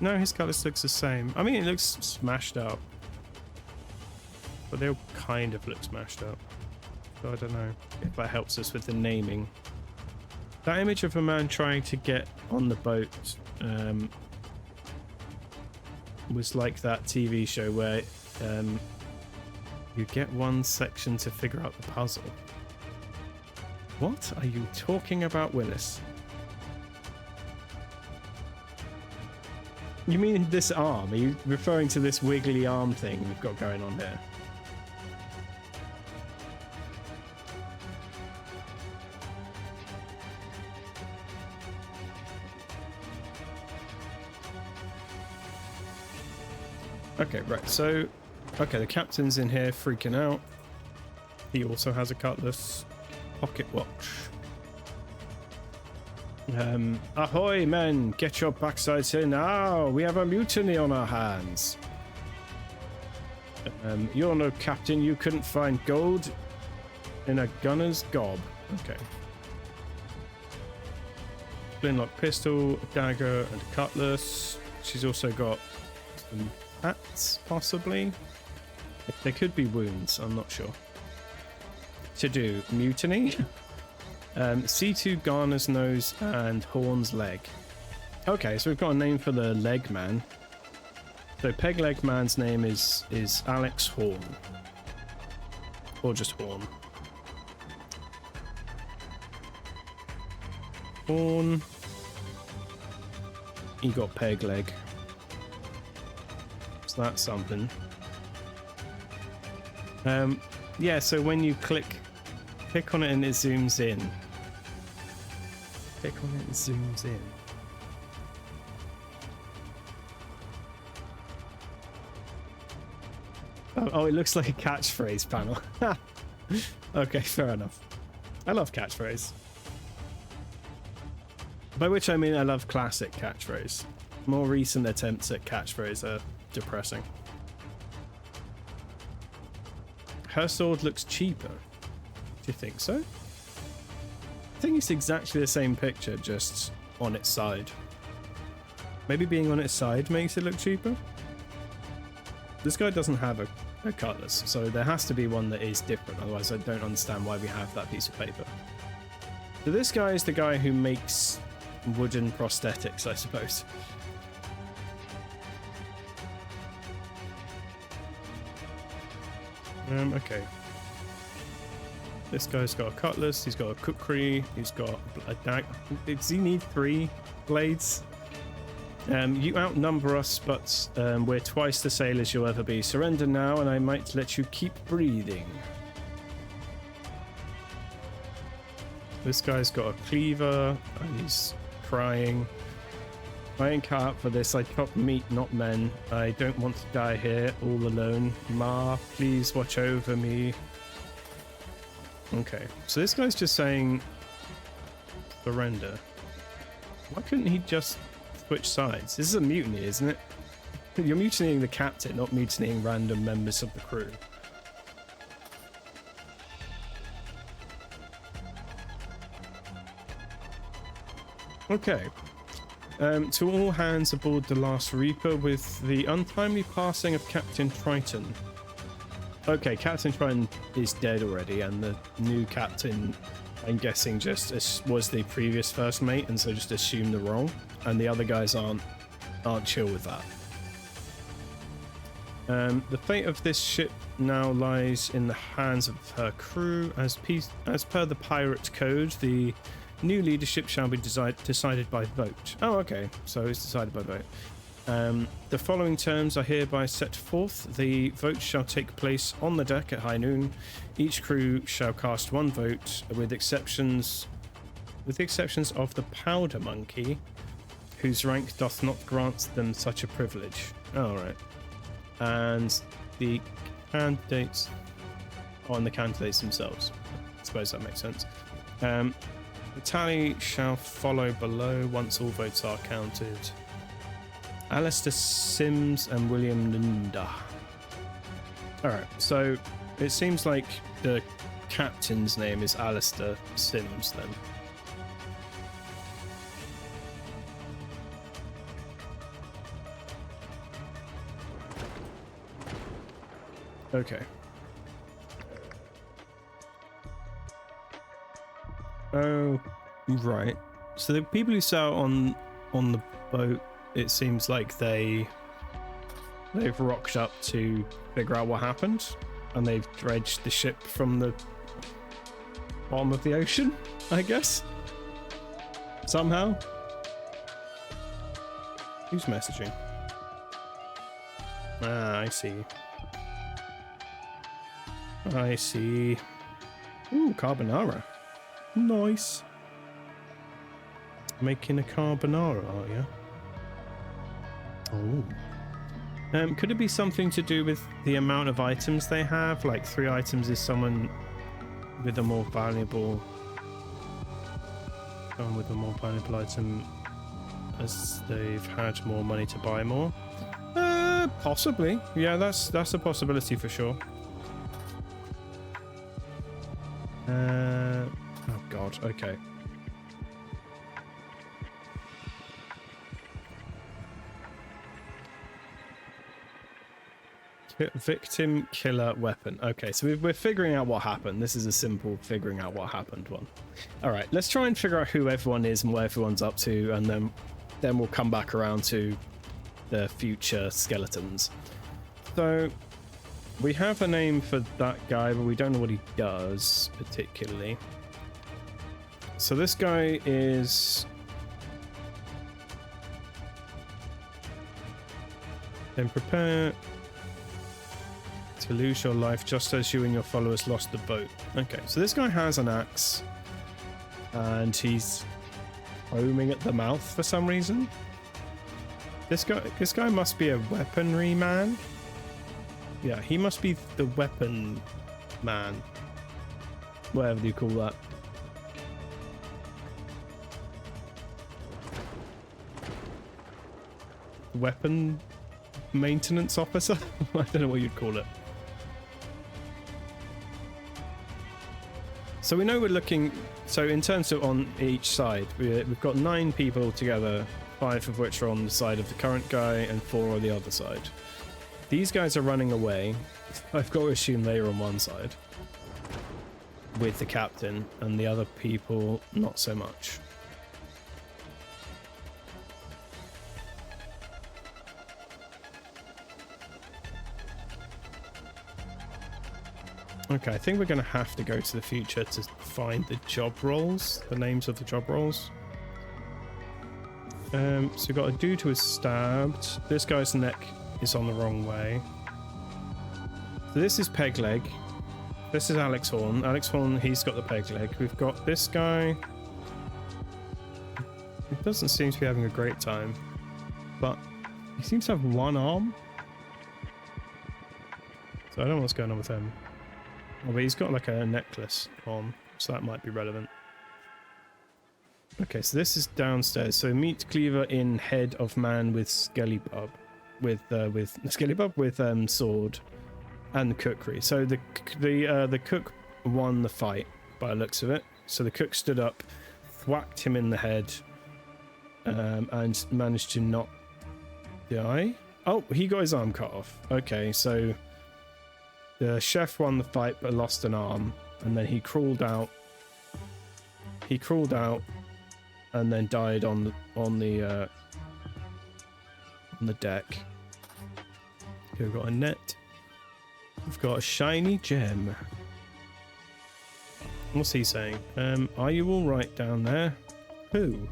No, his cutlass looks the same. I mean, it looks smashed up, but they all kind of look smashed up. So I don't know if that helps us with the naming. That image of a man trying to get on the boat was like that TV show where you get one section to figure out the puzzle. What are you talking about, Willis? You mean this arm? Are you referring to this wiggly arm thing we've got going on here? Okay, right, so... Okay, the captain's in here freaking out. He also has a cutlass. Pocket watch. Ahoy, men! Get your backsides here now! We have a mutiny on our hands! You're no captain, you couldn't find gold in a gunner's gob. Okay. Flintlock pistol, a dagger, and a cutlass. She's also got some hats, possibly. There could be wounds, I'm not sure. To do mutiny. C2 Garner's nose and Horn's leg. Okay, so we've got a name for the leg man. So Peg Leg Man's name is Alex Horn. Or just Horn. Horn. You got Peg Leg. So that's something. Yeah, so when you click on it and it zooms in. Click on it and zooms in. Oh, it looks like a catchphrase panel. Okay, fair enough. I love catchphrase. By which I mean I love classic catchphrase. More recent attempts at catchphrase are depressing. Her sword looks cheaper. Do you think so? I think it's exactly the same picture, just on its side. Maybe being on its side makes it look cheaper? This guy doesn't have a cutlass, so there has to be one that is different, otherwise I don't understand why we have that piece of paper. So this guy is the guy who makes wooden prosthetics, I suppose. Okay. This guy's got a cutlass, he's got a kukri, he's got a dagger. Does he need 3 blades? You outnumber us, but we're twice the sailors you'll ever be. Surrender now, and I might let you keep breathing. This guy's got a cleaver, and he's crying. I ain't cut out for this. I chop meat, not men. I don't want to die here, all alone. Ma, please watch over me. Okay, so this guy's just saying surrender. Why couldn't he just switch sides? This is a mutiny, isn't it? You're mutinying the captain, not mutinying random members of the crew. Okay. To all hands aboard the last Reaper with the untimely passing of Captain Triton. Okay, Captain Triton is dead already, and the new captain, I'm guessing, just was the previous first mate, and so just assumed the role, and the other guys aren't chill with that. The fate of this ship now lies in the hands of her crew. As per the pirate code, the new leadership shall be decided by vote. Oh, okay, so it's decided by vote. The following terms are hereby set forth. The vote shall take place on the deck at high noon. Each crew shall cast 1 vote, with the exceptions of the powder monkey, whose rank doth not grant them such a privilege. All right. And the candidates on the candidates themselves. I suppose that makes sense. The tally shall follow below once all votes are counted. Alistair Sims and William Linda. Alright, so it seems like the captain's name is Alistair Sims then. Okay. Right. So the people who sail on the boat, it seems like they've rocked up to figure out what happened, and they've dredged the ship from the bottom of the ocean, I guess. Somehow. Who's messaging? Ah, I see. I see. Ooh, carbonara. Nice. Making a carbonara, are you? Oh. Could it be something to do with the amount of items they have? Like 3 items is someone with a more valuable... Someone with a more valuable item as they've had more money to buy more? Possibly. Yeah, that's a possibility for sure. Oh god, okay. Victim, killer, weapon. Okay, so we're figuring out what happened. This is a simple figuring out what happened one. All right, let's try and figure out who everyone is and what everyone's up to, and then we'll come back around to the future skeletons. So we have a name for that guy, but we don't know what he does particularly. So this guy is... Then prepare to lose your life just as you and your followers lost the boat. Okay, so this guy has an axe and he's foaming at the mouth for some reason. This guy must be a weaponry man. Yeah, he must be the weapon man. Whatever you call that. Weapon maintenance officer? I don't know what you'd call it. So we know we're looking, so in terms of on each side, we've got 9 people together, 5 of which are on the side of the current guy and 4 on the other side. These guys are running away. I've got to assume they are on one side with the captain, and the other people not so much. Okay, I think we're going to have to go to the future to find the job roles, the names of the job roles. So we've got a dude who was stabbed. This guy's neck is on the wrong way. So this is Peg Leg. This is Alex Horn. Alex Horn, he's got the peg leg. We've got this guy. He doesn't seem to be having a great time, but he seems to have one arm. So I don't know what's going on with him. Oh, but he's got like a necklace on, so that might be relevant. Okay, so this is downstairs. So meet Cleaver in head of man with Skellybub, with Skellybub with sword and cookery. So the cook won the fight by the looks of it. So the cook stood up, whacked him in the head, and managed to not die. Oh, he got his arm cut off. Okay, so the chef won the fight but lost an arm, and then he crawled out. He crawled out and then died on the deck. Okay, we've got a net. We've got a shiny gem. What's he saying? Are you all right down there? Who?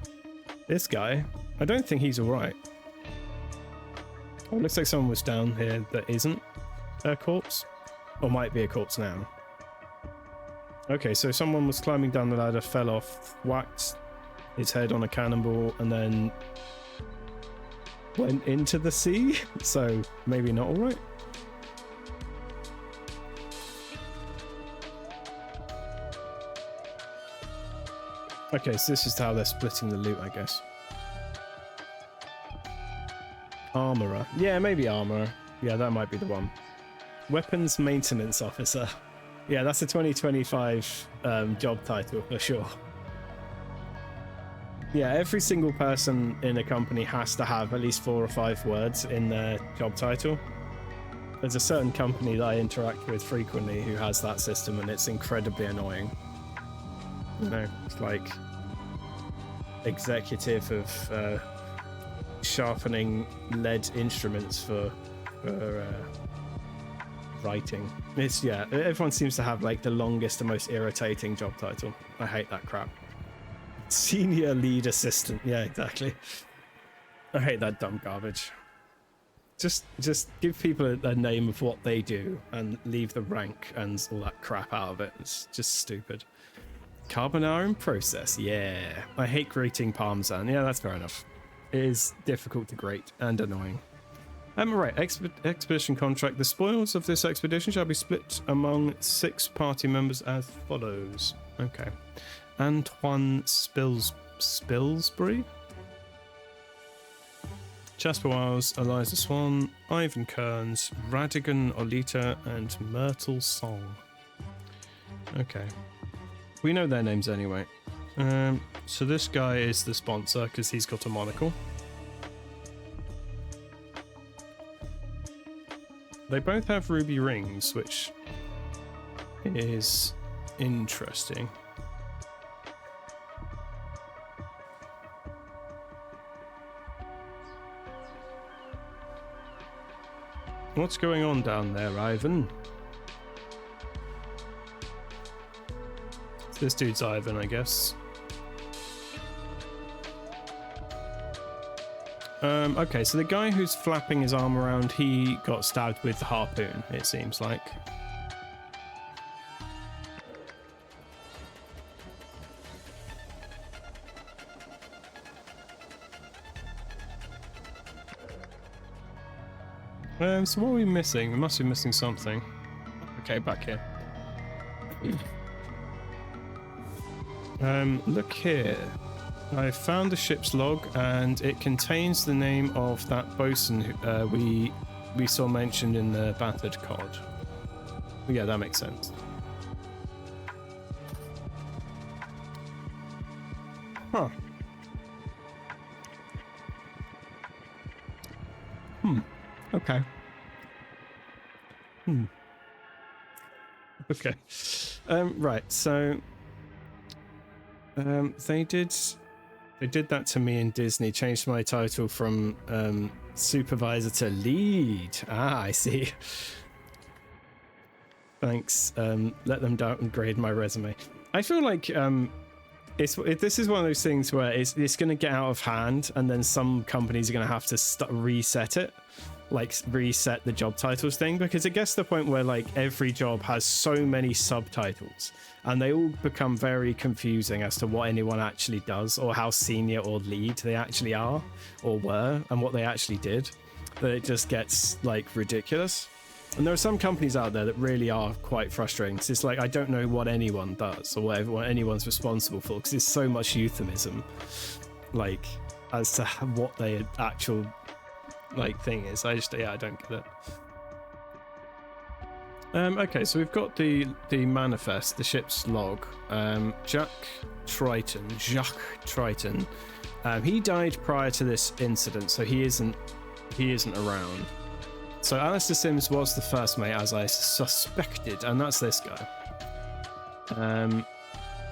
This guy? I don't think he's all right. Oh, it looks like someone was down here that isn't a corpse. Or might be a corpse now. Okay, so someone was climbing down the ladder, fell off, whacked his head on a cannonball, and then went into the sea. So maybe not all right. Okay, so this is how they're splitting the loot, I guess. Armorer. Yeah, maybe armorer. Yeah, that might be the one. Weapons maintenance officer. Yeah, that's a 2025 job title for sure. Yeah, every single person in a company has to have at least 4 or 5 words in their job title. There's a certain company that I interact with frequently who has that system, and it's incredibly annoying. You know, it's like, executive of sharpening lead instruments for writing. It's yeah. Everyone seems to have like the longest and most irritating job title. I hate that crap. Senior lead assistant. Yeah, exactly. I hate that dumb garbage. Just give people a name of what they do and leave the rank and all that crap out of it. It's just stupid. Carbonara in process. Yeah. I hate grating parmesan. Yeah, that's fair enough. It is difficult to grate and annoying. Right. Expedition contract. The spoils of this expedition shall be split among 6 party members as follows. Okay. Antoine Spilsbury, Jasper Wiles, Eliza Swan, Ivan Kearns, Radigan Olita, and Myrtle Song. Okay. We know their names anyway. So this guy is the sponsor because he's got a monocle. They both have ruby rings, which is interesting. What's going on down there, Ivan? This dude's Ivan, I guess. Okay, so the guy who's flapping his arm around, he got stabbed with the harpoon, it seems like. So what are we missing? We must be missing something. Okay, back here. Look here. I found the ship's log, and it contains the name of that bosun who, we saw mentioned in the battered cod. Yeah, that makes sense. Huh. Okay. Okay. Right, so they did that to me in Disney, changed my title from supervisor to lead. Ah, I see. Thanks. Let them downgrade my resume. I feel like this is one of those things where it's going to get out of hand, and then some companies are going to have to reset it, like reset the job titles thing, because it gets to the point where like every job has so many subtitles, and they all become very confusing as to what anyone actually does, or how senior or lead they actually are or were, and what they actually did, that it just gets like ridiculous. And there are some companies out there that really are quite frustrating. It's like, I don't know what anyone does or what anyone's responsible for, because there's so much euphemism, like, as to what their actual like thing is. I don't get it. Okay, so we've got the manifest, the ship's log. Jacques Triton. He died prior to this incident, so he isn't around. So Alistair Sims was the first mate, as I suspected, and that's this guy.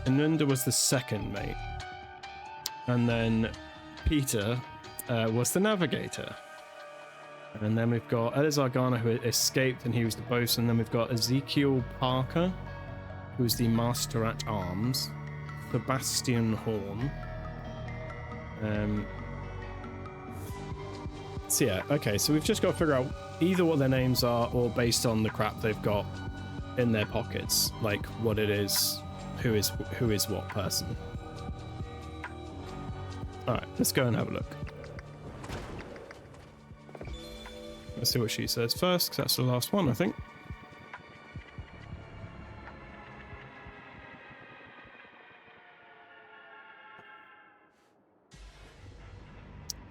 Anunda was the second mate, and then Peter was the navigator. And then we've got Elazar Garner, who escaped, and he was the bosun. Then we've got Ezekiel Parker, who's the master at arms. Sebastian Horn. So yeah, okay, so we've just got to figure out either what their names are, or based on the crap they've got in their pockets, like what it is, who is what person. Alright, let's go and have a look. Let's see what she says first, because that's the last one, I think.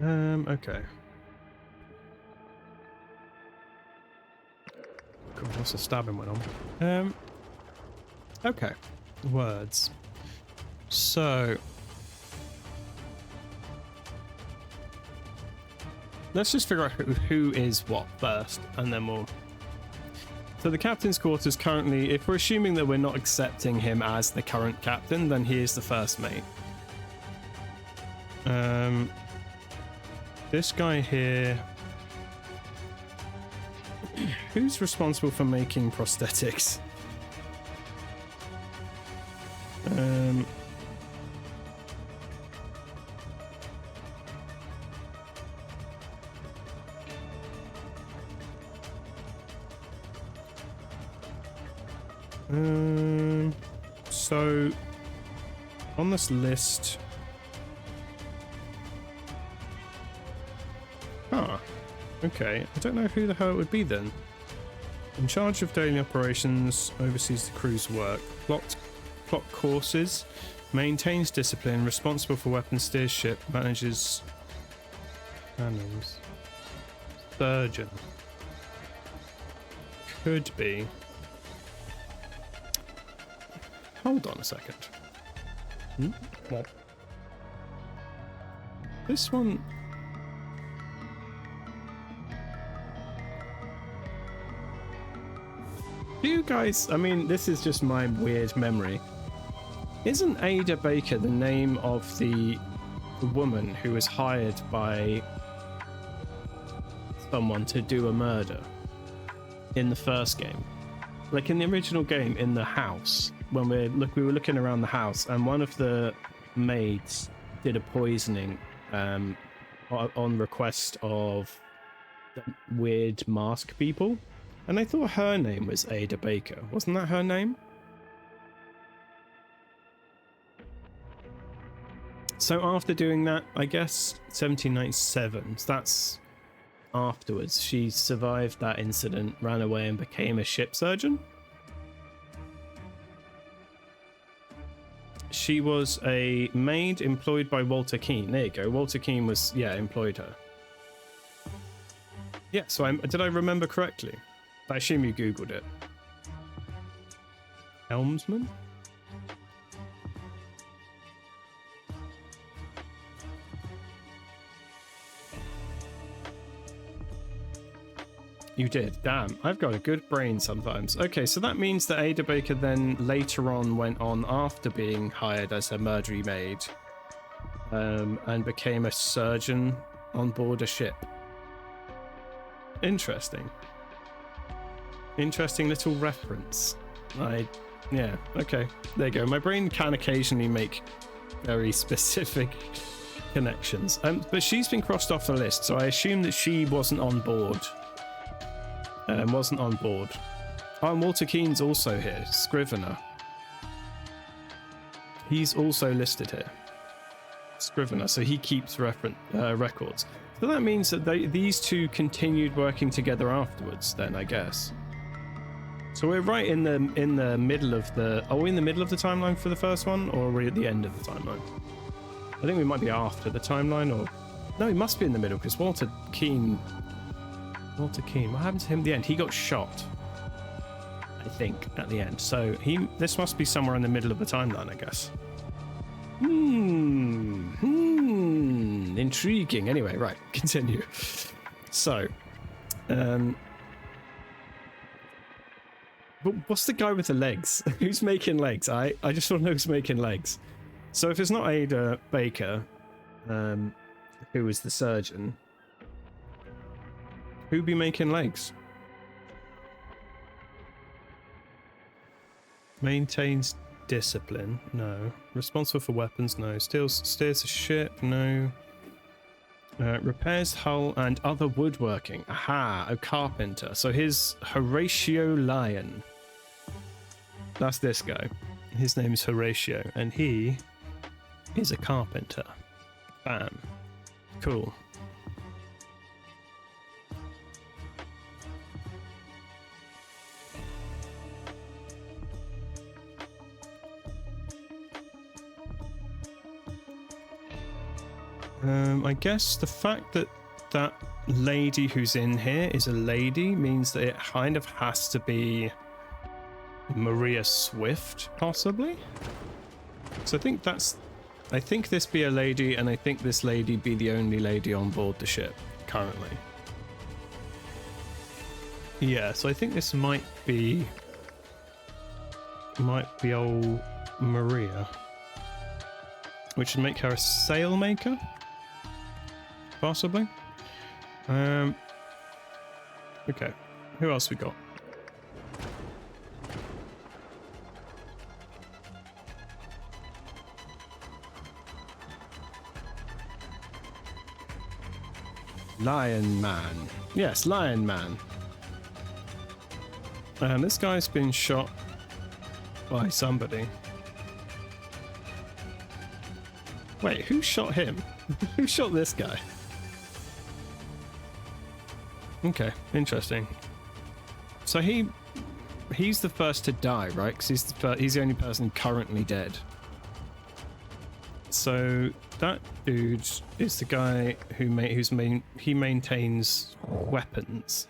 Okay. God, lots of stabbing went on. Okay. Words. So let's just figure out who is what first, and then we'll... So the captain's quarters currently, if we're assuming that we're not accepting him as the current captain, then he is the first mate. This guy here. Who's responsible for making prosthetics? So on this list. Okay, I don't know who the hell it would be then. In charge of daily operations, oversees the crew's work, plot courses, maintains discipline, responsible for weapons, steers ship, manages cannons. Surgeon. Could be. Hold on a second. What? This one. Do you guys, I mean, this is just my weird memory. Isn't Ada Baker the name of the woman who was hired by someone to do a murder in the first game? Like in the original game, in the house, when we were looking around the house, and one of the maids did a poisoning on request of the weird mask people. And I thought her name was Ada Baker. Wasn't that her name? So after doing that, I guess 1797, so that's afterwards. She survived that incident, ran away and became a ship surgeon. She was a maid employed by Walter Keane. There you go. Walter Keane was, employed her. Yeah, so did I remember correctly? I assume you Googled it. Helmsman? You did. Damn, I've got a good brain sometimes. Okay, so that means that Ada Baker then later on went on after being hired as a murdery maid and became a surgeon on board a ship. Interesting. Interesting little reference. Yeah, okay. There you go. My brain can occasionally make very specific connections. But she's been crossed off the list, so I assume that she wasn't on board. Oh, and Walter Keane's also here. Scrivener. He's also listed here. Scrivener, so he keeps records. So that means that these two continued working together afterwards then, I guess. So we're right in the middle of the... Are we in the middle of the timeline for the first one, or are we at the end of the timeline? I think we might be after the timeline, or... No, he must be in the middle, because Walter Keane, what happened to him at the end? He got shot, I think, at the end. So this must be somewhere in the middle of the timeline, I guess. Intriguing. Anyway, right, continue. So, but what's the guy with the legs? Who's making legs? I just want to know who's making legs. So if it's not Ada Baker, who was the surgeon, who'd be making legs? Maintains discipline? No. Responsible for weapons? No. Steers the ship? No. Repairs hull and other woodworking. Aha, a carpenter. So here's Horatio Lyon. That's this guy. His name is Horatio, and he is a carpenter. Bam. Cool. I guess the fact that that lady who's in here is a lady means that it kind of has to be Maria Swift, possibly. So I think this be a lady, and I think this lady be the only lady on board the ship currently. Yeah, so I think this might be old Maria, which would make her a sailmaker. possibly. Okay, who else we got? Lion Man. Yes, Lion Man. This guy's been shot by somebody. Wait, who shot him? Who shot this guy? Okay, interesting. So he's the first to die, right? Because he's the only person currently dead. So that dude is the guy who maintains weapons.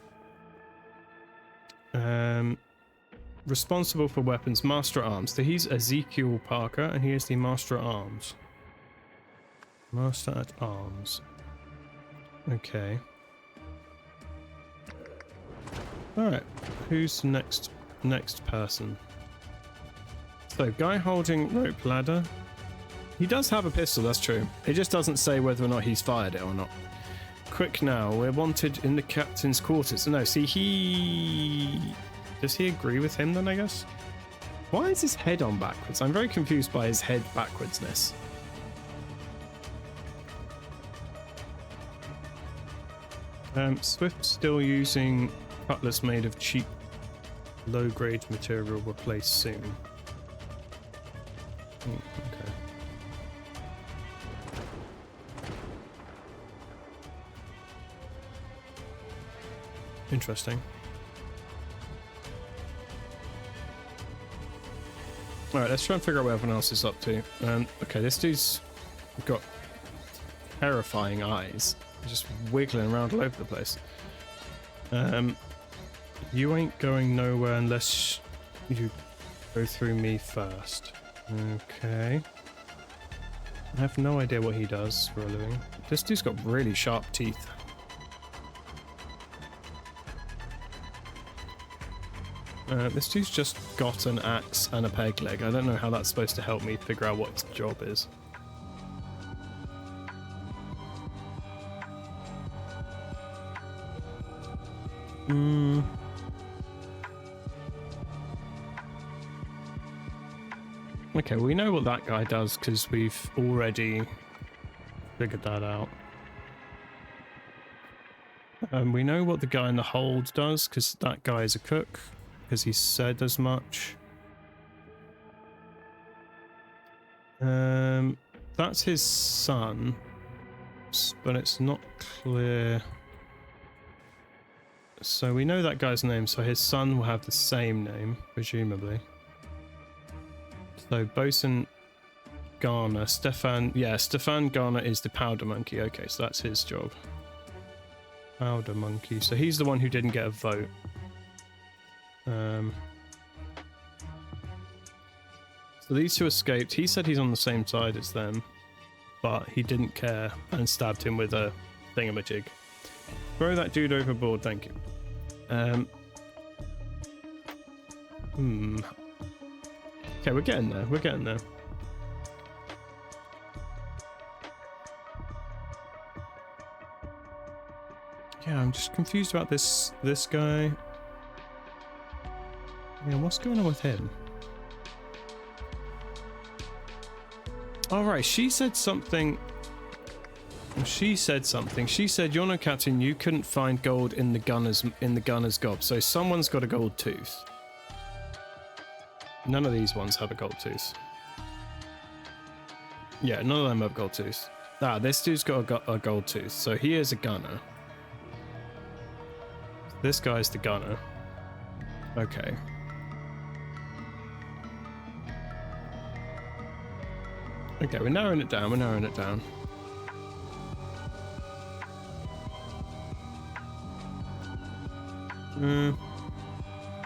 Responsible for weapons, Master at Arms. So he's Ezekiel Parker, and he is the Master at Arms. Master at Arms. Okay. Alright, who's the next person? So, guy holding rope ladder. He does have a pistol, that's true. It just doesn't say whether or not he's fired it or not. Quick now, we're wanted in the captain's quarters. No, see, does he agree with him then, I guess? Why is his head on backwards? I'm very confused by his head backwardsness. Swift still using cutlass made of cheap, low-grade material replaced soon. Okay. Interesting. Alright, let's try and figure out what everyone else is up to. Okay, this dude's got terrifying eyes. Just wiggling around all over the place. You ain't going nowhere unless you go through me first. Okay. I have no idea what he does for a living. This dude's got really sharp teeth. This dude's just got an axe and a peg leg. I don't know how that's supposed to help me figure out what his job is. Okay, we know what that guy does because we've already figured that out. We know what the guy in the hold does because that guy is a cook, because he said as much. That's his son, but it's not clear. So we know that guy's name, so his son will have the same name, presumably. So Bosun Garner, Stefan Garner is the powder monkey. Okay, so that's his job. Powder monkey. So he's the one who didn't get a vote. So these two escaped. He said he's on the same side as them, but he didn't care and stabbed him with a thingamajig. Throw that dude overboard, thank you. Okay, we're getting there. We're getting there. Yeah, I'm just confused about this guy. Yeah, what's going on with him? All right, she said something. She said, "You're no captain. You couldn't find gold in the gunner's gob. So someone's got a gold tooth. None of these ones have a gold tooth. Yeah, none of them have gold tooth. Ah, this dude's got a gold tooth. So he is a gunner. This guy's the gunner. Okay. Okay, we're narrowing it down.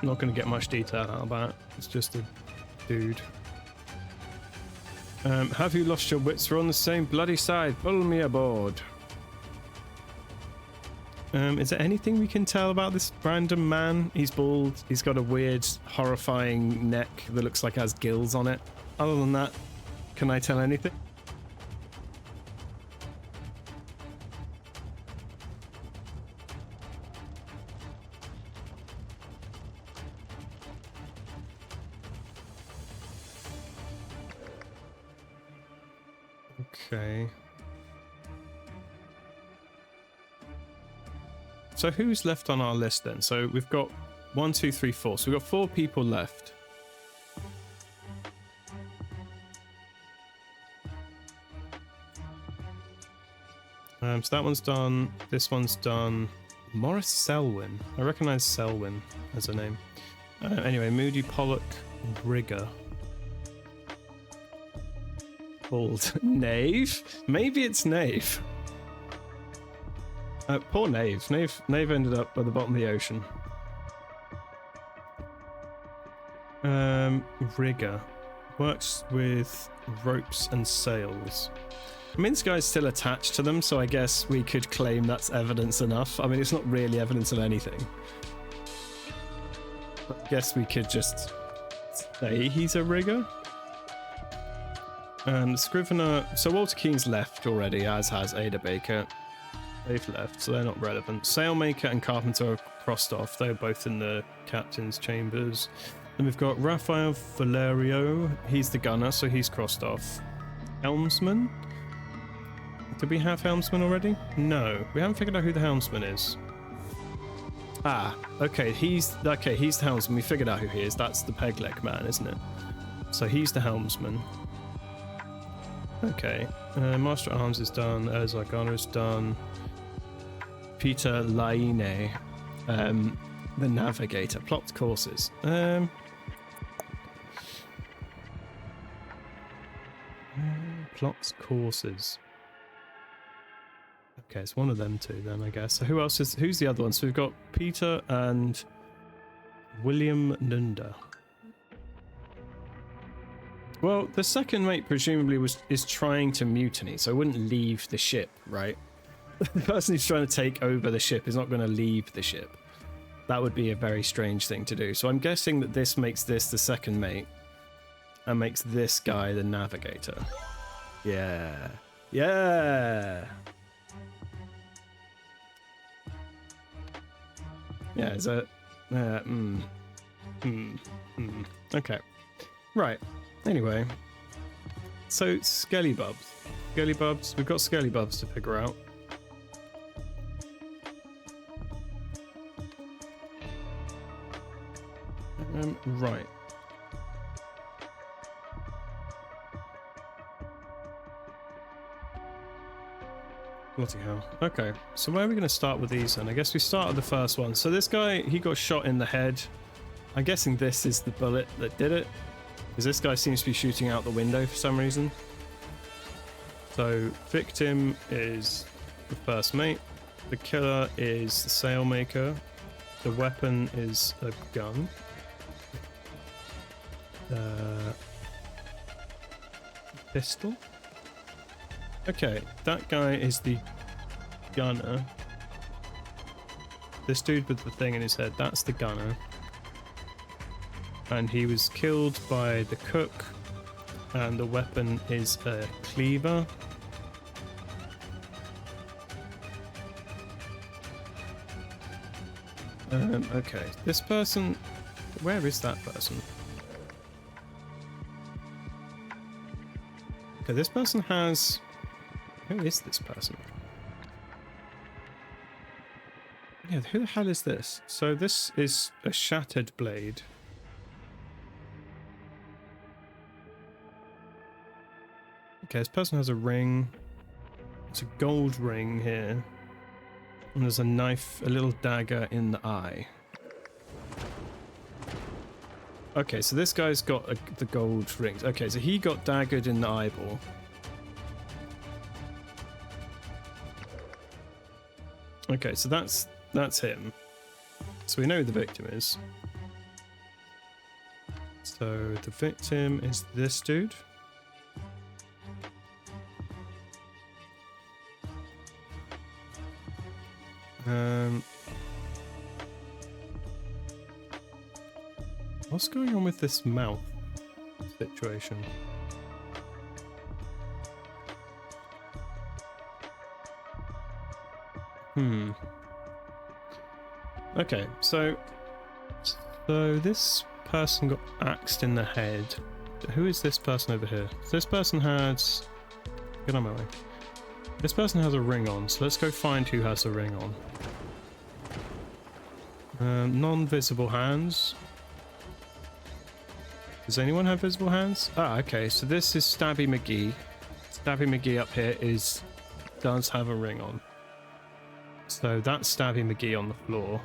Not going to get much detail out of that. It's just a dude. Have you lost your wits? We're on the same bloody side. Pull me aboard. Is there anything we can tell about this random man? He's bald. He's got a weird, horrifying neck that looks like it has gills on it. Other than that, can I tell anything? Okay. So who's left on our list then? So we've got 1, 2, 3, 4. So we've got 4 people left. So that one's done. This one's done. Morris Selwyn. I recognise Selwyn as a name. Anyway, Moody Pollock Rigger. Called Knave? Maybe it's Knave. Poor Knave. Knave ended up at the bottom of the ocean. Rigger. Works with ropes and sails. I mean, this guy's still attached to them, so I guess we could claim that's evidence enough. I mean, it's not really evidence of anything. I guess we could just say he's a rigger. Scrivener... So Walter Keane's left already, as has Ada Baker. They've left, so they're not relevant. Sailmaker and Carpenter are crossed off. They're both in the captain's chambers. Then we've got Raphael Valerio. He's the gunner, so he's crossed off. Helmsman? Did we have Helmsman already? No, we haven't figured out who the Helmsman is. Ah, okay, he's the Helmsman. We figured out who he is. That's the peg-leg man, isn't it? So he's the Helmsman. Okay, Master at Arms is done. Zargana is done. Peter Laine, the Navigator. Plot courses. Plots courses. Okay, it's one of them two then, I guess. So who's the other one? So we've got Peter and William Nunda. Well, the second mate presumably is trying to mutiny, so wouldn't leave the ship, right? The person who's trying to take over the ship is not going to leave the ship. That would be a very strange thing to do. So I'm guessing that this makes this the second mate and makes this guy the navigator. Yeah. Yeah. Yeah, is it? Okay. Right. Anyway. So, Skellybubs. Skellybubs. We've got Skellybubs to figure out. Right. Bloody hell. Okay, so where are we going to start with these then? I guess we start with the first one. So this guy, he got shot in the head. I'm guessing this is the bullet that did it, because this guy seems to be shooting out the window for some reason. So victim is the first mate. The killer is the sailmaker. The weapon is a gun. Pistol. Okay, that guy is the gunner. This dude with the thing in his head, that's the gunner. And he was killed by the cook. And the weapon is a cleaver. Okay, this person... Where is that person? Okay, this person has... Who is this person? Yeah, who the hell is this? So this is a shattered blade. Okay, this person has a ring. It's a gold ring here. And there's a knife, a little dagger in the eye. Okay, so this guy's got the gold rings. Okay, so he got daggered in the eyeball. Okay, so that's him. So we know who the victim is. So the victim is this dude. What's going on with this mouth situation? Okay, so this person got axed in the head. Who is this person over here? This person has Get on my way. This person has a ring on, so let's go find who has a ring on. Non-visible hands. Does anyone have visible hands? Ah, okay, so this is Stabby McGee. Stabby McGee up here does have a ring on. So that's Stabby McGee on the floor.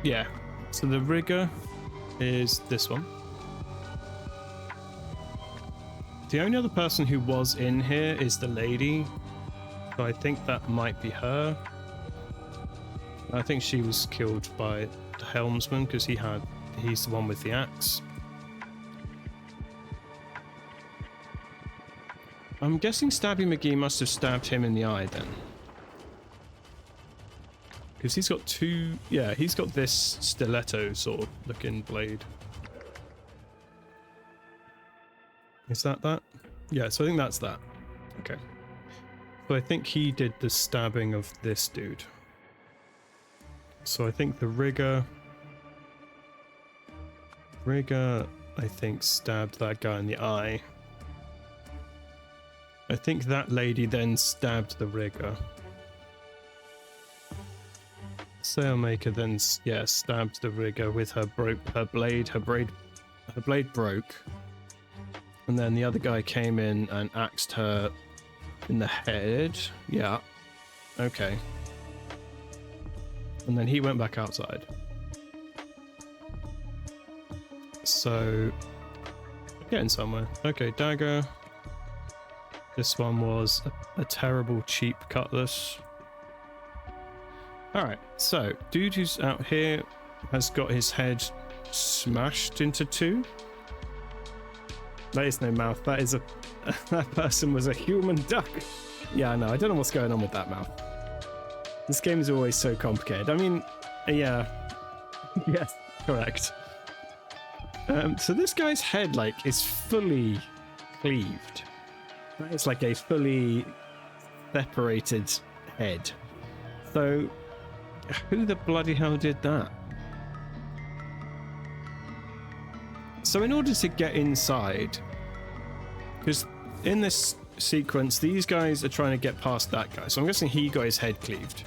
Yeah. So the rigger is this one. The only other person who was in here is the lady. So I think that might be her. I think she was killed by the helmsman because he's the one with the axe. I'm guessing Stabby McGee must have stabbed him in the eye then. Because he's got two... Yeah, he's got this stiletto sort of looking blade. Is that? Yeah, so I think that's that. Okay. So I think he did the stabbing of this dude. So I think the rigger, I think, stabbed that guy in the eye. I think that lady then stabbed the rigger. Sailmaker then, yeah, stabbed the rigger with her blade broke. And then the other guy came in and axed her in the head. Yeah. Okay. And then he went back outside. So, getting somewhere. Okay, dagger. This one was a terrible, cheap cutlass. Alright, so, dude who's out here has got his head smashed into two. That is no mouth. That is that person was a human duck. Yeah, no, I don't know what's going on with that mouth. This game is always so complicated. I mean, yeah. Yes, correct. So this guy's head, like, is fully cleaved. That is like a fully separated head. So, who the bloody hell did that? So in order to get inside, because in this sequence, these guys are trying to get past that guy. So I'm guessing he got his head cleaved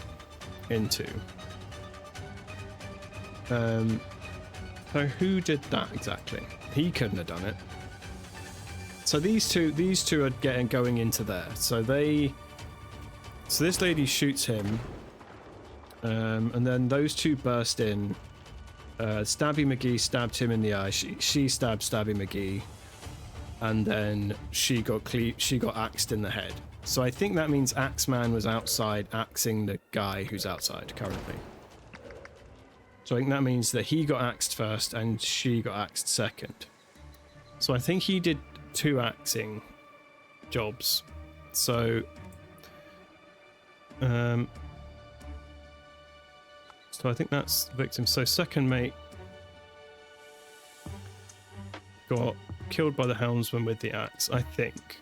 into. So who did that exactly? He couldn't have done it. So these two are going into there. So this lady shoots him, and then those two burst in. Stabby McGee stabbed him in the eye. She stabbed Stabby McGee, and then she got axed in the head. So I think that means Axeman was outside axing the guy who's outside currently. So I think that means that he got axed first and she got axed second. So I think he did two axing jobs. So I think that's the victim. So second mate got killed by the helmsman with the axe, I think,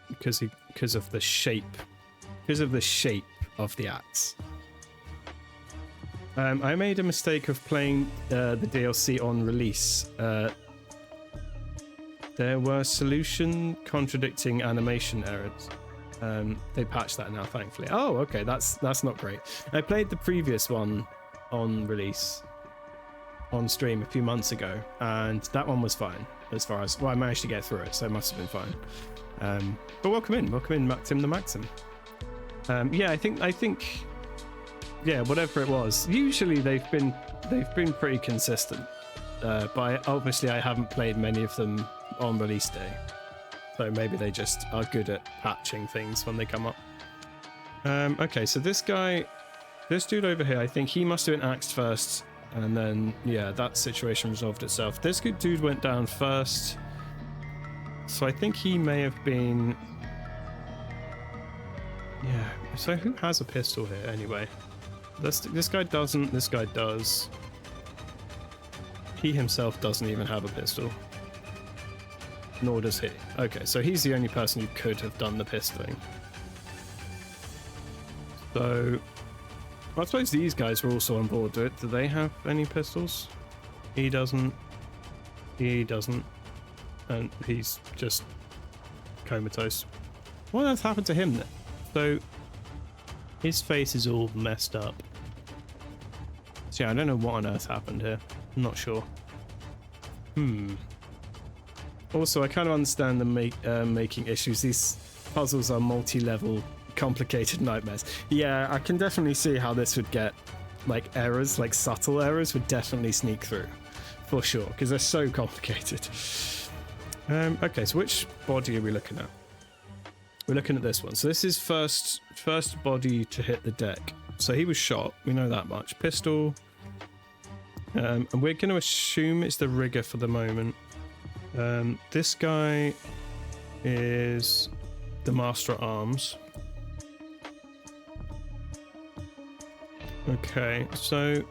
because of the shape of the axe. I made a mistake of playing the DLC on release. There were solution contradicting animation errors. They patched that now, thankfully. Oh, okay, that's not great. I played the previous one on release on stream a few months ago, and that one was fine as far as, well, I managed to get through it, so it must have been fine. But welcome in, Maxim the Maxim. Yeah, I think, yeah, whatever it was. Usually they've been pretty consistent, but obviously I haven't played many of them on release day. So maybe they just are good at patching things when they come up. Okay, so this dude over here, I think he must have been axed first, and then, yeah, that situation resolved itself. This good dude went down first, so I think he may have been... Yeah, so who has a pistol here anyway? This guy doesn't, this guy does. He himself doesn't even have a pistol. Nor does he. Okay, so he's the only person who could have done the pistoling. So I suppose these guys were also on board to it. Do they have any pistols? He doesn't. He doesn't. And he's just comatose. What else happened to him then? So his face is all messed up. So yeah, I don't know what on earth happened here. I'm not sure. Also, I kind of understand the making issues. These puzzles are multi-level, complicated nightmares. Yeah, I can definitely see how this would get, like, errors, like subtle errors would definitely sneak through, for sure, because they're so complicated. Okay, so which body are we looking at? We're looking at this one. So this is first body to hit the deck. So he was shot. We know that much. Pistol. And we're going to assume it's the rigger for the moment. This guy is the Master at Arms. Okay, so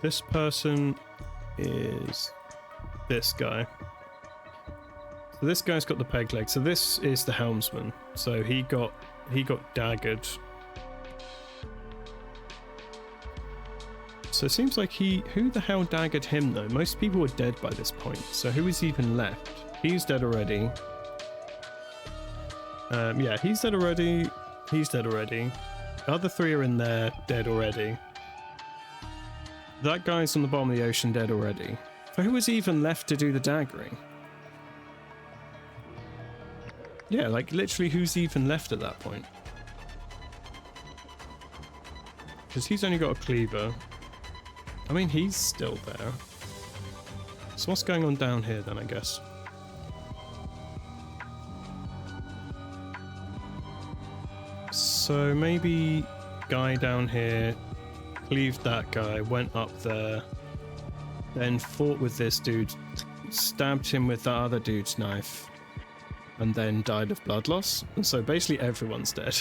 this person is this guy. So this guy's got the peg leg. So this is the helmsman. So he got daggered. So it seems like who the hell daggered him though? Most people were dead by this point. So who is even left? He's dead already. Yeah, he's dead already. He's dead already. The other three are in there, dead already. That guy's on the bottom of the ocean, dead already. So who was even left to do the daggering? Yeah, like literally who's even left at that point? Because he's only got a cleaver. I mean, he's still there. So what's going on down here then, I guess? So maybe guy down here cleaved that guy, went up there, then fought with this dude, stabbed him with that other dude's knife, and then died of blood loss. And so basically everyone's dead.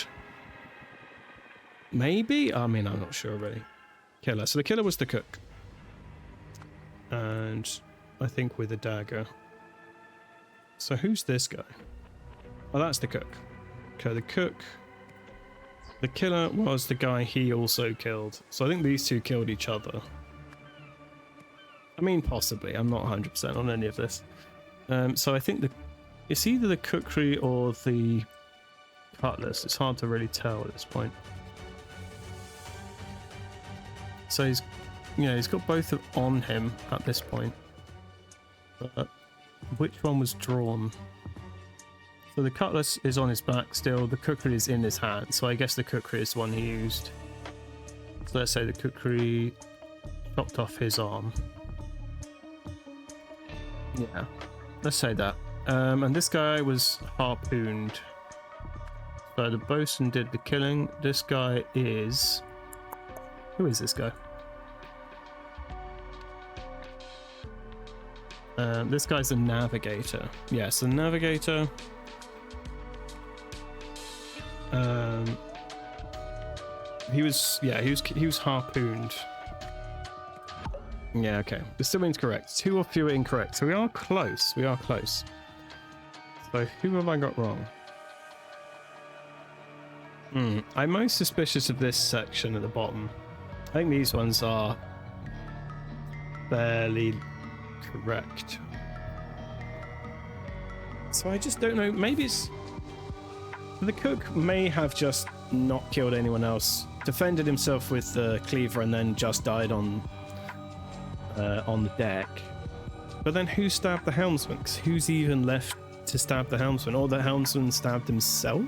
Maybe? I mean, I'm not sure really. Killer. So the killer was the cook. And I think with a dagger. So who's this guy? Oh, that's the cook. Okay, the cook. The killer was the guy he also killed. So I think these two killed each other. I mean, possibly. I'm not 100% on any of this. So I think it's either the cookery or the cutlass. It's hard to really tell at this point. So he's got both on him at this point. But which one was drawn? So the cutlass is on his back still. The cookery is in his hand. So I guess the cookery is the one he used. So let's say the cookery chopped off his arm. Yeah, let's say that. And this guy was harpooned. So the bosun did the killing. This guy is... Who is this guy? This guy's a navigator. Yes, the navigator. He was harpooned. Yeah, okay. This still means correct. 2 or fewer incorrect. So we are close. We are close. So who have I got wrong? I'm most suspicious of this section at the bottom. I think these ones are fairly correct. So I just don't know. Maybe it's... The cook may have just not killed anyone else, defended himself with the cleaver, and then just died on the deck. But then who stabbed the helmsman? 'Cause who's even left to stab the helmsman? Or the helmsman stabbed himself?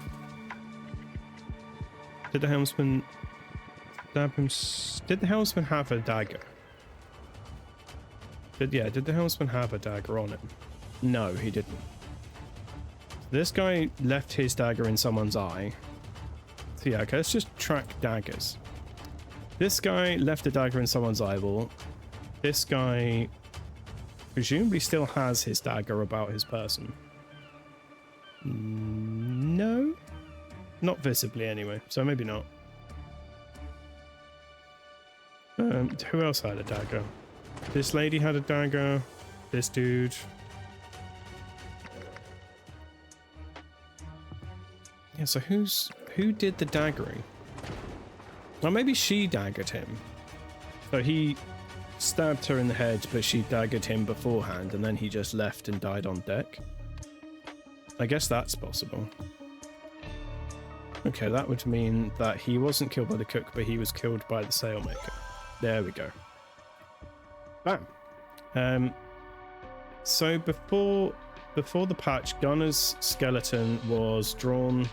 Did the helmsman stab him? Did the helmsman have a dagger? Did the helmsman have a dagger on him? No, he didn't. This guy left his dagger in someone's eye. So yeah, okay, let's just track daggers. This guy left a dagger in someone's eyeball. This guy presumably still has his dagger about his person. No? Not visibly anyway, so maybe not. Who else had a dagger? This lady had a dagger. This dude. Yeah, so who did the daggering? Or maybe she daggered him. So he stabbed her in the head, but she daggered him beforehand, and then he just left and died on deck. I guess that's possible. Okay, that would mean that he wasn't killed by the cook, but he was killed by the sailmaker. There we go. Bam. So before the patch, Gunner's skeleton was drawing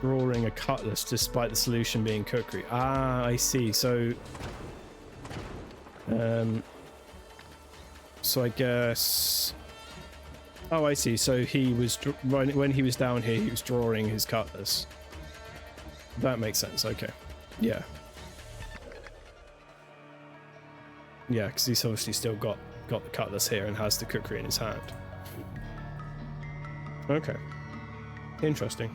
a cutlass despite the solution being cookery. Ah, I see. So I guess. Oh, I see. So he was when he was down here, he was drawing his cutlass. That makes sense. Okay. Yeah. Yeah, because he's obviously still got the cutlass here and has the cookery in his hand. Okay. Interesting.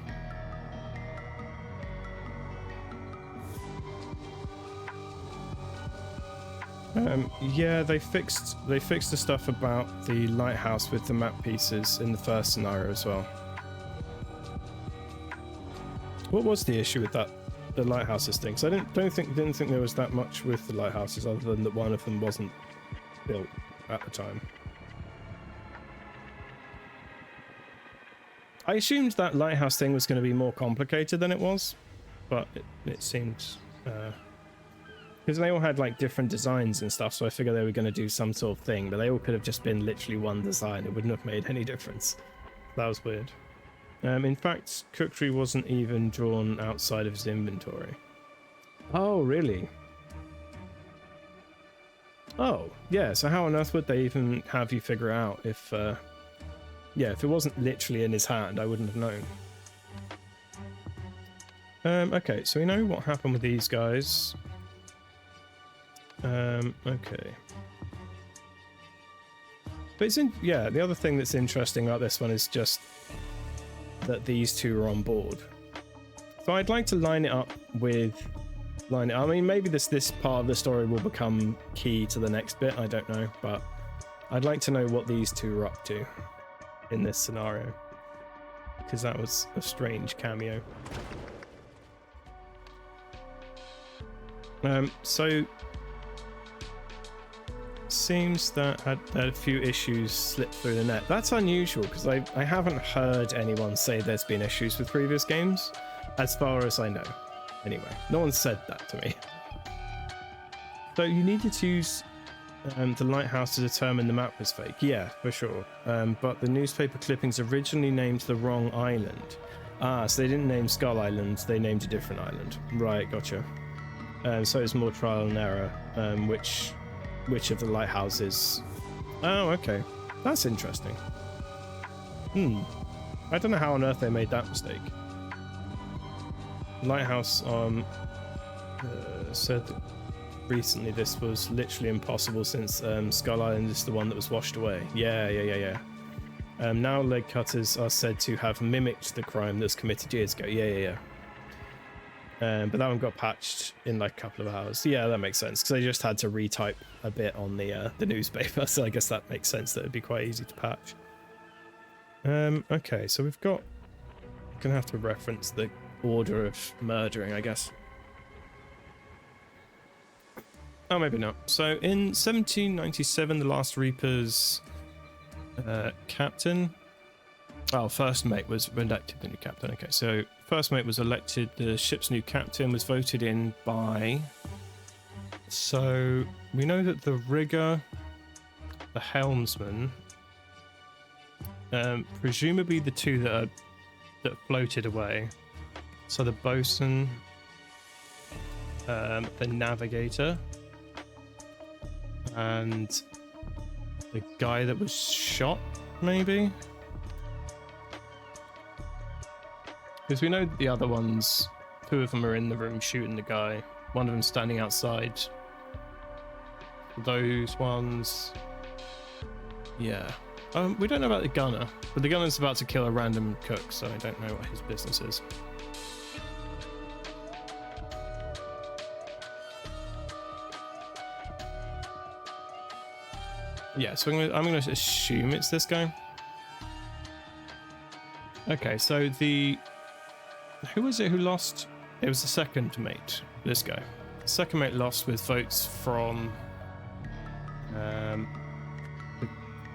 Yeah, they fixed the stuff about the lighthouse with the map pieces in the first scenario as well. What was the issue with that? The lighthouses thing? 'Cause I didn't think there was that much with the lighthouses, other than that one of them wasn't built at the time. I assumed that lighthouse thing was going to be more complicated than it was, but it seemed because they all had like different designs and stuff, so I figured they were going to do some sort of thing, but they all could have just been literally one design. It wouldn't have made any difference. That was weird. In fact, cookery wasn't even drawn outside of his inventory. Oh, really? Oh, yeah, so how on earth would they even have you figure out if... yeah, if it wasn't literally in his hand, I wouldn't have known. Okay, so we know what happened with these guys. Okay. But it's yeah, the other thing that's interesting about this one is just that these two are on board. So I'd like to line it up with... I mean, maybe this part of the story will become key to the next bit, I don't know, but I'd like to know what these two are up to in this scenario, because that was a strange cameo. So seems that had a few issues slip through the net. That's unusual, because I haven't heard anyone say there's been issues with previous games, as far as I know. Anyway, no one said that to me. So you needed to use the lighthouse to determine the map was fake. Yeah, for sure. But the newspaper clippings originally named the wrong island. Ah, so they didn't name Skull Island, they named a different island. Right, gotcha. So it's more trial and error, which of the lighthouses... Oh, okay. That's interesting. I don't know how on earth they made that mistake. Lighthouse said recently this was literally impossible since Skull Island is the one that was washed away. Yeah. Now leg cutters are said to have mimicked the crime that was committed years ago. Yeah. But that one got patched in like a couple of hours. Yeah, that makes sense, because they just had to retype a bit on the newspaper, so I guess that makes sense that it'd be quite easy to patch. Okay, so we've got... I'm gonna have to reference the order of murdering, I guess. Oh, maybe not. So in 1797, the Last Reaper's captain... Oh, first mate was elected the new captain. Okay, so first mate was elected. The ship's new captain was voted in by... So we know that the rigger, the helmsman, presumably the two that floated away. So the bosun, the navigator, and the guy that was shot, maybe? Because we know the other ones, two of them are in the room shooting the guy, one of them standing outside. Those ones... Yeah. We don't know about the gunner, but the gunner's about to kill a random cook, so I don't know what his business is. Yeah, so I'm gonna assume it's this guy. Okay, so who was it who lost? It was the second mate. this guy. Second mate lost with votes from the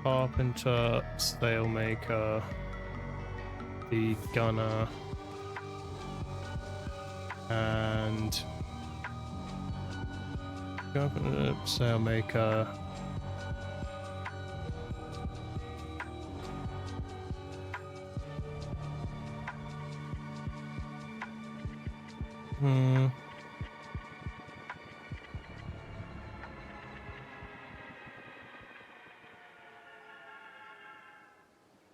carpenter, sailmaker, the gunner, and carpenter, sailmaker.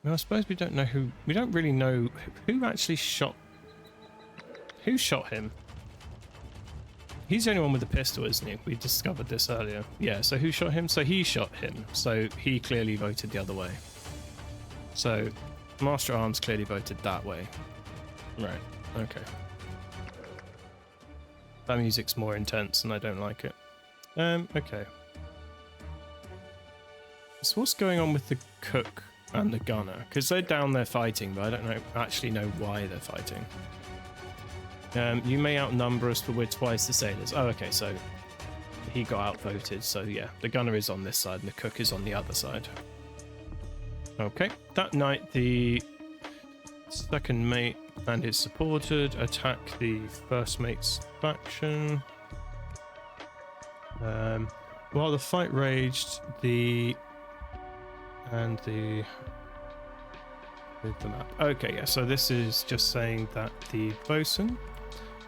Well, I suppose we don't know who. We don't really know who actually shot. Who shot him? He's the only one with the pistol, isn't he? We discovered this earlier. Yeah, so who shot him? So he shot him. So he clearly voted the other way. So Master at Arms clearly voted that way. Right, okay. That music's more intense and I don't like it. Okay. So what's going on with the cook and the gunner? Because they're down there fighting, but I don't actually know why they're fighting. You may outnumber us, but we're twice the sailors. Oh, okay, so he got outvoted. So yeah, the gunner is on this side and the cook is on the other side. Okay, that night the second mate and his supported attack the first mate's faction. While the fight raged, the map. Okay, yeah, so this is just saying that the bosun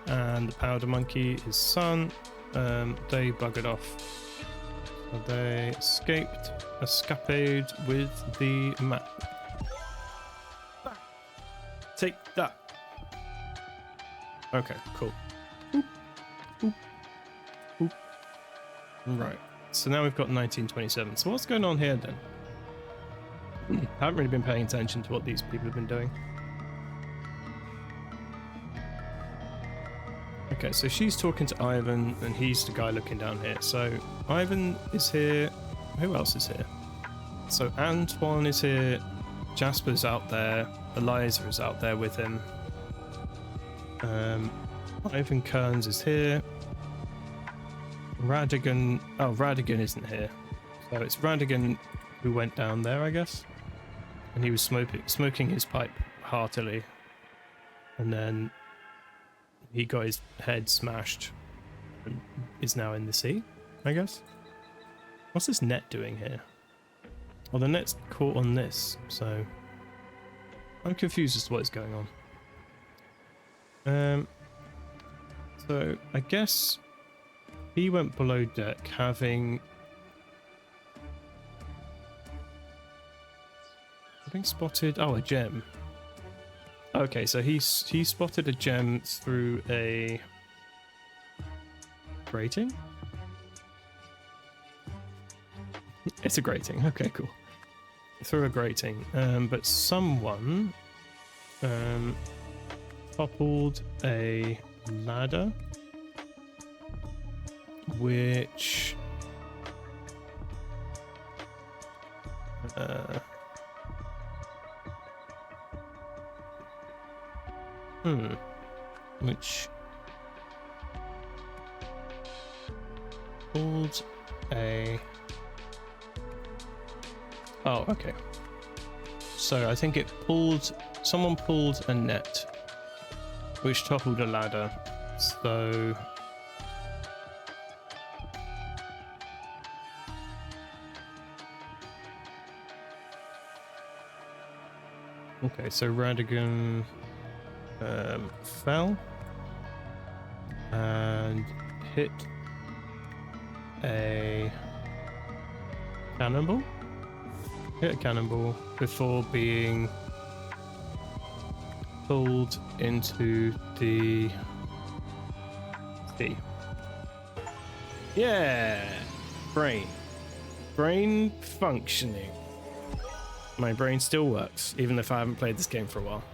and the powder monkey, his son, they buggered off. So they escaped with the map. Take that. Okay, cool. Oop, oop, oop. Right, so now we've got 1927. So what's going on here then? I haven't really been paying attention to what these people have been doing. Okay, so she's talking to Ivan, and he's the guy looking down here. So Ivan is here. Who else is here? So Antoine is here. Jasper's out there. Eliza is out there with him. Ivan Kearns is here. Radigan. Oh, Radigan isn't here. So it's Radigan who went down there, I guess. And he was smoking his pipe heartily. And then he got his head smashed and is now in the sea, I guess. What's this net doing here? Well, the net's caught on this, so I'm confused as to what is going on. So I guess he went below deck having spotted a gem. Okay, so he spotted a gem through a grating. It's a grating. Okay, cool. Through a grating, but someone toppled a ladder, which which pulled a... Oh, okay. So I think someone pulled a net, which toppled a ladder. So okay, so Radigan fell and hit a cannonball. Hit a cannonball before being pulled into the sea. Yeah, brain functioning. My brain still works, even if I haven't played this game for a while.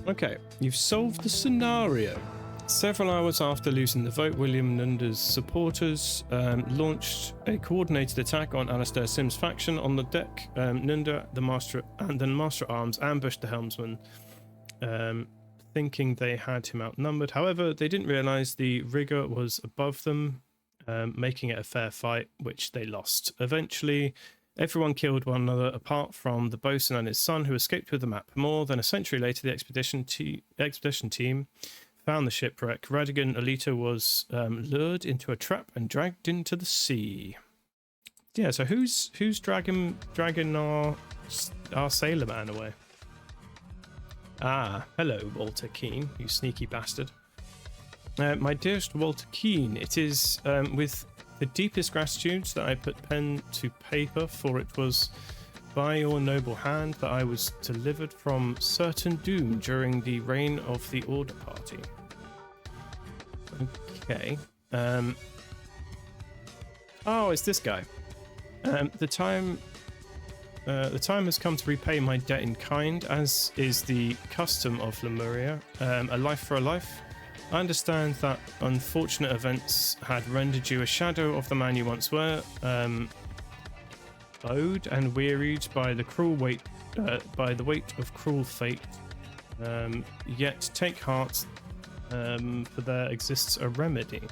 Okay, you've solved the scenario. Several hours after losing the vote, William Nunda's supporters launched a coordinated attack on Alistair Sim's faction on the deck. Nunda, the Master at Arms, ambushed the helmsman, thinking they had him outnumbered. However, they didn't realise the rigger was above them, making it a fair fight, which they lost. Eventually, everyone killed one another apart from the boatswain and his son, who escaped with the map. More than a century later, the expedition team found the shipwreck. Radigan Alita was lured into a trap and dragged into the sea. Yeah, so who's dragging our sailor man away? Ah, hello, Walter Keane, you sneaky bastard. My dearest Walter Keane, it is with the deepest gratitude that I put pen to paper, for it was by your noble hand that I was delivered from certain doom during the reign of the Order Party. Okay. Oh, it's this guy. The time has come to repay my debt in kind, as is the custom of Lemuria. A life for a life. I understand that unfortunate events had rendered you a shadow of the man you once were, bowed and wearied by the weight of cruel fate. Yet take heart, for there exists a remedy.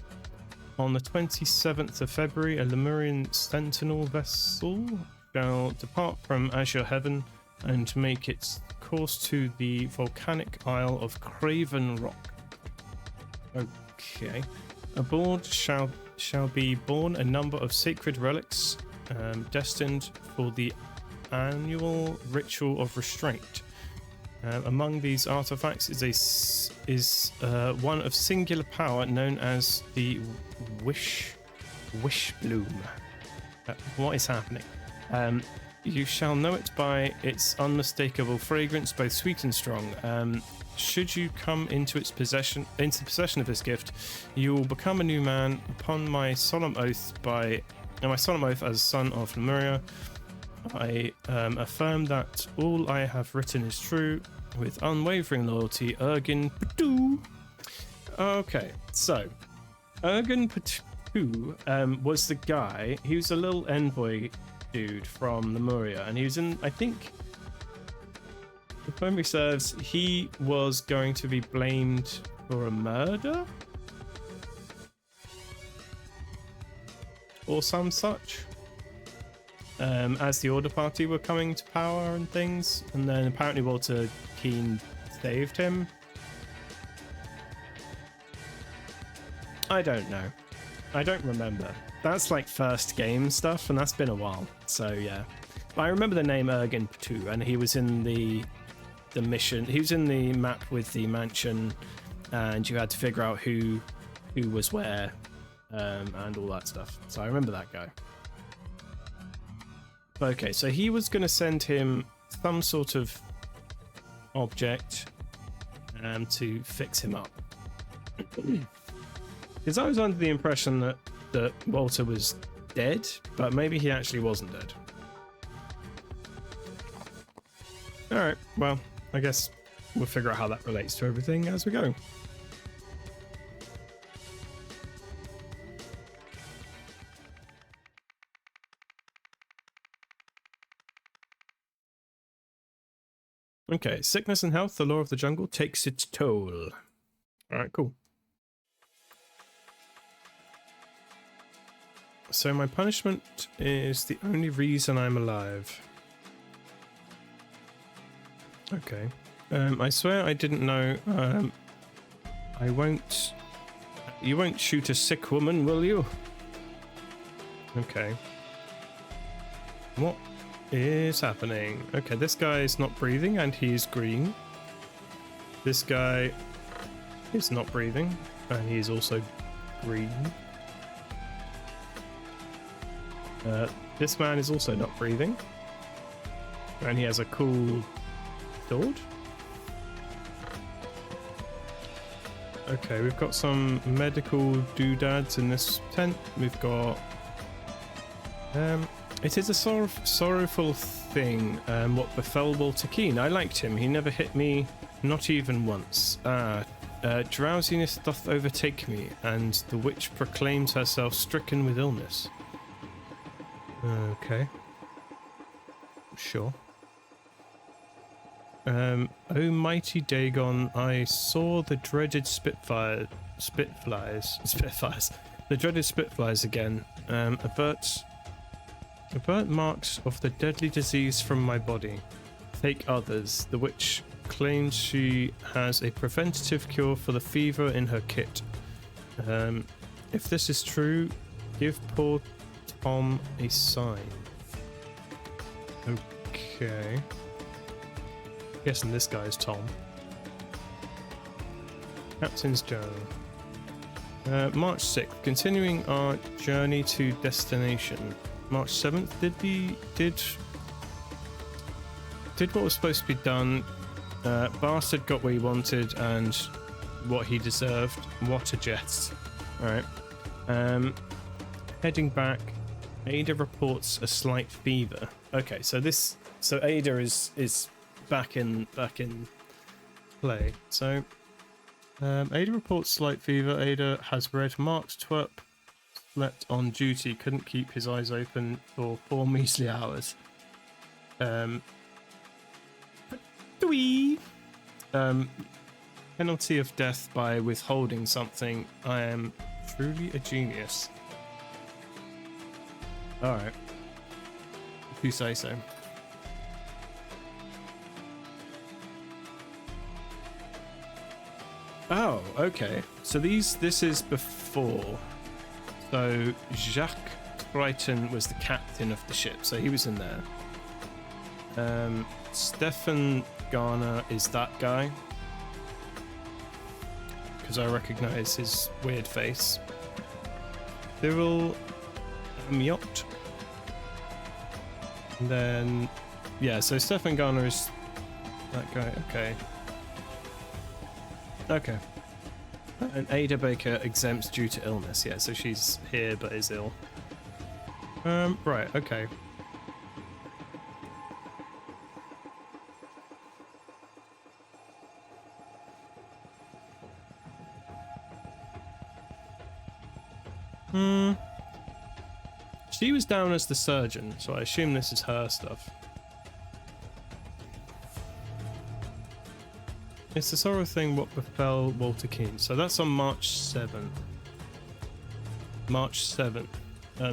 On the 27th of February, a Lemurian sentinel vessel shall depart from Azure Heaven and make its course to the volcanic isle of Craven Rock. Okay. Aboard shall be borne a number of sacred relics, destined for the annual ritual of restraint. Among these artifacts is one of singular power known as the Wish Bloom. What is happening? You shall know it by its unmistakable fragrance, both sweet and strong. Should you come into possession of this gift, you will become a new man. Upon my solemn oath as son of Lemuria, I affirm that all I have written is true. With unwavering loyalty, Ergin Patu. Okay, so Ergin Patu was the guy. He was a little envoy dude from Lemuria, and he was in, I think, if memory serves, he was going to be blamed for a murder or some such. As the Order Party were coming to power and things, and then apparently Walter Keane saved him. I don't know. I don't remember. That's like first game stuff, and that's been a while. So yeah, but I remember the name Ergin Patu, and he was in the mission. He was in the map with the mansion, and you had to figure out who was where, and all that stuff. So I remember that guy. Okay, so he was going to send him some sort of object to fix him up. Because I was under the impression that Walter was dead, but maybe he actually wasn't dead. Alright, well, I guess we'll figure out how that relates to everything as we go. Okay, sickness and health, the law of the jungle takes its toll. Alright, cool. So my punishment is the only reason I'm alive. Okay. I swear I didn't know. I won't... You won't shoot a sick woman, will you? Okay. What is happening? Okay, this guy is not breathing and he's green. This guy is not breathing and he's also green. This man is also not breathing and he has a cool sword. Okay, we've got some medical doodads in this tent. We've got it is a sorrowful thing, what befell Walter Keane. I liked him. He never hit me, not even once. Drowsiness doth overtake me, and the witch proclaims herself stricken with illness. Okay. Sure. Oh mighty Dagon, I saw the dreaded Spitfires. The dreaded Spitfires again. Avert marks of the deadly disease from my body. Take others. The witch claims she has a preventative cure for the fever in her kit. If this is true, give poor Tom a sign. Okay. Guessing this guy is Tom. Captain's Journal. March 6th. Continuing our journey to destination. March 7th. Did what was supposed to be done. Bastard got what he wanted and what he deserved. What a jest. Alright. Heading back. Ada reports a slight fever. Okay, so Ada is back in play. So Ada reports slight fever. Ada has read Mark's twerp slept on duty, couldn't keep his eyes open for 4 measly hours. Penalty of death by withholding something. I am truly a genius. Alright. If you say so. Oh, okay. So this is before. So Jacques Crichton was the captain of the ship, so he was in there. Stefan Garner is that guy, because I recognize his weird face. Cyril Amiot. And then, yeah, so Stefan Garner is that guy. Okay. And Ada Baker exempts due to illness. Yeah, so she's here but is ill. Right, okay. She was down as the surgeon, so I assume this is her stuff. It's the sort of thing what befell Walter Keane. So that's on March 7th. March 7th.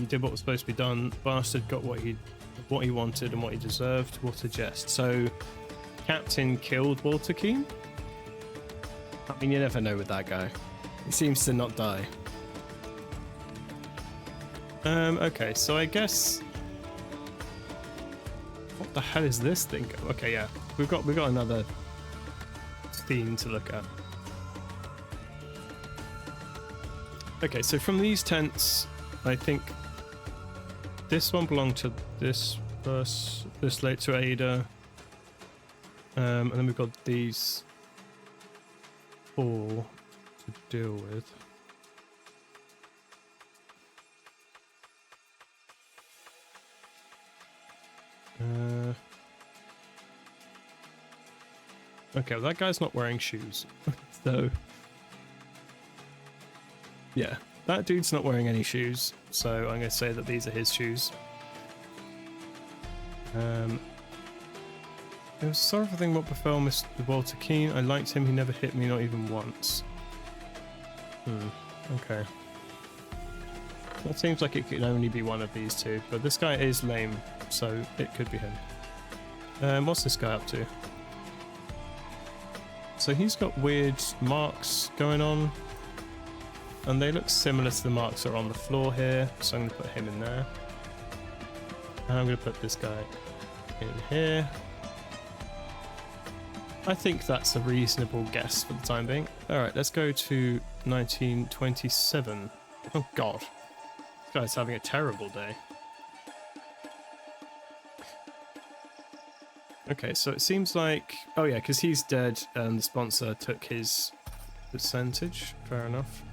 Did what was supposed to be done. Bastard got what he wanted and what he deserved. What a jest. So Captain killed Walter Keane? I mean, you never know with that guy. He seems to not die. Okay, so I guess... What the hell is this thing? Okay, yeah. We've got another theme to look at. Okay, so from these tents, I think this one belonged to this late to Ada. And then we've got these 4 to deal with. Okay, well, that guy's not wearing shoes. So, yeah, that dude's not wearing any shoes. So I'm going to say that these are his shoes. It was sort of a thing what befell Mr. Walter Keane. I liked him, he never hit me, not even once. Okay. That seems like it could only be one of these two, but this guy is lame, so it could be him. What's this guy up to? So he's got weird marks going on, and they look similar to the marks that are on the floor here, so I'm going to put him in there. And I'm going to put this guy in here. I think that's a reasonable guess for the time being. Alright, let's go to 1927. Oh god. This guy's having a terrible day. Okay, so it seems like... Oh yeah, because he's dead and the sponsor took his percentage. Fair enough.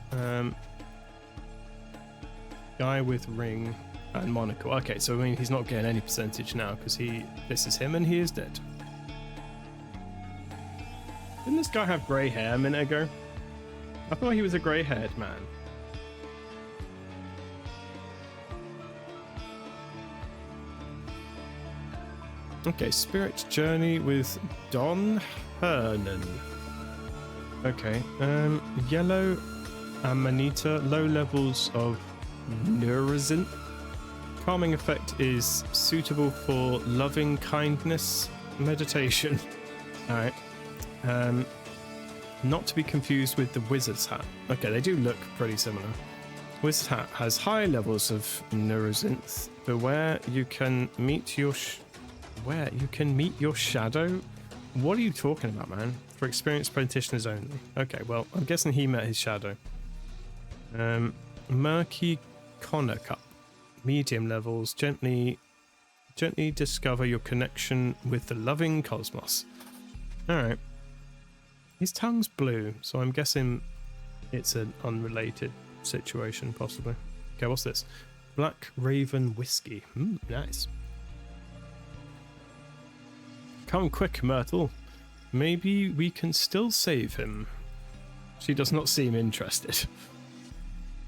Guy with ring and monocle. Okay, so I mean he's not getting any percentage now because this is him and he is dead. Didn't this guy have grey hair a minute ago? I thought he was a grey-haired man. Okay, Spirit Journey with Don Hernan. Okay, Yellow Amanita, low levels of Neurosin. Calming effect is suitable for loving kindness meditation. Alright. Not to be confused with the Wizard's Hat. Okay, they do look pretty similar. Wizard's Hat has high levels of Neurosynth, but where you can meet your shadow. What are you talking about, man? For experienced practitioners only. Okay, well, I'm guessing he met his shadow. Murky Connor Cup. Medium levels. Gently discover your connection with the loving cosmos. Alright. His tongue's blue, so I'm guessing it's an unrelated situation, possibly. Okay, what's this? Black Raven Whiskey. Nice. Come quick, Myrtle. Maybe we can still save him. She does not seem interested.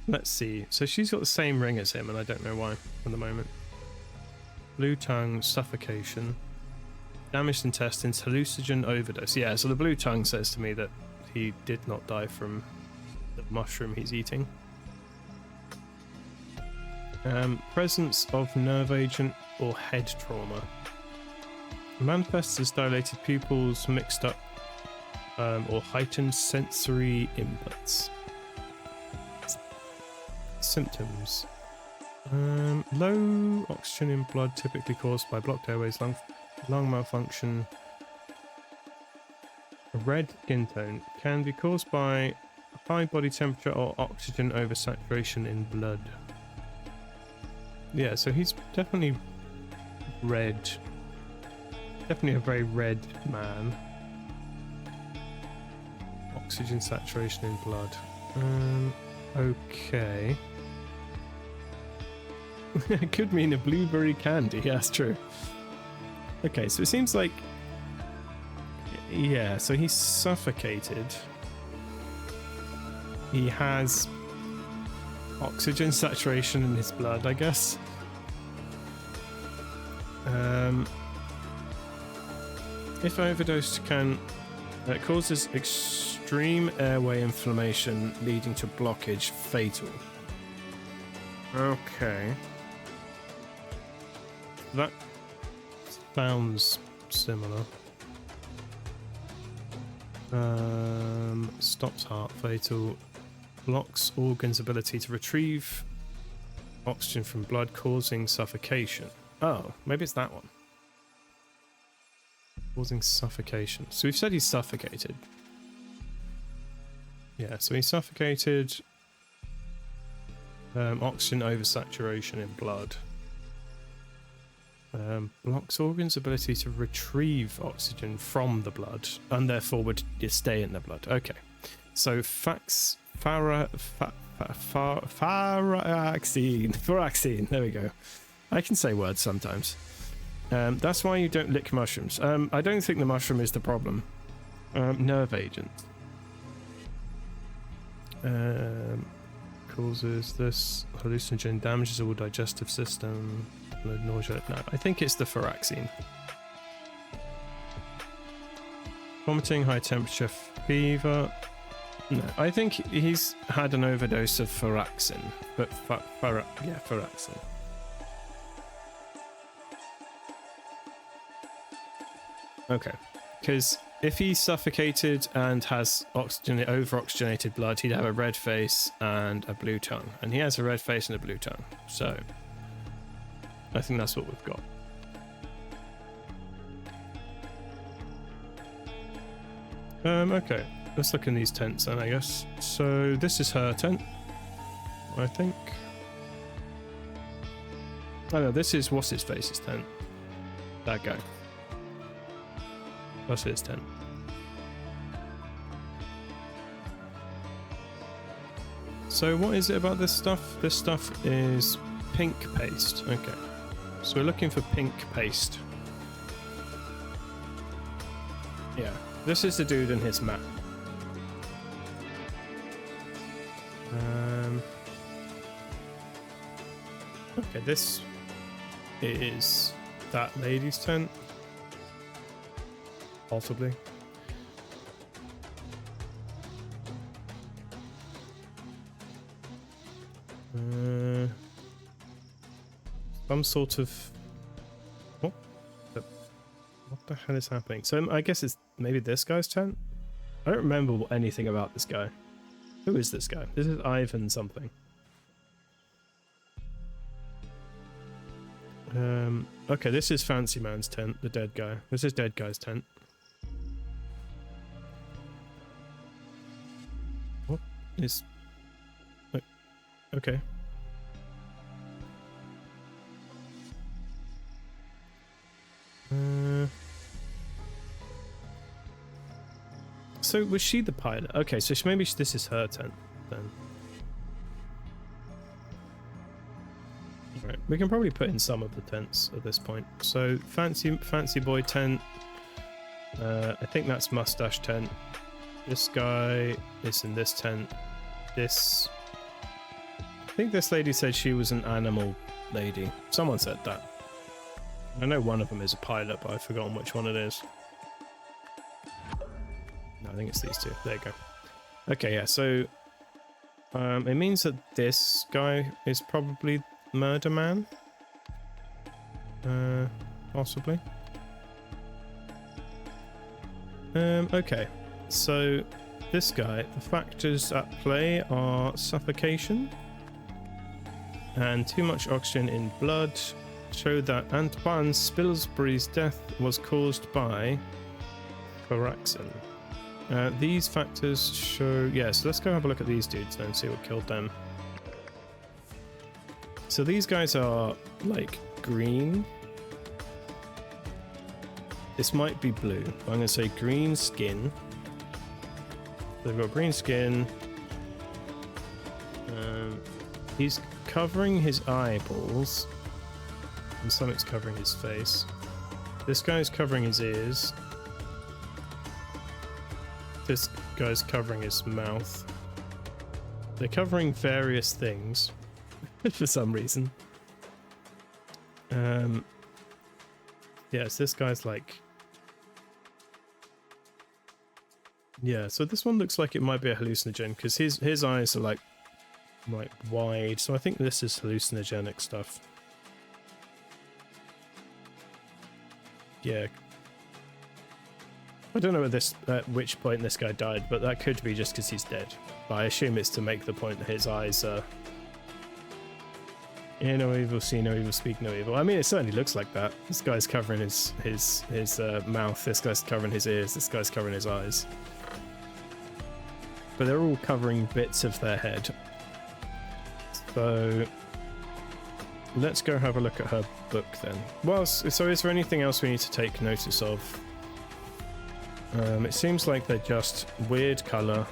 Let's see. So she's got the same ring as him, and I don't know why at the moment. Blue tongue, suffocation. Damaged intestines, hallucinogen overdose. Yeah, so the blue tongue says to me that he did not die from the mushroom he's eating. Presence of nerve agent or head trauma. Manifests as dilated pupils, mixed up or heightened sensory inputs. Symptoms. Low oxygen in blood, typically caused by blocked airways, lung malfunction. Red skin tone can be caused by high body temperature or oxygen oversaturation in blood. Yeah, so he's definitely red. Definitely a very red man. Oxygen saturation in blood. Okay. It could mean a blueberry candy. Yeah, that's true. Okay, so it seems like... Yeah, so he's suffocated. He has oxygen saturation in his blood, I guess. If overdosed, it causes extreme airway inflammation leading to blockage, fatal. Okay. That sounds similar. Stops heart, fatal. Blocks organs' ability to retrieve oxygen from blood, causing suffocation. Oh, maybe it's that one. Causing suffocation. So we've said he's suffocated. Yeah, so he's suffocated. Oxygen oversaturation in blood. Blocks organs' ability to retrieve oxygen from the blood, and therefore would stay in the blood. Okay. So Faraxine. There we go. I can say words sometimes. That's why you don't lick mushrooms. I don't think the mushroom is the problem. Nerve agent. Causes this hallucinogen, damages all digestive system, nausea. No, I think it's the Faraxine. Vomiting, high temperature, fever. No, I think he's had an overdose of Faraxine, but Faraxine. Okay, because if he's suffocated and has over-oxygenated blood, he'd have a red face and a blue tongue. And he has a red face and a blue tongue. So, I think that's what we've got. Okay, let's look in these tents then, I guess. So, this is her tent, I think. Oh no, this is what's-his-face's tent. That guy. That's his tent. So what is it about this stuff? This stuff is pink paste. Okay. So we're looking for pink paste. Yeah. This is the dude in his map. Okay, this is that lady's tent. Possibly. Some sort of... What the hell is happening? So I guess it's maybe this guy's tent? I don't remember anything about this guy. Who is this guy? This is Ivan something. Okay, this is Fancy Man's tent, the dead guy. This is dead guy's tent. What is... Okay. So was she the pilot? Okay, so maybe this is her tent then. Right, we can probably put in some of the tents at this point. So fancy boy tent. I think that's mustache tent. This guy is in this tent. This. I think this lady said she was an animal lady. Someone said that. I know one of them is a pilot, but I've forgotten which one it is. No, I think it's these two. There you go. Okay, yeah, so it means that this guy is probably Murder Man. Possibly. Okay, so this guy, the factors at play are suffocation and too much oxygen in blood. Show that Antoine Spilsbury's death was caused by Coraxin. These factors show... Yes, let's go have a look at these dudes then, see what killed them. So these guys are, like, green. This might be blue. I'm going to say green skin. They've got green skin. He's covering his eyeballs. And something's covering his face. This guy's covering his ears. This guy's covering his mouth. They're covering various things for some reason. Yes, this guy's like... Yeah, so this one looks like it might be a hallucinogen because his eyes are like wide. So I think this is hallucinogenic stuff. Yeah. I don't know at which point this guy died, but that could be just because he's dead. But I assume it's to make the point that his eyes are... Hear no evil, see no evil, speak no evil. I mean, it certainly looks like that. This guy's covering his mouth, this guy's covering his ears, this guy's covering his eyes. But they're all covering bits of their head. So... Let's go have a look at her book then. Well, so is there anything else we need to take notice of? It seems like they're just weird colour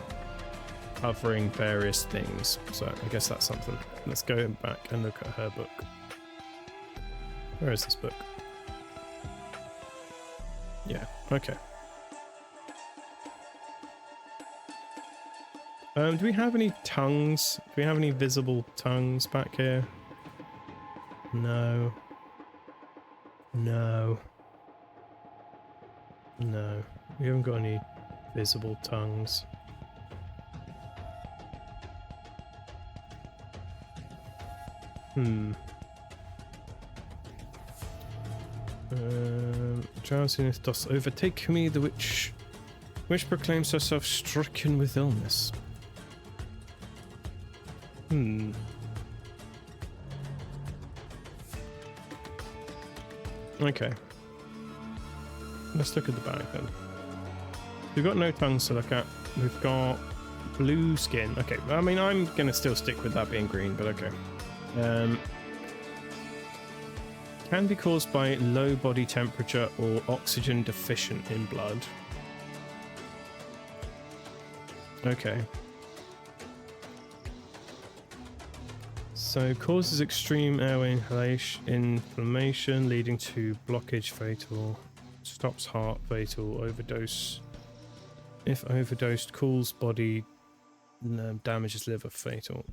covering various things. So I guess that's something. Let's go back and look at her book. Where is this book? Yeah, okay. Do we have any tongues? Do we have any visible tongues back here? No. No. No. We haven't got any visible tongues. Drowsiness does overtake me, the which proclaims herself stricken with illness. Okay. Let's look at the back then. We've got no tongues to look at. We've got blue skin. Okay, I mean, I'm going to still stick with that being green, but okay. Can be caused by low body temperature or oxygen deficient in blood. Okay. So causes extreme airway inflammation leading to blockage fatal. Stops heart fatal. Overdose. If overdosed, cools body damages liver, fatal.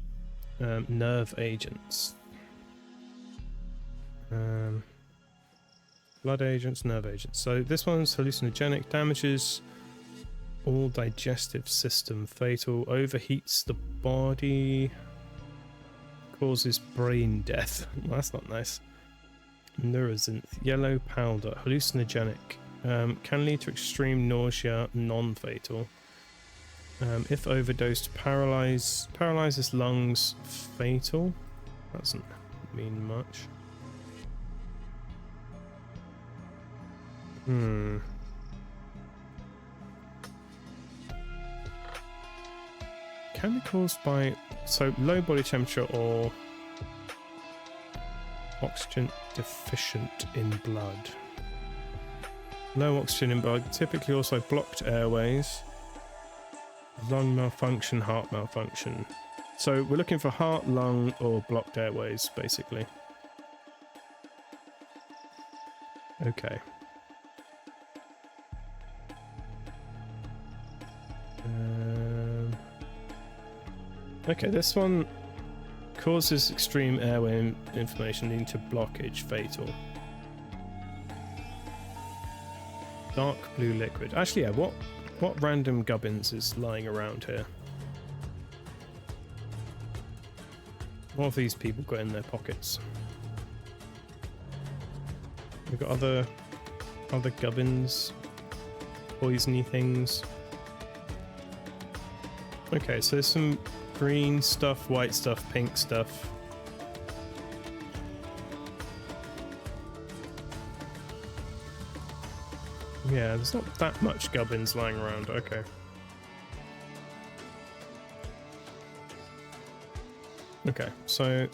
Nerve agents. Blood agents, nerve agents. So this one's hallucinogenic, damages all digestive system, fatal, overheats the body, causes brain death. Well, that's not nice. Neurozinth, yellow powder, hallucinogenic, can lead to extreme nausea, non-fatal. If overdosed, paralyzes lungs, fatal. That doesn't mean much. Can be caused by low body temperature or oxygen deficient in blood. Low oxygen in blood, typically also blocked airways, lung malfunction, heart malfunction. So we're looking for heart, lung, or blocked airways, basically. Okay. Okay, this one causes extreme airway inflammation leading to blockage, fatal. Dark blue liquid. Actually, yeah, what random gubbins is lying around here? What have these people got in their pockets? We've got other gubbins, poisony things. Okay, so there's some green stuff, white stuff, pink stuff. Yeah, there's not that much gubbins lying around. Okay. Okay, so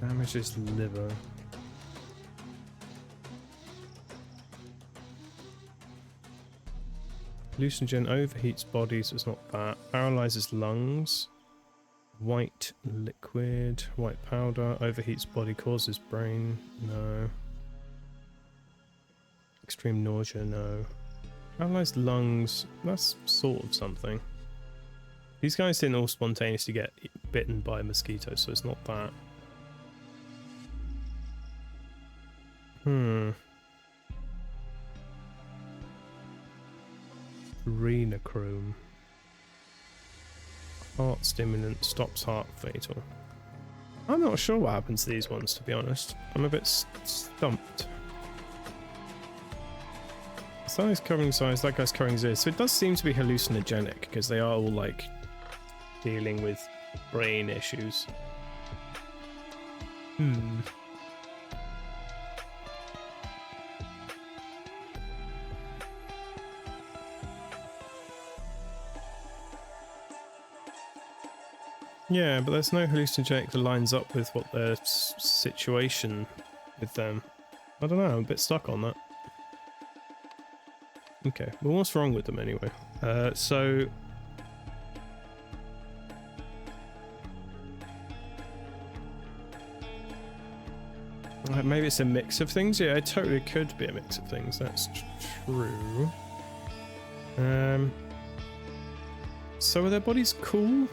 damages liver. Hallucinogen overheats body, so it's not that. Paralyzes lungs. White liquid, white powder, overheats body, causes brain. No. Extreme nausea, no. Paralyzed lungs, that's sort of something. These guys didn't all spontaneously get bitten by mosquitoes, so it's not that. Renachrome. Heart stimulant, stops heart, fatal. I'm not sure what happens to these ones, to be honest. I'm a bit stumped. Size covering size, that guy's covering zero. So it does seem to be hallucinogenic, because they are all like dealing with brain issues. Yeah, but there's no hallucinogenic that lines up with what their situation with them. I don't know, I'm a bit stuck on that. Okay, well, what's wrong with them anyway? Maybe it's a mix of things. Yeah, it totally could be a mix of things. That's true. So are their bodies cool?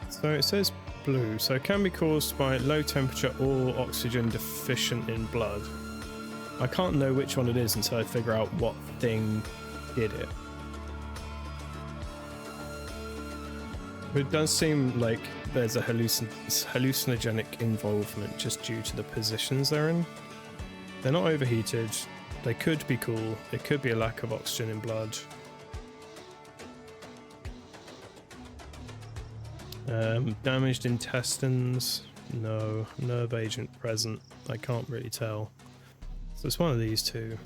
So it says blue, so it can be caused by low temperature or oxygen deficient in blood. I can't know which one it is until I figure out what thing did it. But it does seem like there's a hallucinogenic involvement just due to the positions they're in. They're not overheated, they could be cool, it could be a lack of oxygen in blood. Damaged intestines, no. Nerve agent present, I can't really tell. So it's one of these two.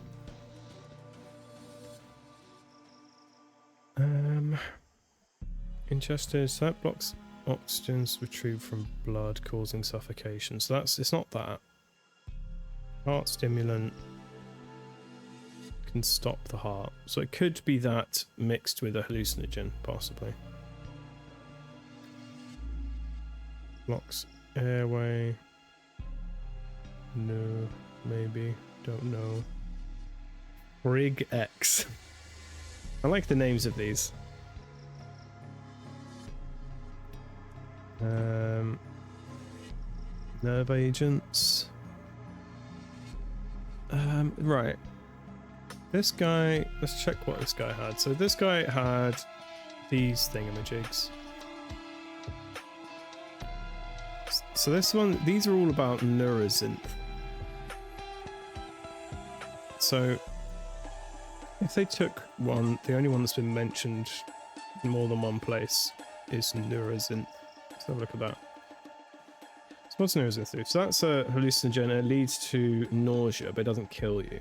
Ingested, so that blocks oxygen's retrieved from blood, causing suffocation. So it's not that. Heart stimulant can stop the heart. So it could be that mixed with a hallucinogen, possibly. Blocks airway. No, maybe. Don't know. Rig X. I like the names of these. Nerve agents. Right. This guy, let's check what this guy had. So this guy had these thingamajigs. So this one, these are all about Neurozinth. So if they took one, the only one that's been mentioned in more than one place is Neurozinth. Let's have a look at that. So what's Neurozinth do? So that's a hallucinogen. It leads to nausea, but it doesn't kill you.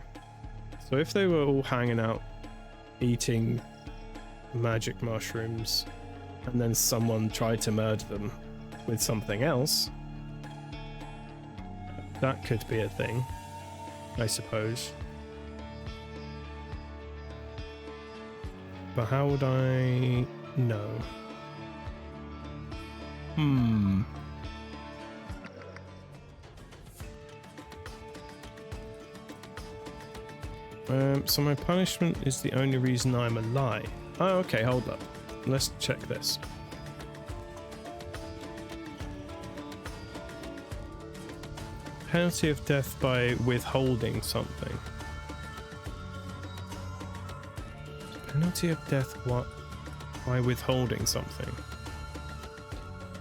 So if they were all hanging out eating magic mushrooms and then someone tried to murder them with something else, that could be a thing, I suppose. But how would I know? So my punishment is the only reason I'm alive. Oh, okay, hold up. Let's check this. Penalty of death by withholding something. Penalty of death what? By withholding something.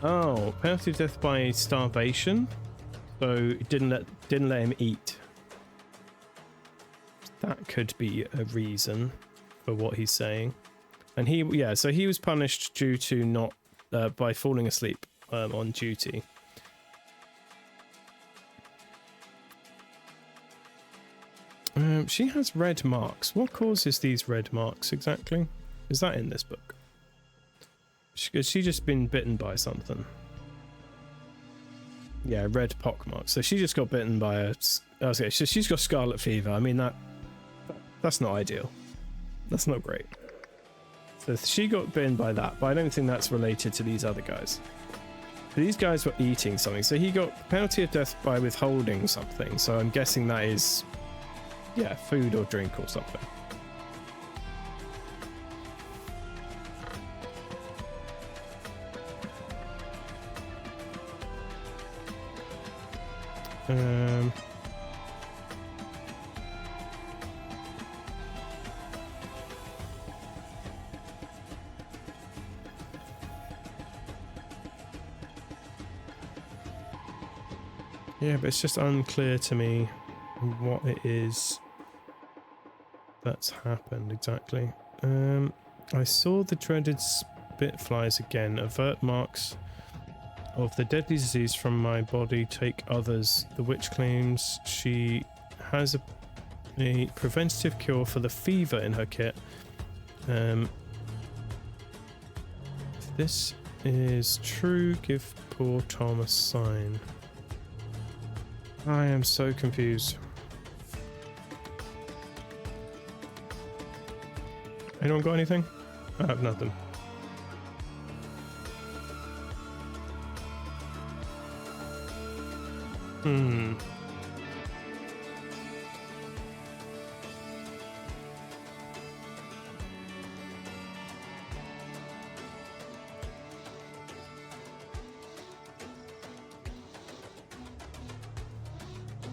Oh, penalty of death by starvation. So it didn't let him eat. That could be a reason for what he's saying. And so he was punished due to not by falling asleep on duty. She has red marks. What causes these red marks exactly? Is that in this book? Has she just been bitten by something? Yeah, red pock marks. So she just got bitten by a... Okay, so she's got scarlet fever. I mean, that's not ideal. That's not great. So she got bitten by that, but I don't think that's related to these other guys. These guys were eating something. So he got penalty of death by withholding something. So I'm guessing that is... yeah, food or drink or something. Yeah, but it's just unclear to me what it is that's happened exactly. I saw the dreaded spitflies again. Avert marks of the deadly disease from my body, take others. The witch claims she has a preventative cure for the fever in her kit. If this is true, give poor Tom a sign. I am so confused. Anyone got anything? I have nothing.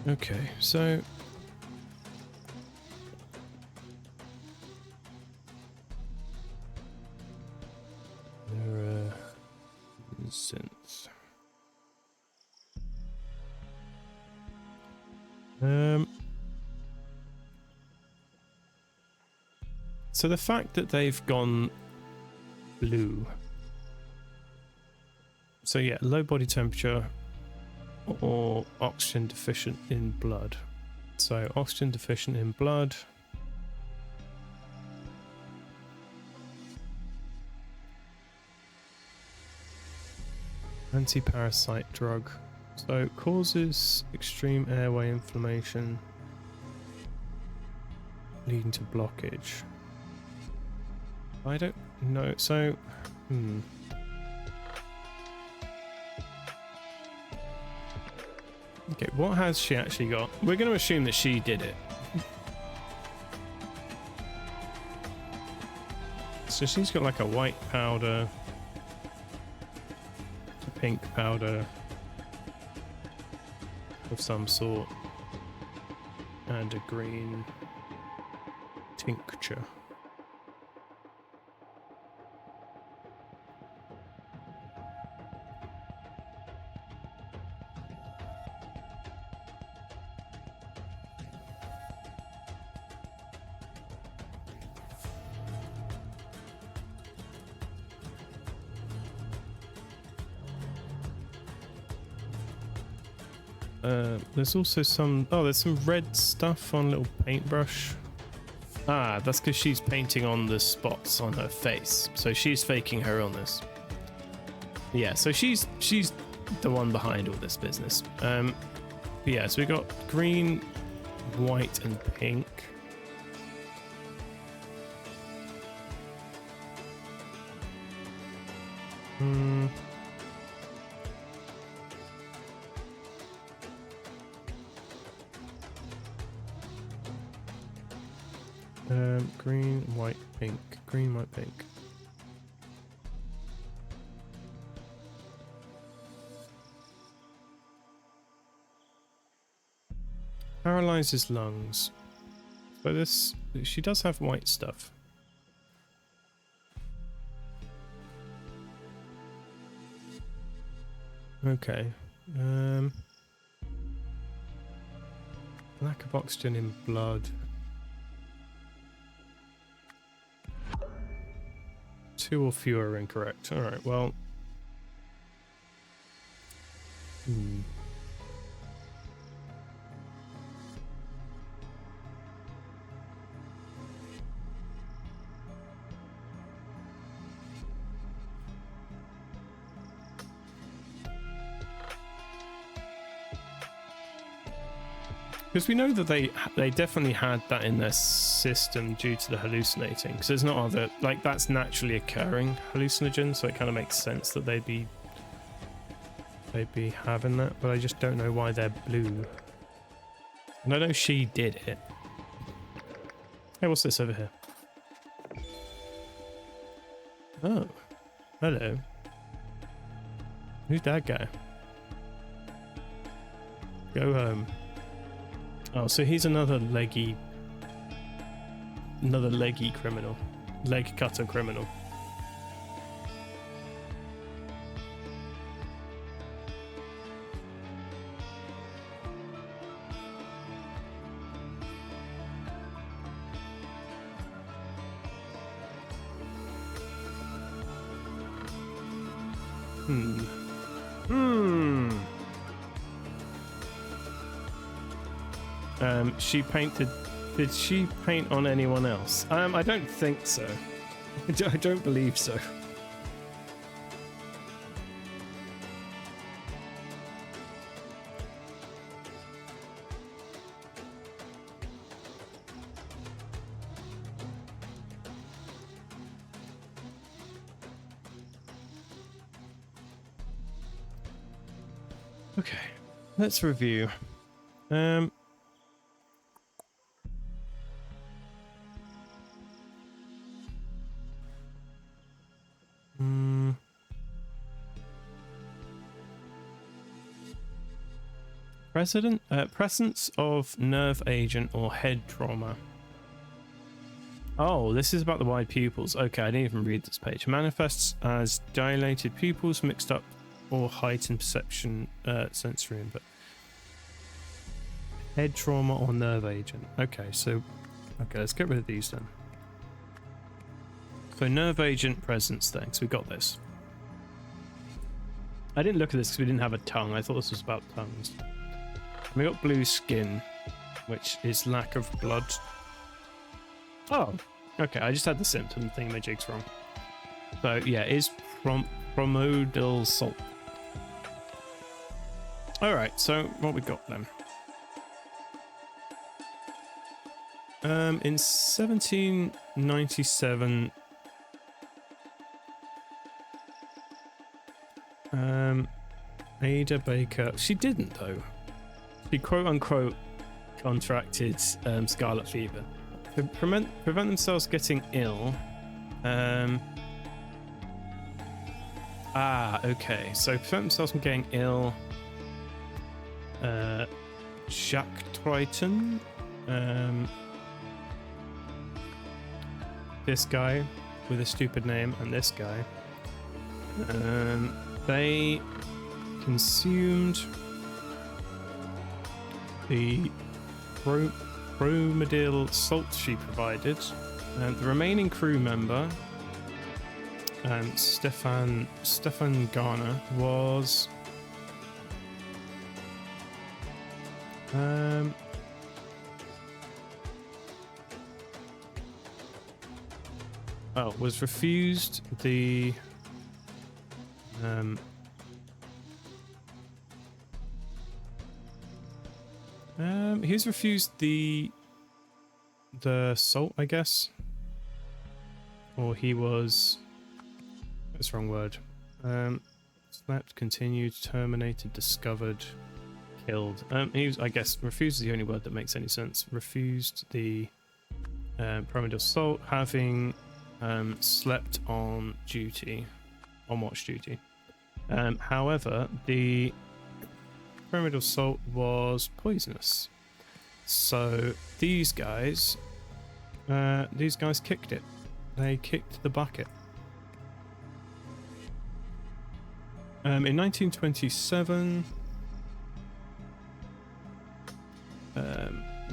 Okay, so since so the fact that they've gone blue, so yeah, low body temperature or oxygen deficient in blood. So oxygen deficient in blood. Anti-parasite drug. So causes extreme airway inflammation leading to blockage. I don't know. So Okay, what has she actually got? We're going to assume that she did it. So she's got like a white powder, a pink powder of some sort, and a green tincture. There's also some... Oh, there's some red stuff on a little paintbrush. Ah, that's because she's painting on the spots on her face. So she's faking her illness. Yeah, so she's the one behind all this business. Yeah, so we got green, white, and pink. Green, white, pink. Green, white, pink. Paralyzes lungs. But this, she does have white stuff. Okay. Lack of oxygen in blood. 2 or fewer are incorrect. Alright, well. Because we know that they definitely had that in their system due to the hallucinating. Because there's not other, like, that's naturally occurring hallucinogen, so it kind of makes sense that they'd be having that. But I just don't know why they're blue. And I know she did it. Hey, what's this over here? Oh, hello. Who's that guy? Go home. Oh, so he's another leggy criminal. Leg cutter criminal. She painted... Did she paint on anyone else? I don't think so. I don't believe so. Okay, let's review. Presence of nerve agent or head trauma. Oh, this is about the wide pupils. Okay, I didn't even read this page. Manifests as dilated pupils, mixed up or heightened perception, sensory input. Head trauma or nerve agent. Okay, let's get rid of these then. So nerve agent presence then, so we got this. I didn't look at this because we didn't have a tongue. I thought this was about tongues. We got blue skin, which is lack of blood. Oh, okay. I just had the symptom thingamajigs wrong. So yeah, is promodal salt. All right. So what we got then? In 1797, Ada Baker. She didn't though. He quote unquote contracted scarlet fever. To prevent themselves getting ill. Okay. So prevent themselves from getting ill. Jacques Triton. This guy with a stupid name and this guy. They consumed the bromidil salt she provided. The remaining crew member, Stefan Garner, was was refused the he was refused the salt, I guess, or he was, that's the wrong word. Slept, continued, terminated, discovered, killed. He was, I guess, refused is the only word that makes any sense. Refused the pyramidal salt, having slept on duty, on watch duty. However, the pyramidal salt was poisonous, so these guys kicked it. They kicked the bucket. In 1927,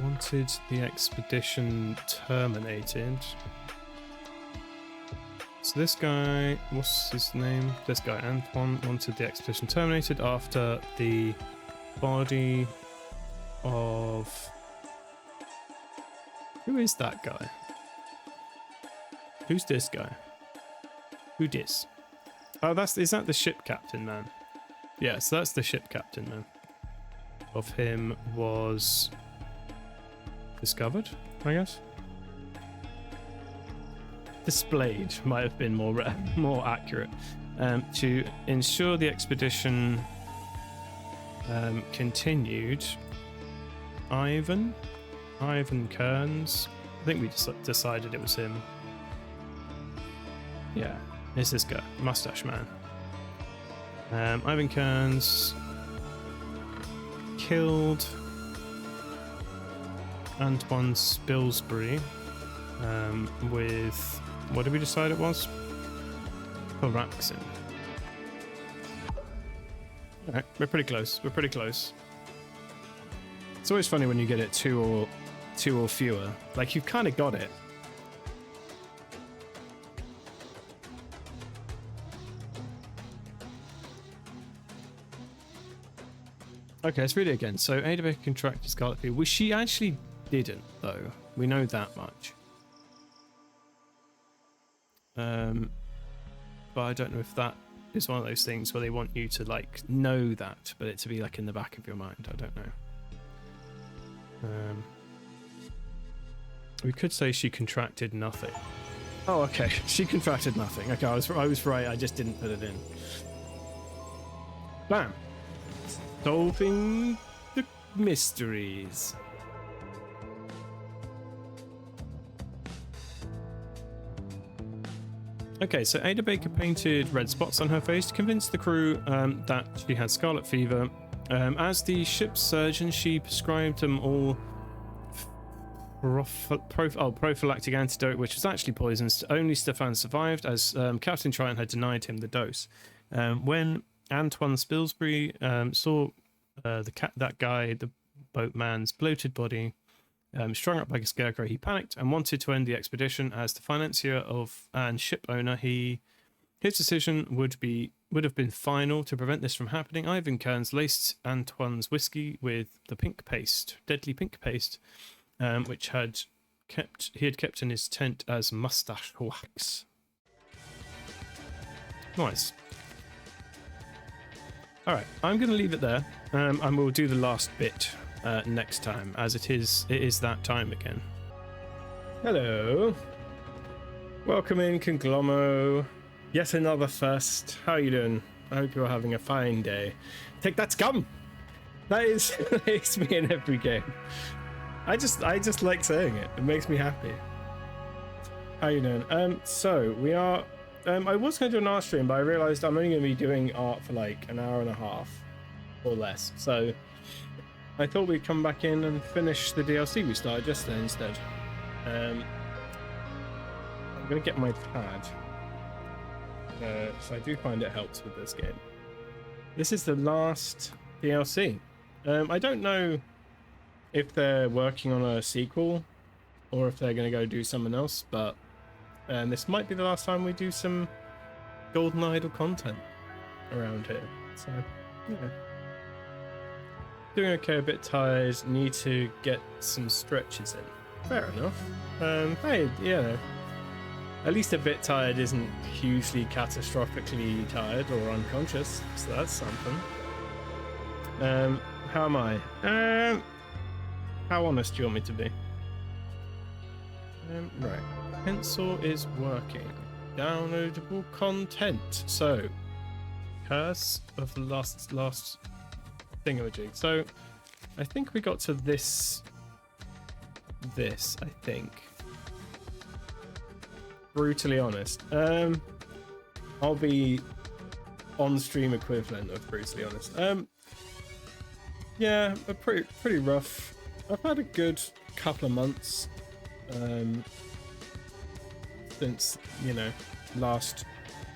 wanted the expedition terminated. So this guy, what's his name? This guy, Antoine, wanted the expedition terminated after the body of... Who is that guy? Who's this guy? Who dis? Oh, is that the ship captain, man? Yeah, so that's the ship captain, man. Of him was discovered, I guess. Displayed might have been more accurate. To ensure the expedition continued, Ivan Kearns. I think we decided it was him. Yeah, it's this guy, mustache man. Ivan Kearns killed Antoine Spilsbury with, what did we decide it was? Paraxin. Alright, we're pretty close. We're pretty close. It's always funny when you get it two or fewer. Like, you've kind of got it. Okay, let's read it again. So, Ada Baker contracted scarlet fever. Well, she actually didn't, though. We know that much. But I don't know if that is one of those things where they want you to, like, know that, but it to be, like, in the back of your mind. I don't know. We could say she contracted nothing. Oh, okay. She contracted nothing. Okay, I was right. I just didn't put it in. Bam. Solving the mysteries. Okay, so Ada Baker painted red spots on her face to convince the crew that she had scarlet fever. As the ship's surgeon, she prescribed them all prophylactic antidote, which was actually poisonous. Only Stefan survived, as Captain Triton had denied him the dose. When Antoine Spilsbury saw that guy, the boatman's bloated body, strung up like a scarecrow, he panicked and wanted to end the expedition. As the financier and ship owner, his decision would have been final. To prevent this from happening, Ivan Kearns laced Antoine's whiskey with the deadly pink paste, which he had kept in his tent as mustache wax. Nice. All right, I'm going to leave it there, and we'll do the last bit next time, as it is that time again. Hello. Welcome in, Conglomo. Yet another first. How are you doing? I hope you're having a fine day. Take that, scum! That is makes me in every game. I just like saying it. It makes me happy. How you doing? So we are. I was going to do an art stream, but I realised I'm only going to be doing art for like an hour and a half or less. So I thought we'd come back in and finish the DLC we started yesterday instead. I'm going to get my pad. So I do find it helps with this game. This is the last DLC. I don't know if they're working on a sequel or if they're going to go do something else, but this might be the last time we do some Golden Idol content around here. So, yeah. Doing okay, a bit tired, need to get some stretches in. Fair enough. Hey, yeah. At least a bit tired isn't hugely catastrophically tired or unconscious, so that's something. How am I? How honest do you want me to be? Right. Pencil is working. Downloadable content. So, Curse of the last thingamajig. So, I think we got to this, I think. Brutally honest. I'll be on-stream equivalent of brutally honest. Yeah, pretty rough. I've had a good couple of months since, you know, last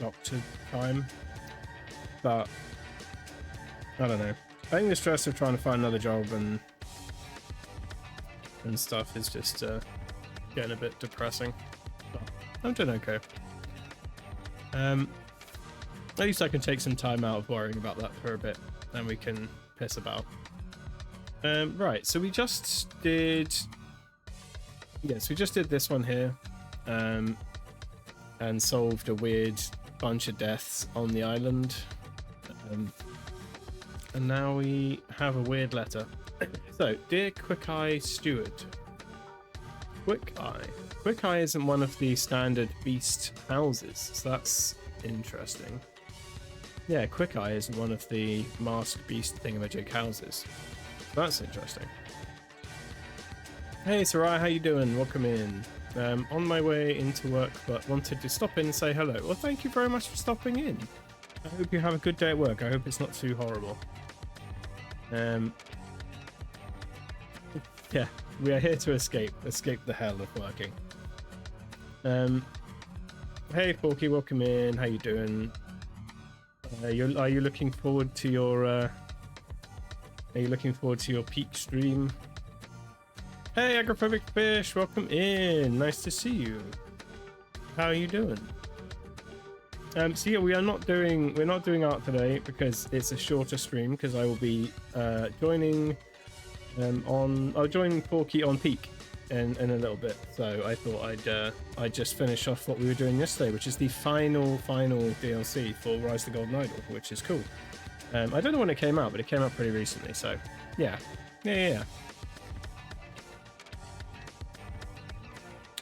doctor time, but I don't know. I think the stress of trying to find another job and stuff is just getting a bit depressing. But I'm doing okay. At least I can take some time out of worrying about that for a bit, and we can piss about. Right, so we just did... Yes, we just did this one here, and solved a weird bunch of deaths on the island. And now we have a weird letter. So, dear Quick Eye Steward. Quick Eye. Quick Eye isn't one of the standard beast houses, so that's interesting. Yeah, Quick Eye isn't one of the masked beast thingamajig houses. That's interesting. Hey Sarai, how you doing? Welcome in. On my way into work, but wanted to stop in and say hello. Well, thank you very much for stopping in. I hope you have a good day at work. I hope it's not too horrible. Yeah, we are here to escape the hell of working. Hey Forky, welcome in. How you doing? Are you looking forward to your peak stream? Hey Agrophobic Fish, welcome in. Nice to see you. How are you doing? So yeah, we're not doing art today because it's a shorter stream, because I will be joining I'll join Forky on Peak in a little bit. So I thought I'd just finish off what we were doing yesterday, which is the final DLC for Rise of the Golden Idol, which is cool. I don't know when it came out, but it came out pretty recently, so yeah.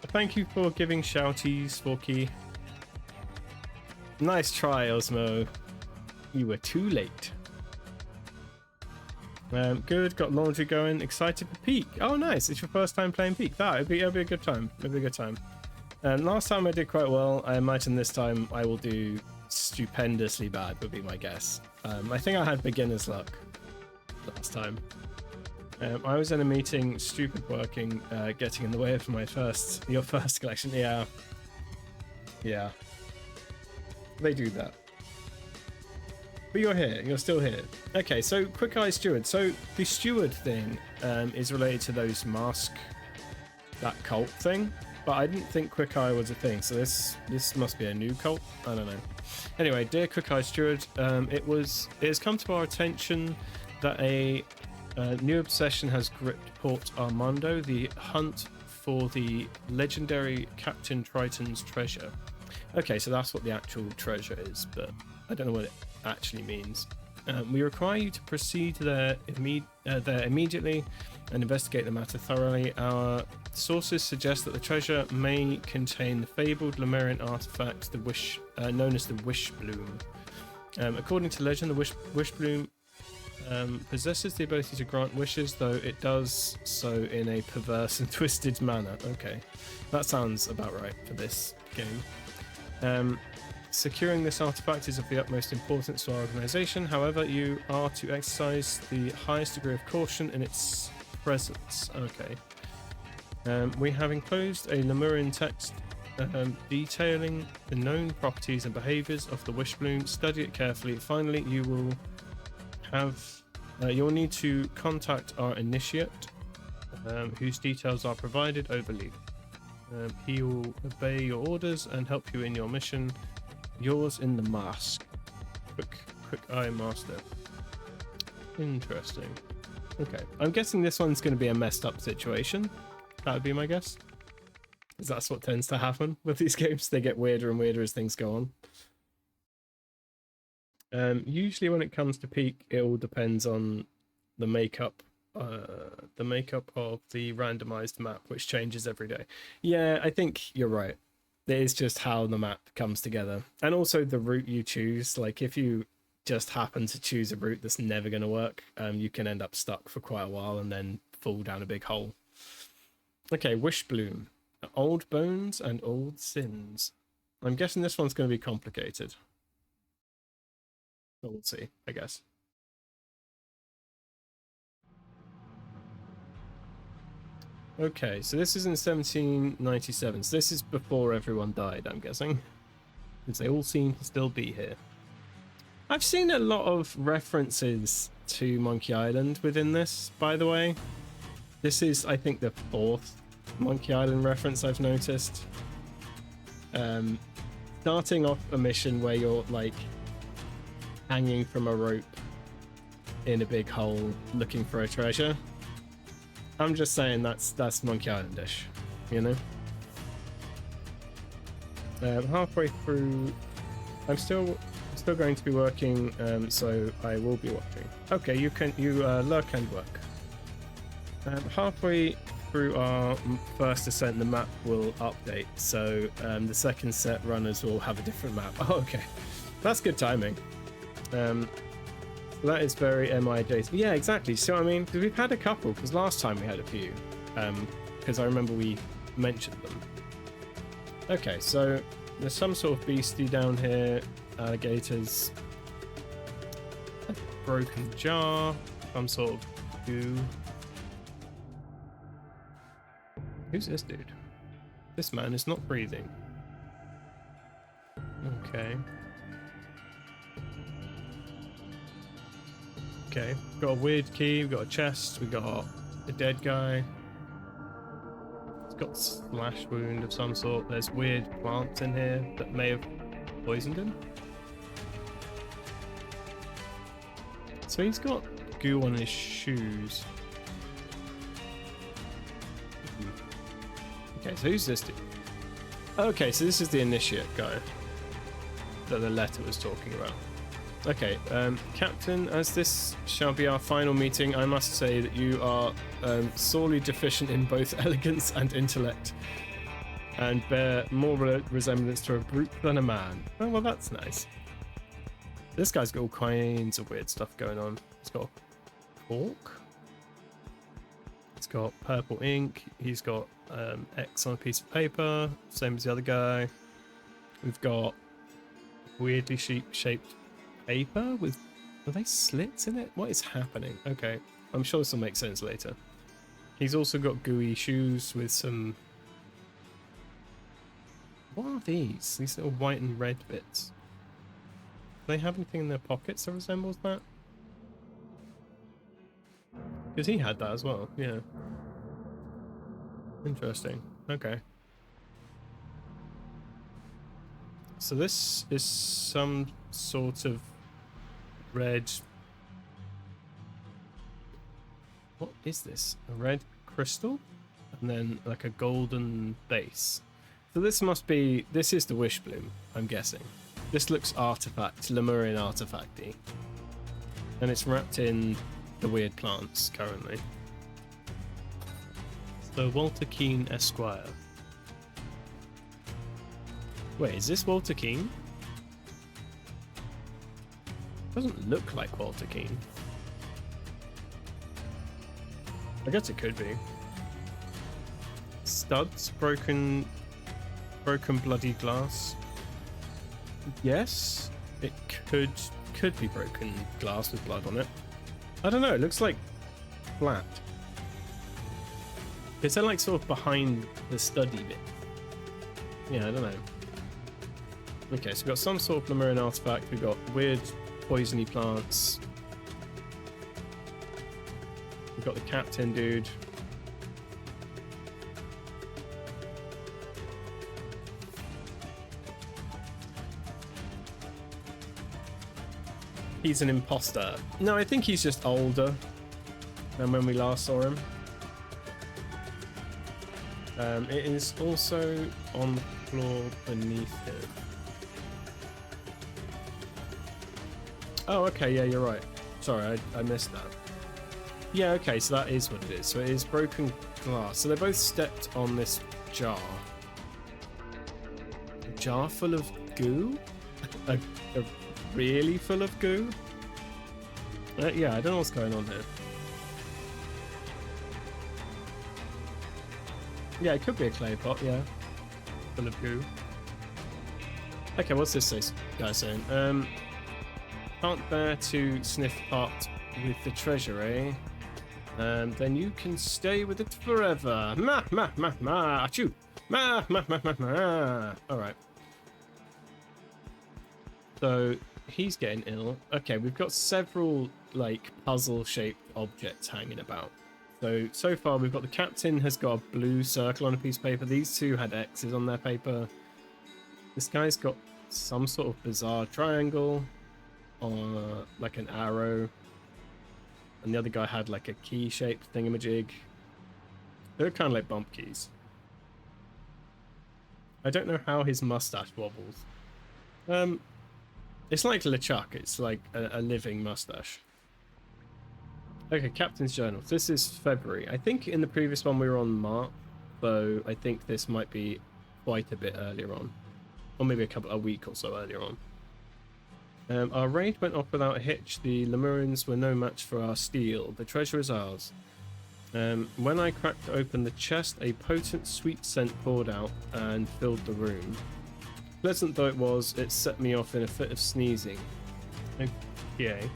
Thank you for giving shouties, Forky. Nice try, Osmo. You were too late. Good, got laundry going. Excited for Peak. Oh, nice. It's your first time playing Peak. It'll be a good time. It'll be a good time. Last time I did quite well. I imagine this time I will do stupendously bad, would be my guess. I think I had beginner's luck last time. I was in a meeting, stupid working, getting in the way of your first collection. Yeah. They do that. But you're here. You're still here. Okay, so Quick Eye Steward. So the steward thing is related to those that cult thing. But I didn't think Quick Eye was a thing. So this must be a new cult. I don't know. Anyway, dear Quick Eye Steward, it has come to our attention that a new obsession has gripped Port Armando, the hunt for the legendary Captain Triton's treasure. Okay, so that's what the actual treasure is, but I don't know what it actually means. We require you to proceed there immediately and investigate the matter thoroughly. Our sources suggest that the treasure may contain the fabled Lemurian artifact, known as the Wish Bloom. According to legend, the Wish Bloom Possesses the ability to grant wishes, though it does so in a perverse and twisted manner. Okay, that sounds about right for this game. Securing this artifact is of the utmost importance to our organization. However, you are to exercise the highest degree of caution in its presence. Okay. We have enclosed a Lemurian text detailing the known properties and behaviors of the wish bloom. Study it carefully. Finally, you will have you'll need to contact our initiate, whose details are provided over leave. He will obey your orders and help you in your mission. Yours in the mask. Quick eye master. Interesting. Okay, I'm guessing this one's going to be a messed up situation. That would be my guess. Because that's what tends to happen with these games. They get weirder and weirder as things go on. Usually when it comes to peak, it all depends on the makeup of the randomized map, which changes every day. Yeah, I think you're right. It is just how the map comes together. And also the route you choose. Like if you just happen to choose a route that's never going to work, you can end up stuck for quite a while and then fall down a big hole. Okay, Wish Bloom. Old bones and old sins. I'm guessing this one's going to be complicated. But we'll see, I guess. Okay, so this is in 1797. So this is before everyone died, I'm guessing. Because they all seem to still be here. I've seen a lot of references to Monkey Island within this, by the way. This is, I think, the 4th Monkey Island reference I've noticed. Starting off a mission where you're, like, hanging from a rope in a big hole looking for a treasure. I'm just saying that's Monkey Island-ish, you know? Halfway through, I'm still going to be working, so I will be watching. Okay, you lurk and work. Halfway through our first ascent, the map will update, so the second set runners will have a different map. Oh, okay, that's good timing. That is very MIJ. Yeah, exactly. So, I mean, we've had a couple, because last time we had a few. Because I remember we mentioned them. Okay, so there's some sort of beastie down here. Alligators. A broken jar. Some sort of goo. Who's this dude? This man is not breathing. Okay. Okay, got a weird key, we've got a chest, we got a dead guy. It's got a slash wound of some sort. There's weird plants in here that may have poisoned him. So he's got goo on his shoes. Okay, so who's this dude? Okay, so this is the initiate guy that the letter was talking about. Okay, Captain, as this shall be our final meeting, I must say that you are sorely deficient in both elegance and intellect, and bear more resemblance to a brute than a man. Oh, well, that's nice. This guy's got all kinds of weird stuff going on. He's got a fork. He's got purple ink. He's got X on a piece of paper, same as the other guy. We've got weirdly shaped paper with, are they slits in it? What is happening? Okay, I'm sure this will make sense later. He's also got gooey shoes with some, what are these little white and red bits? Do they have anything in their pockets that resembles that? Because he had that as well. Yeah, interesting. Okay, so this is some sort of red, what is this? A red crystal and then like a golden base. So this is the Wish Bloom, I'm guessing. This looks artifact, Lemurian artifacty, and it's wrapped in the weird plants currently. So Walter Keane Esquire. Wait, is this Walter Keane? Doesn't look like Walter Keane. I guess it could be. Studs, broken bloody glass. Yes, it could be broken glass with blood on it. I don't know. It looks like flat. Is that like sort of behind the study bit? Yeah, I don't know. Okay, so we've got some sort of Lemurian artifact. We've got weird poisony plants. We've got the captain dude. He's an imposter. No, I think he's just older than when we last saw him. It is also on the floor beneath him. Oh, okay, yeah, you're right. Sorry, I missed that. Yeah, okay, so that is what it is. So it is broken glass. So they both stepped on this jar. A jar full of goo? a really full of goo? Yeah, I don't know what's going on here. Yeah, it could be a clay pot, yeah. Full of goo. Okay, what's this guy saying? Can't bear to sniff part with the treasure, eh? Then you can stay with it forever. Ma, ma, ma, ma, achoo! Ma, ma, ma, ma, ma. Alright. So, he's getting ill. Okay, we've got several, like, puzzle-shaped objects hanging about. So far we've got the captain has got a blue circle on a piece of paper. These two had X's on their paper. This guy's got some sort of bizarre triangle, or like an arrow. And the other guy had like a key-shaped thingamajig. They're kind of like bump keys. I don't know how his mustache wobbles. It's like LeChuck. It's like a living mustache. Okay, Captain's Journal. This is February. I think in the previous one we were on March, so I think this might be quite a bit earlier on. Or maybe a week or so earlier on. Our raid went off without a hitch. The Lemurians were no match for our steel. The treasure is ours. When I cracked open the chest, a potent sweet scent poured out and filled the room. Pleasant though it was, it set me off in a fit of sneezing. Okay.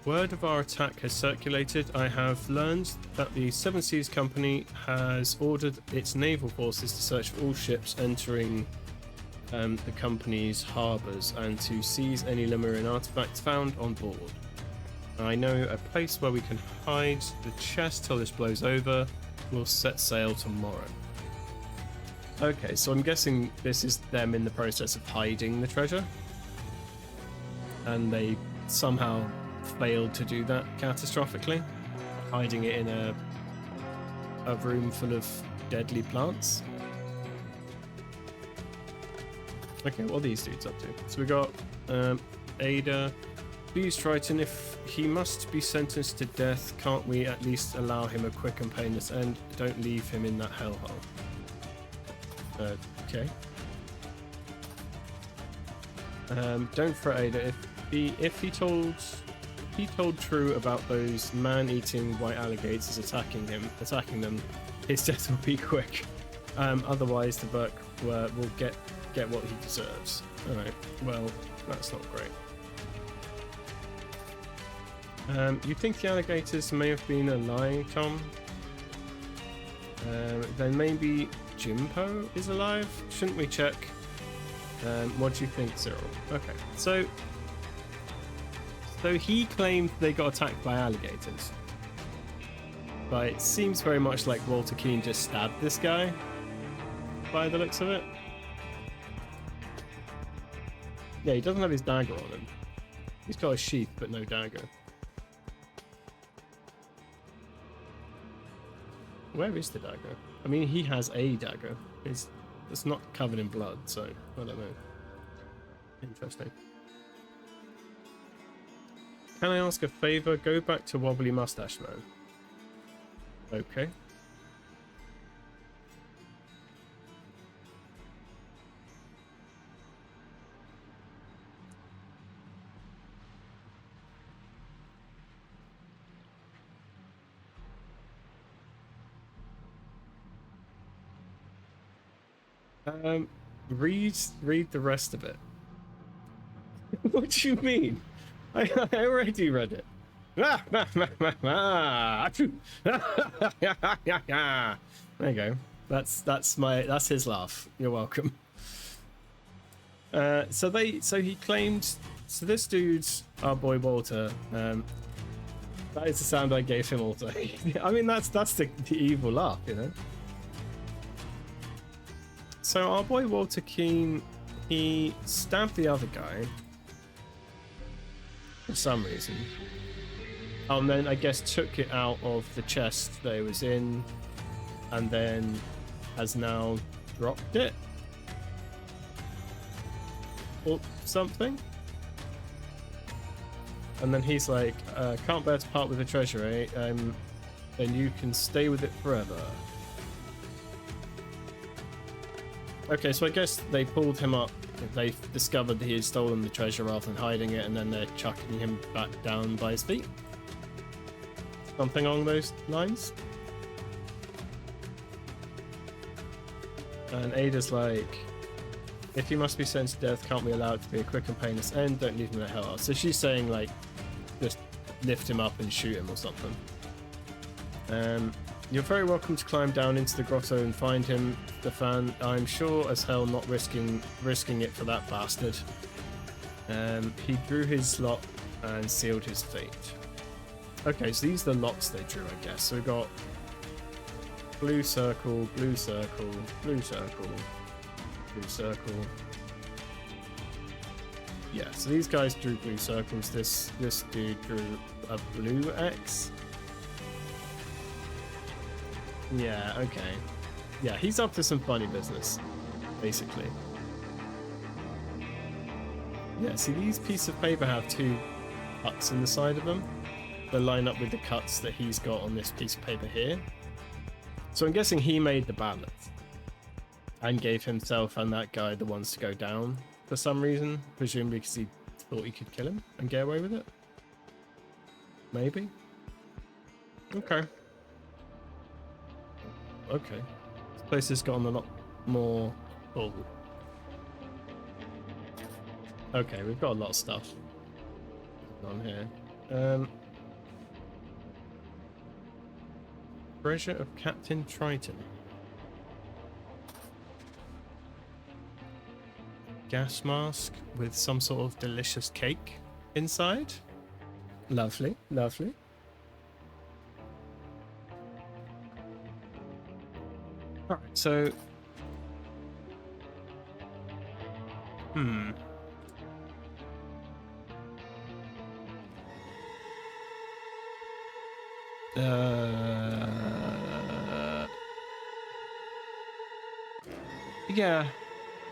Word of our attack has circulated. I have learned that the Seven Seas Company has ordered its naval forces to search for all ships entering the company's harbours and to seize any Lemurian artifacts found on board. I know a place where we can hide the chest till this blows over. We'll set sail tomorrow. Okay, so I'm guessing this is them in the process of hiding the treasure. And they somehow failed to do that catastrophically. Hiding it in a room full of deadly plants. Okay, what are these dudes up to? So we got Ada. Please, Triton, if he must be sentenced to death, can't we at least allow him a quick and painless end? Don't leave him in that hellhole. Okay. Don't fret, Ada. If he told true about those man-eating white alligators attacking them, his death will be quick. Otherwise, the Burke will get what he deserves. All right. Well, that's not great. You think the alligators may have been a lie, Tom? Then maybe Jimpo is alive? Shouldn't we check? What do you think, Cyril? Okay, so he claimed they got attacked by alligators. But it seems very much like Walter Keane just stabbed this guy, by the looks of it. Yeah, he doesn't have his dagger on him. He's got a sheath, but no dagger. Where is the dagger? I mean, he has a dagger. It's not covered in blood, so I don't know. Interesting. Can I ask a favor? Go back to Wobbly Mustache Man. Okay. Read the rest of it. What do you mean? I already read it. There you go. That's his laugh. You're welcome. So he claimed. So this dude's our boy Walter. That is the sound I gave him also. I mean that's the evil laugh, you know. So our boy Walter Keane, he stabbed the other guy for some reason. And then I guess took it out of the chest that it was in, and then has now dropped it or something. And then he's like, can't bear to part with the treasure, eh? Then you can stay with it forever. Okay, so I guess they pulled him up. They discovered that he had stolen the treasure rather than hiding it, and then they're chucking him back down by his feet. Something along those lines. And Ada's like, if he must be sentenced to death, can't we allow it to be a quick and painless end? Don't leave him in the hell. So she's saying, like, just lift him up and shoot him or something. You're very welcome to climb down into the grotto and find him, Stefan. I'm sure as hell not risking it for that bastard. He drew his lot and sealed his fate. Okay, so these are the lots they drew, I guess. So we've got blue circle, blue circle, blue circle, blue circle. Yeah, so these guys drew blue circles. This dude drew a blue X. Yeah, okay. Yeah, he's up to some funny business, basically. Yeah, see, these pieces of paper have two cuts in the side of them. They line up with the cuts that he's got on this piece of paper here. So I'm guessing he made the ballot and gave himself and that guy the ones to go down for some reason, presumably because he thought he could kill him and get away with it. Maybe. Okay. Okay. This place has gotten a lot more full. Okay, we've got a lot of stuff on here. Treasure of Captain Triton. Gas mask with some sort of delicious cake inside. Lovely, lovely. Alright, so...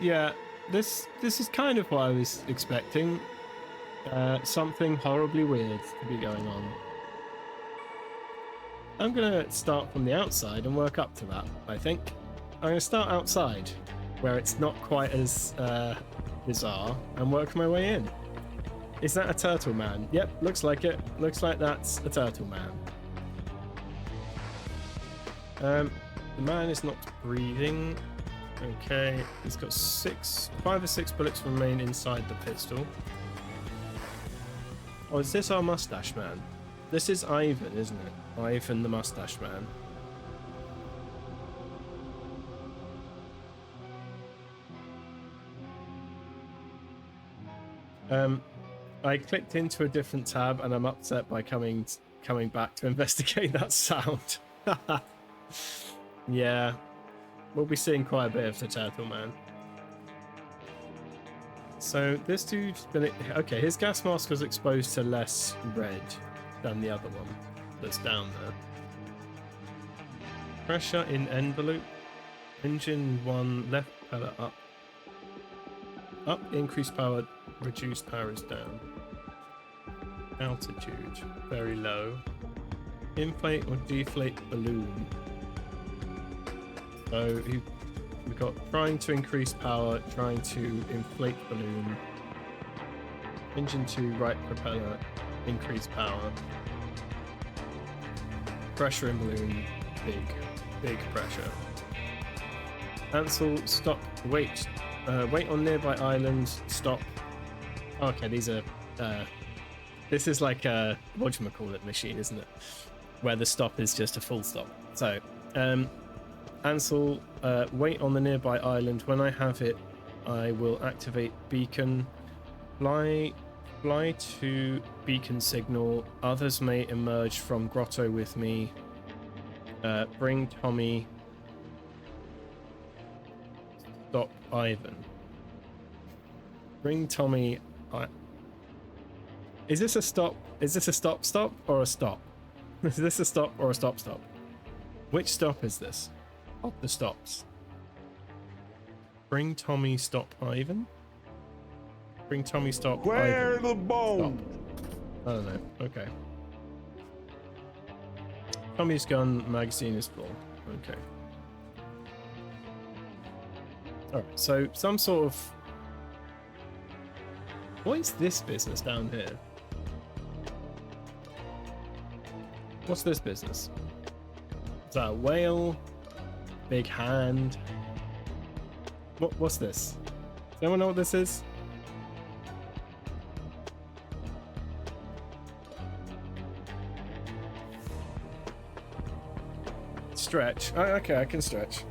Yeah. This is kind of what I was expecting. Something horribly weird to be going on. I'm gonna start from the outside and work up to that, I think. I'm gonna start outside, where it's not quite as bizarre, and work my way in. Is that a turtle man? Yep, looks like it. Looks like that's a turtle man. The man is not breathing. Okay, he's got 5 or 6 bullets remain inside the pistol. Oh, is this our mustache man? This is Ivan, isn't it? Ivan the mustache man. I clicked into a different tab and I'm upset by coming back to investigate that sound. Yeah. We'll be seeing quite a bit of the turtle man. So this dude's been... Okay, his gas mask was exposed to less red than the other one that's down there. Pressure in envelope. Engine 1, left propeller up. Up, increased power, reduced power is down. Altitude, very low. Inflate or deflate balloon. So we've got trying to increase power, trying to inflate balloon. Engine 2, right propeller, increase power. Pressure in balloon, big pressure. Ansel, stop. Wait. Wait on nearby island. Stop. Okay, these are. This is like a whatchamacallit machine, isn't it? Where the stop is just a full stop. So, Ansel, wait on the nearby island. When I have it, I will activate beacon. Fly to beacon signal. Others may emerge from grotto with me. Bring Tommy. Stop Ivan. Bring Tommy. Is this a stop? Is this a stop or a stop? Is this a stop or a stop? Which stop is this? Of the stops. Bring Tommy, stop Ivan. Bring Tommy, stop Where Ivan. the bone? Stop. I don't know. Okay. Tommy's gun magazine is full. Okay. Alright, so some sort of... What is this business down here? What's this business? Is that a whale? Big hand? What's this? Does anyone know what this is? Stretch. Oh, okay, I can stretch.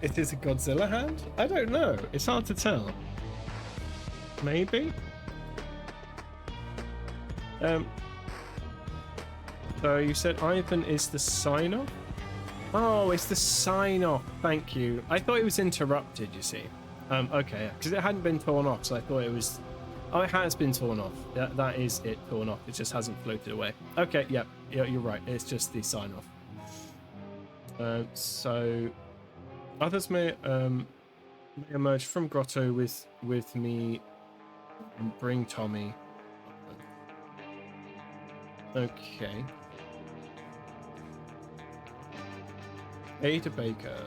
It is a Godzilla hand? I don't know. It's hard to tell. Maybe? So you said Ivan is the sign-off? Oh, it's the sign-off. Thank you. I thought it was interrupted, you see. Okay, because it hadn't been torn off, so I thought it was... Oh, it has been torn off. That is it torn off. It just hasn't floated away. Okay, yeah, you're right. It's just the sign-off. So... Others may emerge from grotto with me and bring Tommy. Okay. Ada Baker,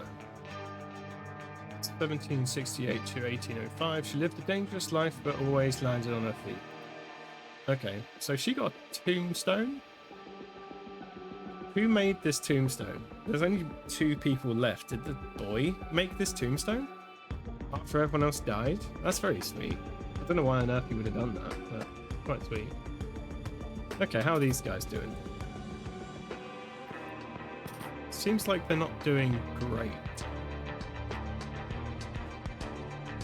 1768 to 1805. She lived a dangerous life, but always landed on her feet. Okay, so she got a tombstone. Who made this tombstone? There's only 2 people left. Did the boy make this tombstone after everyone else died? That's very sweet. I don't know why on earth he would have done that, but quite sweet. Okay, how are these guys doing? Seems like they're not doing great.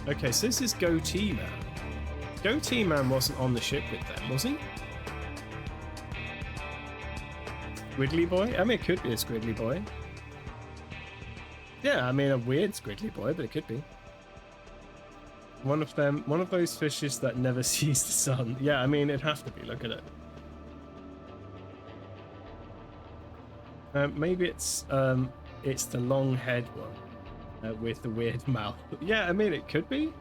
Okay, so this is Goatee Man. Goatee Man wasn't on the ship with them, was he? Squiggly boy? I mean, it could be a squiggly boy. Yeah, I mean, a weird squiggly boy, but it could be. One of those fishes that never sees the sun. Yeah, I mean, it'd have to be. Look at it. Maybe it's the long head one with the weird mouth. Yeah, I mean, it could be.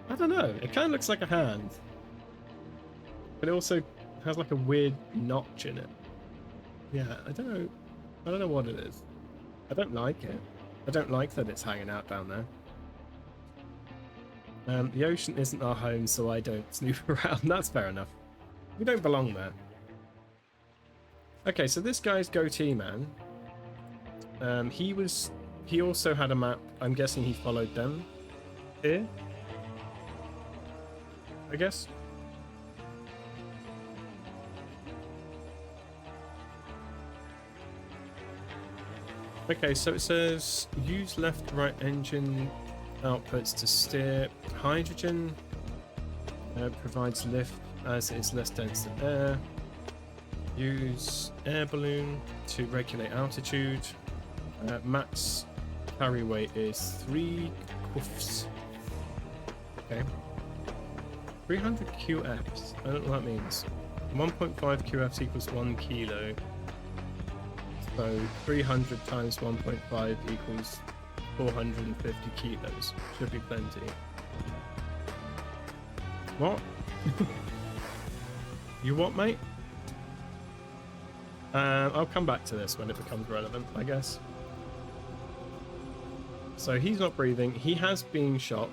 I don't know. It kind of looks like a hand, but it also has like a weird notch in it. Yeah, I don't know what it is. I don't like it. I don't like that it's hanging out down there. The ocean isn't our home, so I don't snoop around. That's fair enough. We don't belong there. Okay, so this guy's Goatee Man. He also had a map. I'm guessing he followed them here. I guess. Okay, so it says use left right engine outputs to steer. Hydrogen provides lift as it is less dense than air. Use air balloon to regulate altitude. Max carry weight is 3 quoffs. Okay. 300 QFs. I don't know what that means. 1.5 QFs equals 1 kilo. So 300 times 1.5 equals 450 kilos. Should be plenty. What? You what, mate? I'll come back to this when it becomes relevant, I guess. So he's not breathing. He has been shot.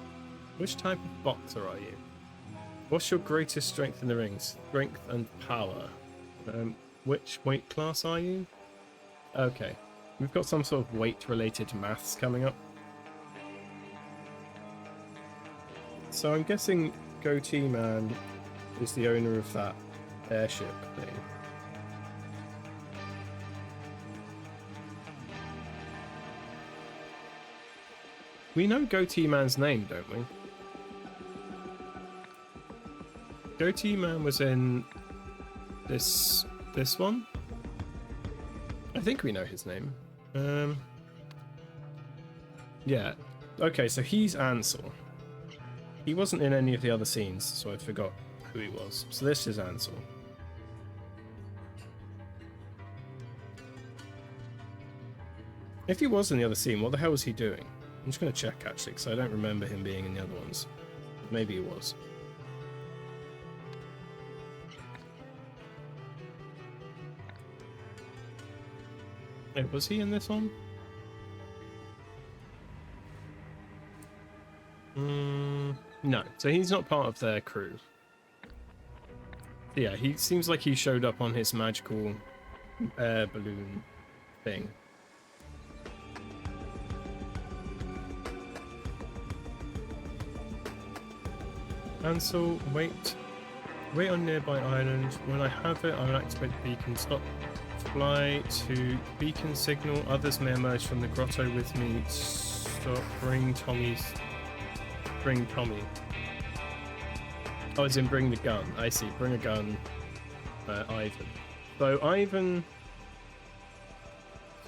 Which type of boxer are you? What's your greatest strength in the rings? Strength and power. Which weight class are you? Okay. We've got some sort of weight-related maths coming up. So I'm guessing Goatee Man is the owner of that airship thing. We know Goatee Man's name, don't we? Goatee Man was in this one. I think we know his name. Yeah. Okay, so he's Ansel. He wasn't in any of the other scenes, so I forgot who he was. So this is Ansel. If he was in the other scene, what the hell was he doing? I'm just going to check, actually, because I don't remember him being in the other ones. Maybe he was. Hey, was he in this one? No, so he's not part of their crew. Yeah, he seems like he showed up on his magical air balloon thing. Ansel, wait on nearby island. When I have it, I will activate the beacon. Stop. Fly to beacon signal. Others may emerge from the grotto with me. Stop. Bring Tommy. Oh, as in bring the gun. I see. Bring a gun. Ivan. So Ivan.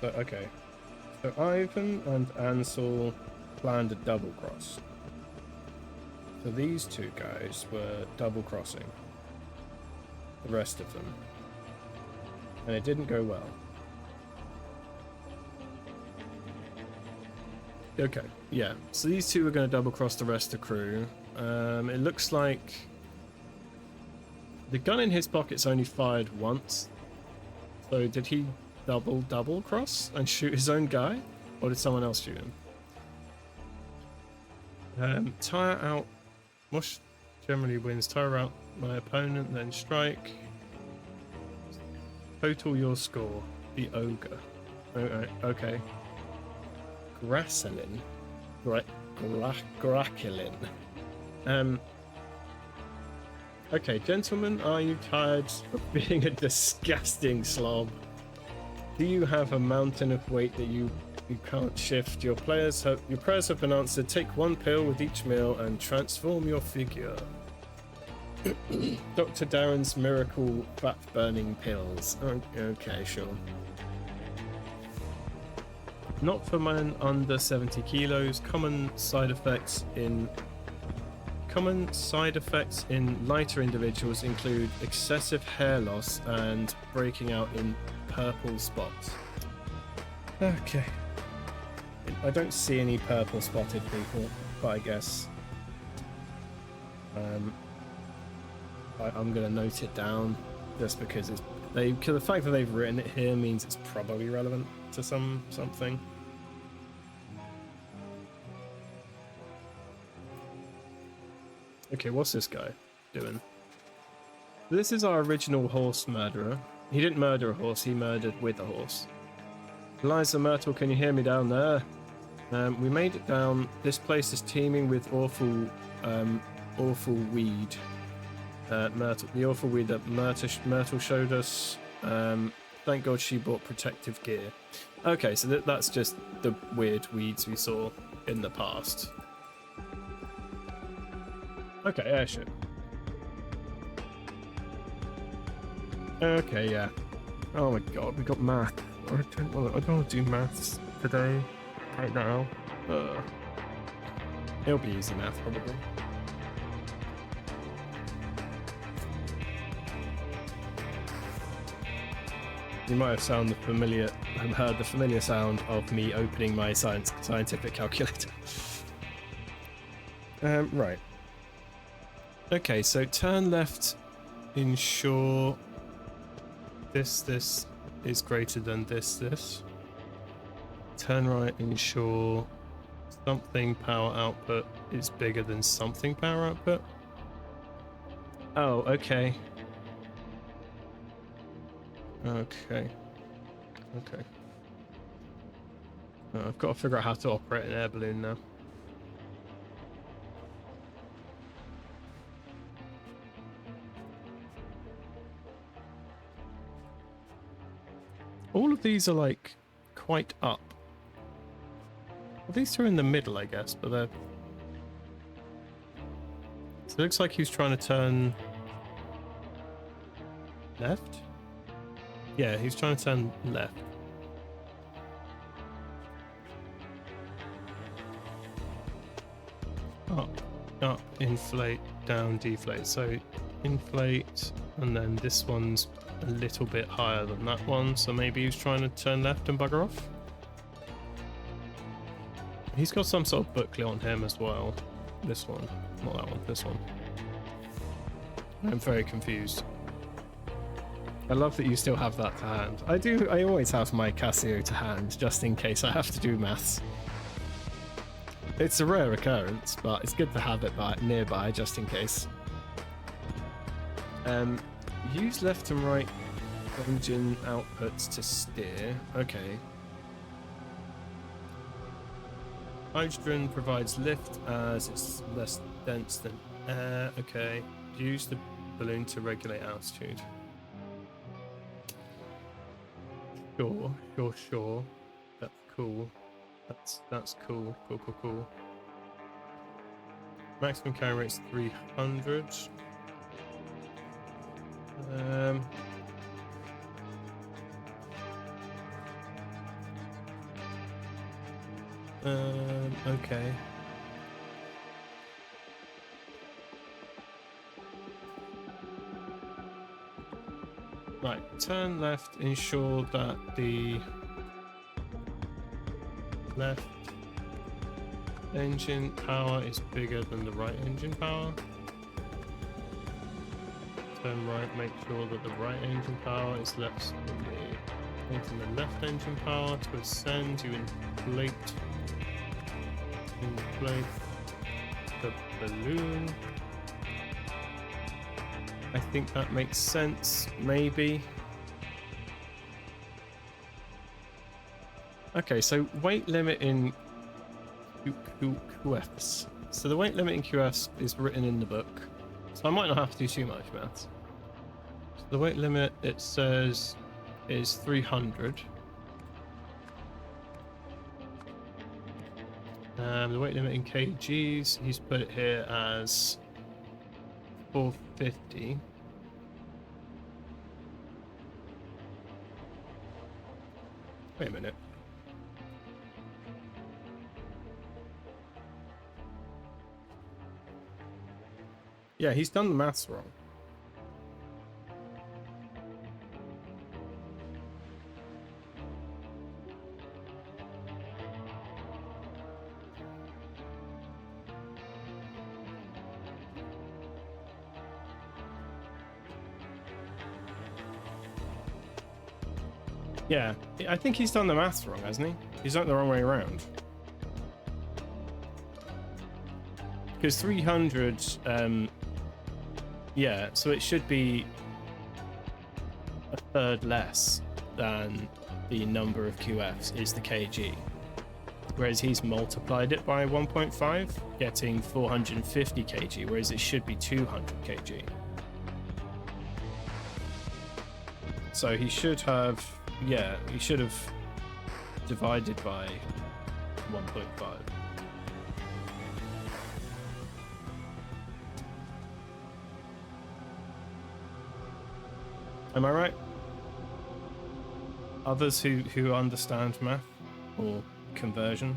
So okay. So Ivan and Ansel planned a double cross. So these two guys were double crossing the rest of them. And it didn't go well. Okay, yeah. So these two are going to double cross the rest of the crew. It looks like the gun in his pocket's only fired once. So did he double cross and shoot his own guy? Or did someone else shoot him? Tire out. Mush generally wins. Tire out my opponent, then strike. Total your score. The ogre. Okay. Grasselin. Graculin. Okay, gentlemen, are you tired of being a disgusting slob? Do you have a mountain of weight that you can't shift? Your prayers have been answered. Take one pill with each meal and transform your figure. Dr. Darren's miracle fat burning pills. Okay, sure. Not for men under 70 kilos. Common side effects in lighter individuals include excessive hair loss and breaking out in purple spots. Okay. I don't see any purple spotted people, but I guess I'm gonna note it down just because the fact that they've written it here means it's probably relevant to something. Okay, what's this guy doing? This is our original horse murderer. He didn't murder a horse, he murdered with a horse. Eliza Myrtle, can you hear me down there? We made it down. This place is teeming with awful weed. The awful weed that Myrtle showed us. Thank God she bought protective gear. Okay, so that's just the weird weeds we saw in the past. Okay, airship. Okay, yeah. Oh my God, we got math. I don't want to do maths today. Right now. It'll be easy math, probably. You might have heard the familiar sound of me opening my scientific calculator. Right. Okay, so turn left, ensure this is greater than this. Turn right, ensure something power output is bigger than something power output. Oh, okay. Okay. I've got to figure out how to operate an air balloon now. All of these are like quite up. Well, these two are in the middle, I guess, but they're... So it looks like he's trying to turn left? Yeah, he's trying to turn left. Up, inflate, down, deflate. So inflate, and then this one's a little bit higher than that one, so maybe he's trying to turn left and bugger off. He's got some sort of booklet on him as well. This one, not that one, this one. I'm very confused. I love that you still have that to hand. I always have my Casio to hand, just in case I have to do maths. It's a rare occurrence, but it's good to have it nearby, just in case. Use left and right engine outputs to steer. Okay. Hydrogen provides lift as it's less dense than air. Okay. Use the balloon to regulate altitude. Sure. That's cool. That's cool. Cool. Maximum carry rate's 300. Okay. Right, turn left, ensure that the left engine power is bigger than the right engine power. Turn right, make sure that the right engine power is less than the left engine power. To ascend, you inflate the balloon. I think that makes sense, maybe. Okay, so weight limit in QFs. So the weight limit in QFs is written in the book. So I might not have to do too much maths. So the weight limit, it says, is 300. The weight limit in kgs, he's put it here as 450. Wait a minute. Yeah, he's done the maths wrong. Yeah, I think he's done the maths wrong, hasn't he? He's done it the wrong way around. Because 300, yeah, so it should be a third less than the number of QFs is the kg. Whereas he's multiplied it by 1.5, getting 450 kg, whereas it should be 200 kg. So he should have, yeah, he should have divided by 1.5. Am I right? Others who understand math or conversion?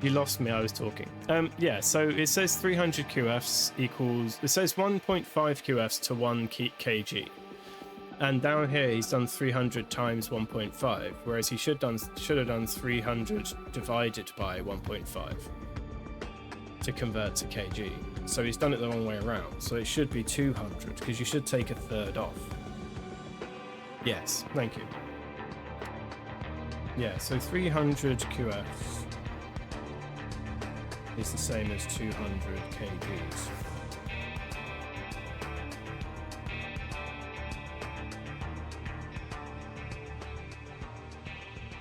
You lost me, I was talking. Yeah, so it says 300 QFs equals, it says 1.5 QFs to 1 kg. And down here he's done 300 times 1.5, whereas he should have done 300 divided by 1.5 to convert to kg. So he's done it the wrong way around. So it should be 200, because you should take a third off. Yes, thank you. Yeah, so 300 QF is the same as 200 kgs.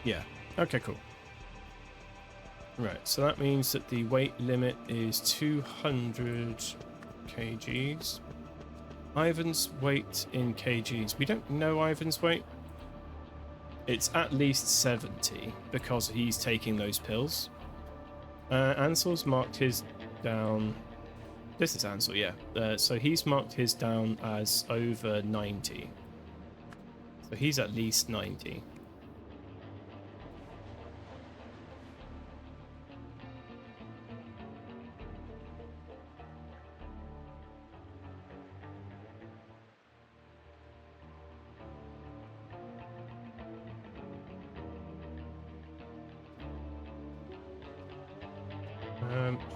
Yeah, okay, cool. Right, so that means that the weight limit is 200 kgs. Ivan's weight in kgs. We don't know Ivan's weight. It's at least 70 because he's taking those pills. Ansel's marked his down. This is Ansel, yeah. So he's marked his down as over 90. So he's at least 90.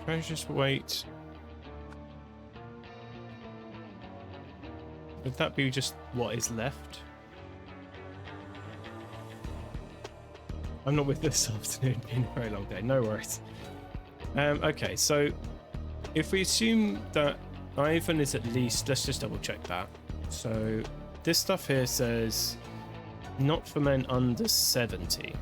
Treasure's weight. Would that be just what is left? I'm not with this afternoon. Been a very long day. No worries. Okay, so if we assume that Ivan is at least, let's just double check that. So this stuff here says not for men under 70.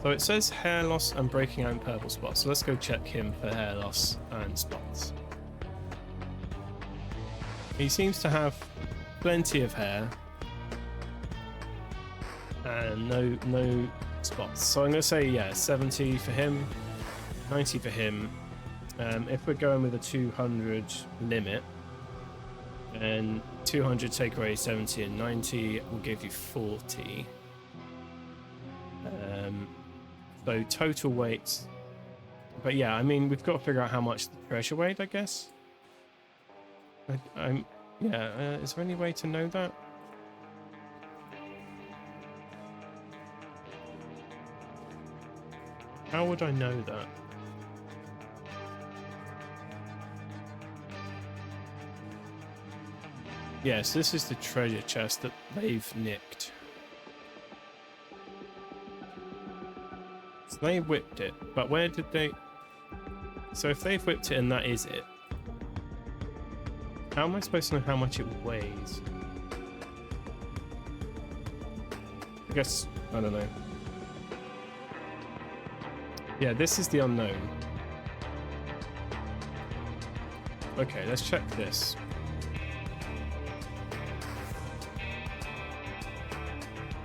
So it says hair loss and breaking out in purple spots. So let's go check him for hair loss and spots. He seems to have plenty of hair and no spots. So I'm going to say, yeah, 70 for him, 90 for him. If we're going with a 200 limit, then 200 take away 70 and 90 will give you 40. So total weight, but yeah, I mean, we've got to figure out how much the treasure weighed, I guess. Yeah, is there any way to know that? How would I know that? Yes, this is the treasure chest that they've nicked. So they whipped it, but where did they... So if they've whipped it and that is it, how am I supposed to know how much it weighs? I guess, I don't know. Yeah, this is the unknown. Okay, let's check this.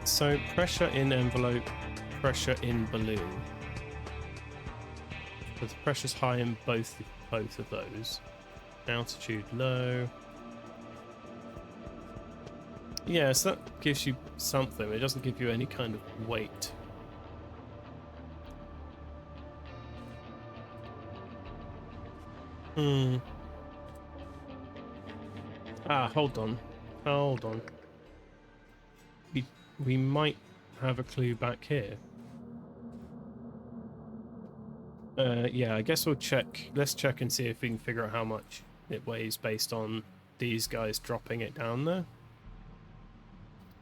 So pressure in envelope, pressure in balloon. But the pressure's high in both of those. Altitude low. Yeah, so that gives you something. It doesn't give you any kind of weight. Hold on. Hold on. We might have a clue back here. Yeah, I guess we'll check. Let's check and see if we can figure out how much it weighs based on these guys dropping it down there.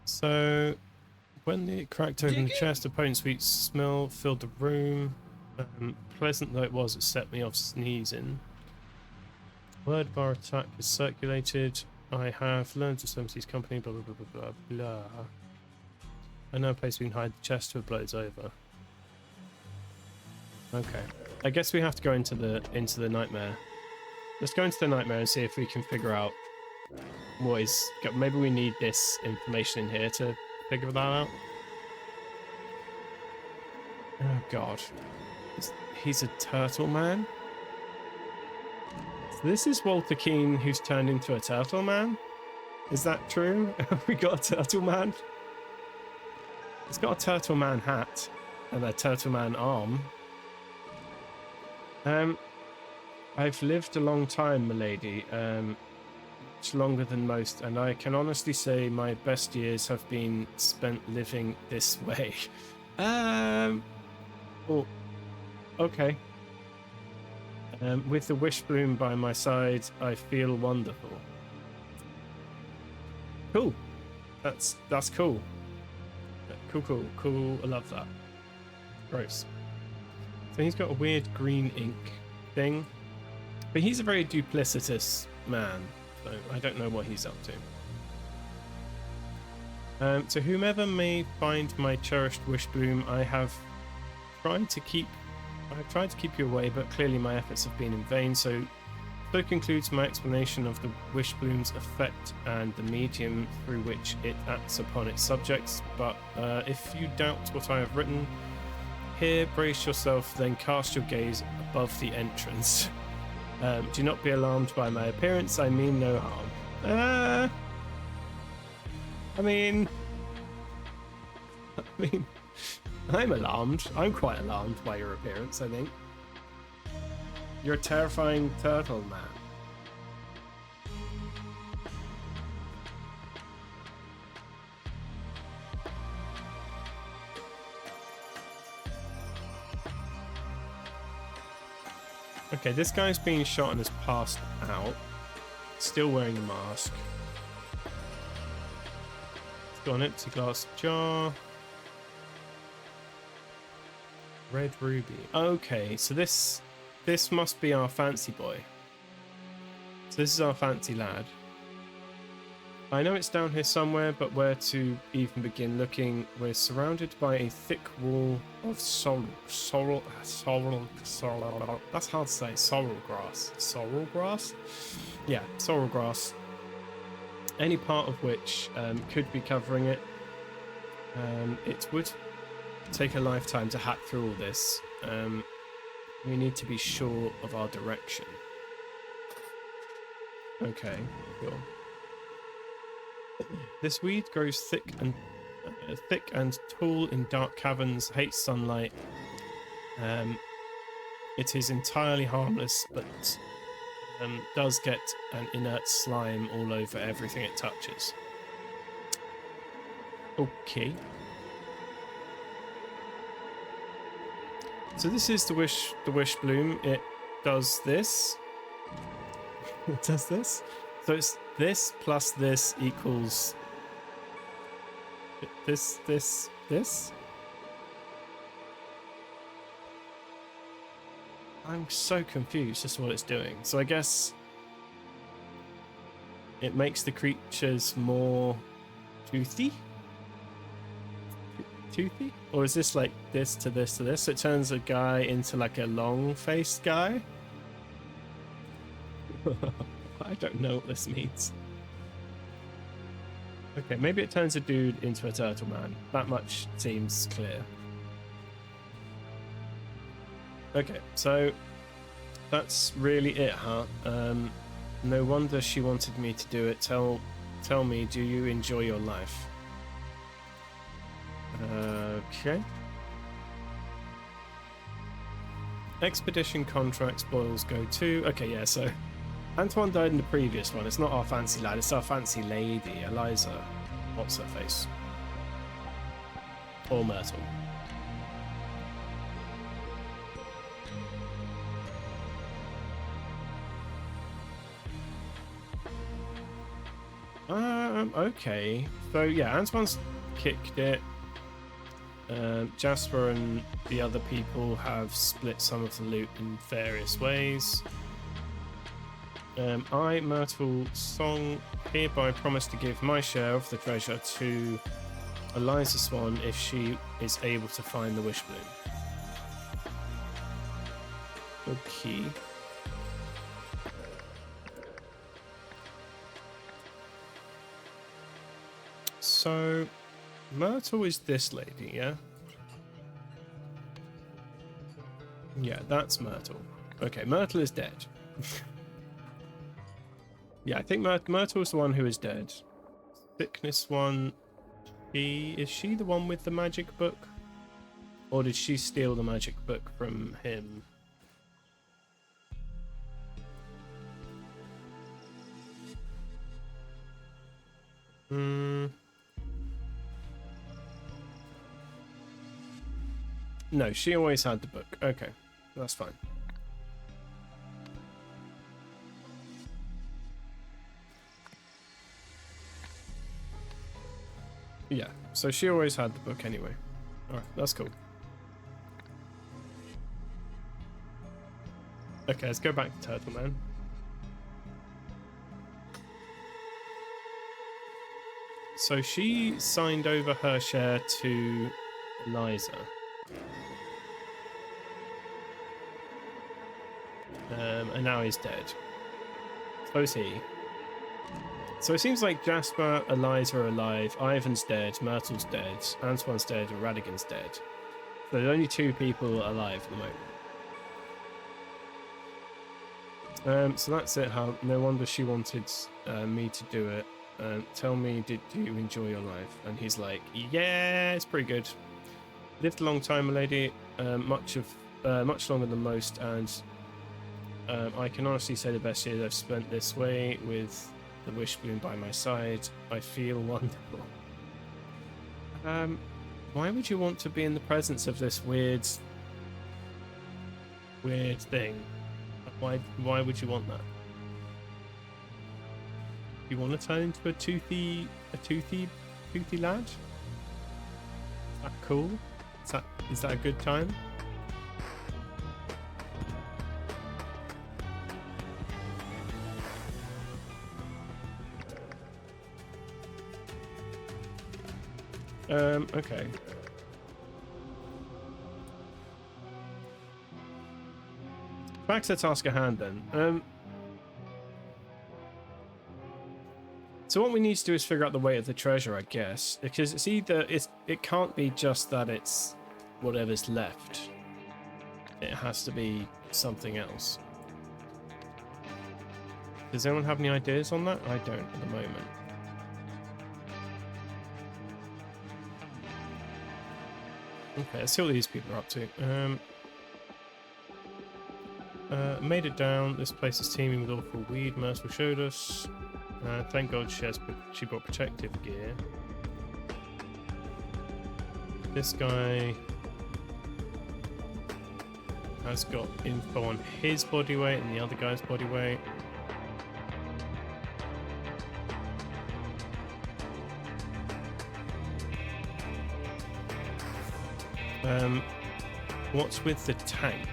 So, when it cracked open the chest, a potent sweet smell filled the room. Pleasant though it was, it set me off sneezing. Word bar attack is circulated. I have learned to Summersea's company, blah blah blah blah blah blah. I know a place we can hide the chest till it blows over. Okay. I guess we have to go into the nightmare. Let's go into the nightmare and see if we can figure out what is... Maybe we need this information in here to figure that out. Oh god. He's a turtle man? So this is Walter Keane who's turned into a turtle man? Is that true? Have we got a turtle man? He's got a turtle man hat and a turtle man arm. I've lived a long time, milady. Much longer than most, and I can honestly say my best years have been spent living this way. Oh, okay. With the wish bloom by my side, I feel wonderful. Cool. That's cool. Cool. I love that. Gross. So he's got a weird green ink thing, but he's a very duplicitous man, so I don't know what he's up to. To whomever may find my cherished wish bloom, I have tried to keep you away, but clearly my efforts have been in vain. So concludes my explanation of the wish bloom's effect and the medium through which it acts upon its subjects. But if you doubt what I have written here, brace yourself, then cast your gaze above the entrance. Do not be alarmed by my appearance. I mean no harm. I mean, I'm alarmed. I'm quite alarmed by your appearance, I think. You're a terrifying turtle, man. Okay, this guy's being shot and has passed out. Still wearing a mask. It's got an empty glass jar. Red ruby. Okay, so this must be our fancy boy. So this is our fancy lad. I know it's down here somewhere, but where to even begin looking? We're surrounded by a thick wall of sorrel. That's hard to say. Sorrel grass. Sorrel grass? Yeah, sorrel grass. Any part of which could be covering it. It would take a lifetime to hack through all this. We need to be sure of our direction. Okay, cool. This weed grows thick and tall in dark caverns, hates sunlight. It is entirely harmless, but does get an inert slime all over everything it touches. Okay. So this is the wish bloom. It does this. It does this. So it's this plus this equals this. I'm so confused as to what it's doing. So I guess it makes the creatures more toothy? Or is this like this to this to this? So it turns a guy into like a long-faced guy? I don't know what this means. Okay, maybe it turns a dude into a turtle man. That much seems clear. Okay, so that's really it, huh? No wonder she wanted me to do it. Tell me, do you enjoy your life? Okay. Expedition contract spoils go to. Okay, yeah, so Antoine died in the previous one. It's not our fancy lad, it's our fancy lady, Eliza. What's her face? Or Myrtle. Okay. So yeah, Antoine's kicked it. Jasper and the other people have split some of the loot in various ways. I, Myrtle Song, hereby promise to give my share of the treasure to Eliza Swan if she is able to find the wish bloom. Okay. So, Myrtle is this lady, yeah? Yeah, that's Myrtle. Okay, Myrtle is dead. Yeah, I think Myrtle is the one who is dead. Thickness one. Is she the one with the magic book? Or did she steal the magic book from him? No, she always had the book. Okay, that's fine. Yeah, so she always had the book anyway. Alright, that's cool. Okay, let's go back to Turtle Man. So she signed over her share to Eliza. And now he's dead. So is he. So it seems like Jasper, Eliza are alive, Ivan's dead, Myrtle's dead, Antoine's dead, and Radigan's dead. So there's only 2 people alive at the moment. So that's it. How? No wonder she wanted me to do it. Tell me, did you enjoy your life? And he's like, yeah, it's pretty good. Lived a long time, milady, much longer than most, and I can honestly say the best years I've spent this way with the Wishbone by my side. I feel wonderful. Why would you want to be in the presence of this weird thing? Why would you want that? You want to turn into a toothy lad? Is that cool? Is that a good time? Okay. Back to the task at hand then. So what we need to do is figure out the weight of the treasure, I guess, because it can't be just that it's whatever's left. It has to be something else. Does anyone have any ideas on that? I don't at the moment. Okay, let's see what these people are up to. Made it down. This place is teeming with awful weed. Merciful showed us. Thank God she brought protective gear. This guy has got info on his body weight and the other guy's body weight. What's with the tank?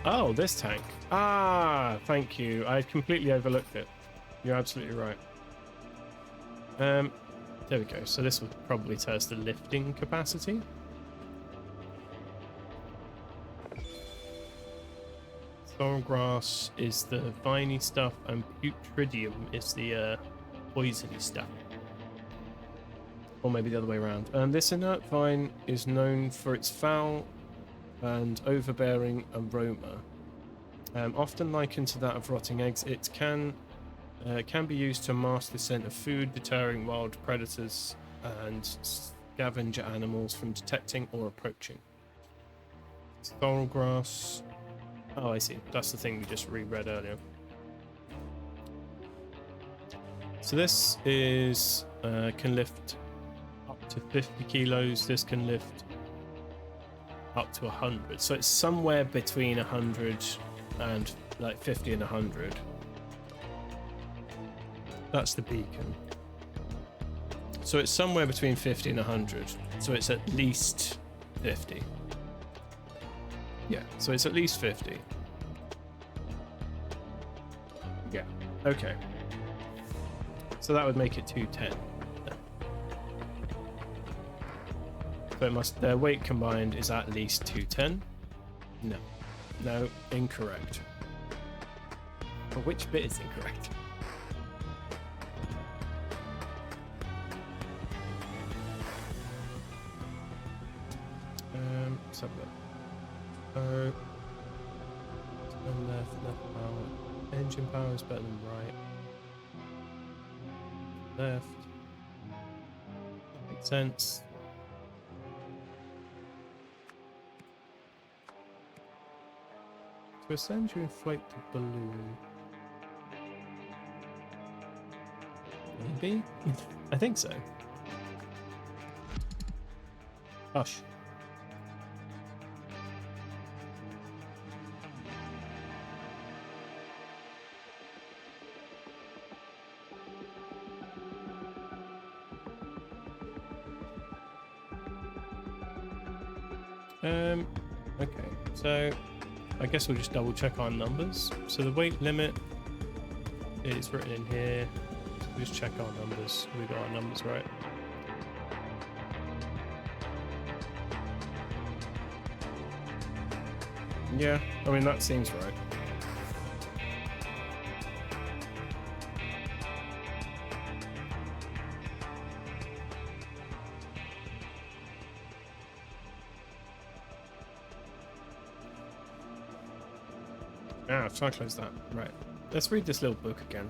Oh, this tank. Ah, thank you. I completely overlooked it. You're absolutely right. There we go. So this will probably tell us the lifting capacity. Sorrel grass is the viney stuff, and putridium is the poisony stuff. Or maybe the other way around. This inert vine is known for its foul and overbearing aroma. Often likened to that of rotting eggs, it can be used to mask the scent of food, deterring wild predators and scavenger animals from detecting or approaching. Sorrel grass. Oh, I see. That's the thing we just reread earlier. So this is can lift up to 50 kilos. This can lift up to 100. So it's somewhere between 100 and like 50 and 100. That's the beacon. So it's somewhere between 50 and 100. So it's at least 50. Yeah, so it's at least 50. Yeah, okay. So that would make it 210. So their weight combined is at least 210. No, incorrect. But which bit is incorrect? Let's have a look. Left power. Engine power is better than right. Left. That makes sense. To ascend, you inflate the balloon. Maybe? I think so. Hush. Okay, so I guess we'll just double check our numbers. So the weight limit is written in here. So we'll just check our numbers. We got our numbers right. Yeah, I mean that seems right. Ah, try to close that. Right. Let's read this little book again.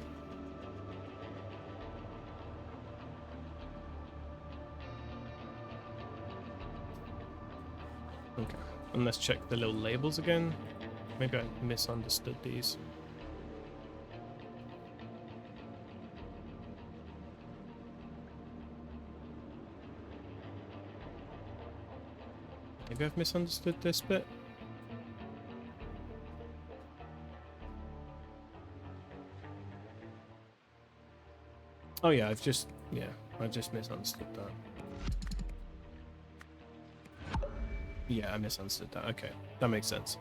Okay. And let's check the little labels again. Maybe I misunderstood these. Maybe I've misunderstood this bit. Oh yeah, I've just misunderstood that. Yeah, I misunderstood that. Okay, that makes sense.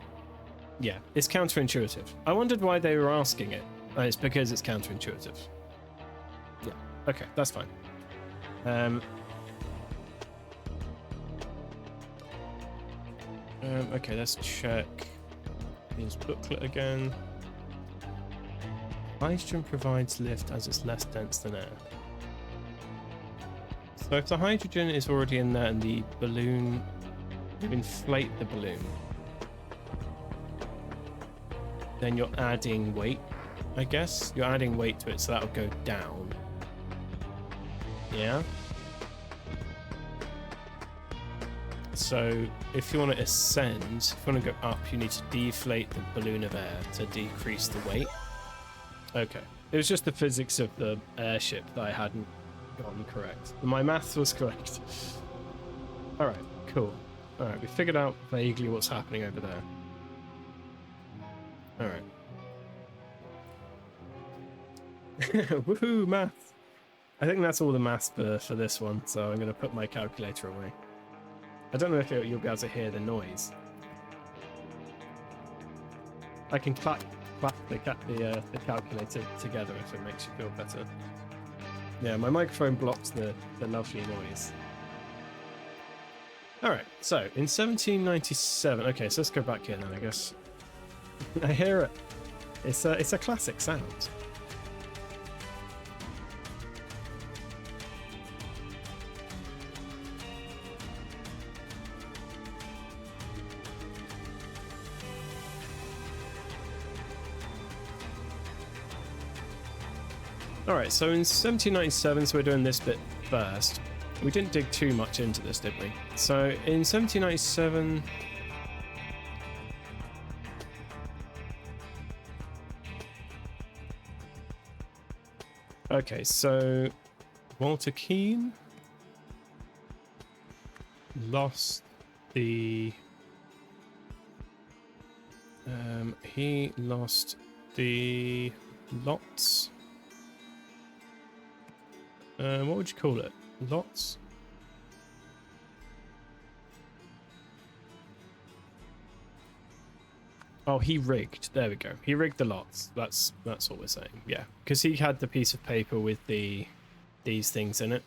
Yeah, it's counterintuitive. I wondered why they were asking it. It's because it's counterintuitive. Yeah, okay, that's fine. Okay, let's check his booklet again. Hydrogen provides lift as it's less dense than air. So if the hydrogen is already in there and the balloon, you inflate the balloon, then you're adding weight, I guess. You're adding weight to it, so that'll go down. Yeah? So if you want to ascend, if you want to go up, you need to deflate the balloon of air to decrease the weight. Okay. It was just the physics of the airship that I hadn't gotten correct. My maths was correct. Alright, cool. Alright, we figured out vaguely what's happening over there. Alright. Woohoo, maths! I think that's all the maths for this one, so I'm going to put my calculator away. I don't know if you'll be able to hear the noise. I can clap the calculator together if it makes you feel better. Yeah, my microphone blocks the lovely noise. Alright, so in 1797... Okay, so let's go back here then, I guess. I hear it. It's a classic sound. Alright, so in 1797, so we're doing this bit first. We didn't dig too much into this, did we? So in 1797... Okay, so Walter Keane lost the... he lost the lots... what would you call it? Lots? Oh, he rigged. There we go. He rigged the lots. That's what we're saying. Yeah, because he had the piece of paper with these things in it.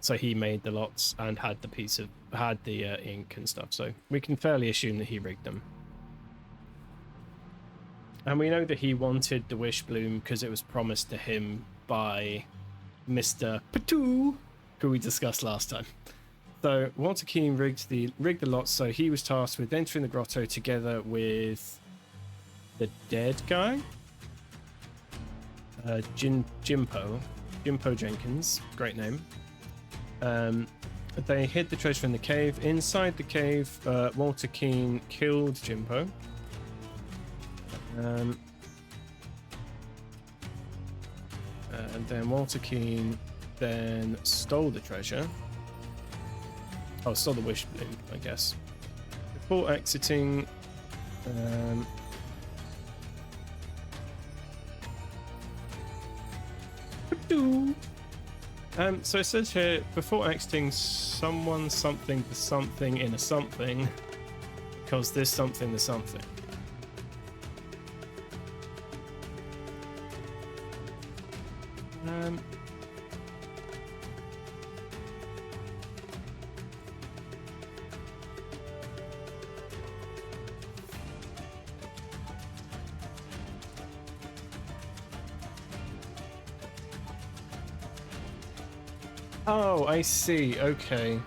So he made the lots and had the ink and stuff. So we can fairly assume that he rigged them. And we know that he wanted the wish bloom because it was promised to him by Mr. Patou, who we discussed last time. So Walter Keane rigged the lots, so he was tasked with entering the grotto together with the dead guy, Jimpo Jenkins, great name. They hid the treasure in the cave. Inside the cave, Walter Keane killed Jimpo. And then Walter Keane then stole the treasure. Oh, stole the wish bloom, I guess. Before exiting, So it says here, before exiting someone, something, the something in a something, because this something, the something. Oh, I see. Okay.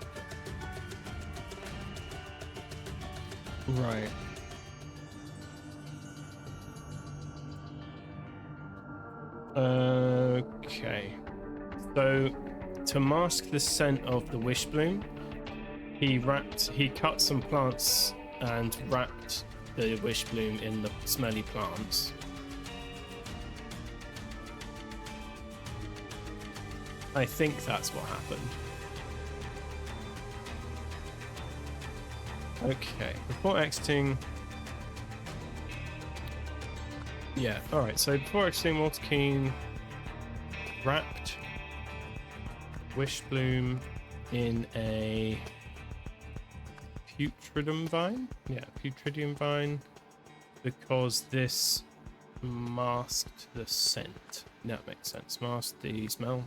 Right. Okay. So, to mask the scent of the wish bloom, he cut some plants and wrapped the wish bloom in the smelly plants. I think that's what happened. Okay, before exiting... Yeah, alright, so before exiting, Walter Keane wrapped wish bloom in a putridum vine? Yeah, putridum vine, because this masked the scent. That makes sense. Masked the smell.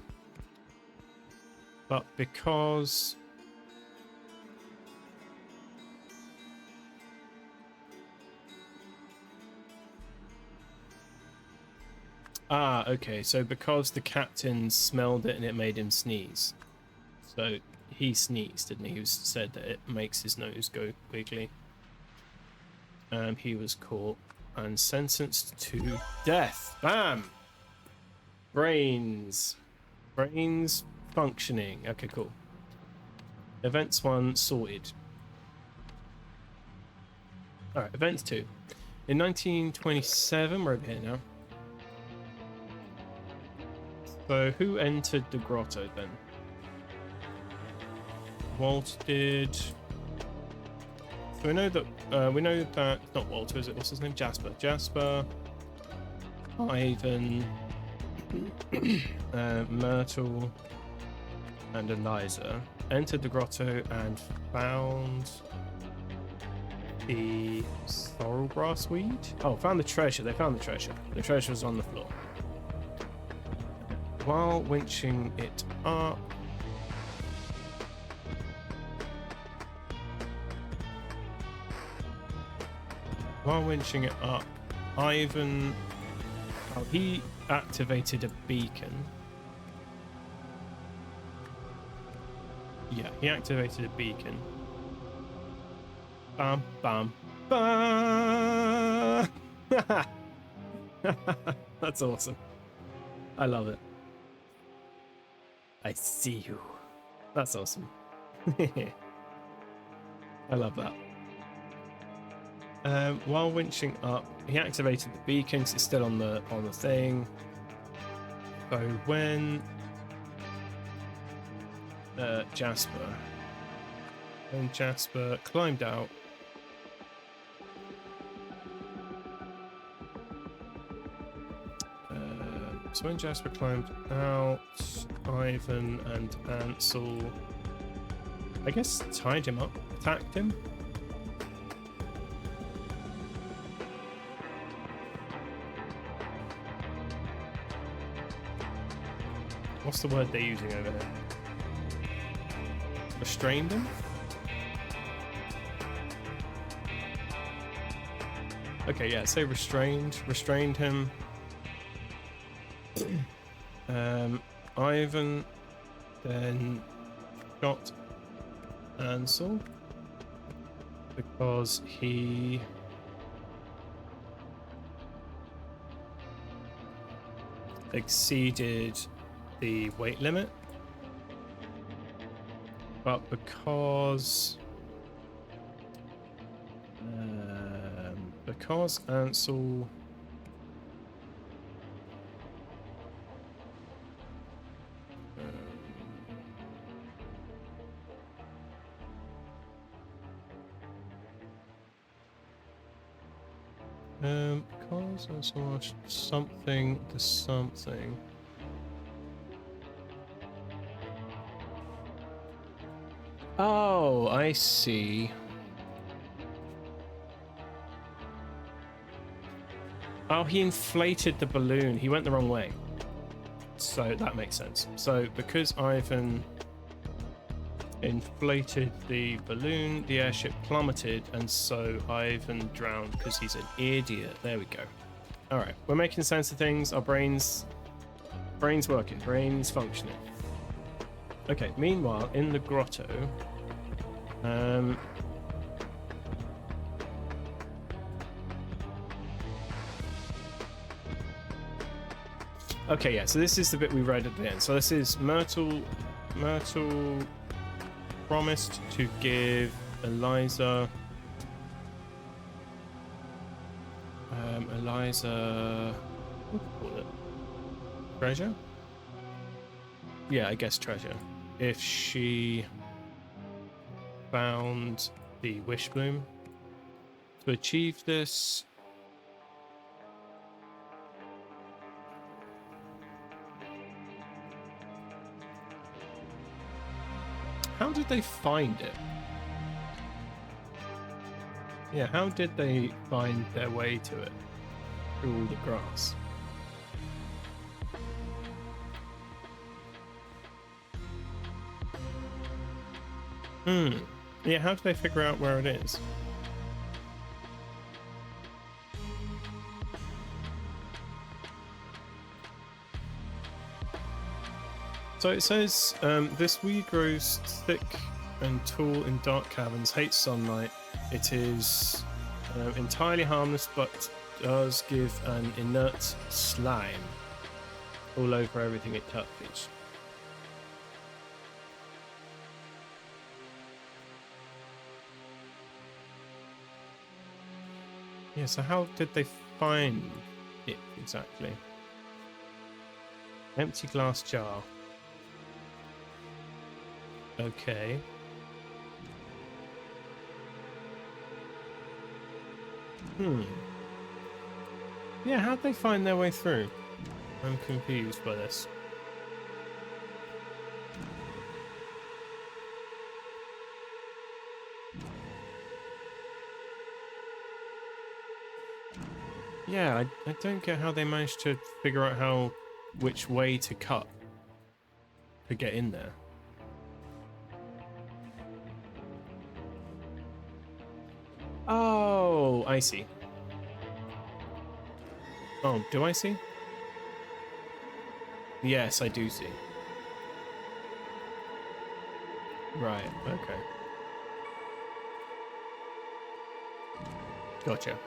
But because... Ah, okay, so because the captain smelled it and it made him sneeze. So he sneezed, didn't he? He said that it makes his nose go wiggly. He was caught and sentenced to death. Bam! Brains. Brains functioning. Okay, cool. Events 1 sorted. Alright, events 2. In 1927, we're over here now. So who entered the grotto then? Walt did. So we know that it's not Walter, is it? What's his name? Jasper. Jasper, Ivan, Myrtle, and Eliza entered the grotto and found the sorrel grass weed. Oh, found the treasure. They found the treasure. The treasure was on the floor. While winching it up, Ivan, he activated a beacon. Yeah, he activated a beacon. Bam, bam, bam! That's awesome. I love it. I see you. That's awesome. I love that. While winching up, he activated the beacon 'cause it's still on the thing. So when Jasper climbed out, Ivan and Ansel, I guess, tied him up, attacked him. What's the word they're using over here? Restrained him? Okay, yeah, say restrained. Restrained him. Ivan then shot Ansel because he exceeded the weight limit, but because Ansel because Ansel lost something to something. Oh, I see. Oh, he inflated the balloon. He went the wrong way. So that makes sense. So because Ivan inflated the balloon, the airship plummeted, and so Ivan drowned because he's an idiot. There we go. All right, we're making sense of things. Our brains working, brains functioning. Okay, meanwhile, in the grotto, okay, yeah, so this is the bit we read at the end. So this is Myrtle promised to give Eliza what do you call it? Treasure? Yeah, I guess treasure. If she found the wish bloom. To achieve this, how did they find it? Yeah, how did they find their way to it through all the grass? Yeah, how do they figure out where it is? So it says, this weed grows thick and tall in dark caverns, hates sunlight. It is entirely harmless, but does give an inert slime all over everything it touches. Yeah, so how did they find it exactly? Empty glass jar. Okay. Yeah, how'd they find their way through? I'm confused by this. Yeah, I don't get how they managed to figure out which way to cut to get in there. Oh, I see. Oh, do I see? Yes, I do see. Right, okay. Gotcha.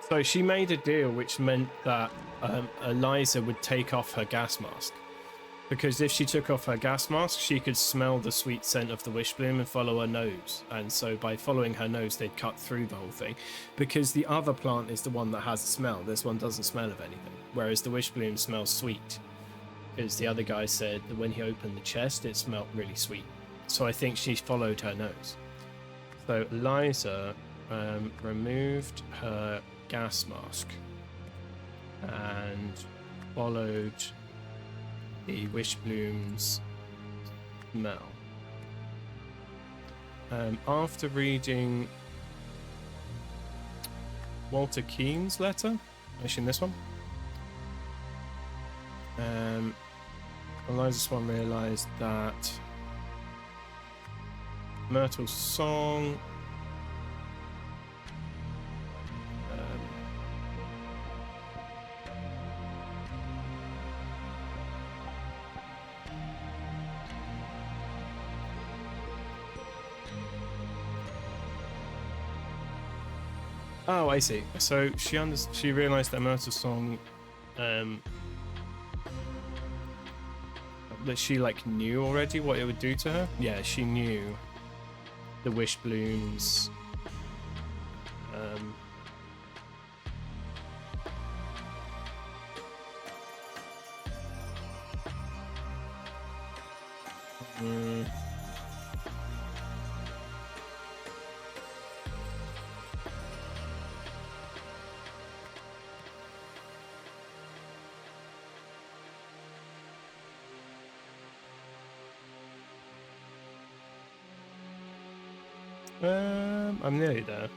So she made a deal which meant that Eliza would take off her gas mask. Because if she took off her gas mask, she could smell the sweet scent of the wish bloom and follow her nose. And so by following her nose, they'd cut through the whole thing. Because the other plant is the one that has a smell. This one doesn't smell of anything. Whereas the wish bloom smells sweet. Because the other guy said that when he opened the chest, it smelled really sweet. So I think she followed her nose. So Eliza removed her gas mask and followed the wish bloom's smell. After reading Walter Keane's letter, actually this one, Eliza Swan realized that Myrtle's song oh, I see. So she realized that Myrtle's song that she like knew already what it would do to her. Yeah, she knew the wish blooms I'm nearly there.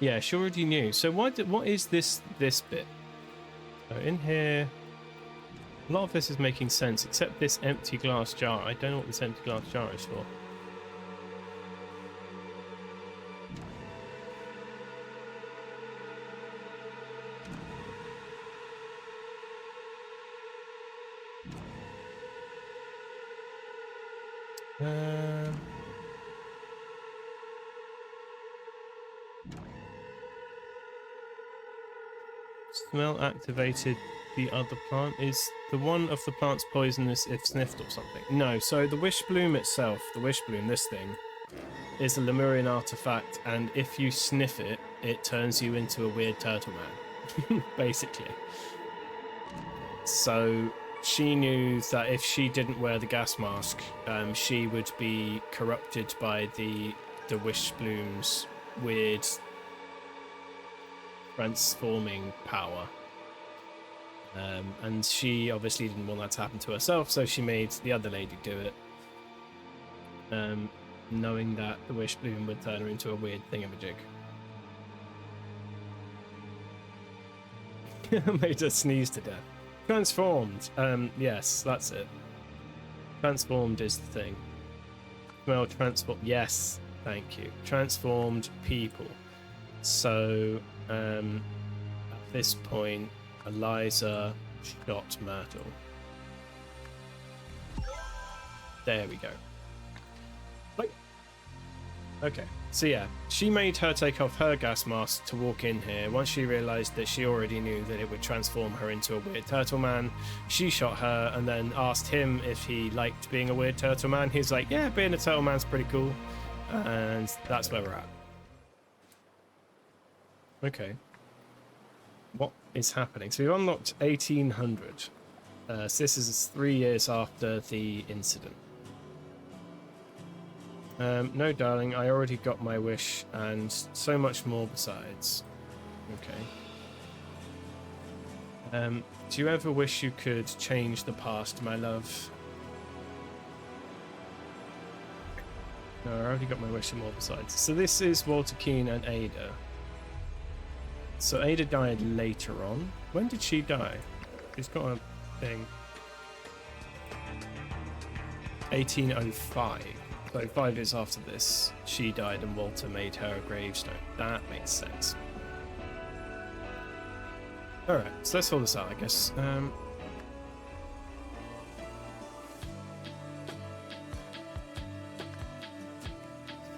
Yeah, she already knew. So what is this bit? So in here, a lot of this is making sense, except this empty glass jar. I don't know what this empty glass jar is for. Smell activated the other plant. Is the one of the plants poisonous if sniffed or something? No, so the wish bloom itself, the wish bloom, this thing, is a Lemurian artifact, and if you sniff it, it turns you into a weird turtle man, basically. So she knew that if she didn't wear the gas mask, she would be corrupted by the wish bloom's weird transforming power. And she obviously didn't want that to happen to herself, so she made the other lady do it. Knowing that the wish bloom would turn her into a weird thingamajig. Made her sneeze to death. Transformed. Yes, that's it. Transformed is the thing. Well, transform. Yes, thank you. Transformed people. So, at this point, Eliza shot Myrtle. There we go. Wait. Okay, so yeah, she made her take off her gas mask to walk in here. Once she realised that she already knew that it would transform her into a weird turtle man, she shot her and then asked him if he liked being a weird turtle man. He's like, yeah, being a turtle man's pretty cool. And that's where we're at. Okay. What is happening? So we've unlocked 1800. So this is 3 years after the incident. No, darling, I already got my wish, and so much more besides. Okay. Do you ever wish you could change the past, my love? No, I already got my wish and more besides. So this is Walter Keane and Ada. So Ada died later on. When did she die? She's got a thing. 1805. So 5 years after this, she died and Walter made her a gravestone. That makes sense. Alright, so let's hold this out, I guess.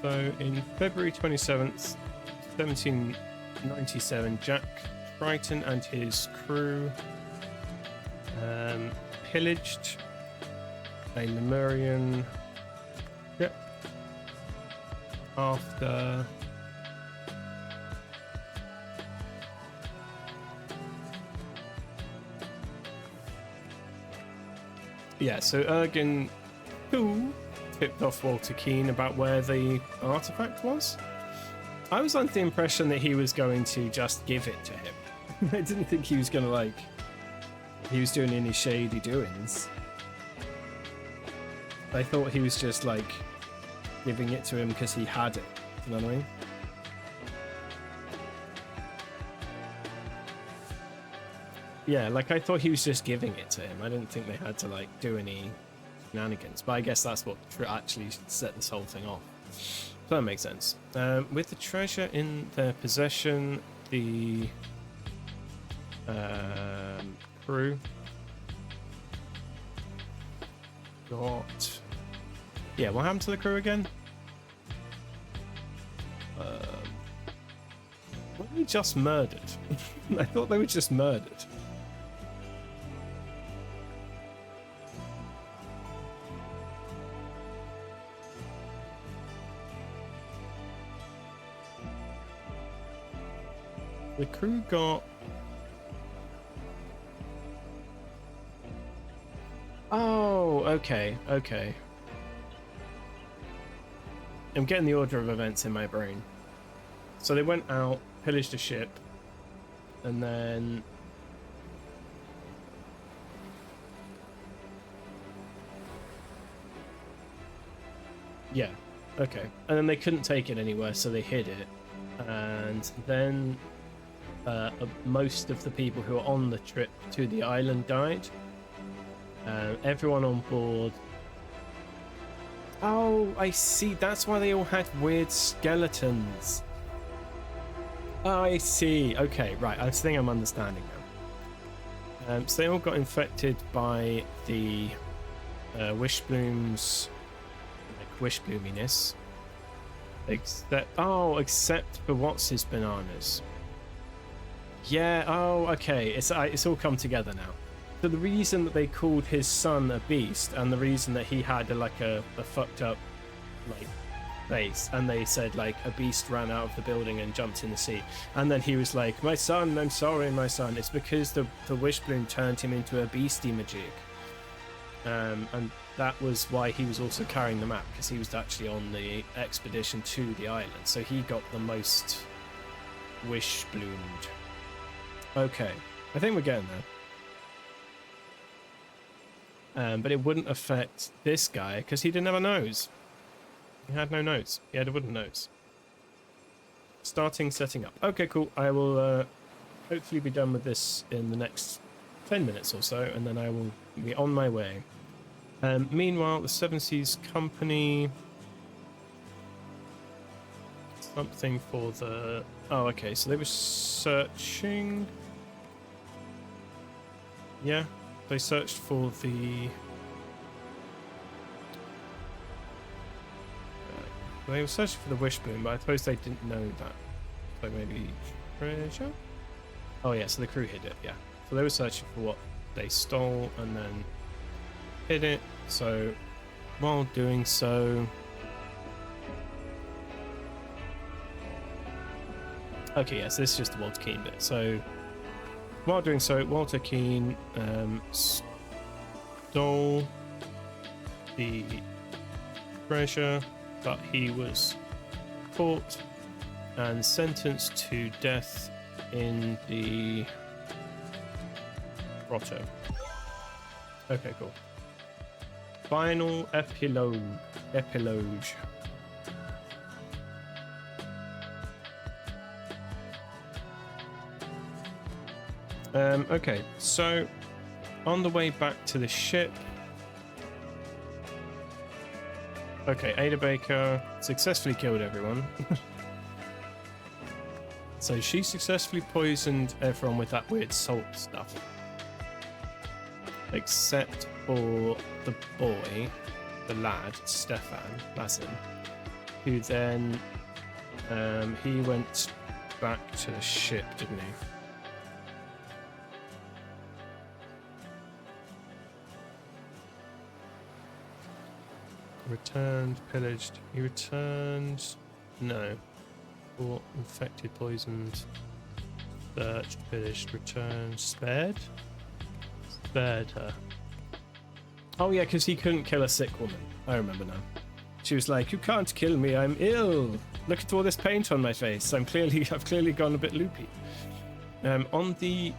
So in February 27th, 1797, Jack Triton and his crew pillaged a Lemurian ship after so Ergen who tipped off Walter Keane about where the artifact was. I was under the impression that he was going to just give it to him. I didn't think he was going to, he was doing any shady doings. I thought he was just, giving it to him because he had it. You know what I mean? Yeah, I thought he was just giving it to him. I didn't think they had to, do any shenanigans. But I guess that's what actually set this whole thing off. So that makes sense. With the treasure in their possession, the crew got... Yeah, what happened to the crew again? Were they just murdered? I thought they were just murdered. The crew got... Oh, okay. I'm getting the order of events in my brain. So they went out, pillaged a ship, and then... Yeah. Okay. And then they couldn't take it anywhere, so they hid it. And then most of the people who were on the trip to the island died. Everyone on board. Oh, I see. That's why they all had weird skeletons. Oh, I see. Okay, right. I think I'm understanding now. So they all got infected by the Wishbloom's wishbloominess. Except for what's his bananas. Yeah. Oh, okay. It's all come together now. So the reason that they called his son a beast, and the reason that he had a fucked up face, and they said a beast ran out of the building and jumped in the sea, and then he was like, "My son, I'm sorry, my son." It's because the Wishbloom turned him into a beastie majig, and that was why he was also carrying the map, because he was actually on the expedition to the island, so he got the most Wishbloomed. Okay, I think we're getting there. But it wouldn't affect this guy because he didn't have a nose. He had no nose. He had a wooden nose. Starting setting up. Okay, cool. I will hopefully be done with this in the next 10 minutes or so, and then I will be on my way. Meanwhile, the Seven Seas Company... Something for the... Oh, okay, so they were searching... Yeah. They searched for the... they were searching for the Wishbone, but I suppose they didn't know that. So maybe treasure? Oh yeah, so the crew hid it, yeah. So they were searching for what they stole and then hid it. So while doing so... Okay, yes, this is just the Walter Keane bit. So while doing so, Walter Keane stole the treasure, but he was caught and sentenced to death in the grotto. Okay, cool. Final epilogue. Okay, so on the way back to the ship. Okay, Ada Baker successfully killed everyone. So she successfully poisoned everyone with that weird salt stuff. Except for the boy, the lad, Stefan, that's him. Who then, he went back to the ship, didn't he? Returned, pillaged. He returned. No. Fought, infected, poisoned. Searched, pillaged, returned. Spared? Spared her. Oh yeah, because he couldn't kill a sick woman. I remember now. She was like, "You can't kill me. I'm ill. Look at all this paint on my face. I've clearly gone a bit loopy." On the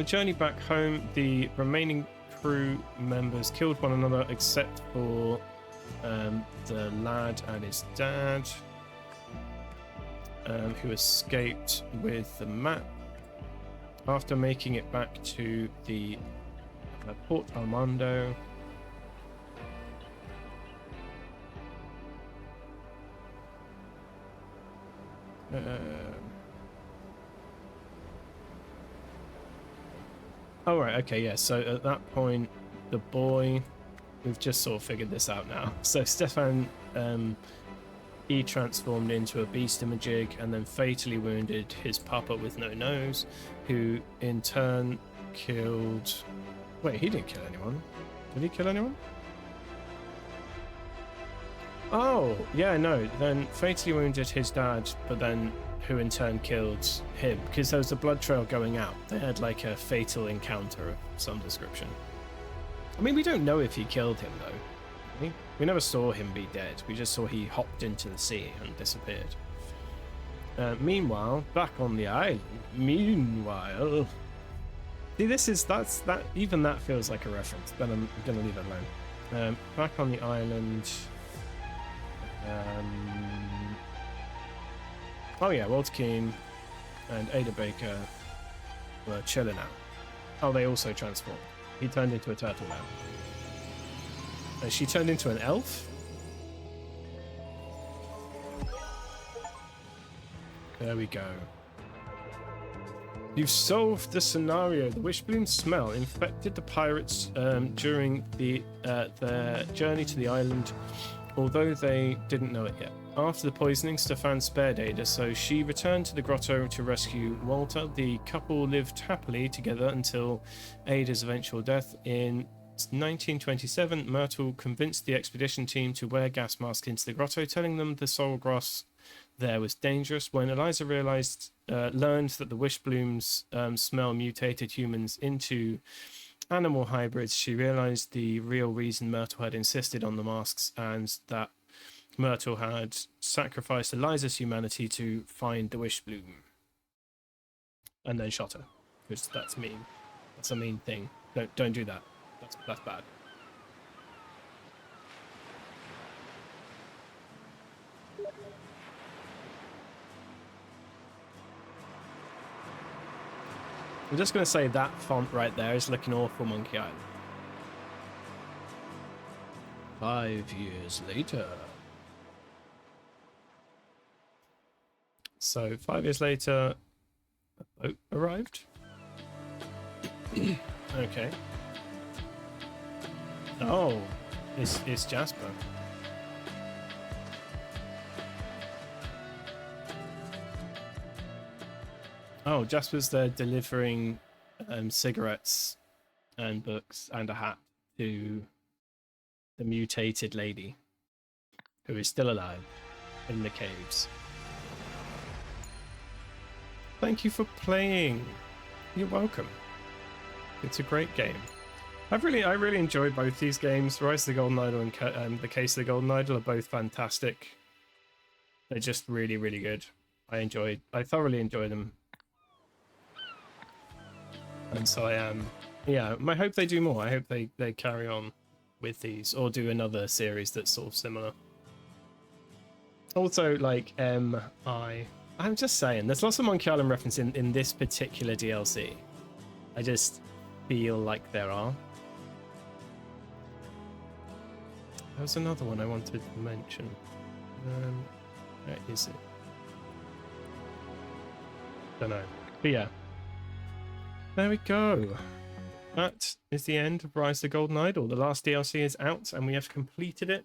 journey back home, the remaining crew members killed one another except for the lad and his dad, who escaped with the map after making it back to the Port Armando. Oh right, okay, yeah. So at that point, the boy. We've just sort of figured this out now. So Stefan, he transformed into a beast-a-majig and then fatally wounded his papa with no nose, who in turn killed... Wait, he didn't kill anyone. Did he kill anyone? Oh, yeah, no. Then fatally wounded his dad, but then who in turn killed him, because there was a blood trail going out. They had like a fatal encounter of some description. I mean, we don't know if he killed him, though. We never saw him be dead. We just saw he hopped into the sea and disappeared. Meanwhile, back on the island. Meanwhile... See, even that feels like a reference, but I'm going to leave it alone. Back on the island... Oh yeah, Walter Keane and Ada Baker were chilling out. Oh, they also transformed. He turned into a turtle now. And she turned into an elf? There we go. You've solved the scenario. The Wishbloom smell infected the pirates during their journey to the island, although they didn't know it yet. After the poisoning, Stefan spared Ada, so she returned to the grotto to rescue Walter. The couple lived happily together until Ada's eventual death. In 1927, Myrtle convinced the expedition team to wear gas masks into the grotto, telling them the sorrel grass there was dangerous. When Eliza learned that the Wishblooms smell mutated humans into animal hybrids, she realized the real reason Myrtle had insisted on the masks, and that Myrtle had sacrificed Eliza's humanity to find the Wishbloom, and then shot her, because that's mean. That's a mean thing. Don't do that. That's bad. I'm just going to say that font right there is looking awful, Monkey Island. 5 years later. So 5 years later, a boat arrived. Okay. Oh, it's Jasper. Oh, Jasper's there delivering cigarettes and books and a hat to the mutated lady who is still alive in the caves. Thank you for playing. You're welcome. It's a great game. I really enjoyed both these games. Rise of the Golden Idol and The Case of the Golden Idol are both fantastic. They're just really, really good. I thoroughly enjoy them. And so I am, yeah, I hope they do more. I hope they carry on with these, or do another series that's sort of similar. Also, like, I'm just saying, there's lots of Monkey Island reference in this particular DLC. I just feel like there are. There was another one I wanted to mention. Where is it? Don't know. But yeah. There we go. That is the end of Rise of the Golden Idol. The last DLC is out and we have completed it.